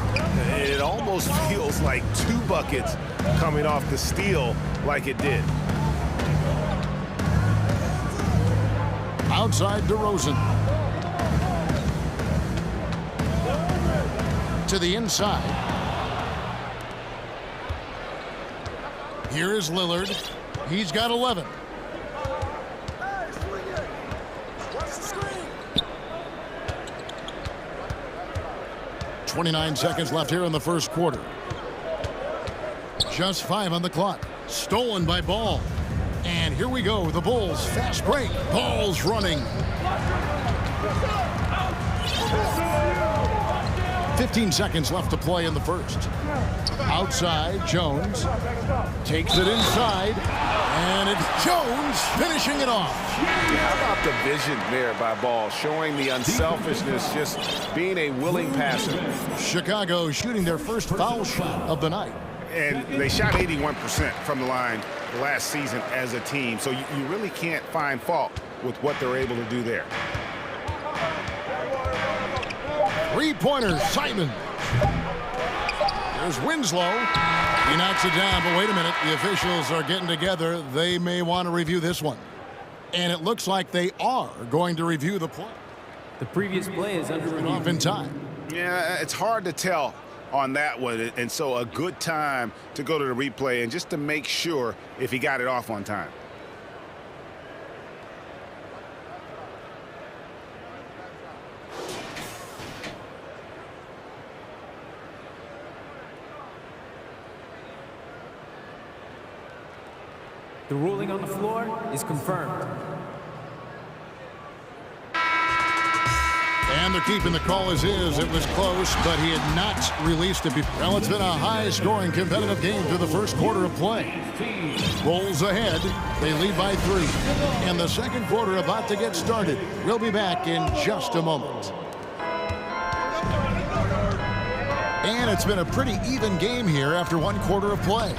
It almost feels like 2 buckets coming off the steal like it did. Outside DeRozan. To the inside. Here is Lillard. He's got 11. .29 seconds left here in the first quarter. Just 5 on the clock. Stolen by Ball. And here we go. The Bulls fast break. Ball's running. 15 seconds left to play in the first. Outside, Jones takes it inside, and it's Jones finishing it off. How about the vision there by Ball, showing the unselfishness, just being a willing passer. Chicago shooting their first foul shot of the night. And they shot 81% from the line last season as a team, so you really can't find fault with what they're able to do there. Three-pointer, Simon. There's Winslow. He knocks it down, but wait a minute. The officials are getting together. They may want to review this one. And it looks like they are going to review the play. The previous play is under review. Off in time. Yeah, it's hard to tell on that one, and so a good time to go to the replay and just to make sure if he got it off on time. The ruling on the floor is confirmed. And they're keeping the call as is. It was close, but he had not released it before. Well, it's been a high-scoring, competitive game through the first quarter of play. Bulls ahead. They lead by 3. And the second quarter about to get started. We'll be back in just a moment. And it's been a pretty even game here after one quarter of play.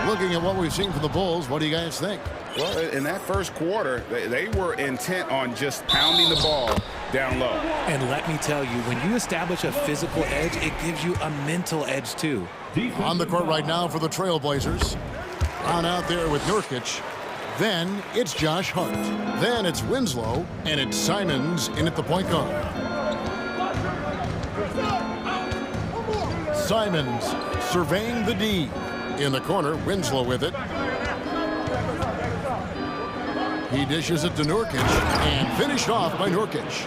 Looking at what we've seen from the Bulls, what do you guys think? Well, in that first quarter, they were intent on just pounding the ball down low. And let me tell you, when you establish a physical edge, it gives you a mental edge too. On the court right now for the Trailblazers. On out there with Nurkic. Then it's Josh Hart. Then it's Winslow. And it's Simons in at the point guard. Simons surveying the D. In the corner, Winslow with it. He dishes it to Nurkic and finished off by Nurkic.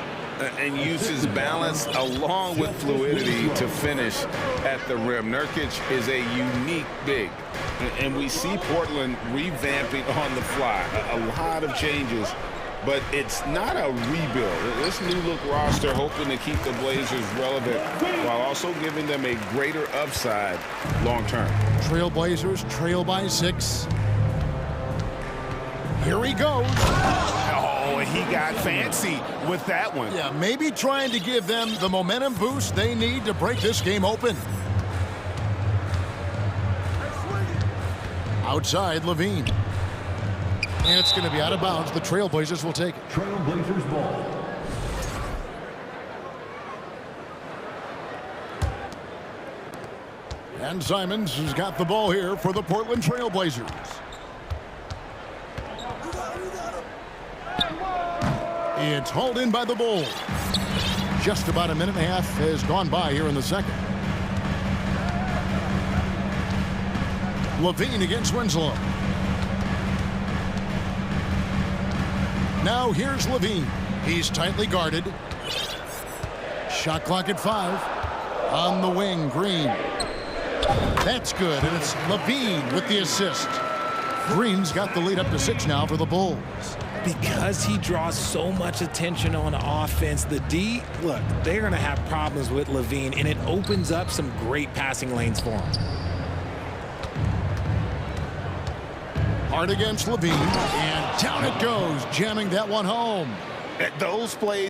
And uses balance along with fluidity to finish at the rim. Nurkic is a unique big. And we see Portland revamping on the fly. A lot of changes, but it's not a rebuild. This new look roster hoping to keep the Blazers relevant while also giving them a greater upside long term. Trailblazers trail by 6. Here he goes. Oh, and he got fancy with that one. Yeah, maybe trying to give them the momentum boost they need to break this game open. Outside, Levine. And it's going to be out of bounds. The Trailblazers will take it. Trailblazers ball. And Simons has got the ball here for the Portland Trailblazers. It's hauled in by the Bulls. Just about a minute and a half has gone by here in the second. Levine against Winslow. Now here's Levine. He's tightly guarded. Shot clock at 5. On the wing, Green. That's good, and it's Levine with the assist. Green's got the lead up to 6 now for the Bulls. Because he draws so much attention on offense, the D, look, they're going to have problems with Levine, and it opens up some great passing lanes for him. Hard against Levine, and down it goes, jamming that one home. At those plays.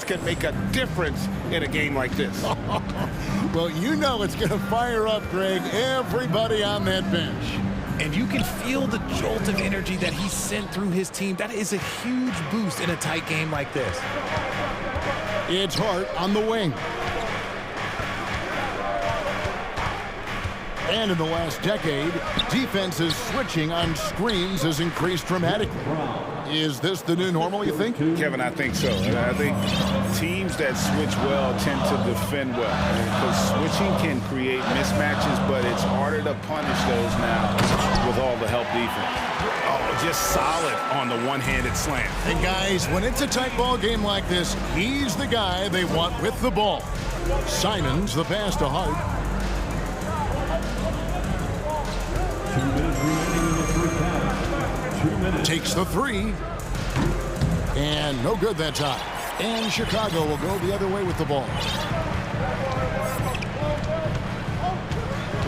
Can make a difference in a game like this. Well, you know it's going to fire up, Greg, everybody on that bench. And you can feel the jolt of energy that he sent through his team. That is a huge boost in a tight game like this. It's Hart on the wing. And in the last decade, defenses switching on screens has increased dramatically. Is this the new normal, you think? Kevin, I think so. And I think teams that switch well tend to defend well. Because switching can create mismatches, but it's harder to punish those now with all the help defense. Oh, just solid on the one-handed slam. And guys, when it's a tight ball game like this, he's the guy they want with the ball. Simons, the pass to Hart. 2 minutes remaining in the third quarter. 2 minutes. Takes the 3. And no good that time. And Chicago will go the other way with the ball.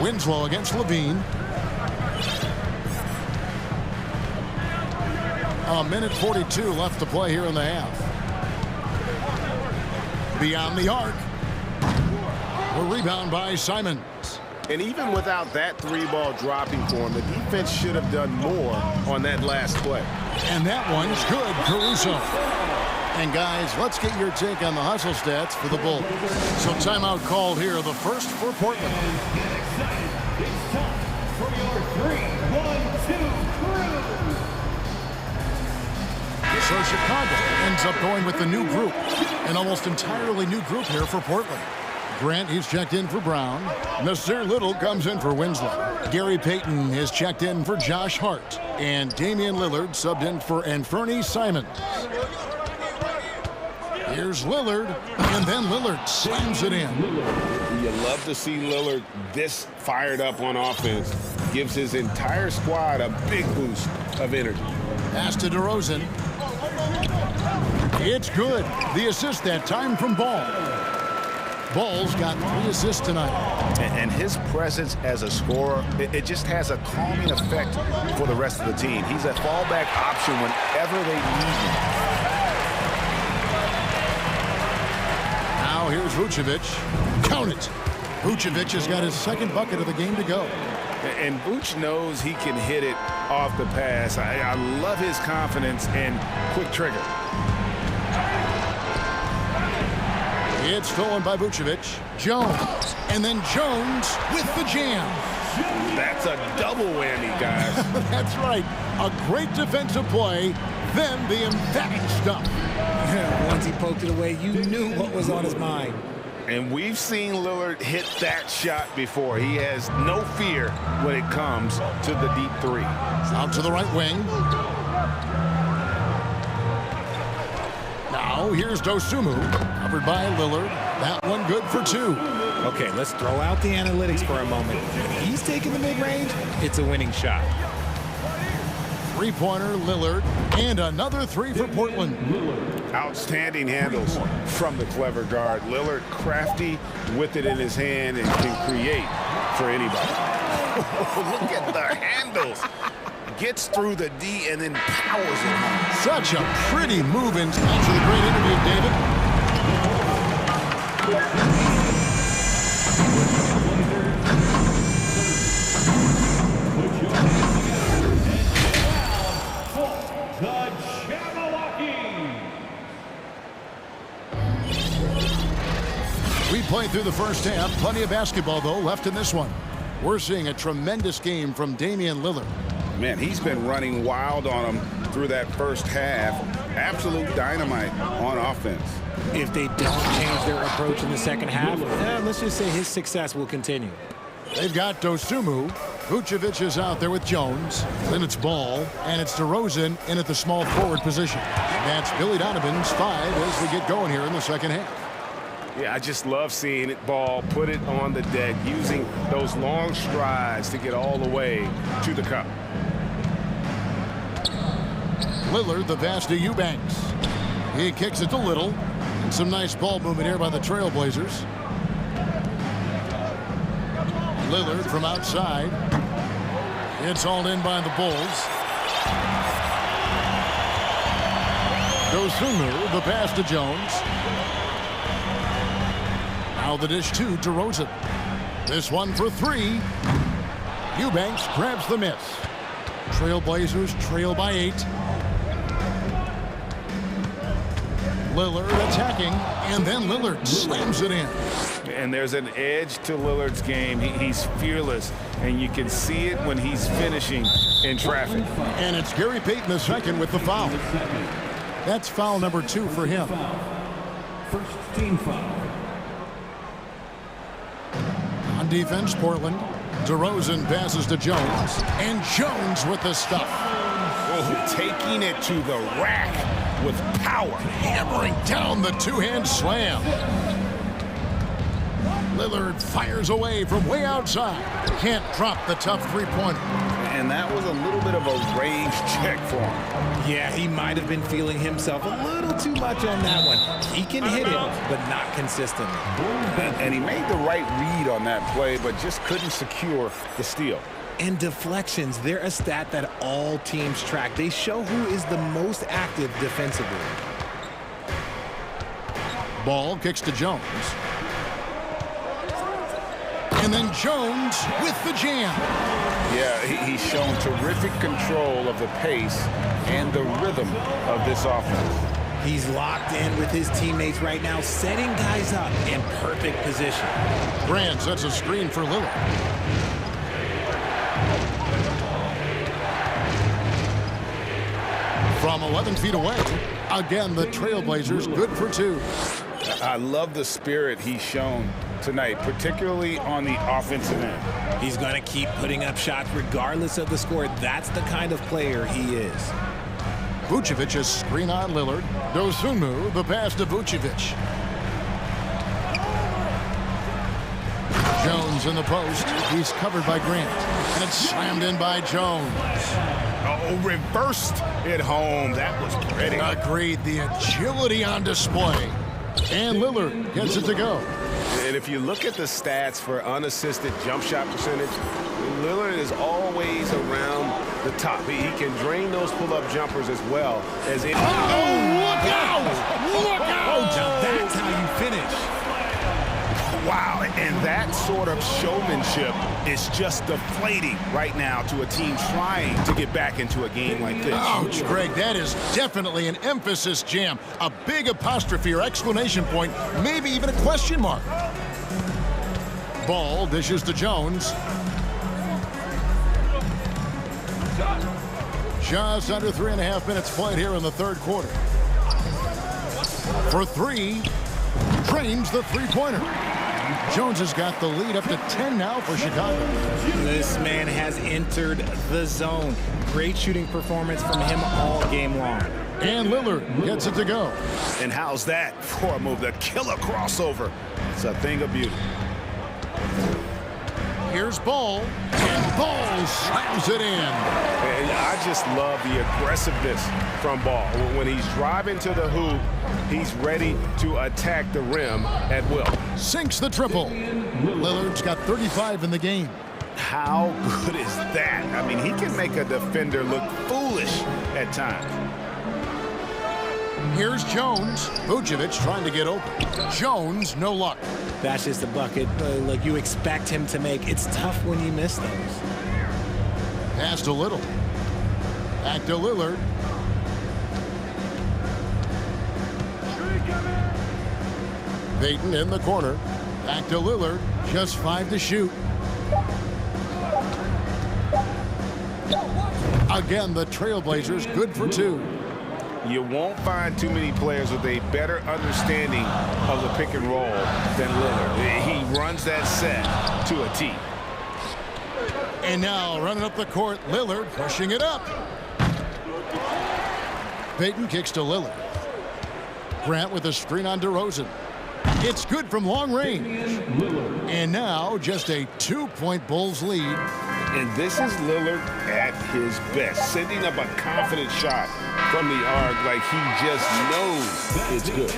Winslow against Levine. A minute 42 left to play here in the half. Beyond the arc. A rebound by Simons. And even without that three-ball dropping for him, the defense should have done more on that last play. And that one's good, Caruso. And guys, let's get your take on the hustle stats for the Bulls. So timeout called here, the first for Portland. Get excited. It's time for your 3-1-2 crew. So Chicago ends up going with the new group. An almost entirely new group here for Portland. Grant, he's checked in for Brown. Mr. Little comes in for Winslow. Gary Payton is checked in for Josh Hart. And Damian Lillard subbed in for Anfernee Simons. Here's Lillard, and then Lillard slams it in. You love to see Lillard this fired up on offense. Gives his entire squad a big boost of energy. Pass to DeRozan. It's good. The assist that time from Ball. Ball's got 3 assists tonight. And his presence as a scorer, it just has a calming effect for the rest of the team. He's a fallback option whenever they need him. Now here's Vucevic. Count it. Vucevic has got his second bucket of the game to go. And Vuce knows he can hit it off the pass. I love his confidence and quick trigger. It's stolen by Vucevic. Jones. And then Jones with the jam. That's a double whammy, guys. That's right. A great defensive play, then the emphatic stuff. Once he poked it away, you knew what was on his mind. And we've seen Lillard hit that shot before. He has no fear when it comes to the deep three. Out to the right wing. Now here's Dosunmu, covered by Lillard. That one good for 2. Okay, let's throw out the analytics for a moment. When he's taking the mid-range, it's a winning shot. Three-pointer, Lillard, and another 3 for Portland. Outstanding handles from the clever guard. Lillard crafty with it in his hand and can create for anybody. Look at the handles. Gets through the D and then powers it home. Such a pretty move in. Thanks for the great interview, David. We played through the first half. Plenty of basketball, though, left in this one. We're seeing a tremendous game from Damian Lillard. Man, he's been running wild on him through that first half. Absolute dynamite on offense. If they don't change their approach in the second half, let's just say his success will continue. They've got Dosunmu. Vucevic is out there with Jones. Then it's Ball, and it's DeRozan in at the small forward position. That's Billy Donovan's 5 as we get going here in the second half. Yeah, I just love seeing it. Ball, put it on the deck, using those long strides to get all the way to the cup. Lillard, the pass to Eubanks. He kicks it to Little. And some nice ball movement here by the Trailblazers. Lillard from outside. It's hauled in by the Bulls. Dosunmu, the pass to Jones. Now the dish to DeRozan. This one for 3. Eubanks grabs the miss. Trailblazers trail by 8. Lillard attacking, and then Lillard slams it in. And there's an edge to Lillard's game. He's fearless, and you can see it when he's finishing in traffic. And it's Gary Payton II with the foul. That's foul number 2 for him. First team foul. On defense, Portland. DeRozan passes to Jones, and Jones with the stuff. Oh, taking it to the rack with power. Hammering down the two-hand slam. Lillard fires away from way outside. Can't drop the tough three-pointer. And that was a little bit of a range check for him. Yeah, he might have been feeling himself a little too much on that one. He can hit it, but not consistently. And he made the right read on that play, but just couldn't secure the steal. And deflections, they're a stat that all teams track. They show who is the most active defensively. Ball kicks to Jones. And then Jones with the jam. Yeah, he's shown terrific control of the pace and the rhythm of this offense. He's locked in with his teammates right now, setting guys up in perfect position. Grant sets a screen for Lillard. From 11 feet away, again, the Trailblazers good for two. I love the spirit he's shown tonight, particularly on the offensive end. He's going to keep putting up shots regardless of the score. That's the kind of player he is. Vucevic is screen on Lillard. Dosunmu, the pass to Vucevic. Jones in the post. He's covered by Grant. And it's slammed in by Jones. Oh, reversed it home. That was pretty. Agreed. The agility on display. And Lillard gets it to go. And if you look at the stats for unassisted jump shot percentage, Lillard is always around the top. He can drain those pull-up jumpers as well as any. Oh, look out! Look out! Now that's how you finish. Wow, and that sort of showmanship is just deflating right now to a team trying to get back into a game like this. Ouch, Greg, that is definitely an emphasis jam. A big apostrophe or exclamation point, maybe even a question mark. Ball dishes to Jones. Just under 3.5 minutes played here in the third quarter. For three, drains the three-pointer. Jones has got the lead up to 10 now for Chicago. This man has entered the zone. Great shooting performance from him all game long. And Lillard gets it to go. And how's that for a move? The killer crossover. It's a thing of beauty. Here's Ball, and Ball slams it in. And I just love the aggressiveness from Ball. When he's driving to the hoop, he's ready to attack the rim at will. Sinks the triple. Lillard's got 35 in the game. How good is that? I mean, he can make a defender look foolish at times. Here's Jones. Vucevic trying to get open. Jones, no luck. That's just a bucket like you expect him to make. It's tough when you miss those. Pass to Little. Back to Lillard. Payton in the corner. Back to Lillard. Just 5 to shoot. Again, the Trailblazers good for 2. You won't find too many players with a better understanding of the pick and roll than Lillard. He runs that set to a T. And now running up the court, Lillard pushing it up. Payton kicks to Lillard. Grant with a screen on DeRozan. It's good from long range. And now just a 2-point Bulls lead. And this is Lillard at his best, sending up a confident shot from the arc like he just knows it's good.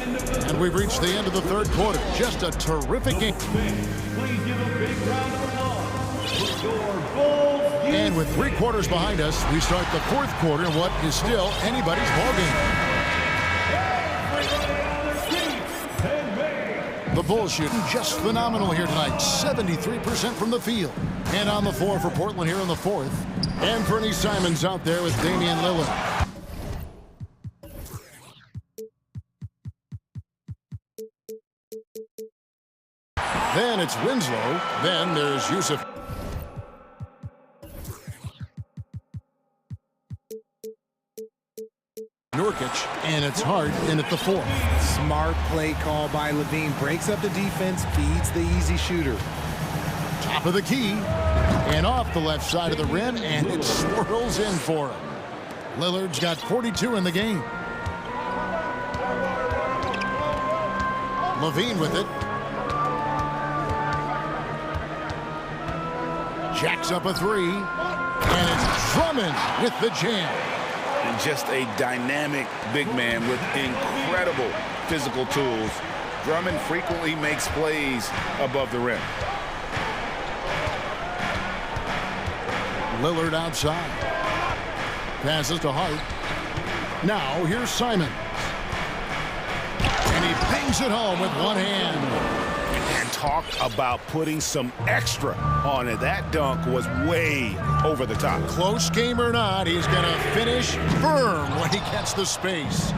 And we've reached the end of the third quarter. Just a terrific game. Please give a big round of applause for your Bulls. And with 3 quarters behind us, we start the fourth quarter in what is still anybody's ballgame. The Bulls shooting just phenomenal here tonight. 73% from the field. And on the floor for Portland here in the fourth. And Bernie Simons out there with Damian Lillard. Then it's Winslow. Then there's Yusuf. Nurkic, and it's Hart in at the 4. Smart play call by Levine. Breaks up the defense, feeds the easy shooter. Top of the key, and off the left side of the rim, and it swirls in for him. Lillard's got 42 in the game. Levine with it. Jacks up a 3. And it's Drummond with the jam. And just a dynamic big man with incredible physical tools. Drummond frequently makes plays above the rim. Lillard outside. Passes to Hart. Now here's Simon. And he bangs it home with one hand. And talk about putting some extra on it. That dunk was way over the top. Close game or not, he's going to finish firm when he gets the space.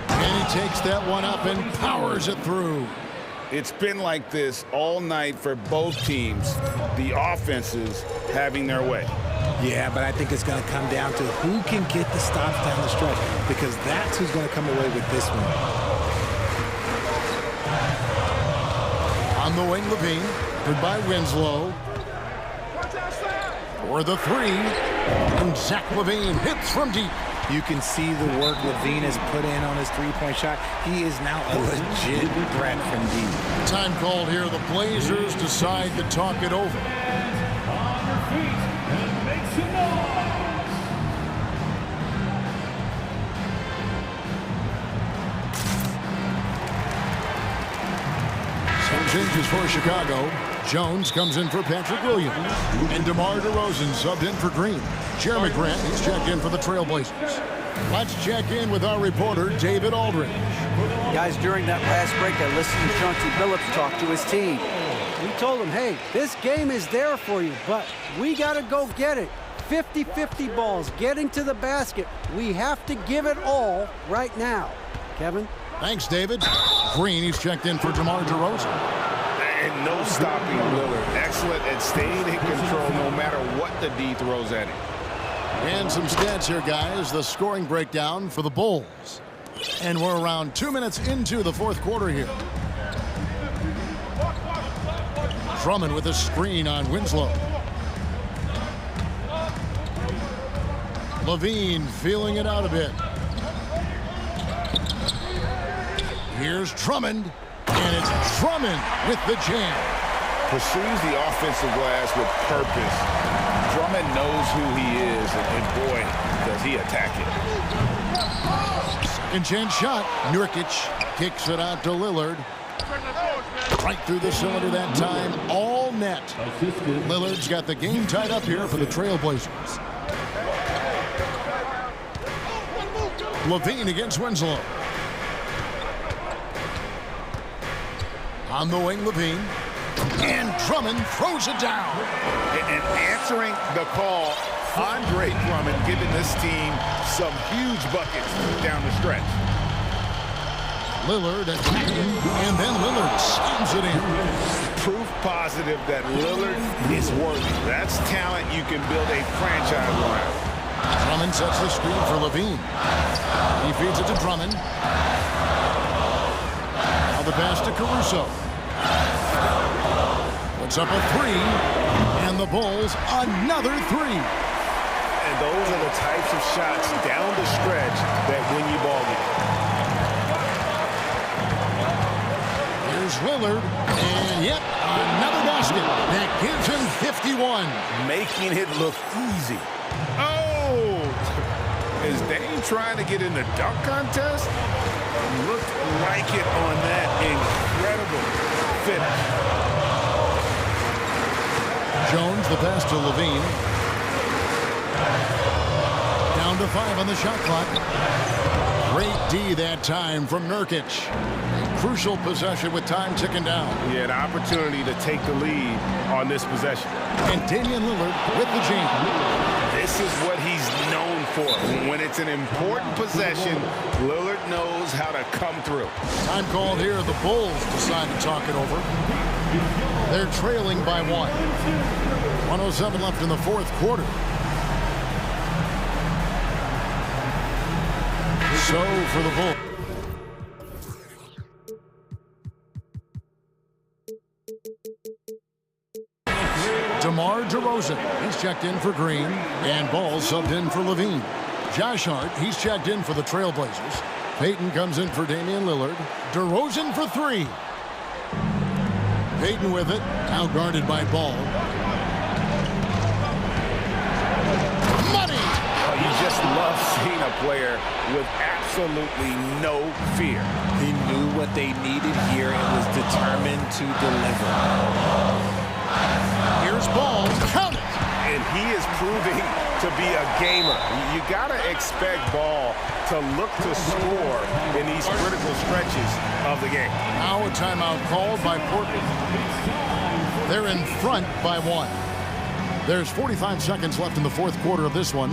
And he takes that one up and powers it through. It's been like this all night for both teams. The offenses having their way. Yeah, but I think it's going to come down to who can get the stops down the stretch, because that's who's going to come away with this one. On the wing, Levine. Good by Winslow. For the three. And Zach Levine hits from deep. You can see the work Levine has put in on his three-point shot. He is now a legit threat from deep. Time called here. The Blazers decide to talk it over. On your feet and make some noise. Some changes for Chicago. Jones comes in for Patrick Williams. And DeMar DeRozan subbed in for Green. Jeremy Grant, he's checked in for the Trailblazers. Let's check in with our reporter, David Aldridge. Guys, during that last break, I listened to Chauncey Billups talk to his team. We told him, hey, this game is there for you, but we got to go get it. 50-50 balls, getting to the basket. We have to give it all right now. Kevin? Thanks, David. Green, he's checked in for DeMar DeRozan. And no stopping Lillard. Excellent at staying in control no matter what the D throws at him. And some stats here, guys. The scoring breakdown for the Bulls. And we're around 2 minutes into the fourth quarter here. Drummond with a screen on Winslow. Levine feeling it out a bit. Here's Drummond. And it's Drummond with the jam. Pursues the offensive glass with purpose. Drummond knows who he is, and boy, does he attack it. Second chance shot. Nurkic kicks it out to Lillard. Right through the cylinder that time. All net. Lillard's got the game tied up here for the Trailblazers. Levine against Winslow. On the wing, Levine. And Drummond throws it down. And answering the call, Andre Drummond giving this team some huge buckets down the stretch. Lillard attacking, and then Lillard slams it in. Proof positive that Lillard is worthy. That's talent you can build a franchise around. Drummond sets the screen for Levine. He feeds it to Drummond. Now the pass to Caruso. Puts up a three, and the Bulls another three. And those are the types of shots down the stretch that win you ball games. Here's Lillard, and yet another basket that gives him 51. Making it look easy. Oh! Is Dame trying to get in the dunk contest? Looked like it on that incredible finish. Jones, the pass to Levine. Down to 5 on the shot clock. Great D that time from Nurkic. A crucial possession with time ticking down. He had an opportunity to take the lead on this possession. And Damian Lillard with the jam. This is what he's known for. When it's an important possession, Lillard knows how to come through. Time called here. The Bulls decide to talk it over. They're trailing by 1. 1:07 left in the fourth quarter. So for the Bulls. DeMar DeRozan, he's checked in for Green, and Ball subbed in for Levine. Josh Hart, he's checked in for the Trailblazers. Payton comes in for Damian Lillard. DeRozan for three. Payton with it. Now guarded by Ball. Money! You just love seeing a player with absolutely no fear. He knew what they needed here and was determined to deliver. Here's Ball. Count it! And he is proving to be a gamer. You got to expect Ball to look to score in these critical stretches of the game. Now a timeout called by Portland. They're in front by one. There's 45 seconds left in the fourth quarter of this one.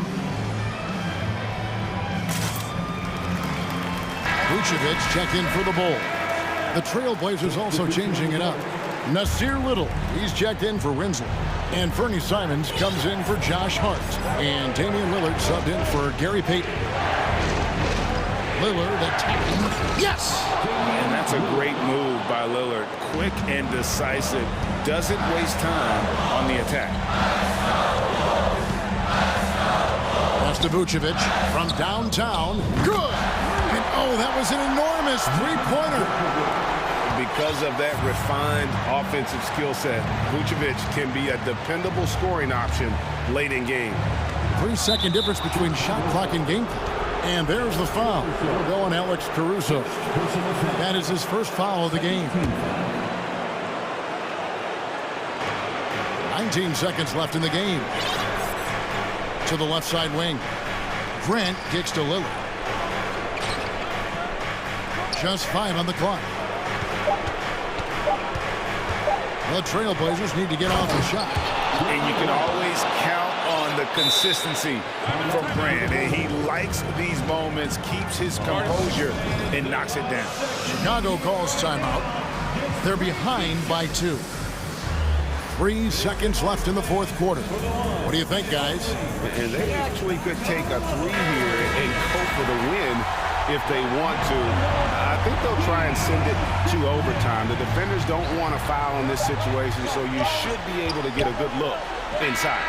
Vucevic checked in for the Bulls. The Trailblazers also changing it up. Nasir Little, he's checked in for Winslow. And Fernie Simons comes in for Josh Hart. And Damian Lillard subbed in for Gary Payton. Lillard attacking. Yes! And that's a great move by Lillard. Quick and decisive. Doesn't waste time on the attack. Pass to Vucevic from downtown. Good! And oh, that was an enormous three-pointer. Because of that refined offensive skill set, Vucevic can be a dependable scoring option late in game. 3-second difference between shot clock and game clock. And there's the foul. It'll go on Alex Caruso. That is his first foul of the game. 19 seconds left in the game. To the left side wing. Grant kicks to Lillard. Just 5 on the clock. The Trailblazers need to get off the shot. And you can always count on the consistency from Grant. And he likes these moments, keeps his composure, and knocks it down. Chicago calls timeout. They're behind by 2. 3 seconds left in the fourth quarter. What do you think, guys? And they actually could take a 3 here and go for the win if they want to. I think they'll try and send it to overtime. The defenders don't want to foul in this situation, so you should be able to get a good look inside.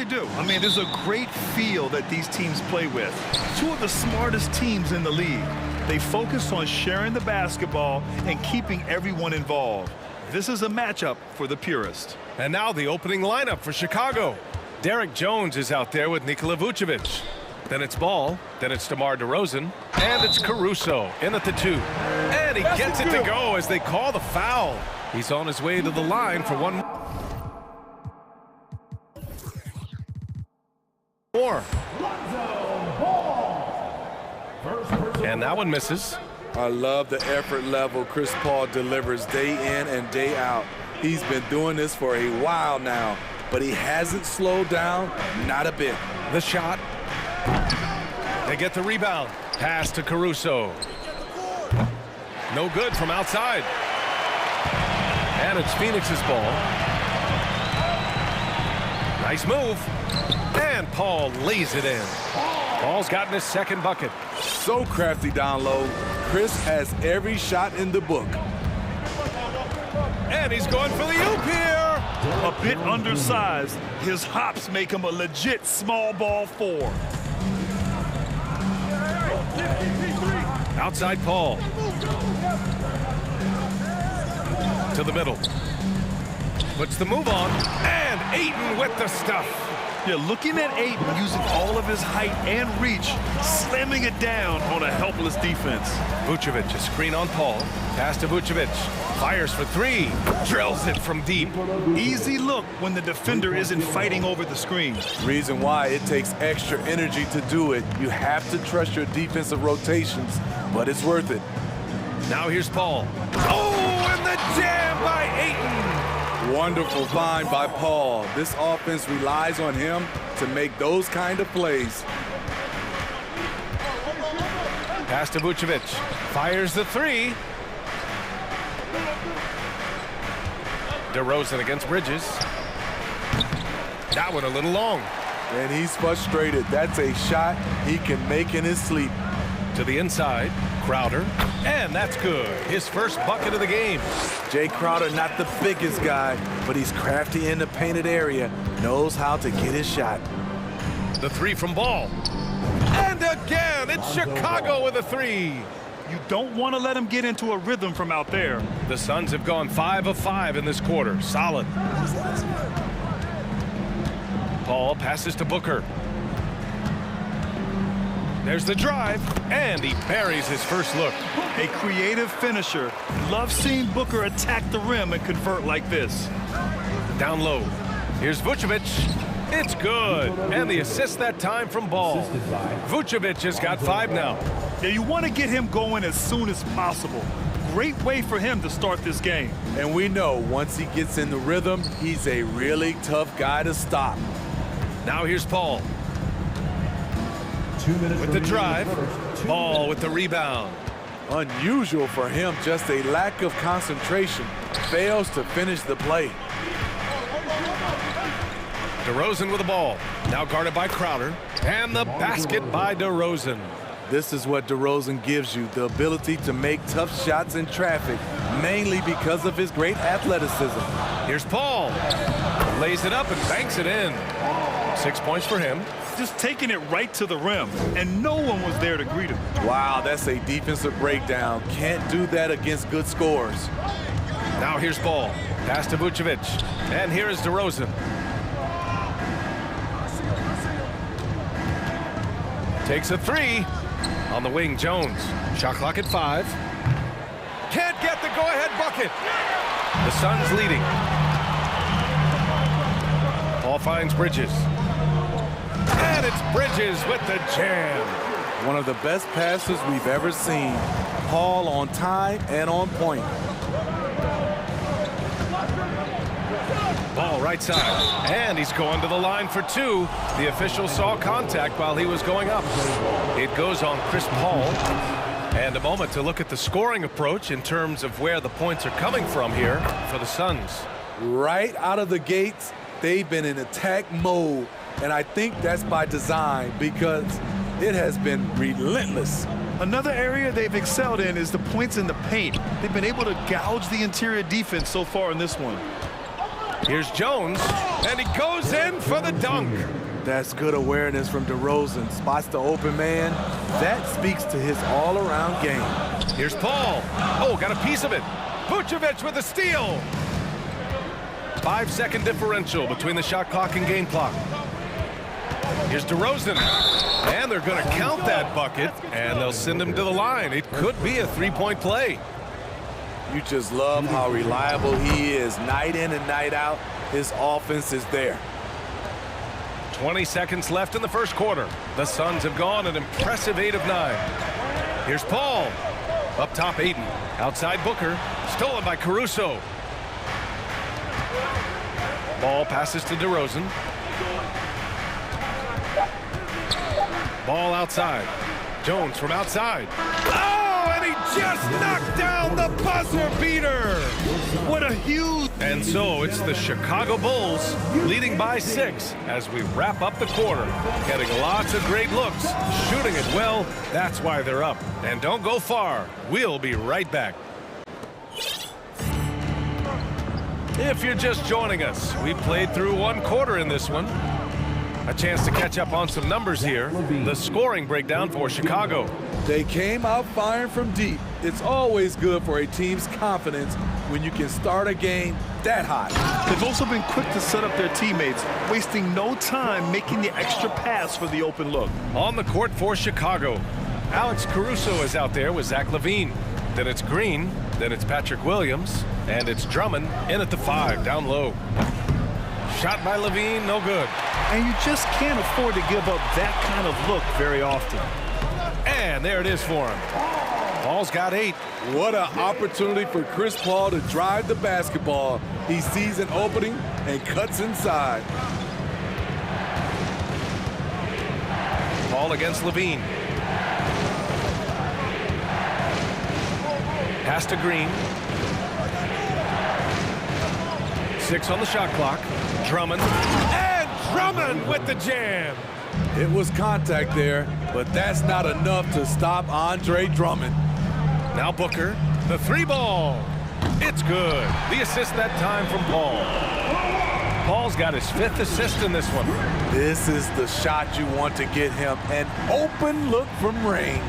really do. I mean, there's a great feel that these teams play with. Two of the smartest teams in the league. They focus on sharing the basketball and keeping everyone involved. This is a matchup for the purist. And now the opening lineup for Chicago. Derek Jones is out there with Nikola Vucevic. Then it's Ball, then it's DeMar DeRozan, and it's Caruso in at the 2. And he gets it to go as they call the foul. He's on his way to the line for one more. And that one misses. I love the effort level Chris Paul delivers day in and day out. He's been doing this for a while now, but he hasn't slowed down, not a bit. The shot. They get the rebound. Pass to Caruso. No good from outside. And it's Phoenix's ball. Nice move. And Paul lays it in. Paul's gotten his second bucket. So crafty down low. Chris has every shot in the book. And he's going for the oop here. A bit undersized. His hops make him a legit small ball 4. Outside Paul. To the middle. Puts the move on. And Ayton with the stuff. Yeah, looking at Ayton using all of his height and reach, slamming it down on a helpless defense. Vucevic, a screen on Paul. Pass to Vucevic. Fires for 3. Drills it from deep. Easy look when the defender isn't fighting over the screen. Reason why it takes extra energy to do it. You have to trust your defensive rotations, but it's worth it. Now here's Paul. Oh, and the jam by Ayton. Wonderful find by Paul. This offense relies on him to make those kind of plays. Pass to Vucevic. Fires the 3. DeRozan against Bridges. That one a little long. And he's frustrated. That's a shot he can make in his sleep. To the inside, Crowder. And that's good. His first bucket of the game. Jay Crowder, not the biggest guy, but he's crafty in the painted area. Knows how to get his shot. The 3 from Ball. And again, it's Chicago with a 3. You don't want to let him get into a rhythm from out there. The Suns have gone 5 of 5 in this quarter. Solid. Paul passes to Booker. There's the drive, and he buries his first look. A creative finisher. Love seeing Booker attack the rim and convert like this. Down low. Here's Vucevic. It's good. And the assist that time from Ball. Vucevic has got 5 now. Yeah, you want to get him going as soon as possible. Great way for him to start this game. And we know once he gets in the rhythm, he's a really tough guy to stop. Now here's Paul. 2 minutes with the drive. Ball with the rebound. Unusual for him, just a lack of concentration. Fails to finish the play. DeRozan with the ball. Now guarded by Crowder. And the basket by DeRozan. This is what DeRozan gives you, the ability to make tough shots in traffic, mainly because of his great athleticism. Here's Paul. Lays it up and banks it in. 6 points for him. Just taking it right to the rim, and no one was there to greet him. Wow, that's a defensive breakdown. Can't do that against good scores. Now here's Ball. Pass to Vucevic. And here is DeRozan. Takes a 3. On the wing, Jones. Shot clock at 5. Can't get the go-ahead bucket. The Suns leading. Paul finds Bridges. And it's Bridges with the jam. One of the best passes we've ever seen. Paul on time and on point. Ball right side. And he's going to the line for 2. The official saw contact while he was going up. It goes on Chris Paul. And a moment to look at the scoring approach in terms of where the points are coming from here for the Suns. Right out of the gates, they've been in attack mode. And I think that's by design because it has been relentless. Another area they've excelled in is the points in the paint. They've been able to gouge the interior defense so far in this one. Here's Jones, and he goes in for the dunk. That's good awareness from DeRozan. Spots the open man. That speaks to his all-around game. Here's Paul. Oh, got a piece of it. Vucevic with a steal. 5-second differential between the shot clock and game clock. Here's DeRozan. And they're going to count that bucket, and they'll send him to the line. It could be a three-point play. You just love how reliable he is. Night in and night out, his offense is there. 20 seconds left in the first quarter. The Suns have gone an impressive 8 of 9. Here's Paul. Up top, Ayton. Outside Booker. Stolen by Caruso. Ball passes to DeRozan. Ball outside. Jones from outside. Oh, and he just knocked down the buzzer beater. What a huge... And so it's the Chicago Bulls leading by 6 as we wrap up the quarter. Getting lots of great looks, shooting it well. That's why they're up. And don't go far. We'll be right back. If you're just joining us, we played through one quarter in this one. A chance to catch up on some numbers here. The scoring breakdown for Chicago. They came out firing from deep. It's always good for a team's confidence when you can start a game that hot. They've also been quick to set up their teammates, wasting no time making the extra pass for the open look. On the court for Chicago, Alex Caruso is out there with Zach LaVine. Then it's Green, then it's Patrick Williams, and it's Drummond in at the 5, down low. Shot by LaVine, no good. And you just can't afford to give up that kind of look very often. And there it is for him. Paul's got 8. What an opportunity for Chris Paul to drive the basketball. He sees an opening and cuts inside. Paul against LaVine. Pass to Green. 6 on the shot clock. Drummond. And Drummond with the jam. It was contact there, but that's not enough to stop Andre Drummond. Now Booker, the 3 ball. It's good. The assist that time from Paul. Paul's got his 5th assist in this one. This is the shot you want to get him, an open look from range.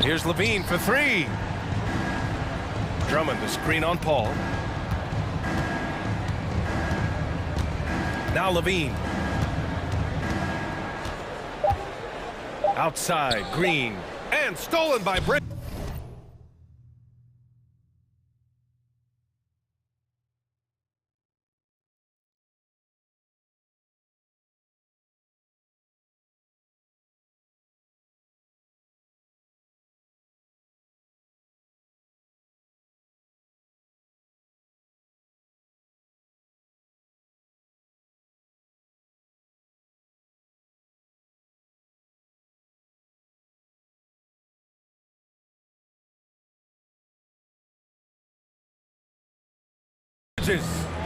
Here's LaVine for 3. Drummond, the screen on Paul. Now LaVine. Outside, Green. And stolen by Brick.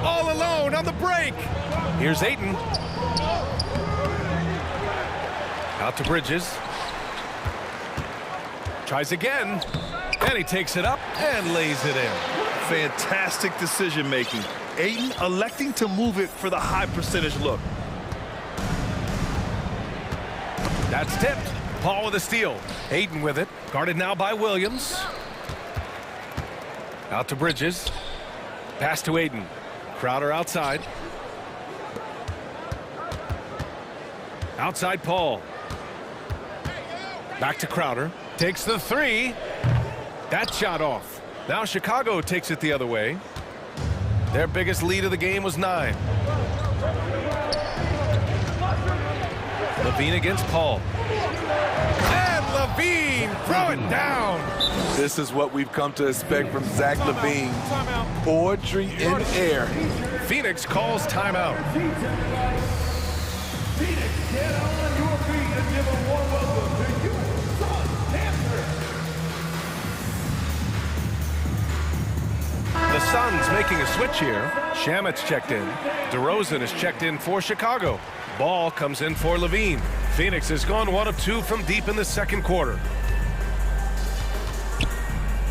All alone on the break. Here's Ayton. Out to Bridges. Tries again. And he takes it up and lays it in. Fantastic decision making. Ayton electing to move it for the high percentage look. That's tipped. Paul with a steal. Ayton with it. Guarded now by Williams. Out to Bridges. Pass to Ayton. Crowder outside. Outside Paul. Back to Crowder. Takes the 3. That shot off. Now Chicago takes it the other way. Their biggest lead of the game was 9. LaVine against Paul. And LaVine throw it down. This is what we've come to expect from Zach LaVine. Poetry in air. Phoenix calls timeout. Phoenix, get on your feet and give a warm welcome to you, The Suns making a switch here. Shamet's checked in. DeRozan is checked in for Chicago. Ball comes in for LaVine. Phoenix has gone 1 of 2 from deep in the second quarter.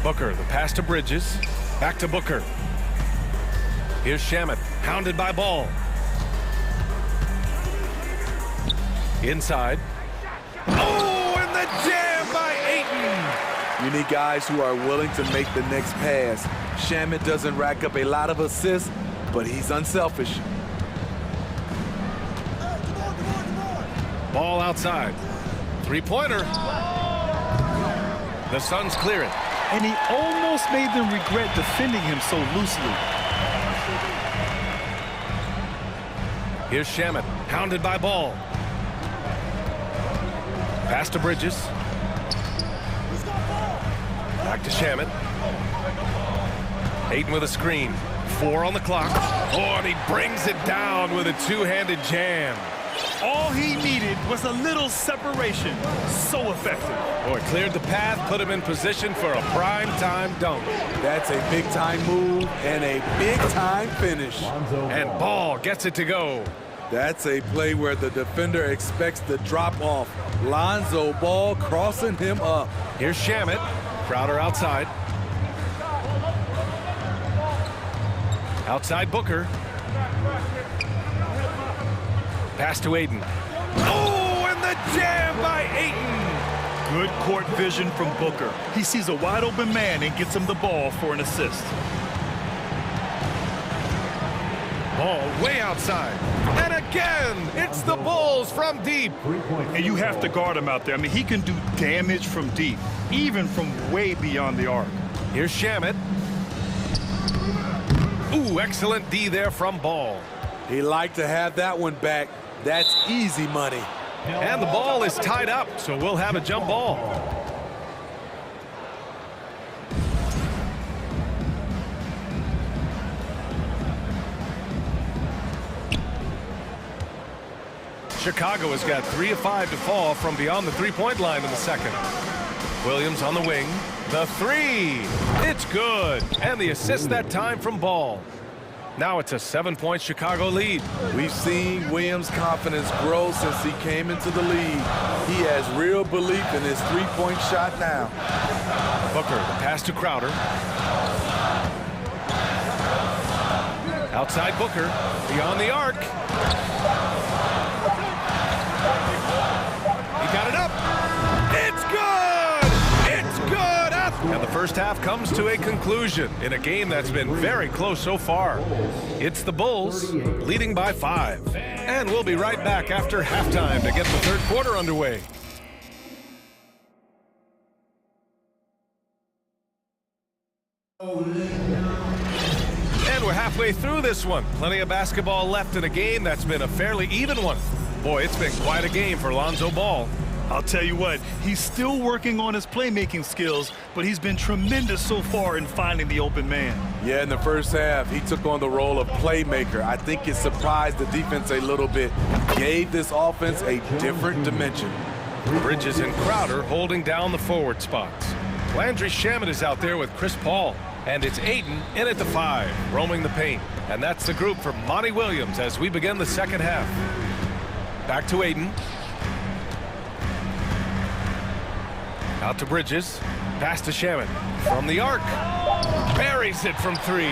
Booker, the pass to Bridges. Back to Booker. Here's Shamet, hounded by Ball. Inside. Oh, and the jam by Ayton! You need guys who are willing to make the next pass. Shamet doesn't rack up a lot of assists, but he's unselfish. Ball outside. Three-pointer. The Suns clear it. And he almost made them regret defending him so loosely. Here's Shamet, hounded by Ball. Pass to Bridges. Back to Shamet. Ayton with a screen. 4 on the clock. Oh, and he brings it down with a two-handed jam. All he needed was a little separation. So effective. Boy, cleared the path, put him in position for a prime-time dunk. That's a big-time move and a big-time finish. And Ball gets it to go. That's a play where the defender expects the drop-off. Lonzo Ball crossing him up. Here's Shamet. Crowder outside. Outside Booker. Pass to Ayton. Oh, and the jam by Ayton! Good court vision from Booker. He sees a wide-open man and gets him the ball for an assist. Ball way outside. And again, it's the Bulls from deep. And you have to guard him out there. I mean, he can do damage from deep, even from way beyond the arc. Here's Shamet. Ooh, excellent D there from Ball. He liked to have that one back. That's easy money. And the ball is tied up, so we'll have a jump ball. Chicago has got 3 of 5 to fall from beyond the three-point line in the second. Williams on the wing. The three. It's good. And the assist that time from Ball. Now it's a 7-point Chicago lead. We've seen Williams' confidence grow since he came into the league. He has real belief in his three-point shot now. Booker, the pass to Crowder. Outside Booker, beyond the arc. He got it up. It's good! It's good! And the first half comes to a conclusion in a game that's been very close so far. It's the Bulls leading by 5. And we'll be right back after halftime to get the third quarter underway. And we're halfway through this one. Plenty of basketball left in a game that's been a fairly even one. Boy, it's been quite a game for Lonzo Ball. I'll tell you what, he's still working on his playmaking skills, but he's been tremendous so far in finding the open man. Yeah, in the first half, he took on the role of playmaker. I think it surprised the defense a little bit, gave this offense a different dimension. Bridges and Crowder holding down the forward spots. Landry Shamet is out there with Chris Paul. And it's Ayton in at the 5, roaming the paint. And that's the group for Monty Williams as we begin the second half. Back to Ayton. Out to Bridges. Pass to Shamet. From the arc. Buries it from 3.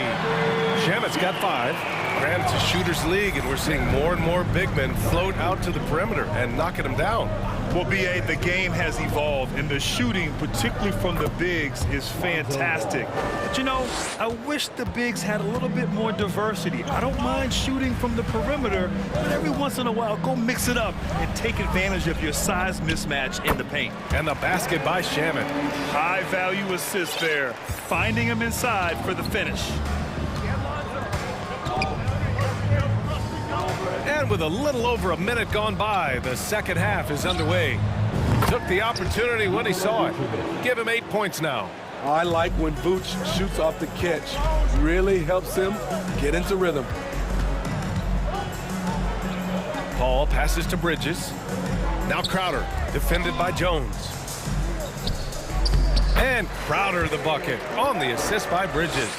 Shamet's got 5. Granted, it's a shooter's league, and we're seeing more and more big men float out to the perimeter and knocking them down. Well, B.A., the game has evolved, and the shooting, particularly from the bigs, is fantastic. But, you know, I wish the bigs had a little bit more diversity. I don't mind shooting from the perimeter, but every once in a while, go mix it up and take advantage of your size mismatch in the paint. And the basket by Shamet. High-value assist there, finding him inside for the finish. And with a little over a minute gone by, the second half is underway. Took the opportunity when he saw it. Give him 8 points now. I like when Vooch shoots off the catch. Really helps him get into rhythm. Paul passes to Bridges. Now Crowder, defended by Jones. And Crowder the bucket on the assist by Bridges.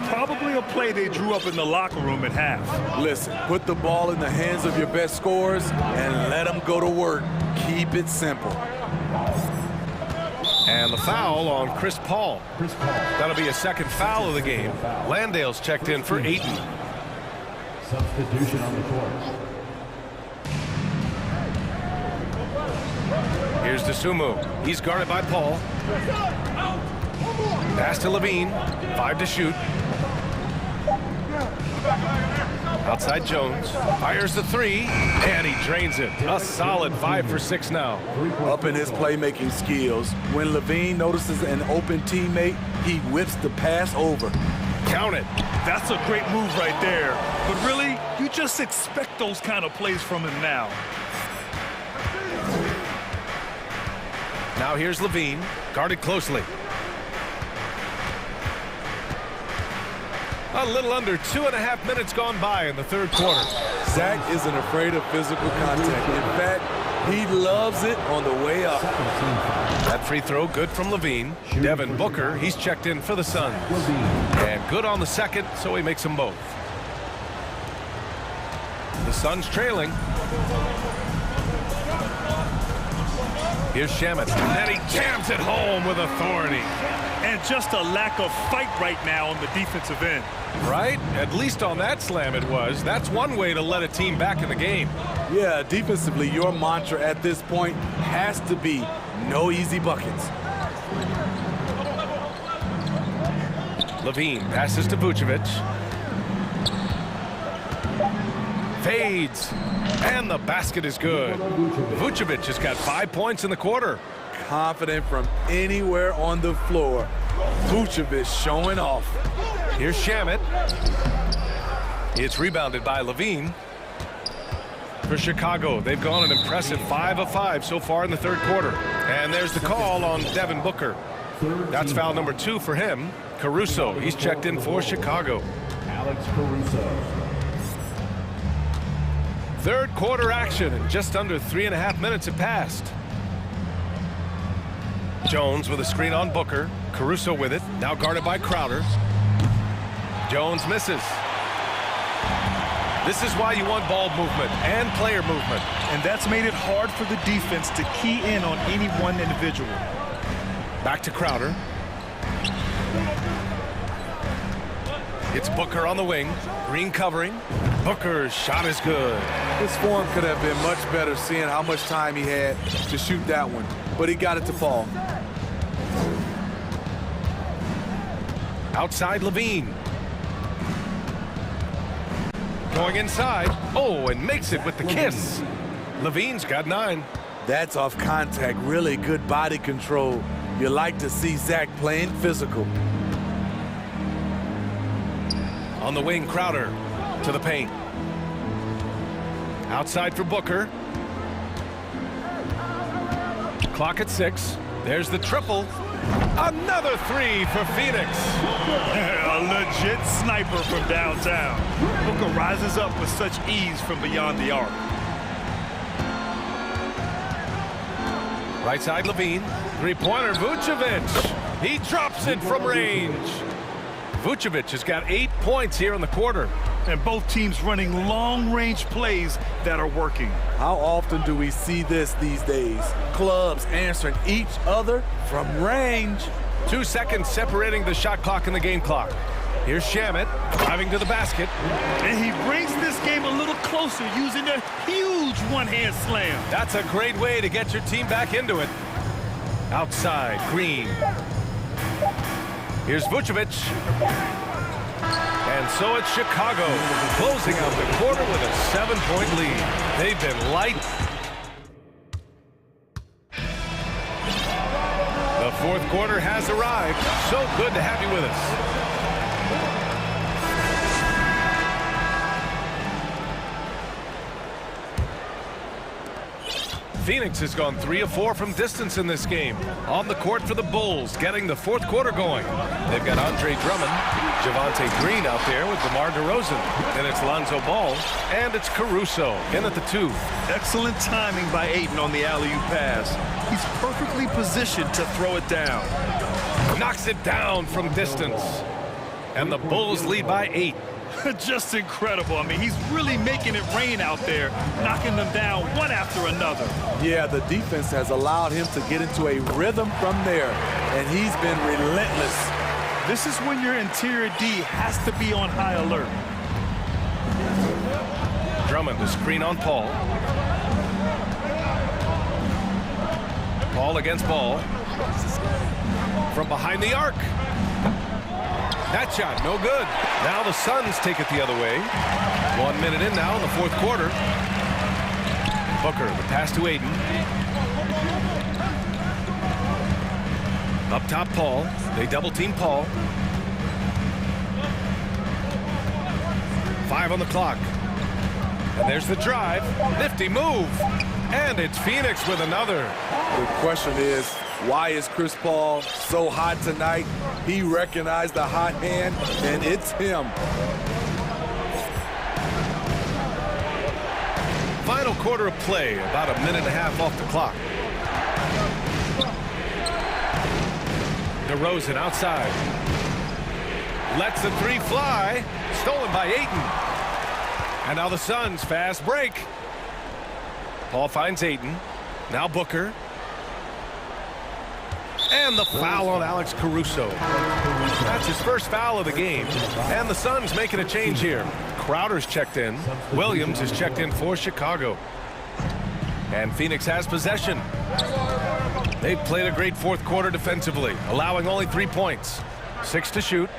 Probably a play they drew up in the locker room at half. Listen, put the ball in the hands of your best scorers and let them go to work. Keep it simple. And the foul on Chris Paul. That'll be a second foul of the game. Landale's checked in for Ayton. Substitution on the court. Here's DeSumo. He's guarded by Paul. Pass to Levine. 5 to shoot. Outside Jones. Fires the 3. And he drains it. A solid 5 for 6 now. Up in his playmaking skills. When Levine notices an open teammate, he whips the pass over. Count it. That's a great move right there. But really, you just expect those kind of plays from him now. Now here's Levine, guarded closely. A little under 2.5 minutes gone by in the third quarter. Zach isn't afraid of physical contact. In fact, he loves it on the way up. That free throw good from Levine. Devin Booker, he's checked in for the Suns. And good on the second, so he makes them both. The Suns trailing. Here's Shamet, and he jams it home with authority. And just a lack of fight right now on the defensive end. Right? At least on that slam it was. That's one way to let a team back in the game. Yeah, defensively, your mantra at this point has to be no easy buckets. Levine passes to Vucevic. Fades. And the basket is good. Vucevic has got 5 points in the quarter. Confident from anywhere on the floor. Vucevic showing off. Here's Shamet. It's rebounded by Levine. For Chicago, they've gone an impressive 5 of 5 so far in the third quarter. And there's the call on Devin Booker. That's foul number 2 for him. Caruso, he's checked in for Chicago. Alex Caruso. Third quarter action, and just under 3.5 minutes have passed. Jones with a screen on Booker. Caruso with it, now guarded by Crowder. Jones misses. This is why you want ball movement and player movement. And that's made it hard for the defense to key in on any one individual. Back to Crowder. It's Booker on the wing. Green covering. Booker's shot is good. His form could have been much better seeing how much time he had to shoot that one, but he got it to fall. Outside Levine. Going inside. Oh, and makes it with the kiss. Levine's got 9. That's off contact. Really good body control. You like to see Zach playing physical. On the wing, Crowder to the paint. Outside for Booker. Clock at 6. There's the triple. Another 3 for Phoenix. A legit sniper from downtown. Booker rises up with such ease from beyond the arc. Right side Levine. Three-pointer Vucevic. He drops it from range. Vucevic has got 8 points here in the quarter. And both teams running long-range plays that are working. How often do we see this these days? Clubs answering each other from range. 2 seconds separating the shot clock and the game clock. Here's Shamet driving to the basket. And he brings this game a little closer using a huge one-hand slam. That's a great way to get your team back into it. Outside, Green. Here's Vucevic. And so it's Chicago closing out the quarter with a 7-point lead. They've been light. The fourth quarter has arrived. So good to have you with us. Phoenix has gone 3 of 4 from distance in this game. On the court for the Bulls, getting the fourth quarter going. They've got Andre Drummond, Javonte Green out there with DeMar DeRozan. Then it's Lonzo Ball, and it's Caruso in at the 2. Excellent timing by Ayton on the alley-oop pass. He's perfectly positioned to throw it down. Knocks it down from distance. And the Bulls lead by 8. Just incredible. I mean, he's really making it rain out there, knocking them down one after another. Yeah, the defense has allowed him to get into a rhythm from there, and he's been relentless. This is when your interior D has to be on high alert. Drummond to screen on Paul. Paul against Ball. From behind the arc. That shot, no good. Now the Suns take it the other way. 1 minute in now in the fourth quarter. Booker, the pass to Aiden. Up top, Paul. They double-team Paul. 5 on the clock. And there's the drive. Nifty move. And it's Phoenix with another. The question is, why is Chris Paul so hot tonight? He recognized the hot hand, and it's him. Final quarter of play, about a minute and a half off the clock. DeRozan outside. Lets the three fly. Stolen by Ayton. And now the Suns fast break. Paul finds Ayton. Now Booker. And the foul on Alex Caruso. That's his first foul of the game. And the Suns making a change here. Crowder's checked in. Williams is checked in for Chicago. And Phoenix has possession. They've played a great fourth quarter defensively, allowing only 3 points. 6 to shoot.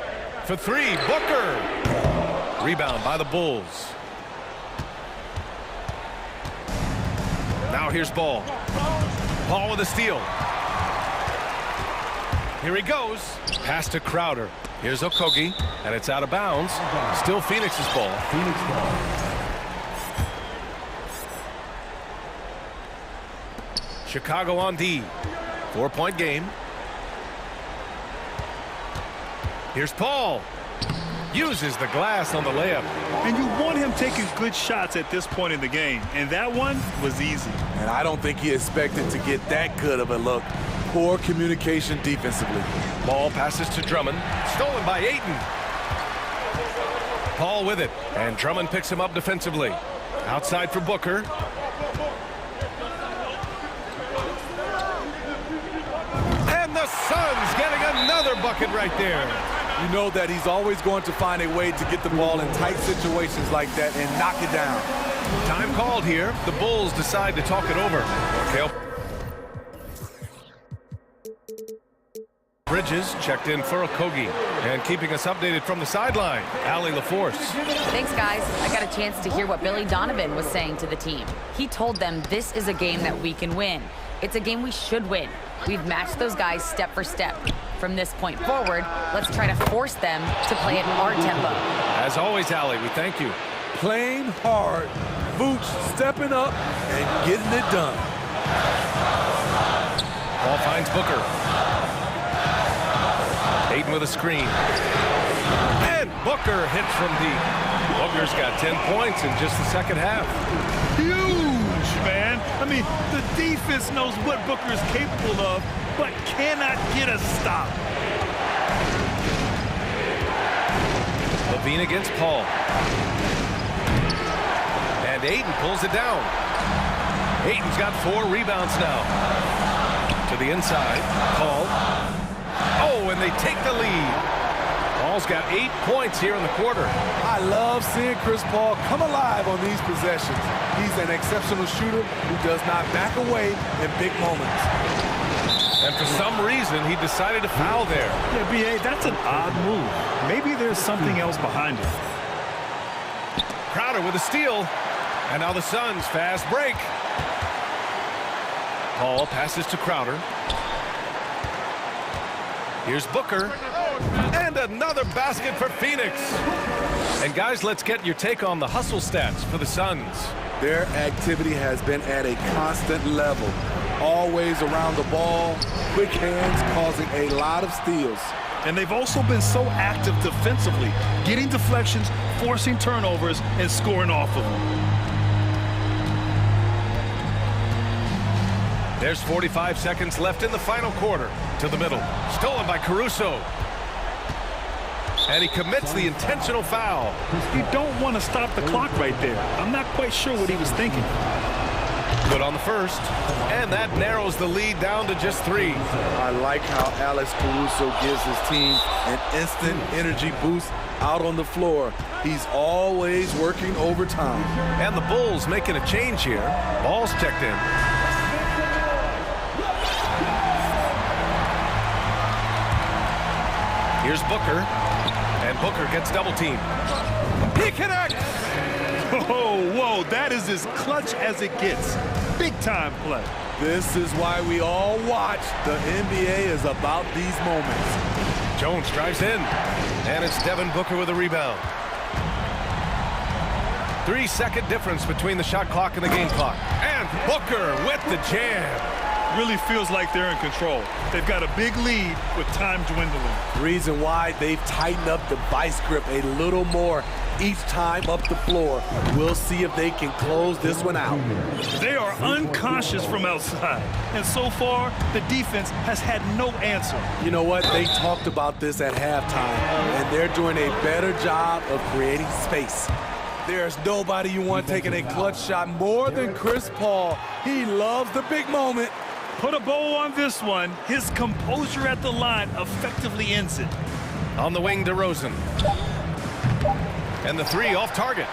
For 3, Booker. Rebound by the Bulls. Now here's Ball. Ball with a steal. Here he goes. Pass to Crowder. Here's Okogie, and it's out of bounds. Still Phoenix's ball. Chicago on D. 4-point game. Here's Paul. Uses the glass on the layup. And you want him taking good shots at this point in the game. And that one was easy. And I don't think he expected to get that good of a look. Poor communication defensively. Ball passes to Drummond. Stolen by Ayton. Paul with it. And Drummond picks him up defensively. Outside for Booker. And the Suns getting another bucket right there. You know that he's always going to find a way to get the ball in tight situations like that and knock it down. Time called here. The Bulls decide to talk it over. Okay. Bridges checked in for Okogie. And keeping us updated from the sideline, Allie LaForce. Thanks, guys. I got a chance to hear what Billy Donovan was saying to the team. He told them this is a game that we can win. It's a game we should win. We've matched those guys step for step. From this point forward, let's try to force them to play at our tempo. As always, Allie, we thank you. Playing hard, Vooch stepping up and getting it done. Ball finds Booker. Ayton with a screen. And Booker hits from deep. Booker's got 10 points in just the second half. Huge, man. I mean, the defense knows what Booker is capable of, but cannot get a stop. Levine against Paul. And Ayton pulls it down. Ayton's got 4 rebounds now. To the inside, Paul. Oh, and they take the lead. Paul's got 8 points here in the quarter. I love seeing Chris Paul come alive on these possessions. He's an exceptional shooter who does not back away in big moments. And for some reason, he decided to foul there. Yeah, B.A., that's an odd move. Maybe there's something else behind it. Crowder with a steal. And now the Suns fast break. Paul passes to Crowder. Here's Booker. And another basket for Phoenix. And guys, let's get your take on the hustle stats for the Suns. Their activity has been at a constant level. Always around the ball, quick hands causing a lot of steals. And they've also been so active defensively, getting deflections, forcing turnovers, and scoring off of them. There's 45 seconds left in the final quarter. To the middle. Stolen by Caruso. And he commits the intentional foul. You don't want to stop the clock right there. I'm not quite sure what he was thinking. Good on the first. And that narrows the lead down to just 3. I like how Alex Caruso gives his team an instant energy boost out on the floor. He's always working overtime. And the Bulls making a change here. Ball's checked in. Here's Booker. And Booker gets double teamed. He connects! Whoa, that is as clutch as it gets. Big time play. This is why we all watch. The NBA is about these moments. Jones drives in. And it's Devin Booker with a rebound. 3-second difference between the shot clock and the game clock. And Booker with the jam. Really feels like they're in control. They've got a big lead with time dwindling. Reason why they've tightened up the vice grip a little more each time up the floor. We'll see if they can close this one out. They are unconscious from outside. And so far, the defense has had no answer. You know what? They talked about this at halftime, and they're doing a better job of creating space. There's nobody you want taking a clutch shot more than Chris Paul. He loves the big moment. Put a bow on this one. His composure at the line effectively ends it. On the wing, DeRozan. And the three off target.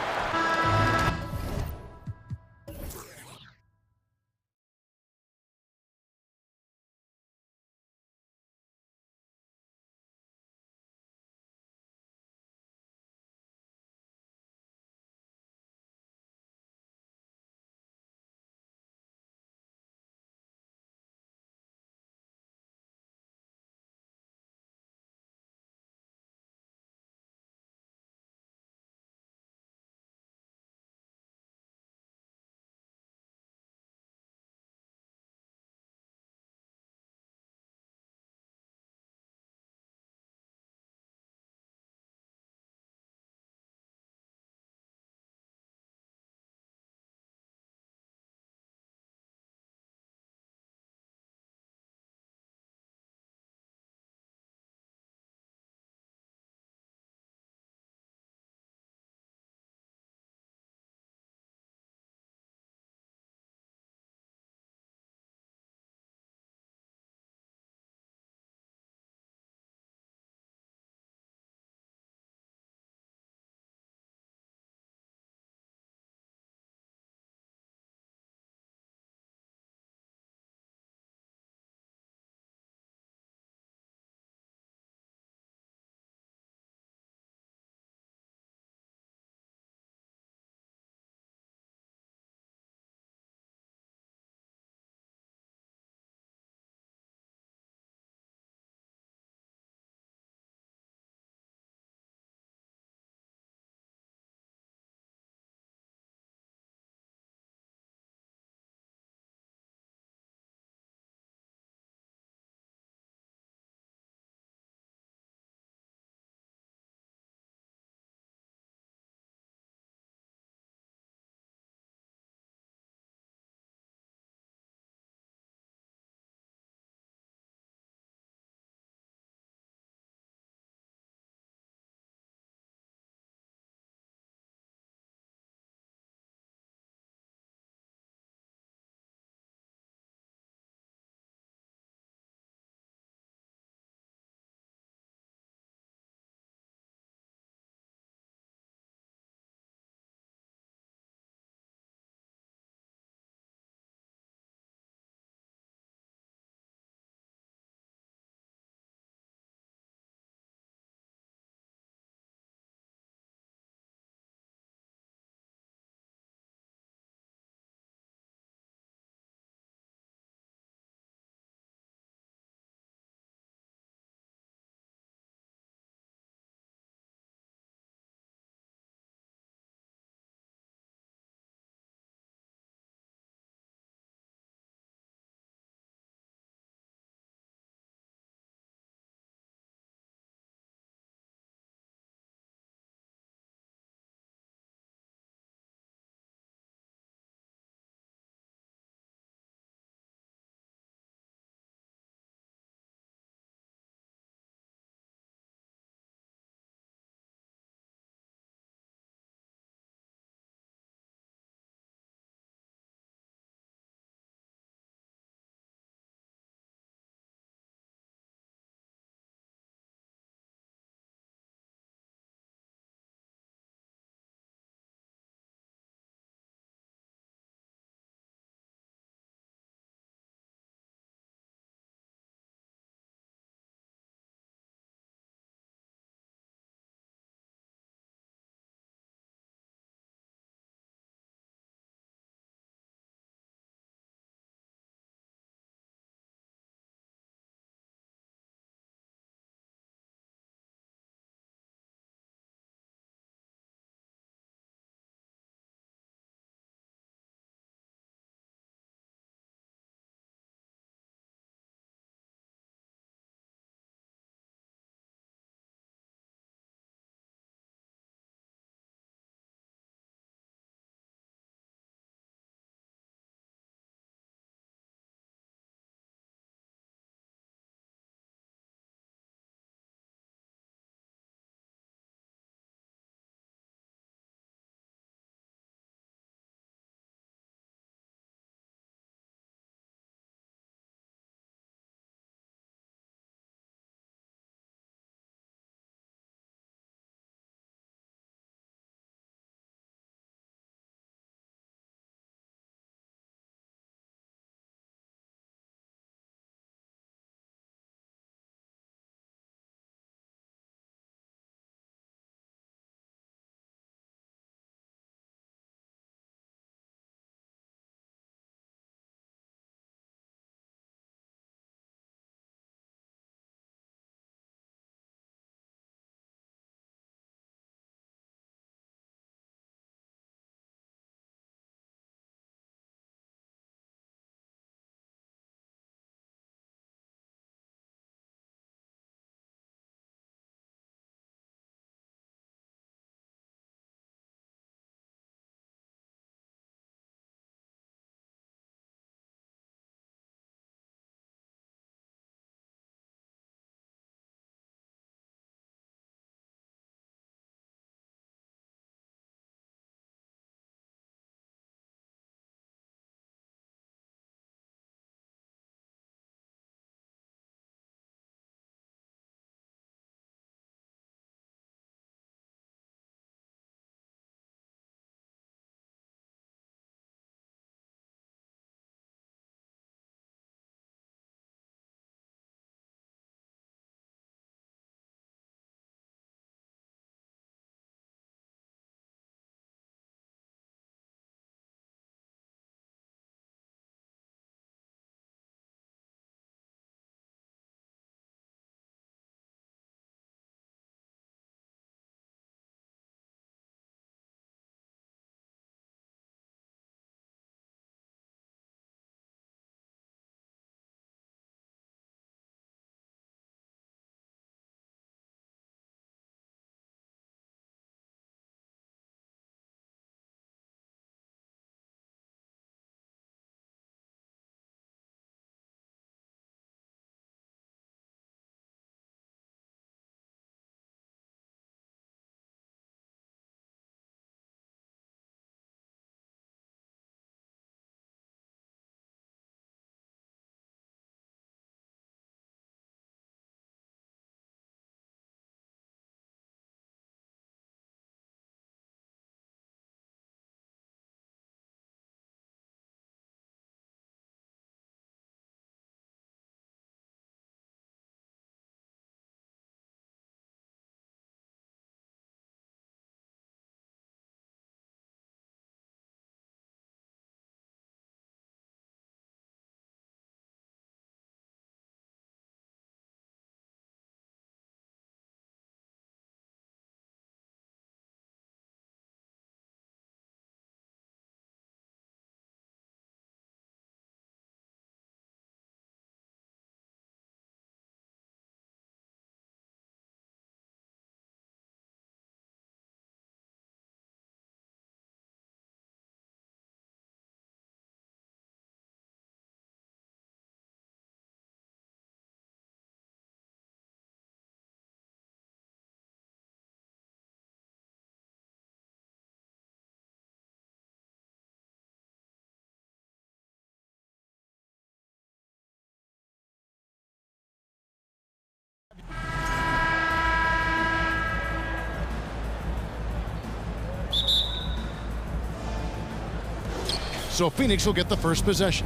So Phoenix will get the first possession.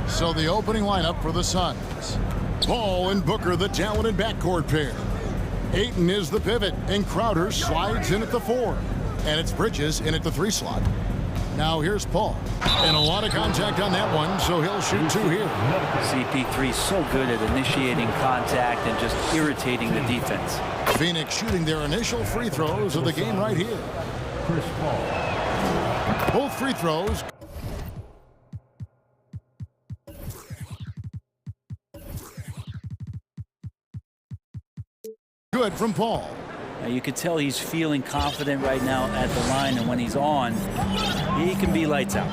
So the opening lineup for the Suns. Ball and Booker, the talented backcourt pair. Ayton is the pivot, and Crowder slides in at the 4. And it's Bridges in at the 3 slot. Now here's Paul. And a lot of contact on that one, so he'll shoot 2 here. CP3 so good at initiating contact and just irritating the defense. Phoenix shooting their initial free throws of the game right here. Chris Paul. Both free throws. Good from Paul. Now you could tell he's feeling confident right now at the line, and when he's on, he can be lights out.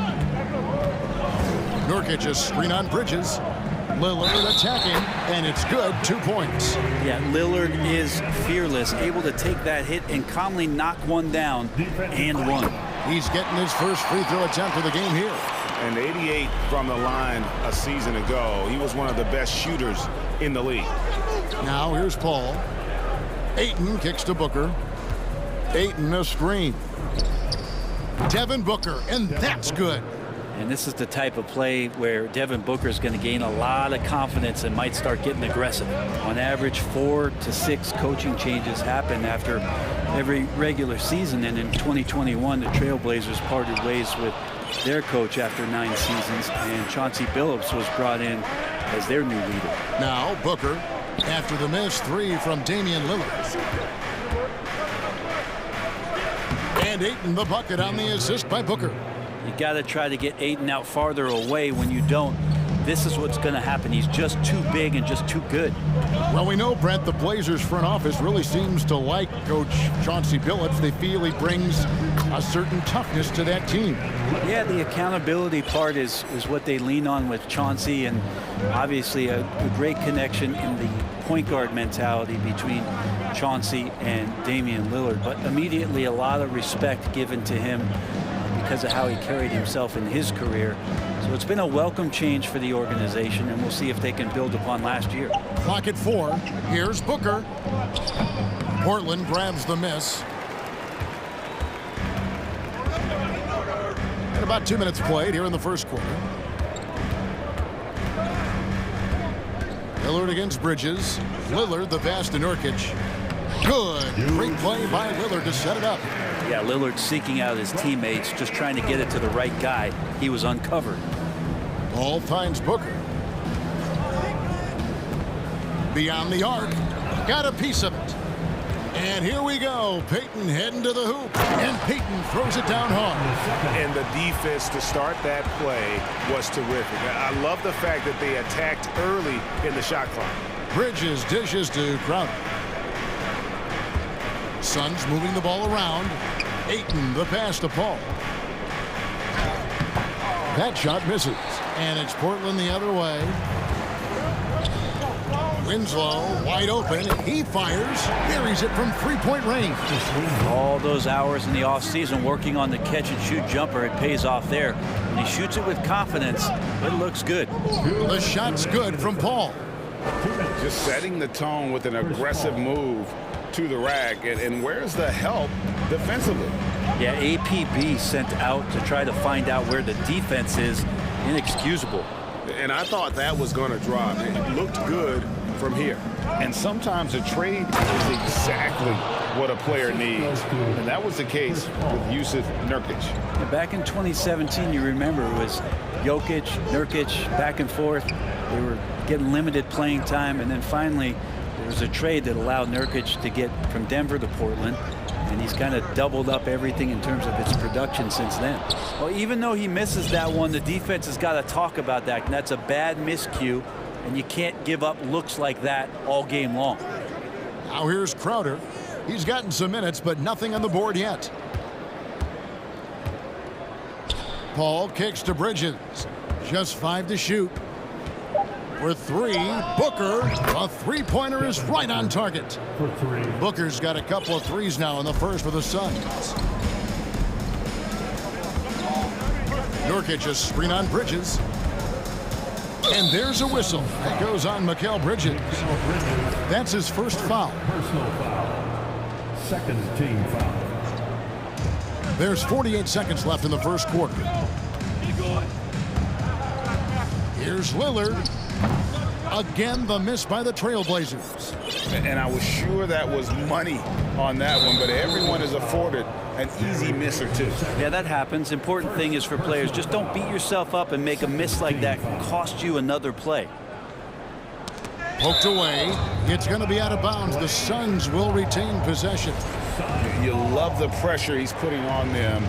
Nurkic a screen on Bridges. Lillard attacking, and it's good. 2 points. Yeah, Lillard is fearless, able to take that hit and calmly knock one down and one. He's getting his first free throw attempt of the game here. And 88 from the line a season ago. He was one of the best shooters in the league. Now here's Paul. Ayton kicks to Booker. Ayton a screen. Devin Booker, and that's good. And this is the type of play where Devin Booker is going to gain a lot of confidence and might start getting aggressive. On average, 4 to 6 coaching changes happen after every regular season. And in 2021, the Trailblazers parted ways with their coach after 9 seasons, and Chauncey Billups was brought in as their new leader. Now Booker, after the missed 3 from Damian Lillard. And Ayton the bucket on the assist by Booker. You got to try to get Ayton out farther away. When you don't, this is what's going to happen. He's just too big and just too good. Well, we know, Brent, the Blazers front office really seems to like Coach Chauncey Billups. They feel he brings a certain toughness to that team. Yeah, the accountability part is what they lean on with Chauncey, and obviously a great connection in the point guard mentality between Chauncey and Damian Lillard. But immediately a lot of respect given to him because of how he carried himself in his career. So it's been a welcome change for the organization, and we'll see if they can build upon last year. Clock at 4. Here's Booker. Portland grabs the miss. And about 2 minutes played here in the first quarter. Lillard against Bridges. Lillard the pass to Nurkic. Good. Great play by Lillard to set it up. Yeah, Lillard seeking out his teammates, just trying to get it to the right guy. He was uncovered. Ball finds Booker. Beyond the arc. Got a piece of it. And here we go. Payton heading to the hoop. And Payton throws it down hard. And the defense to start that play was terrific. I love the fact that they attacked early in the shot clock. Bridges dishes to Crowder. Suns moving the ball around. Ayton the pass to Paul. That shot misses. And it's Portland the other way. Winslow wide open. He fires. Buries it from 3-point range. All those hours in the offseason working on the catch and shoot jumper, it pays off there. And he shoots it with confidence. It looks good. The shot's good from Paul. Just setting the tone with an aggressive move to the rack, and where's the help defensively? Yeah, APB sent out to try to find out where the defense is. Inexcusable. And I thought that was going to drop. It looked good from here. And sometimes a trade is exactly what a player needs. And that was the case with Yusuf Nurkic. And back in 2017, you remember, it was Jokic, Nurkic, back and forth. They were getting limited playing time, and then finally there was a trade that allowed Nurkic to get from Denver to Portland, and he's kind of doubled up everything in terms of its production since then. Well, even though he misses that one, the defense has got to talk about that, and that's a bad miscue, and you can't give up looks like that all game long. Now here's Crowder. He's gotten some minutes, but nothing on the board yet. Paul kicks to Bridges. Just 5 to shoot. For 3, Booker, a 3-pointer is right on target. For 3. Booker's got a couple of threes now in the first for the Suns. Nurkic a screen on Bridges. And there's a whistle that goes on Mikal Bridges. That's his first foul. Personal foul. Second team foul. There's 48 seconds left in the first quarter. Here's Lillard. Again, the miss by the Trailblazers. And I was sure that was money on that one, but everyone is afforded an easy miss or two. Yeah, that happens. Important thing is for players, just don't beat yourself up and make a miss like that cost you another play. Poked away. It's going to be out of bounds. The Suns will retain possession. You love the pressure he's putting on them.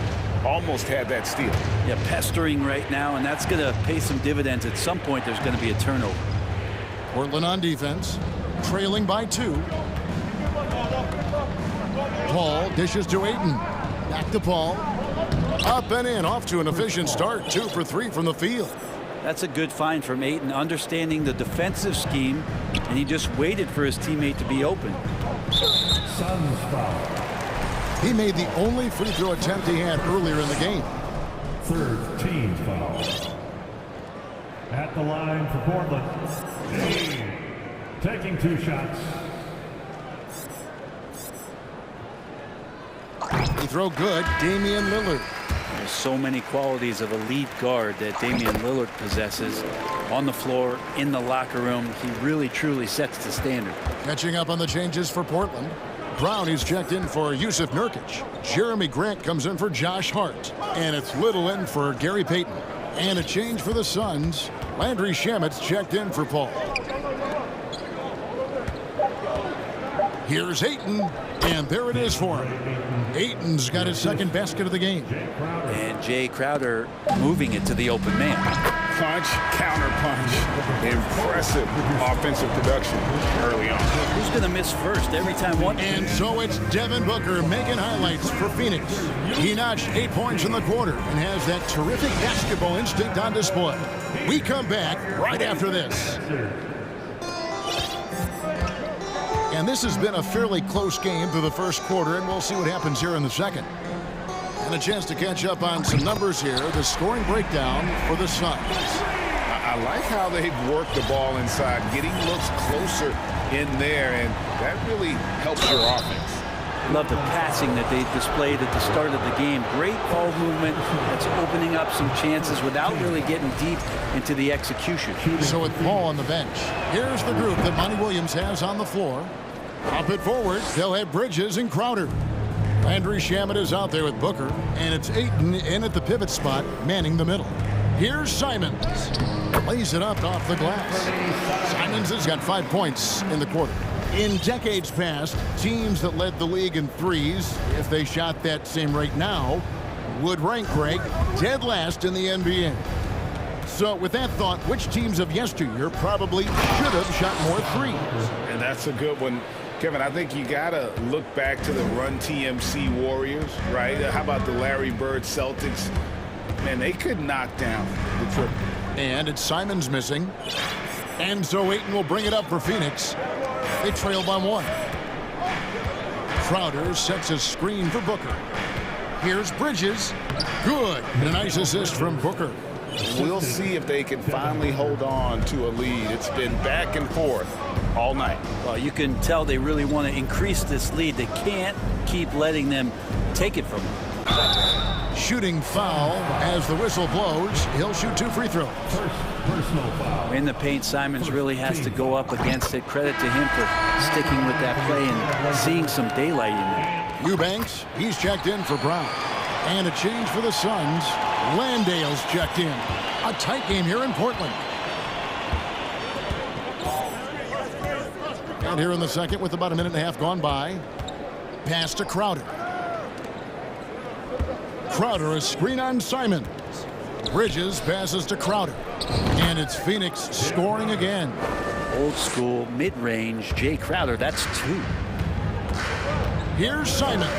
Almost had that steal. Yeah, pestering right now, and that's going to pay some dividends. At some point, there's going to be a turnover. Portland on defense, trailing by 2. Paul dishes to Ayton. Back to Paul. Up and in, off to an efficient start. 2 for 3 from the field. That's a good find from Ayton, understanding the defensive scheme, and he just waited for his teammate to be open. Suns foul. He made the only free throw attempt he had earlier in the game. Third team foul. At the line for Portland. Dame taking 2 shots. He throw good. Damian Lillard. There's so many qualities of a lead guard that Damian Lillard possesses on the floor, in the locker room. He really, truly sets the standard. Catching up on the changes for Portland. Brown is checked in for Yusuf Nurkic. Jeremy Grant comes in for Josh Hart. And it's Little in for Gary Payton. And a change for the Suns. Landry Shamet's checked in for Paul. Here's Ayton. And there it is for him. Ayton's got his second basket of the game. And Jay Crowder moving it to the open man. Punch, counter punch. Impressive offensive production early on. Who's going to miss first every time one? And so it's Devin Booker making highlights for Phoenix. He notched 8 points in the quarter and has that terrific basketball instinct on display. We come back right after this. And this has been a fairly close game through the first quarter, and we'll see what happens here in the second. And a chance to catch up on some numbers here. The scoring breakdown for the Suns. I like how they've worked the ball inside, getting looks closer in there, and that really helps your offense. Love the passing that they displayed at the start of the game. Great ball movement that's opening up some chances without really getting deep into the execution. So with Paul on the bench, here's the group that Monty Williams has on the floor. Up it forward, they'll have Bridges and Crowder. Landry Shamet is out there with Booker, and it's Ayton in at the pivot spot, manning the middle. Here's Simons. Lays it up off the glass. Simons has got 5 points in the quarter. In decades past, teams that led the league in threes, if they shot that same rate now, would rank, Greg, dead last in the NBA. So with that thought, which teams of yesteryear probably should have shot more threes? And that's a good one. Kevin, I think you got to look back to the Run TMC Warriors, right? How about the Larry Bird Celtics? Man, they could knock down the triple. And it's Simons missing. And so Ayton will bring it up for Phoenix. They trail by 1. Crowder sets a screen for Booker. Here's Bridges. Good. And a nice assist from Booker. We'll see if they can finally hold on to a lead. It's been back and forth all night. Well, you can tell they really want to increase this lead. They can't keep letting them take it from them. Shooting foul as the whistle blows. He'll shoot 2 free throws. Personal foul. In the paint, Simons really has to go up against it. Credit to him for sticking with that play and seeing some daylight in it. Eubanks, he's checked in for Brown. And a change for the Suns. Landale's checked in. A tight game here in Portland. And here in the second with about a minute and a half gone by. Pass to Crowder. Crowder, a screen on Simons. Bridges passes to Crowder. And it's Phoenix scoring again. Old school, mid-range, Jay Crowder, that's 2. Here's Simons.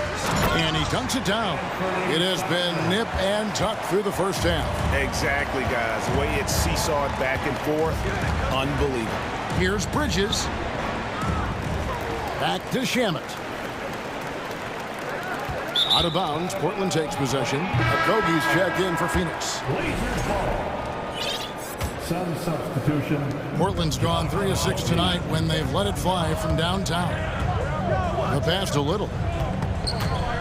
And he dunks it down. It has been nip and tuck through the first half. Exactly, guys. The way it's seesawed back and forth, unbelievable. Here's Bridges. Back to Shamet. Out of bounds, Portland takes possession. Okogie's checked in for Phoenix. Some substitution. Portland's gone 3 of 6 tonight when they've let it fly from downtown. The pass to Little.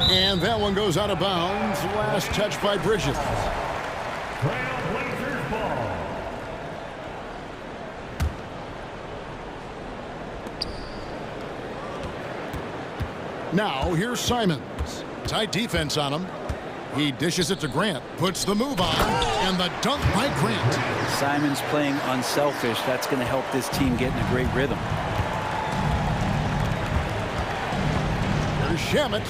And that one goes out of bounds. Last touch by Bridges. Trailblazers ball. Now, here's Simons. Tight defense on him. He dishes it to Grant, puts the move on, and the dunk by Grant. Simons playing unselfish. That's going to help this team get in a great rhythm. Here's Shamet.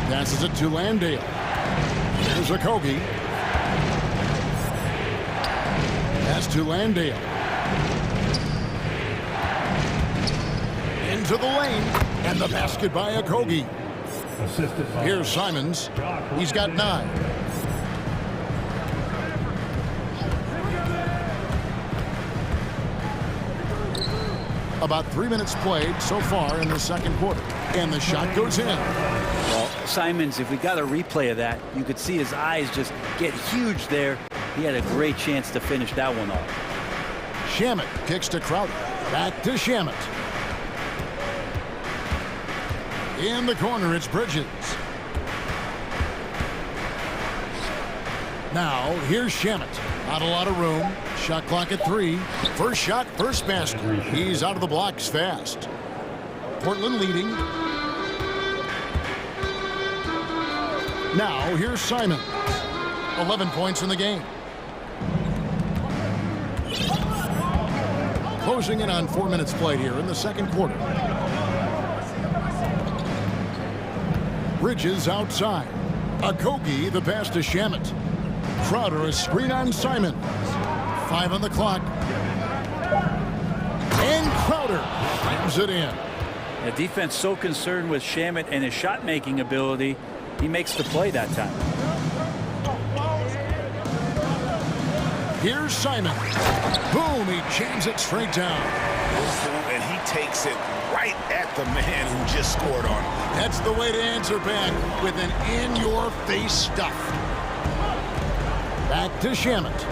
Passes it to Landale. Here's Okogie. Pass to Landale. Into the lane. And the basket by Okogie. Here's Simons. He's got 9. About 3 minutes played so far in the second quarter. And the shot goes in. Well, Simons, if we got a replay of that, you could see his eyes just get huge there. He had a great chance to finish that one off. Shamet kicks to Crowder. Back to Shamet. In the corner, it's Bridges. Now, here's Shamet. Not a lot of room. Shot clock at 3. First shot, first basket. He's out of the blocks fast. Portland leading. Now, here's Simon. 11 points in the game. Closing in on 4 minutes played here in the second quarter. Bridges outside. Okogie, the pass to Shamet. Crowder, a screen on Simon. 5 on the clock. And Crowder slams it in. The defense so concerned with Shamet and his shot-making ability, he makes the play that time. Here's Simon. Boom, he jams it straight down. And he takes it right at the man who just scored on him. That's the way to answer back, with an in-your-face stuff. Back to Shamet.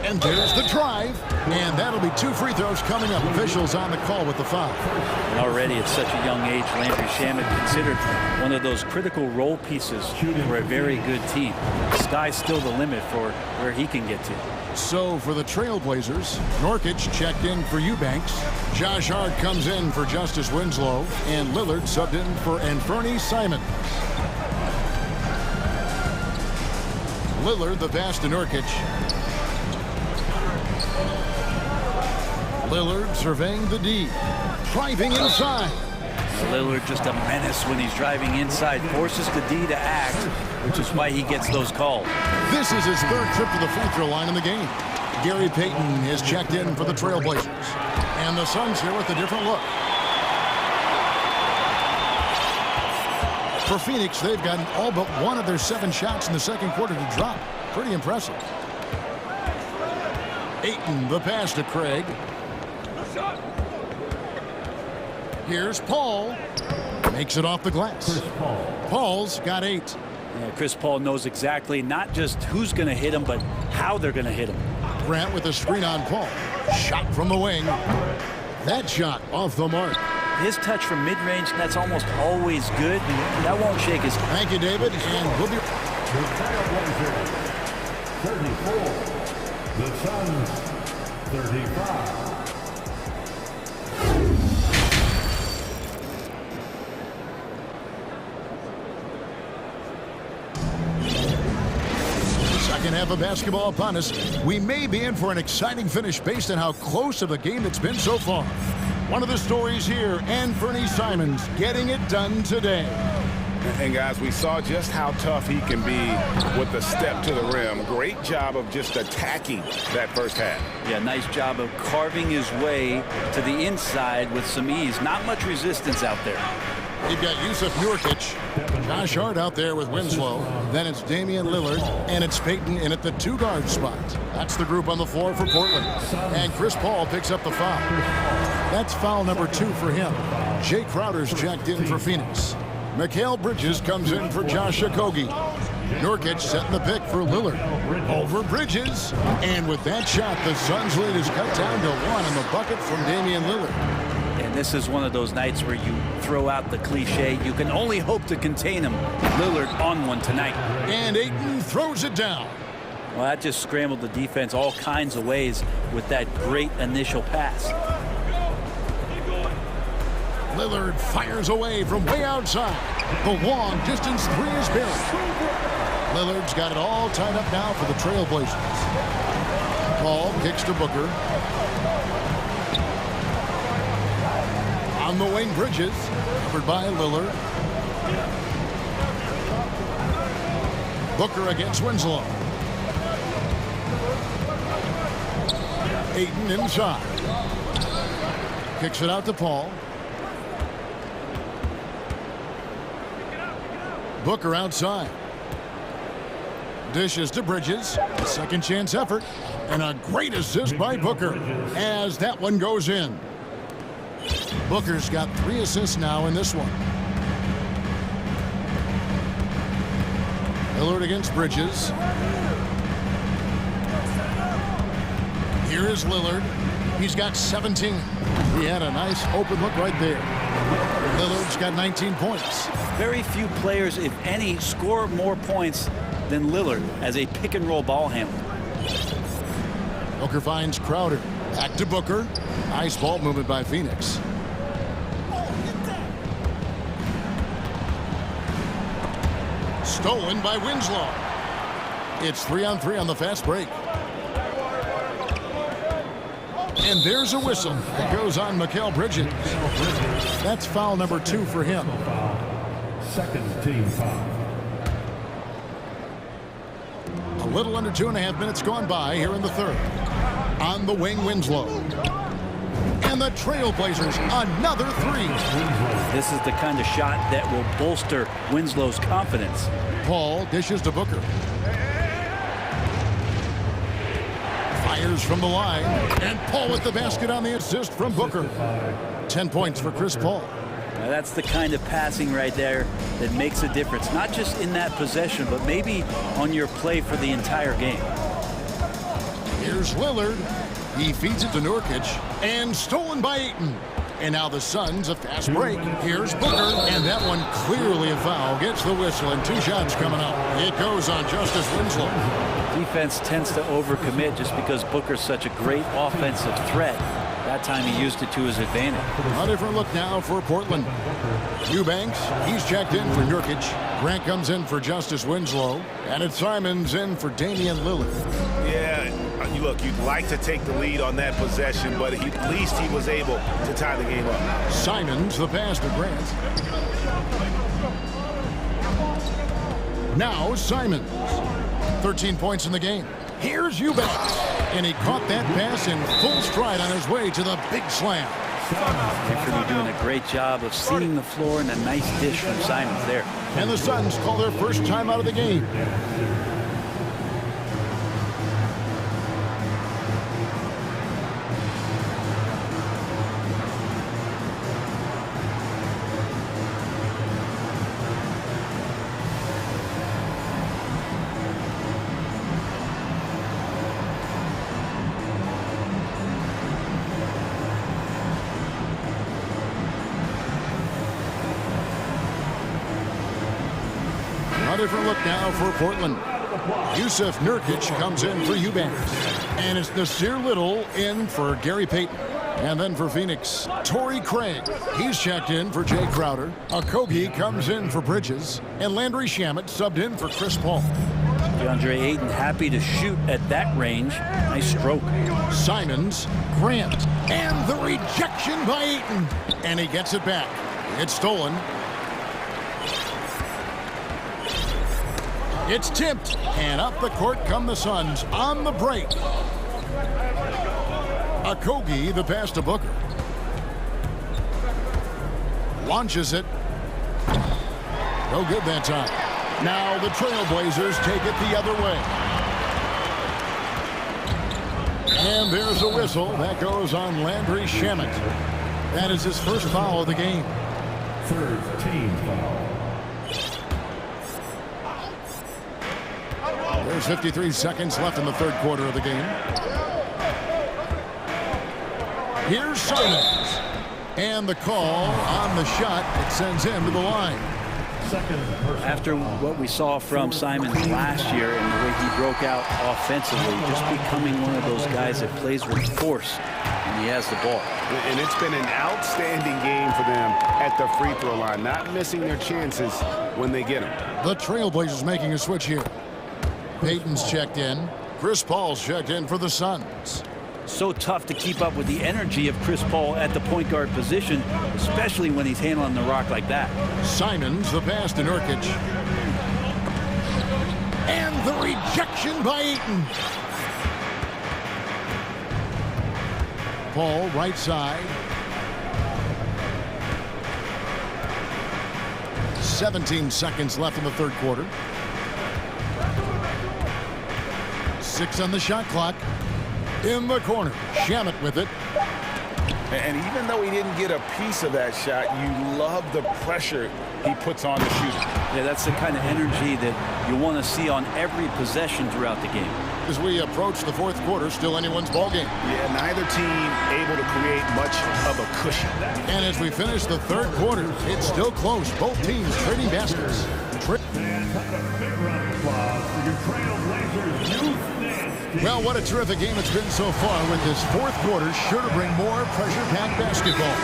And there's the drive. And that'll be 2 free throws coming up. Officials on the call with the foul. And already at such a young age, Landry Shamet considered one of those critical role pieces for a very good team. The sky's still the limit for where he can get to. So for the Trailblazers, Nurkic checked in for Eubanks. Josh Hart comes in for Justice Winslow. And Lillard subbed in for Anferny Simon. Lillard, the pass to Nurkic. Lillard surveying the D. Driving inside. Lillard just a menace when he's driving inside. Forces the D to act, which is why he gets those calls. This is his 3rd trip to the free throw line in the game. Gary Payton is checked in for the Trailblazers. And the Suns here with a different look. For Phoenix, they've gotten all but 1 of their 7 shots in the second quarter to drop. Pretty impressive. Ayton, the pass to Craig. Here's Paul. Makes it off the glass. Paul's got 8. Yeah, Chris Paul knows exactly not just who's going to hit him, but how they're going to hit him. Grant with a screen on Paul. Shot from the wing. That shot off the mark. His touch from mid-range, that's almost always good. That won't shake his... Thank you, David. And we'll be... The Trailblazers, 34. The Suns, 35. Second half of basketball upon us. We may be in for an exciting finish based on how close of a game it's been so far. One of the stories here, Anferny Simons getting it done today. And guys, we saw just how tough he can be with the step to the rim. Great job of just attacking that first half. Yeah, nice job of carving his way to the inside with some ease. Not much resistance out there. You've got Yusuf Nurkic, Josh Hart out there with Winslow. Then it's Damian Lillard, and it's Payton in at the 2-guard spot. That's the group on the floor for Portland. And Chris Paul picks up the foul. That's foul number 2 for him. Jay Crowder's checked in for Phoenix. Mikal Bridges comes in for Josh Okogie. Nurkic setting the pick for Lillard. Over Bridges. And with that shot, the Suns lead is cut down to 1 in the bucket from Damian Lillard. And this is one of those nights where you throw out the cliche, you can only hope to contain him. Lillard on one tonight. And Ayton throws it down. Well, that just scrambled the defense all kinds of ways with that great initial pass. Lillard fires away from way outside. The long distance three is buried. Lillard's got it all tied up now for the Trailblazers. Paul kicks to Booker. On the wing, Bridges, covered by Lillard. Booker against Winslow. Ayton inside. Kicks it out to Paul. Booker outside. Dishes to Bridges. A second chance effort. And a great assist by Booker as that one goes in. Booker's got 3 assists now in this one. Lillard against Bridges. Here is Lillard. He's got 17. He had a nice open look right there. Lillard's got 19 points. Very few players, if any, score more points than Lillard as a pick-and-roll ball handler. Booker finds Crowder. Back to Booker. Nice ball movement by Phoenix. Stolen by Winslow. It's 3-on-3 on the fast break. And there's a whistle that goes on Mikal Bridges. That's foul number 2 for him. Second team foul. A little under 2.5 minutes gone by here in the third. On the wing, Winslow. And the Trailblazers, another 3. This is the kind of shot that will bolster Winslow's confidence. Paul dishes to Booker. Fires from the line. And Paul with the basket on the assist from Booker. 10 points for Chris Paul. Now that's the kind of passing right there that makes a difference. Not just in that possession, but maybe on your play for the entire game. Here's Lillard. He feeds it to Nurkic. And stolen by Ayton. And now the Suns, a fast break. Here's Booker. And that one clearly a foul. Gets the whistle and 2 shots coming up. It goes on Justice Winslow. Defense tends to overcommit just because Booker's such a great offensive threat. That time he used it to his advantage. A different look now for Portland. Eubanks, he's checked in for Nurkic. Grant comes in for Justice Winslow. And it's Simons in for Damian Lillard. Yeah, look, you'd like to take the lead on that possession, but at least he was able to tie the game up. Simons, the pass to Grant. Now Simons. 13 points in the game. Here's Eubanks. And he caught that pass in full stride on his way to the big slam. They're doing a great job of seeing the floor, and a nice dish from Simons there. And the Suns call their first time out of the game. A different look now for Portland. Yusuf Nurkic comes in for Eubanks. And it's Nasir Little in for Gary Payton. And then for Phoenix, Torrey Craig. He's checked in for Jay Crowder. Okogie comes in for Bridges. And Landry Shamet subbed in for Chris Paul. DeAndre Ayton happy to shoot at that range. Nice stroke. Simons, Grant, and the rejection by Ayton. And he gets it back. It's stolen. It's tipped, and up the court come the Suns on the break. Okogie, the pass to Booker. Launches it. No good that time. Now the Trailblazers take it the other way. And there's a whistle. That goes on Landry Shamet. That is his first foul of the game. Third team foul. There's 53 seconds left in the third quarter of the game. Here's Simons. And the call on the shot, it sends him to the line. After what we saw from Simons last year and the way he broke out offensively, just becoming one of those guys that plays with force when he has the ball. And it's been an outstanding game for them at the free throw line, not missing their chances when they get them. The Trailblazers making a switch here. Payton's checked in. Chris Paul's checked in for the Suns. So tough to keep up with the energy of Chris Paul at the point guard position, especially when he's handling the rock like that. Simons, the pass to Nurkic. And the rejection by Ayton. Paul, right side. 17 seconds left in the third quarter. 6 on the shot clock. In the corner, Shamet with it. And even though he didn't get a piece of that shot, you love the pressure he puts on the shooter. Yeah, that's the kind of energy that you want to see on every possession throughout the game. As we approach the fourth quarter, still anyone's ball game. Yeah, neither team able to create much of a cushion. And as we finish the third quarter, it's still close. Both teams trading baskets. Well, what a terrific game it's been so far, with this fourth quarter sure to bring more pressure-packed basketball.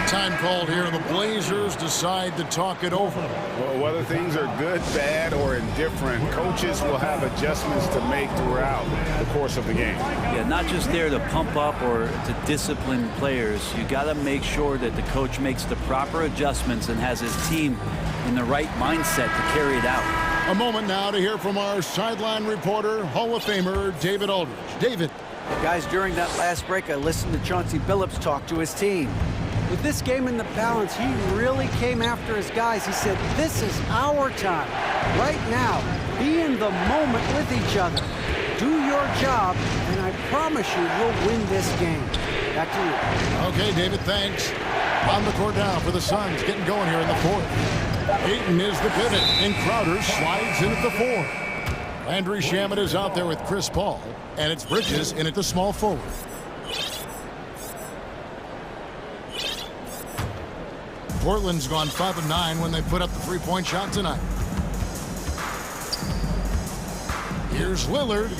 Time called here. The Blazers decide to talk it over. Well, whether things are good, bad, or indifferent, coaches will have adjustments to make throughout the course of the game. Yeah, not just there to pump up or to discipline players. You got to make sure that the coach makes the proper adjustments and has his team in the right mindset to carry it out. A moment now to hear from our sideline reporter, Hall of Famer David Aldridge. David. Guys, during that last break, I listened to Chauncey Billups talk to his team. With this game in the balance, he really came after his guys. He said, this is our time. Right now, be in the moment with each other. Do your job, and I promise you we'll win this game. Back to you. Okay, David, thanks. On the court now for the Suns, getting going here in the fourth. Ayton is the pivot, and Crowder slides in at the 4. Landry Shamet is out there with Chris Paul, and it's Bridges in at the small forward. Portland's gone 5 of 9 when they put up the three-point shot tonight. Here's Lillard.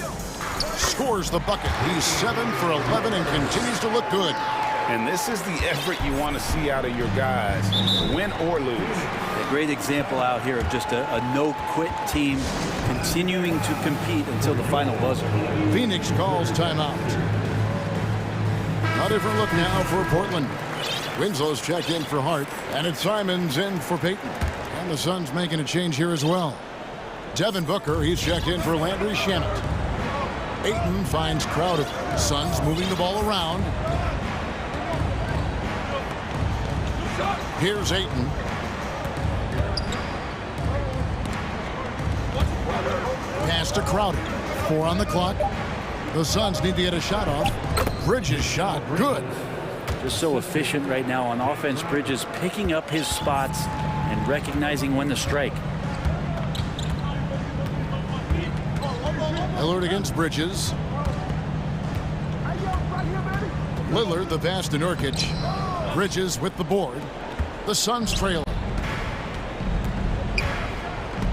Scores the bucket. He's 7 for 11 and continues to look good. And this is the effort you want to see out of your guys, win or lose. A great example out here of just a no-quit team continuing to compete until the final buzzer. Phoenix calls timeout. A different look now for Portland. Winslow's checked in for Hart, and it's Simons in for Payton. And the Suns making a change here as well. Devin Booker, he's checked in for Landry Shamet. Ayton finds Crowder. Suns moving the ball around. Here's Ayton. Pass to Crowder. 4 on the clock. The Suns need to get a shot off. Bridges shot. Good. Just so efficient right now on offense. Bridges picking up his spots and recognizing when to strike. Lillard against Bridges. Lillard, the pass to Nurkic. Bridges with the board. The Suns trail.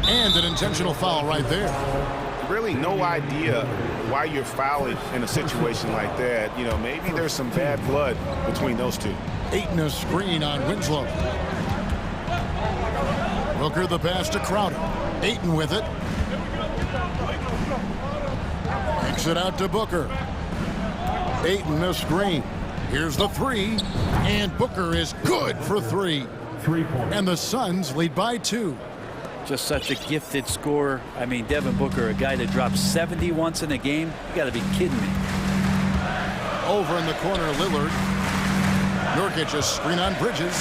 And an intentional foul right there. Really no idea why you're fouling in a situation like that. You know, maybe there's some bad blood between those two. Ayton a screen on Winslow. Booker the pass to Crowder. Ayton with it. Kicks it out to Booker. Ayton a screen. Here's the 3. And Booker is good for 3. And the Suns lead by 2. Just such a gifted scorer. I mean, Devin Booker, a guy that drops 70 once in a game. You got to be kidding me. Over in the corner, Lillard. Nurkic a screen on Bridges.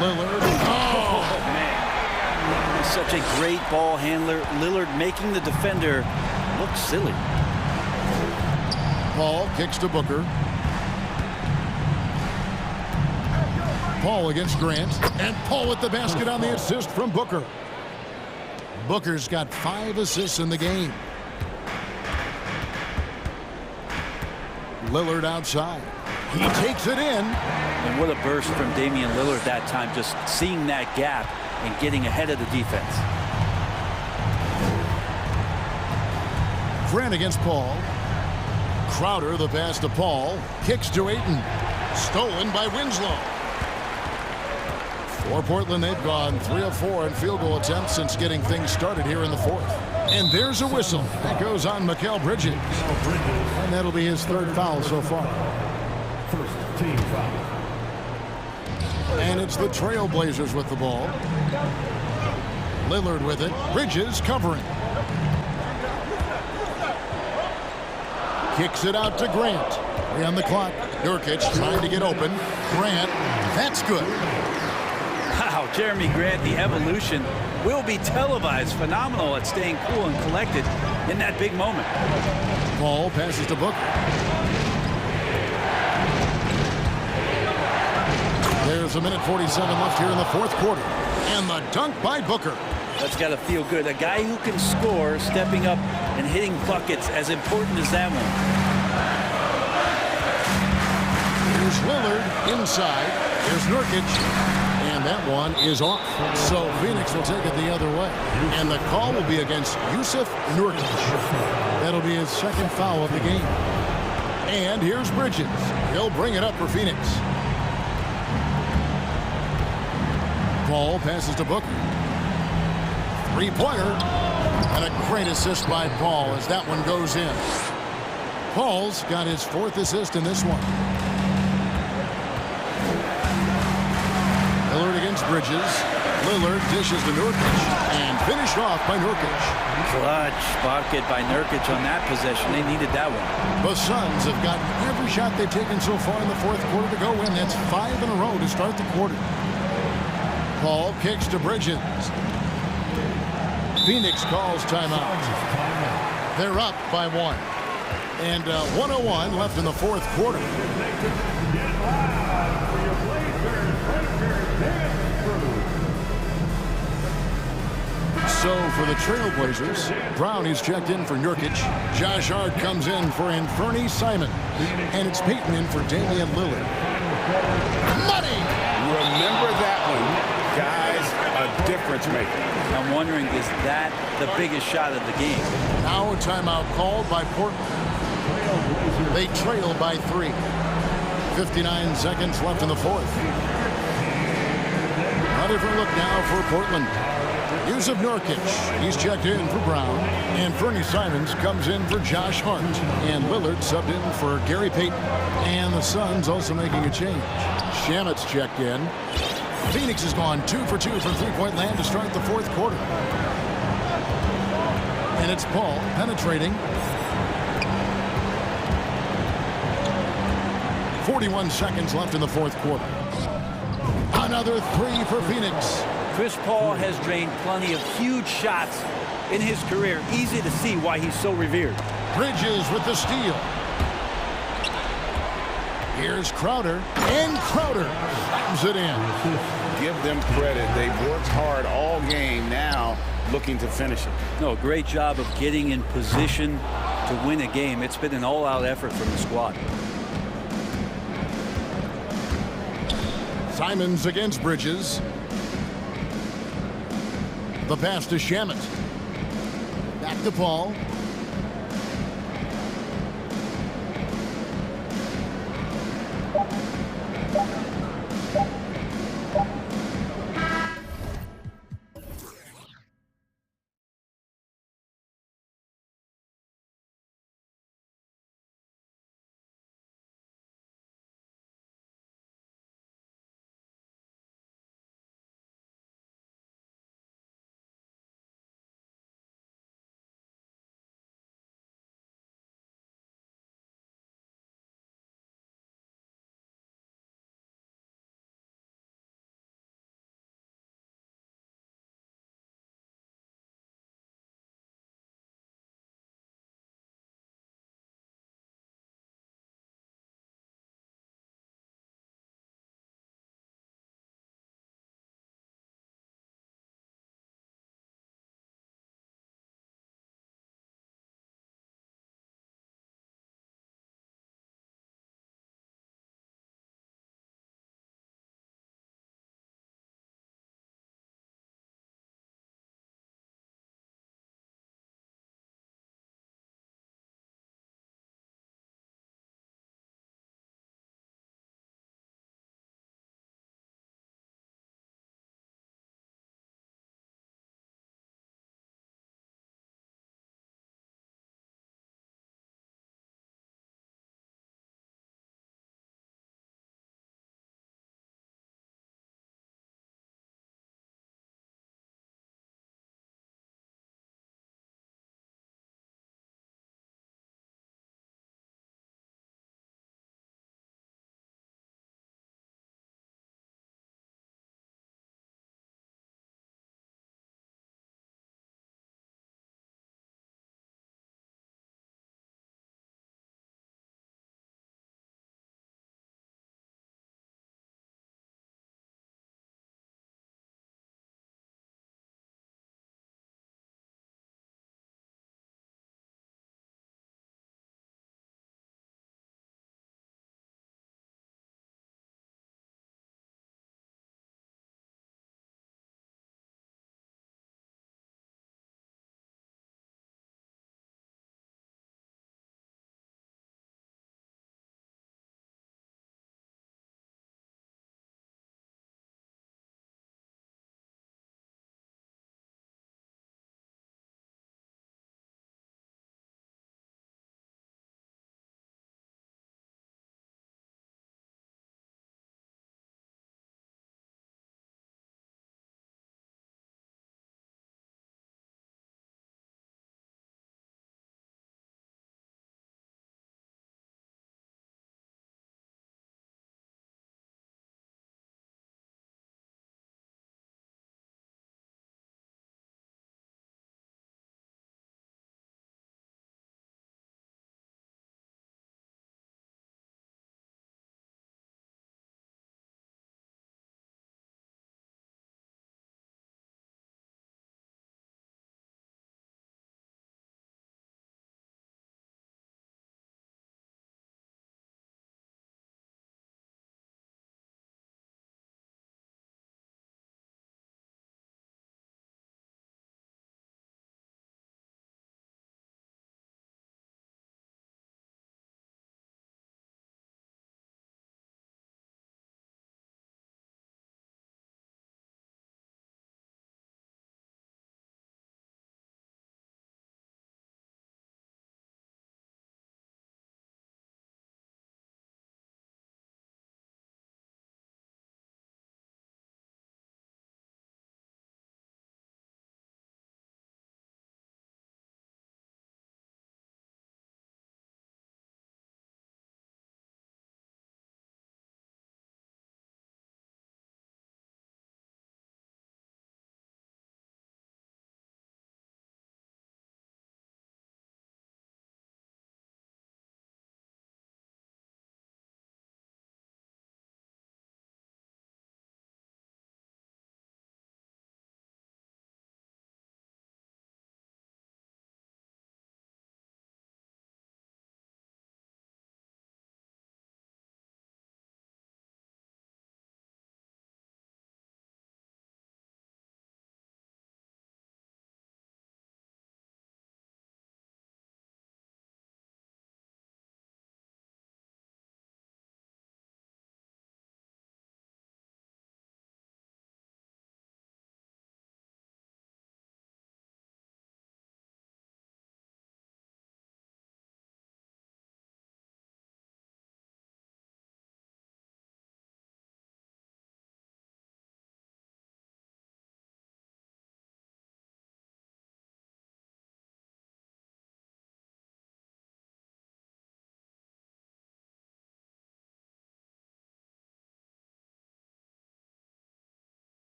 Lillard. Oh, man. He's such a great ball handler. Lillard making the defender look silly. Paul kicks to Booker. Paul against Grant, and Paul with the basket on the assist from Booker. Booker's got 5 assists in the game. Lillard outside. He takes it in. And what a burst from Damian Lillard that time, just seeing that gap and getting ahead of the defense. Grant against Paul. Crowder, the pass to Paul. Kicks to Ayton. Stolen by Winslow. For Portland, they've gone 3 of 4 in field goal attempts since getting things started here in the fourth. And there's a whistle. That goes on Mikal Bridges. And that'll be his third foul so far. First team foul. And it's the Trailblazers with the ball. Lillard with it. Bridges covering. Kicks it out to Grant. 3 on the clock. Nurkic trying to get open. Grant, that's good. Wow, Jeremy Grant, the evolution will be televised. Phenomenal at staying cool and collected in that big moment. Ball passes to Booker. There's 1:47 left here in the fourth quarter. And the dunk by Booker. That's got to feel good. A guy who can score, stepping up and hitting buckets, as important as that one. Here's Lillard inside. Here's Nurkic. And that one is off. So Phoenix will take it the other way. And the call will be against Yusuf Nurkic. That'll be his second foul of the game. And here's Bridges. He'll bring it up for Phoenix. Ball passes to Booker. Three-pointer. And a great assist by Paul as that one goes in. Paul's got his fourth assist in this one. Lillard against Bridges. Lillard dishes to Nurkic and finished off by Nurkic. Clutch bucket by Nurkic on that possession. They needed that one. The Suns have got every shot they've taken so far in the fourth quarter to go in. That's 5 in a row to start the quarter. Paul kicks to Bridges. Phoenix calls timeout. They're up by 1. And 1:01 left in the fourth quarter. So for the Trailblazers, Brown is checked in for Nurkic. Josh Hart comes in for Anthony Simons. And it's Payton in for Damian Lillard. Money! Remember that one. Guys, a difference maker. I'm wondering, is that the biggest shot of the game? Now a timeout called by Portland. They trail by 3. 59 seconds left in the fourth. A different look now for Portland. Yusuf Nurkic, he's checked in for Brown. And Fernie Simons comes in for Josh Hart. And Lillard subbed in for Gary Payton. And the Suns also making a change. Shamet's checked in. Phoenix has gone 2 for 2 from three-point land to start the fourth quarter. And it's Paul penetrating. 41 seconds left in the fourth quarter. Another 3 for Phoenix. Chris Paul has drained plenty of huge shots in his career. Easy to see why he's so revered. Bridges with the steal. Here's Crowder. And Crowder slams it in. Give them credit. They've worked hard all game, now looking to finish it. No, great job of getting in position to win a game. It's been an all-out effort from the squad. Simons against Bridges. The pass to Shamet. Back to Paul.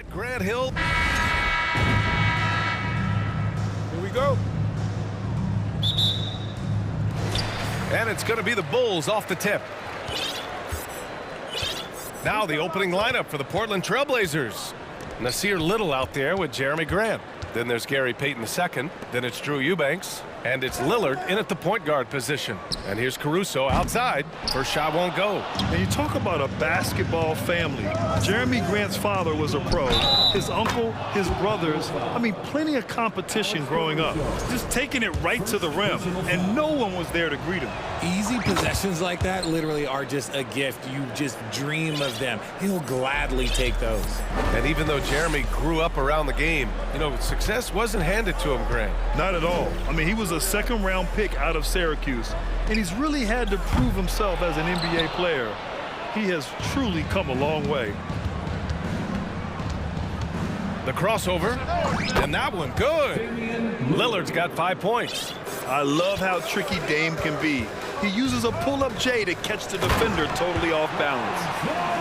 Grant Hill. Here we go. And it's going to be the Bulls off the tip. Now the opening lineup for the Portland Trailblazers. Nasir Little out there with Jeremy Grant. Then there's Gary Payton II. Then it's Drew Eubanks. And it's Lillard in at the point guard position. And here's Caruso outside. First shot won't go. And you talk about a basketball family. Jeremy Grant's father was a pro. His uncle, his brothers. I mean, plenty of competition growing up. Just taking it right to the rim. And no one was there to greet him. Easy possessions like that literally are just a gift. You just dream of them. He'll gladly take those. And even though Jeremy grew up around the game, you know, success wasn't handed to him, Grant. Not at all. I mean, he was a second-round pick out of Syracuse, and he's really had to prove himself as an NBA player. He has truly come a long way. The crossover, and that one good. Lillard's got 5 points. I love how tricky Dame can be. He uses a pull-up J to catch the defender totally off balance.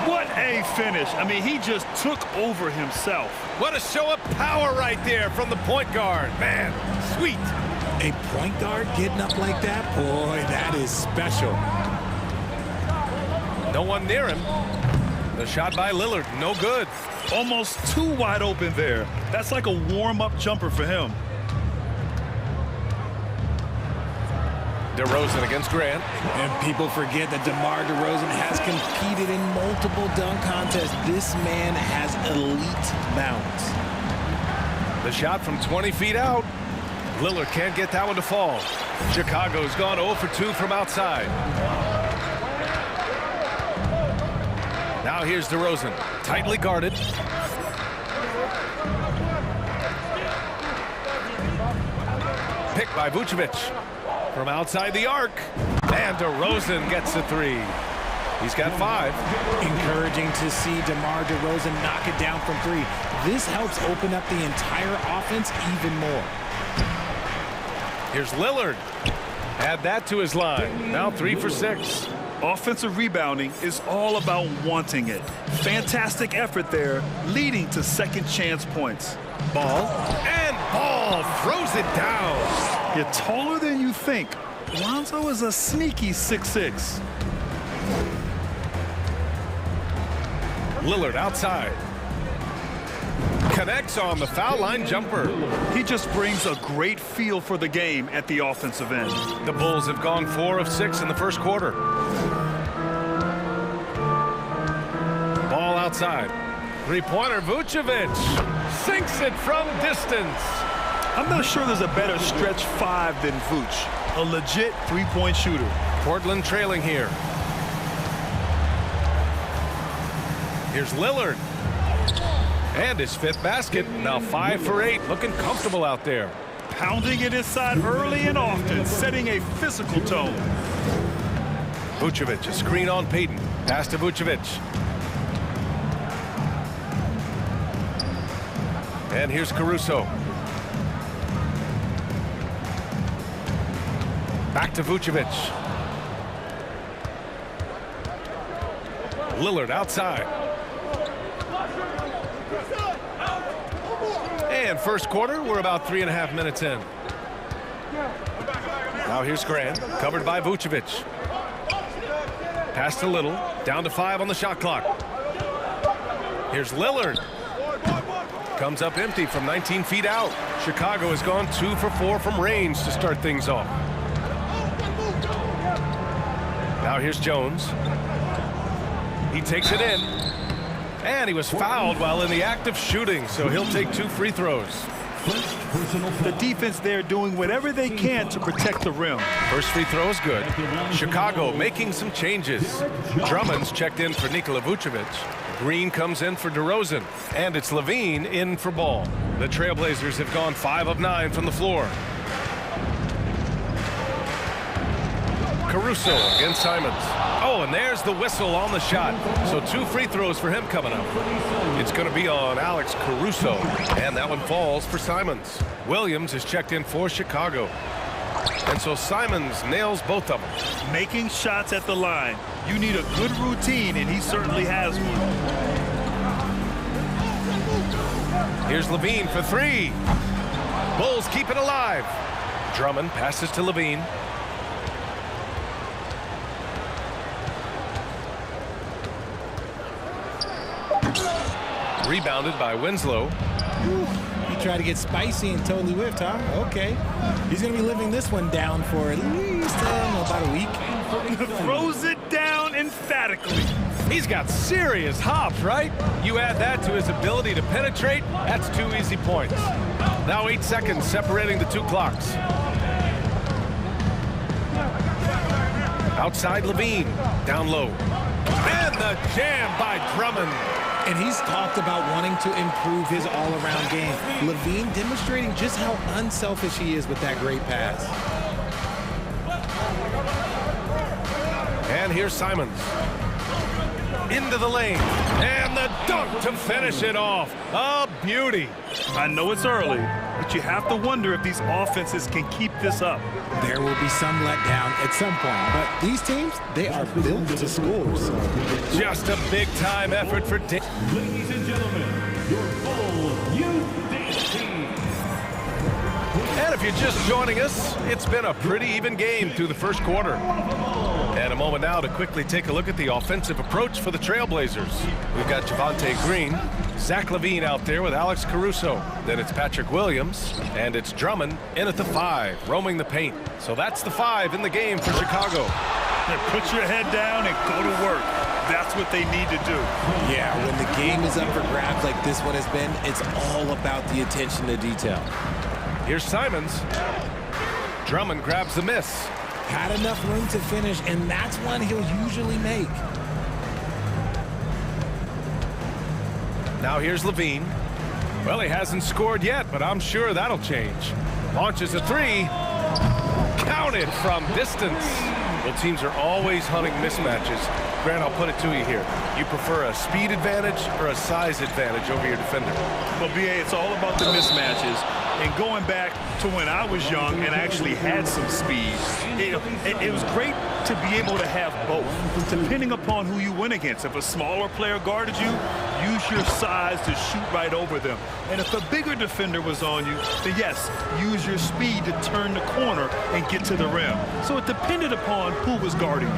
What a finish. I mean, he just took over himself. What a show of power right there from the point guard. Man, sweet. A point guard getting up like that? Boy, that is special. No one near him. The shot by Lillard, no good. Almost too wide open there. That's like a warm-up jumper for him. DeRozan against Grant. And people forget that DeMar DeRozan has competed in multiple dunk contests. This man has elite bounce. The shot from 20 feet out. Lillard can't get that one to fall. Chicago's gone 0 for 2 from outside. Now here's DeRozan, tightly guarded. Picked by Vucevic from outside the arc. And DeRozan gets a 3. He's got 5. Encouraging to see DeMar DeRozan knock it down from 3. This helps open up the entire offense even more. Here's Lillard. Add that to his line. Now 3 for 6. Offensive rebounding is all about wanting it. Fantastic effort there, leading to second chance points. Ball. And Ball throws it down. You're taller than you think. Lonzo is a sneaky 6'6". Lillard outside. Connects on the foul line jumper. He just brings a great feel for the game at the offensive end. The Bulls have gone 4 of 6 in the first quarter. Ball outside. Three-pointer, Vucevic sinks it from distance. I'm not sure there's a better stretch 5 than Vooch. A legit three-point shooter. Portland trailing here. Here's Lillard. And his 5th basket. Now 5 for 8. Looking comfortable out there. Pounding it inside early and often, setting a physical tone. Vucevic, a screen on Payton. Pass to Vucevic. And here's Caruso. Back to Vucevic. Lillard outside. And first quarter, we're about 3.5 minutes in. Now here's Grant, covered by Vucevic. Pass to Little, down to 5 on the shot clock. Here's Lillard. Comes up empty from 19 feet out. Chicago has gone 2 for 4 from range to start things off. Now here's Jones. He takes it in. And he was fouled while in the act of shooting, so he'll take 2 free throws. The defense there doing whatever they can to protect the rim. First free throw is good. Chicago making some changes. Drummond's checked in for Nikola Vucevic. Green comes in for DeRozan. And it's Levine in for Ball. The Trailblazers have gone 5 of 9 from the floor. Caruso against Simons. Oh, and there's the whistle on the shot. So 2 free throws for him coming up. It's going to be on Alex Caruso. And that one falls for Simons. Williams is checked in for Chicago. And so Simons nails both of them. Making shots at the line. You need a good routine, and he certainly has one. Here's Levine for three. Bulls keep it alive. Drummond passes to Levine. Rebounded by Winslow. He tried to get spicy and totally whiffed, huh? Okay. He's going to be living this one down for at least about a week. Throws it down emphatically. He's got serious hops, right? You add that to his ability to penetrate, that's 2 easy points. Now 8 seconds separating the two clocks. Outside Levine, down low. And the jam by Drummond. And he's talked about wanting to improve his all-around game. Levine demonstrating just how unselfish he is with that great pass. And here's Simons. Into the lane. And the dunk to finish it off. A beauty. I know it's early, but you have to wonder if these offenses can keep this up. There will be some letdown at some point, but these teams, they are built to score. So. Just a big-time effort for Dick. Ladies and gentlemen, your full youth dance team. And if you're just joining us, it's been a pretty even game through the first quarter. And a moment now to quickly take a look at the offensive approach for the Trailblazers. We've got Javonte Green, Zach LaVine out there with Alex Caruso. Then it's Patrick Williams, and it's Drummond in at the 5, roaming the paint. So that's the 5 in the game for Chicago. Put your head down and go to work. That's what they need to do. Yeah, when the game is up for grabs like this one has been, it's all about the attention to detail. Here's Simons. Drummond grabs the miss. Had enough room to finish, and that's one he'll usually make. Now here's Levine. Well, he hasn't scored yet, but I'm sure that'll change. Launches a 3. Counted from distance. Well, teams are always hunting mismatches. Grant, I'll put it to you here. You prefer a speed advantage or a size advantage over your defender? Well, BA, it's all about the mismatches. And going back to when I was young and actually had some speed, it was great to be able to have both, depending upon who you went against. If a smaller player guarded you, use your size to shoot right over them. And if a bigger defender was on you, then yes, use your speed to turn the corner and get to the rim. So it depended upon who was guarding you.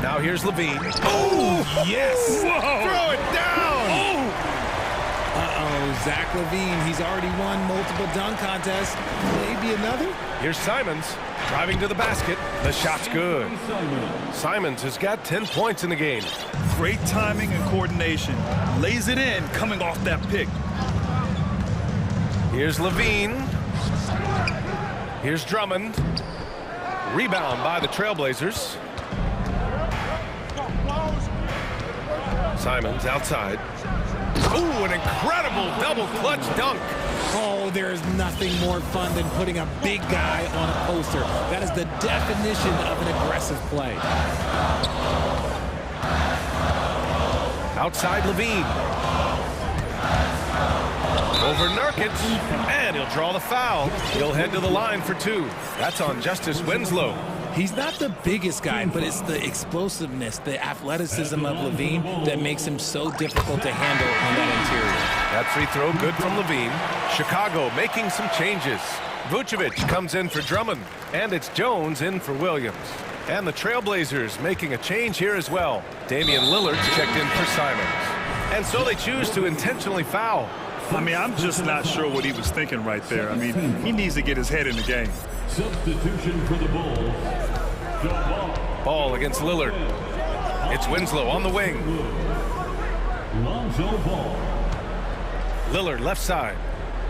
Now here's Levine. Oh, yes! Whoa. Throw it down! Oh! Uh-oh, Zach LaVine, he's already won multiple dunk contests. Maybe another? Here's Simons, driving to the basket. The shot's good. Simons has got 10 points in the game. Great timing and coordination. Lays it in, coming off that pick. Here's Levine. Here's Drummond. Rebound by the Trailblazers. Simons outside. Ooh, an incredible double clutch dunk. Oh, there is nothing more fun than putting a big guy on a poster. That is the definition of an aggressive play. Outside Levine. Over Nurkic, and he'll draw the foul. He'll head to the line for 2. That's on Justice Winslow. He's not the biggest guy, but it's the explosiveness, the athleticism of Levine that makes him so difficult to handle on that interior. That free throw good from Levine. Chicago making some changes. Vucevic comes in for Drummond, and it's Jones in for Williams. And the Trailblazers making a change here as well. Damian Lillard checked in for Simons. And so they choose to intentionally foul. I mean, I'm just not sure what he was thinking right there. I mean, he needs to get his head in the game. Substitution for the Bulls. Ball against Lillard. It's Winslow on the wing. Lonzo Ball. Lillard left side.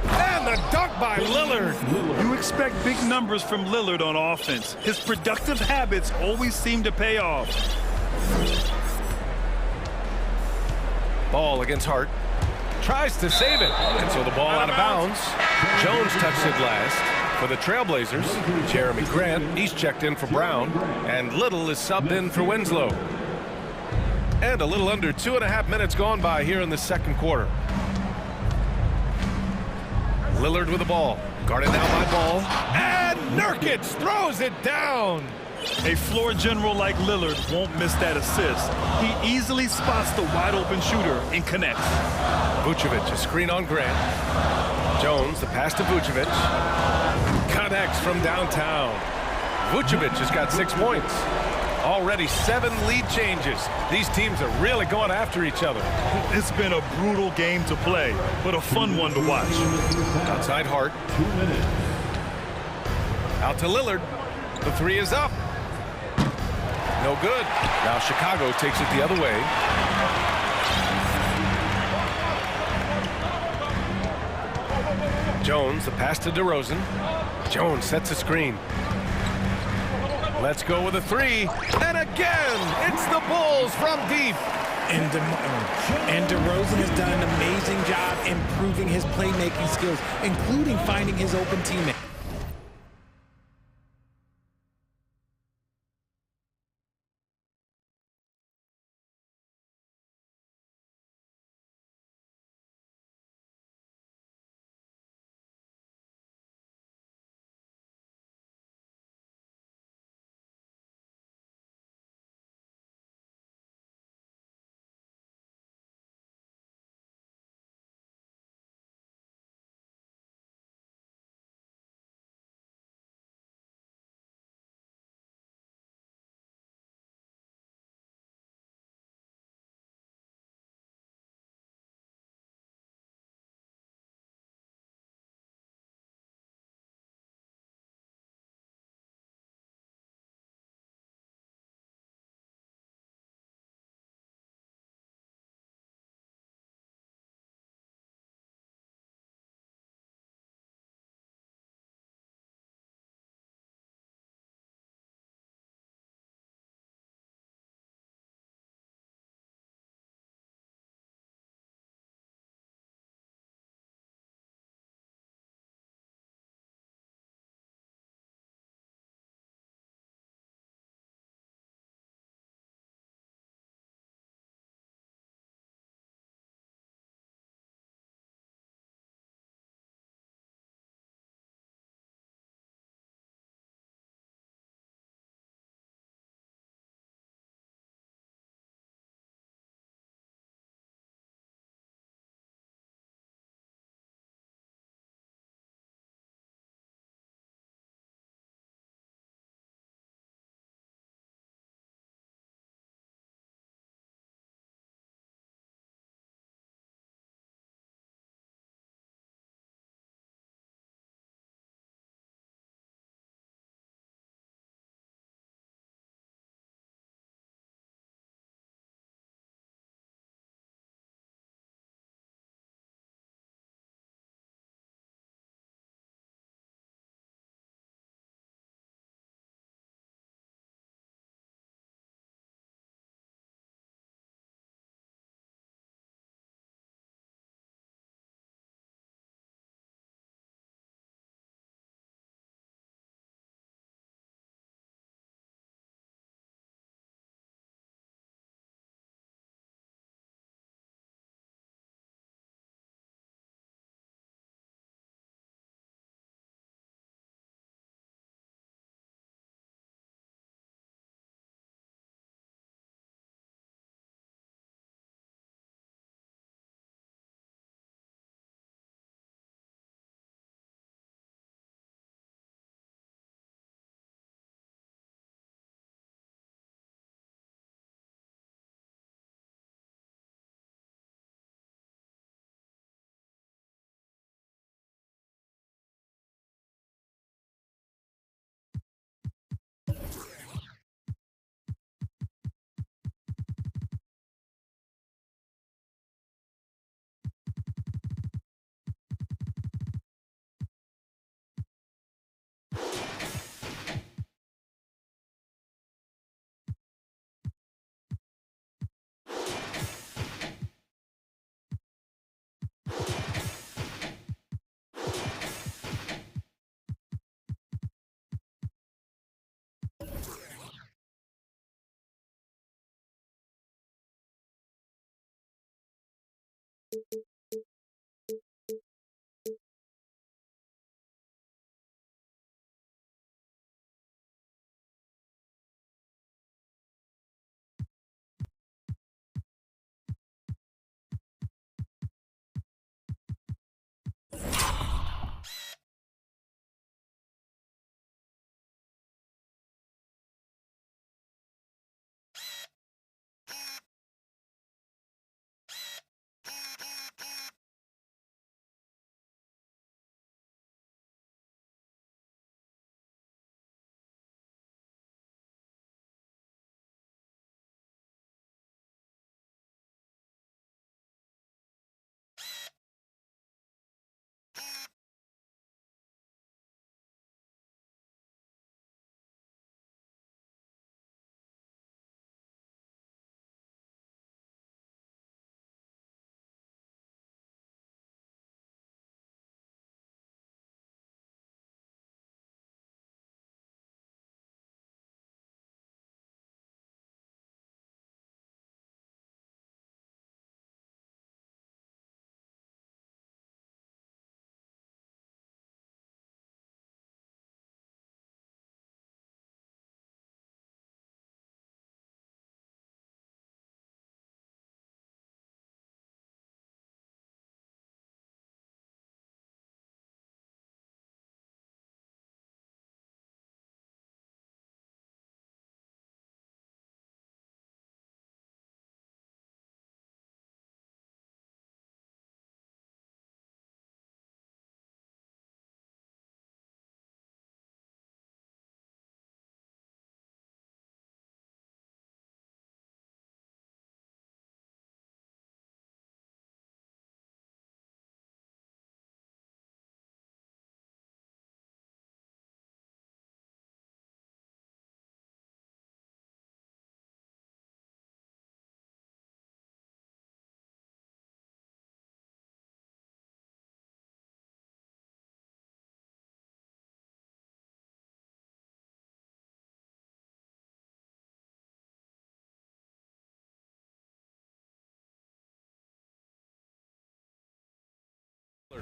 And the dunk by Lillard. You expect big numbers from Lillard on offense. His productive habits always seem to pay off. Ball against Hart. Tries to save it. And so the ball out of bounds. Jones touched it last. For the Trailblazers, Jeremy Grant, he's checked in for Brown, and Little is subbed in for Winslow. And a little under 2.5 minutes gone by here in the second quarter. Lillard with the ball, guarded down by Ball, and Nurkic throws it down. A floor general like Lillard won't miss that assist. He easily spots the wide-open shooter and connects. Vucevic, a screen on Grant. Jones, the pass to Vucevic. Connects from downtown. Vucevic has got 6 points. Already 7 lead changes. These teams are really going after each other. It's been a brutal game to play, but a fun one to watch. Outside Hart. Out to Lillard. The three is up. No good. Now Chicago takes it the other way. Jones, the pass to DeRozan. Jones sets a screen. Let's go with a three. And again, it's the Bulls from deep. And DeRozan has done an amazing job improving his playmaking skills, including finding his open teammate.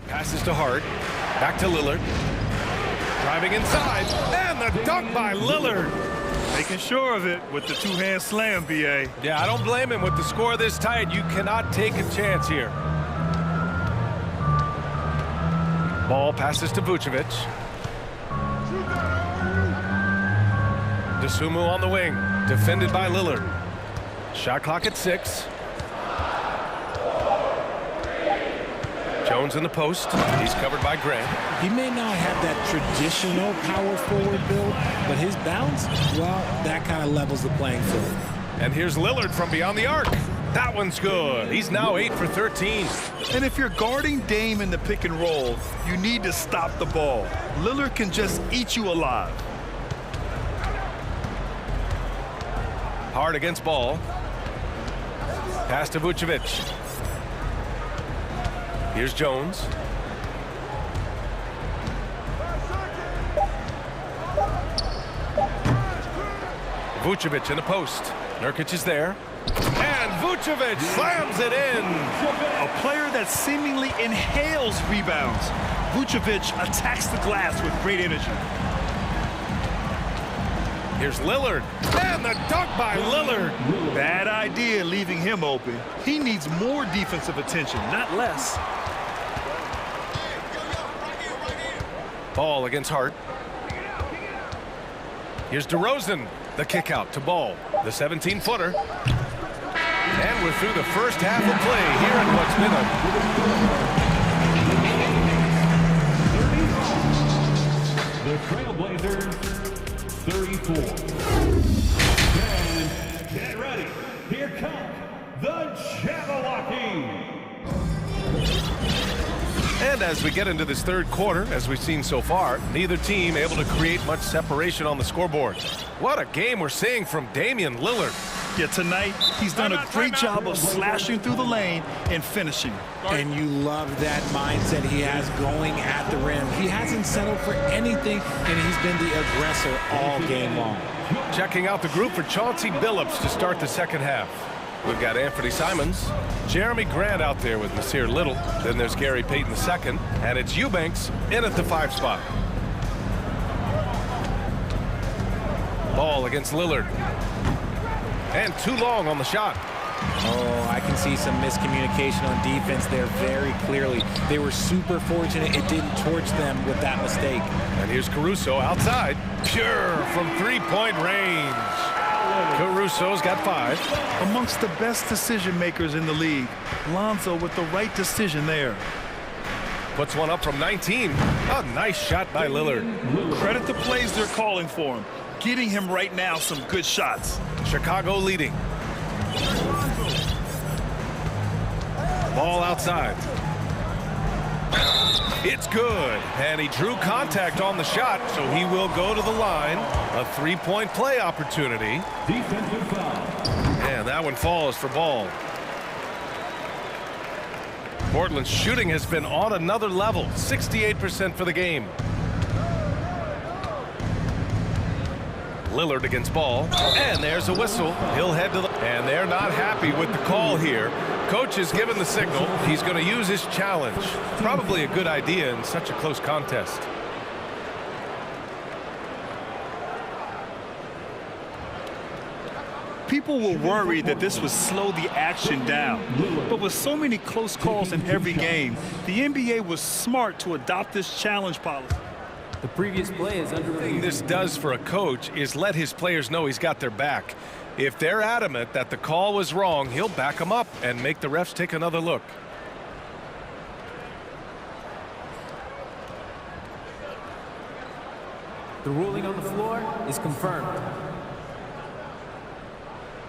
Passes to Hart. Back to Lillard. Driving inside. And the dunk by Lillard. Making sure of it with the two-hand slam, B.A. Yeah, I don't blame him. With the score this tight, you cannot take a chance here. Ball passes to Vucevic. DeSumo on the wing. Defended by Lillard. Shot clock at 6. Jones in the post. He's covered by Grant. He may not have that traditional power forward build, but his bounce, well, that kind of levels the playing field. And here's Lillard from beyond the arc. That one's good. He's now 8 for 13. And if you're guarding Dame in the pick and roll, you need to stop the ball. Lillard can just eat you alive. Hard against Ball. Pass to Vucevic. Here's Jones. Vucevic in the post. Nurkic is there. And Vucevic slams it in. A player that seemingly inhales rebounds. Vucevic attacks the glass with great energy. Here's Lillard. And the dunk by Lillard. Bad idea leaving him open. He needs more defensive attention, not less. Ball against Hart. Here's DeRozan. The kick out to Ball. The 17-footer. And we're through the first half of play here in what's been a... The Trailblazers, 34. And get ready. Here come the Jabberwocky. And as we get into this third quarter, as we've seen so far, neither team able to create much separation on the scoreboard. What a game we're seeing from Damian Lillard. Yeah, tonight, he's done a great job of slashing through the lane and finishing. And you love that mindset he has going at the rim. He hasn't settled for anything, and he's been the aggressor all game long. Checking out the group for Chauncey Billups to start the second half. We've got Anthony Simons, Jeremy Grant out there with Nasir Little. Then there's Gary Payton II, and it's Eubanks in at the 5 spot. Ball against Lillard. And too long on the shot. Oh, I can see some miscommunication on defense there very clearly. They were super fortunate it didn't torch them with that mistake. And here's Caruso outside. Pure from three-point range. Caruso's got 5. Amongst the best decision makers in the league, Lonzo with the right decision there. Puts one up from 19. A nice shot by Lillard. Credit the plays they're calling for him. Getting him right now some good shots. Chicago leading. Ball outside. It's good. And he drew contact on the shot, so he will go to the line. A 3-point play opportunity. Defensive foul. And that one falls for Ball. Portland's shooting has been on another level. 68% for the game. Lillard against Ball. And there's a whistle. He'll head to the... And they're not happy with the call here. Coach has given the signal. He's going to use his challenge. Probably a good idea in such a close contest. People were worried that this would slow the action down. But with so many close calls in every game, the NBA was smart to adopt this challenge policy. The previous play is under review. What this does for a coach is let his players know he's got their back. If they're adamant that the call was wrong, he'll back them up and make the refs take another look. The ruling on the floor is confirmed.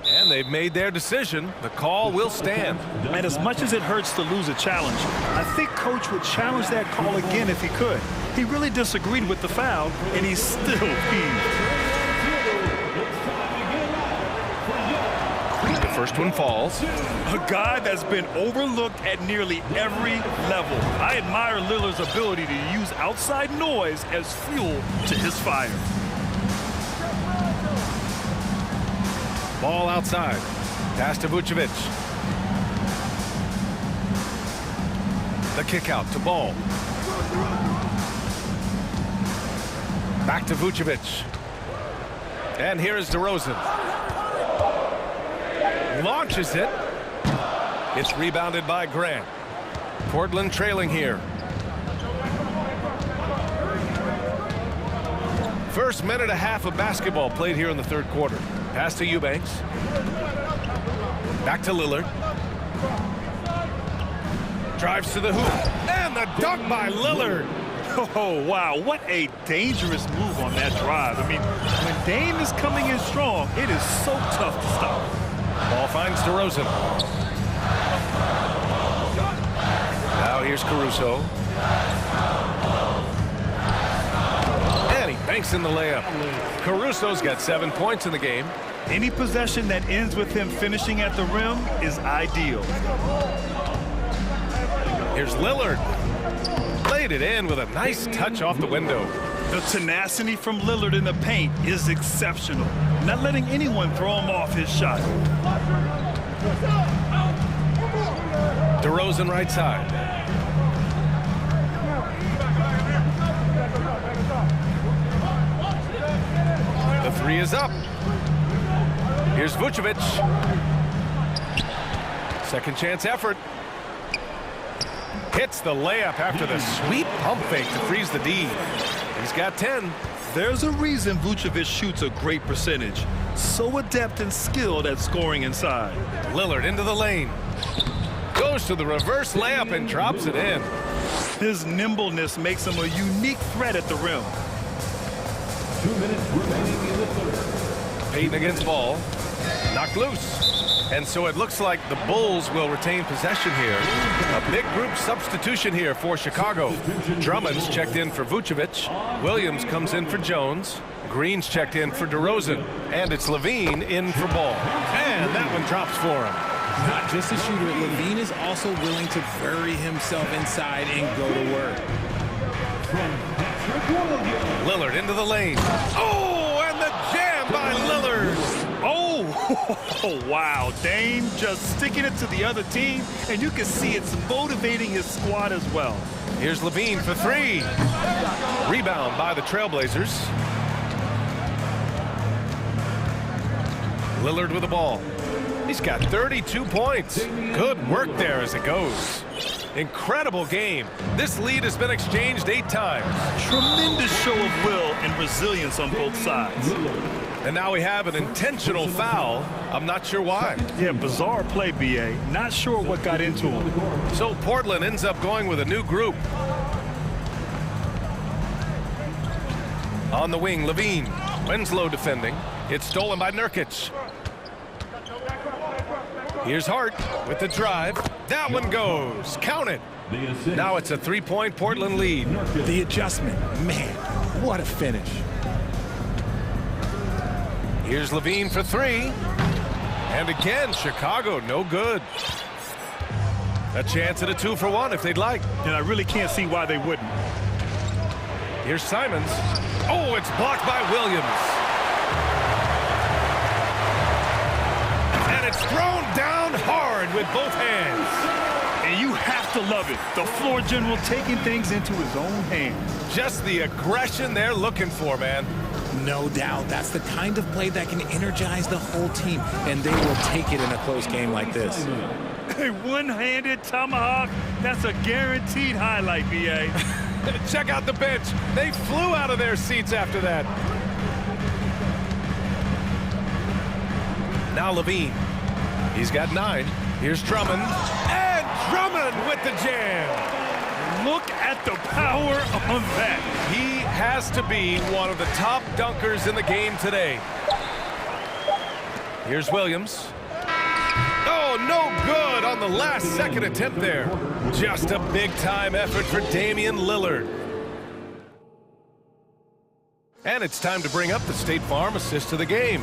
And they've made their decision. The call will stand. And as much as it hurts to lose a challenge, I think Coach would challenge that call again if he could. He really disagreed with the foul, and he's still peeved. The first one falls. A guy that's been overlooked at nearly every level. I admire Lillard's ability to use outside noise as fuel to his fire. Ball outside. Pass to Vucevic. The kick out to Ball. Back to Vucevic. And here is DeRozan. Launches it. It's rebounded by Grant. Portland trailing here. First minute and a half of basketball played here in the third quarter. Pass to Eubanks. Back to Lillard. Drives to the hoop. And the dunk by Lillard. Oh, wow. What a dangerous move on that drive. I mean, when Dame is coming in strong, it is so tough to stop. Ball finds DeRozan. Now here's Caruso. And he banks in the layup. Caruso's got 7 points in the game. Any possession that ends with him finishing at the rim is ideal. Here's Lillard. Laid it in with a nice touch off the window. The tenacity from Lillard in the paint is exceptional. Not letting anyone throw him off his shot. DeRozan right side. The three is up. Here's Vucevic. Second chance effort. Hits the layup after the sweet pump fake to freeze the D. He's got 10. There's a reason Vucevic shoots a great percentage. So adept and skilled at scoring inside. Lillard into the lane. Goes to the reverse layup and drops it in. His nimbleness makes him a unique threat at the rim. 2 minutes remaining in the third. Payton against Ball. Knocked loose. And so it looks like the Bulls will retain possession here. A big group substitution here for Chicago. Drummond's checked in for Vucevic. Williams comes in for Jones. Green's checked in for DeRozan. And it's Levine in for Ball. And that one drops for him. Not just a shooter, Levine is also willing to bury himself inside and go to work. Lillard into the lane. Oh, and the jam by Lillard. Oh, wow. Dame just sticking it to the other team, and you can see it's motivating his squad as well. Here's Levine for three. Rebound by the Trailblazers. Lillard with the ball. He's got 32 points. Good work there as it goes. Incredible game. This lead has been exchanged 8 times. Tremendous show of will and resilience on both sides. And now we have an intentional foul. I'm not sure why. Yeah, bizarre play, BA. Not sure what got into him. So Portland ends up going with a new group. On the wing, Levine. Winslow defending. It's stolen by Nurkic. Here's Hart with the drive. That one goes. Count it. Now it's a 3-point Portland lead. The adjustment. Man, what a finish. Here's Levine for three. And again, Chicago, no good. A chance at a 2-for-1 if they'd like. And I really can't see why they wouldn't. Here's Simons. Oh, it's blocked by Williams. And it's thrown down hard with both hands. And you have to love it. The floor general taking things into his own hands. Just the aggression they're looking for, man. No doubt. That's the kind of play that can energize the whole team, and they will take it in a close game like this. A one-handed tomahawk, that's a guaranteed highlight, BA. Check out the bench. They flew out of their seats after that. Now Levine. He's got 9. Here's Drummond. And Drummond with the jam. Look at the power on that. He has to be one of the top dunkers in the game today. Here's Williams. Oh, no good on the last second attempt there. Just a big-time effort for Damian Lillard. And it's time to bring up the State Farm assist of the game.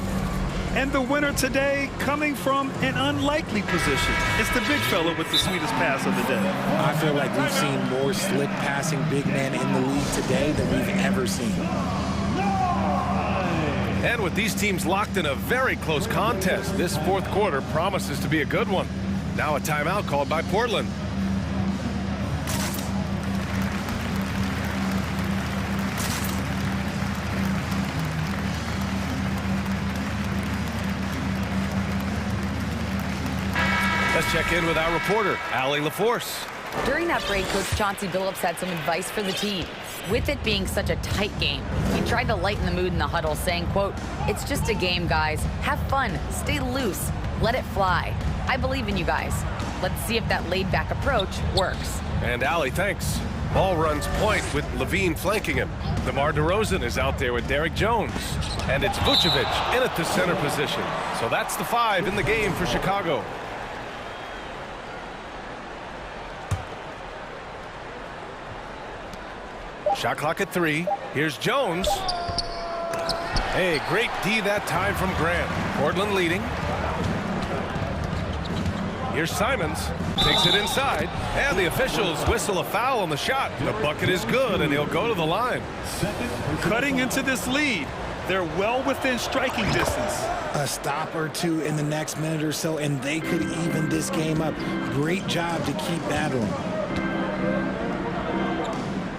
And the winner today coming from an unlikely position. It's the big fella with the sweetest pass of the day. I feel like we've seen more slick passing big men in the league today than we've ever seen. And with these teams locked in a very close contest, this fourth quarter promises to be a good one. Now a timeout called by Portland. Let's check in with our reporter, Allie LaForce. During that break, Coach Chauncey Billups had some advice for the team. With it being such a tight game, he tried to lighten the mood in the huddle, saying, quote, "It's just a game, guys. Have fun, stay loose, let it fly. I believe in you guys. Let's see if that laid-back approach works." And Allie, thanks. Ball runs point with Levine flanking him. DeMar DeRozan is out there with Derek Jones. And it's Vucevic in at the center position. So that's the 5 in the game for Chicago. Shot clock at 3. Here's Jones. Hey, great D that time from Grant. Portland leading. Here's Simons. Takes it inside. And the officials whistle a foul on the shot. The bucket is good, and he'll go to the line. Cutting into this lead. They're well within striking distance. A stop or two in the next minute or so, and they could even this game up. Great job to keep battling.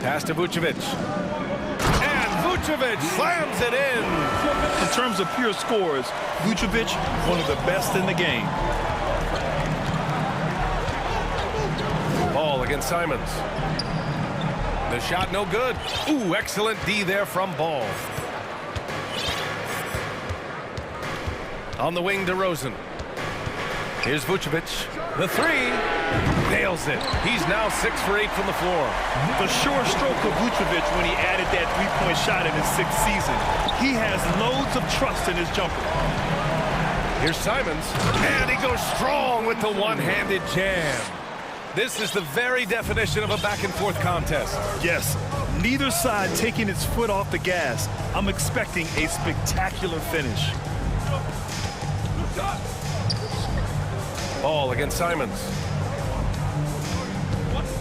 Pass to Vucevic. And Vucevic slams it in. In terms of pure scores, Vucevic, one of the best in the game. Ball against Simons. The shot no good. Ooh, excellent D there from Ball. On the wing, DeRozan. Here's Vucevic. The 3. Nails it. He's now 6 for 8 from the floor. The sure stroke of Vucevic when he added that three-point shot in his 6th season. He has loads of trust in his jumper. Here's Simons. And he goes strong with the one-handed jam. This is the very definition of a back-and-forth contest. Yes, neither side taking its foot off the gas. I'm expecting a spectacular finish. Ball against Simons.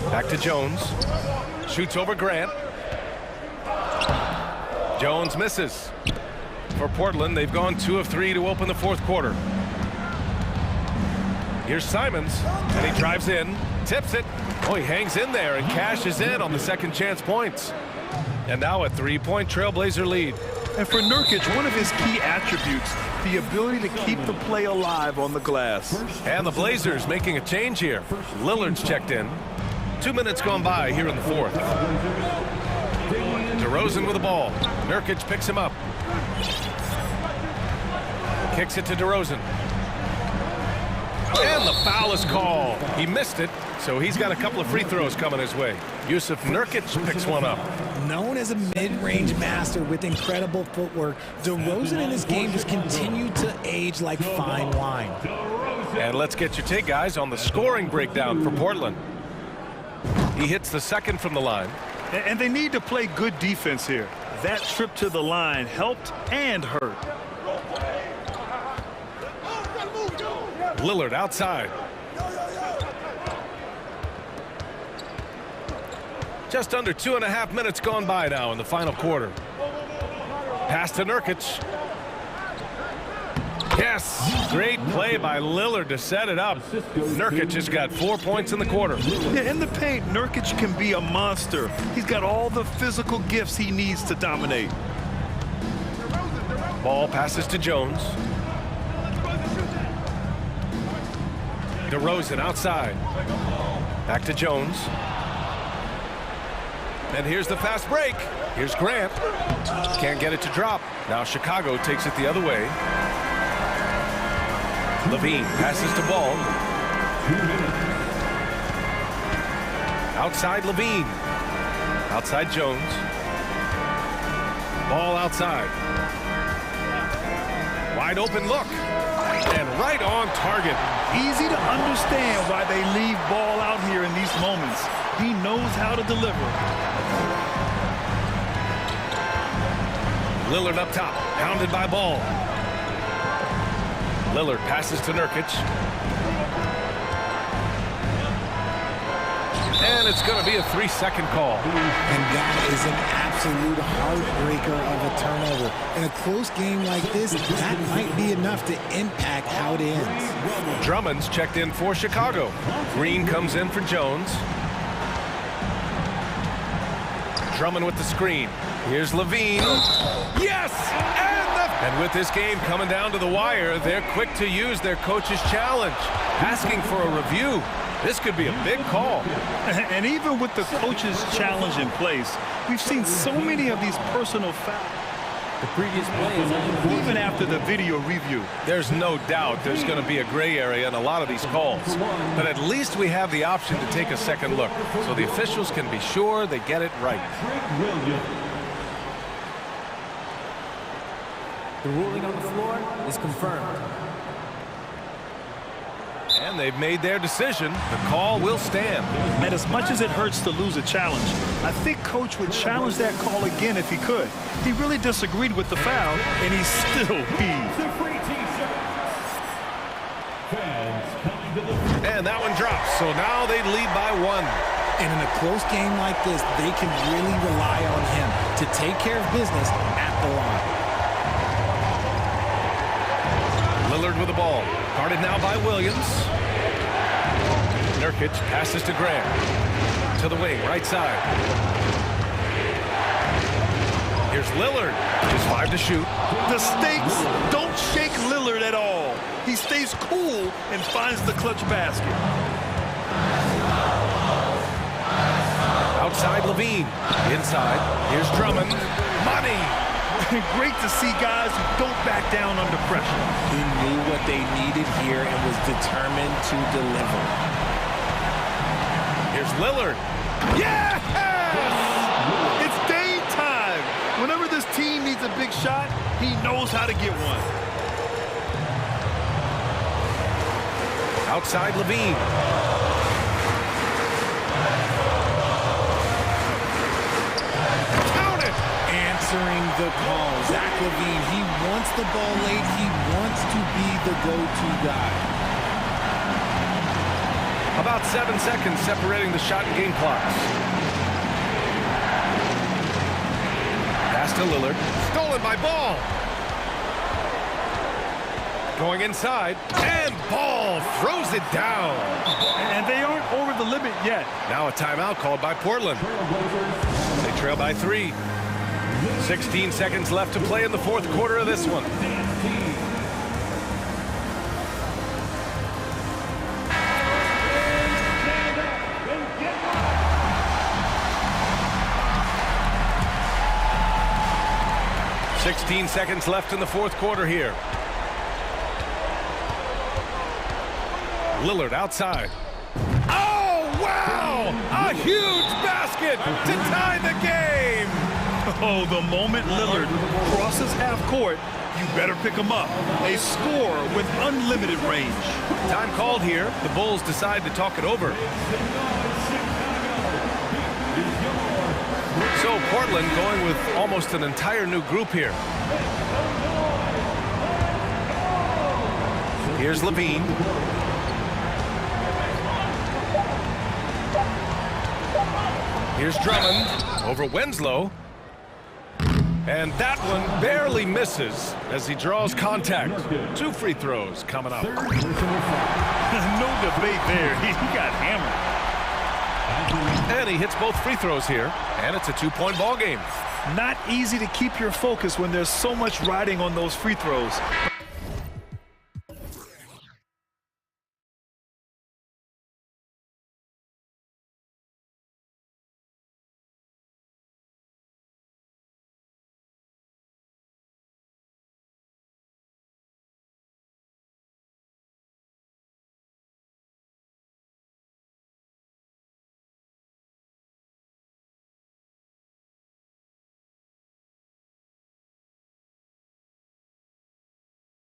Back to Jones. Shoots over Grant. Jones misses. For Portland, they've gone 2 of 3 to open the 4th quarter. Here's Simons, and he drives in, tips it. Oh, he hangs in there and cashes in on the second chance points. And now a 3-point Trailblazer lead. And for Nurkic, one of his key attributes, the ability to keep the play alive on the glass. And the Blazers making a change here. Lillard's checked in. 2 minutes gone by here in the 4th. DeRozan with the ball. Nurkic picks him up. Kicks it to DeRozan. And the foul is called. He missed it, so he's got a couple of free throws coming his way. Yusuf Nurkic picks one up. Known as a mid-range master with incredible footwork, DeRozan in his game just continued to age like fine wine. And let's get your take, guys, on the scoring breakdown for Portland. He hits the 2nd from the line. And they need to play good defense here. That trip to the line helped and hurt. Lillard outside. Just under 2.5 minutes gone by now in the final quarter. Pass to Nurkic. Yes, great play by Lillard to set it up. Nurkic has got 4 points in the quarter. Yeah, in the paint, Nurkic can be a monster. He's got all the physical gifts he needs to dominate. Ball passes to Jones. DeRozan outside. Back to Jones. And here's the fast break. Here's Grant. Can't get it to drop. Now Chicago takes it the other way. Levine passes to Ball. Outside Levine. Outside Jones. Ball outside. Wide open look. And right on target. Easy to understand why they leave Ball out here in these moments. He knows how to deliver. Lillard up top, pounded by Ball. Lillard passes to Nurkic. And it's going to be a 3-second call. And that is an absolute heartbreaker of a turnover. In a close game like this, that might be enough to impact how it ends. Drummond's checked in for Chicago. Green comes in for Jones. Drummond with the screen. Here's Levine. Yes! And with this game coming down to the wire, they're quick to use their coach's challenge. asking for a review. This could be a big call. And even with the coach's challenge in place, we've seen so many of these personal fouls. The previous play is only Even after the video review. There's no doubt there's going to be a gray area in a lot of these calls. But at least we have the option to take a second look, so the officials can be sure they get it right. The ruling on the floor is confirmed. And they've made their decision. The call will stand. And as much as it hurts to lose a challenge, I think Coach would challenge that call again if he could. He really disagreed with the foul, and he still heaved. And that one drops, so now they lead by 1. And in a close game like this, they can really rely on him to take care of business at the line. Lillard with the ball. Guarded now by Williams. Nurkic passes to Graham. To the wing, right side. Here's Lillard. Just 5 to shoot. The stakes don't shake Lillard at all. He stays cool and finds the clutch basket. Outside Levine. Inside. Here's Drummond. Money. Great to see guys who don't back down under pressure. He knew what they needed here and was determined to deliver. Here's Lillard. Yes! It's game time. Whenever this team needs a big shot, he knows how to get one. Outside Levine. Answering the call. Zach LaVine, he wants the ball late. He wants to be the go-to guy. About 7 seconds separating the shot and game clocks. Pass to Lillard. Stolen by Ball. Going inside. And Ball throws it down. And they aren't over the limit yet. Now a timeout called by Portland. They trail by 3. 16 seconds left to play in the fourth quarter of this one. "16 seconds left in the fourth quarter here. Lillard outside. Oh, wow! A huge basket to tie the game! Oh, the moment Lillard crosses half court, you better pick him up. A score with unlimited range. Time called here. The Bulls decide to talk it over. So Portland going with almost an entire new group here. Here's Levine. Here's Drummond over Winslow. And that one barely misses as he draws contact. 2 free throws coming up. No debate there. He got hammered. And he hits both free throws here. And it's a 2-point ball game. Not easy to keep your focus when there's so much riding on those free throws.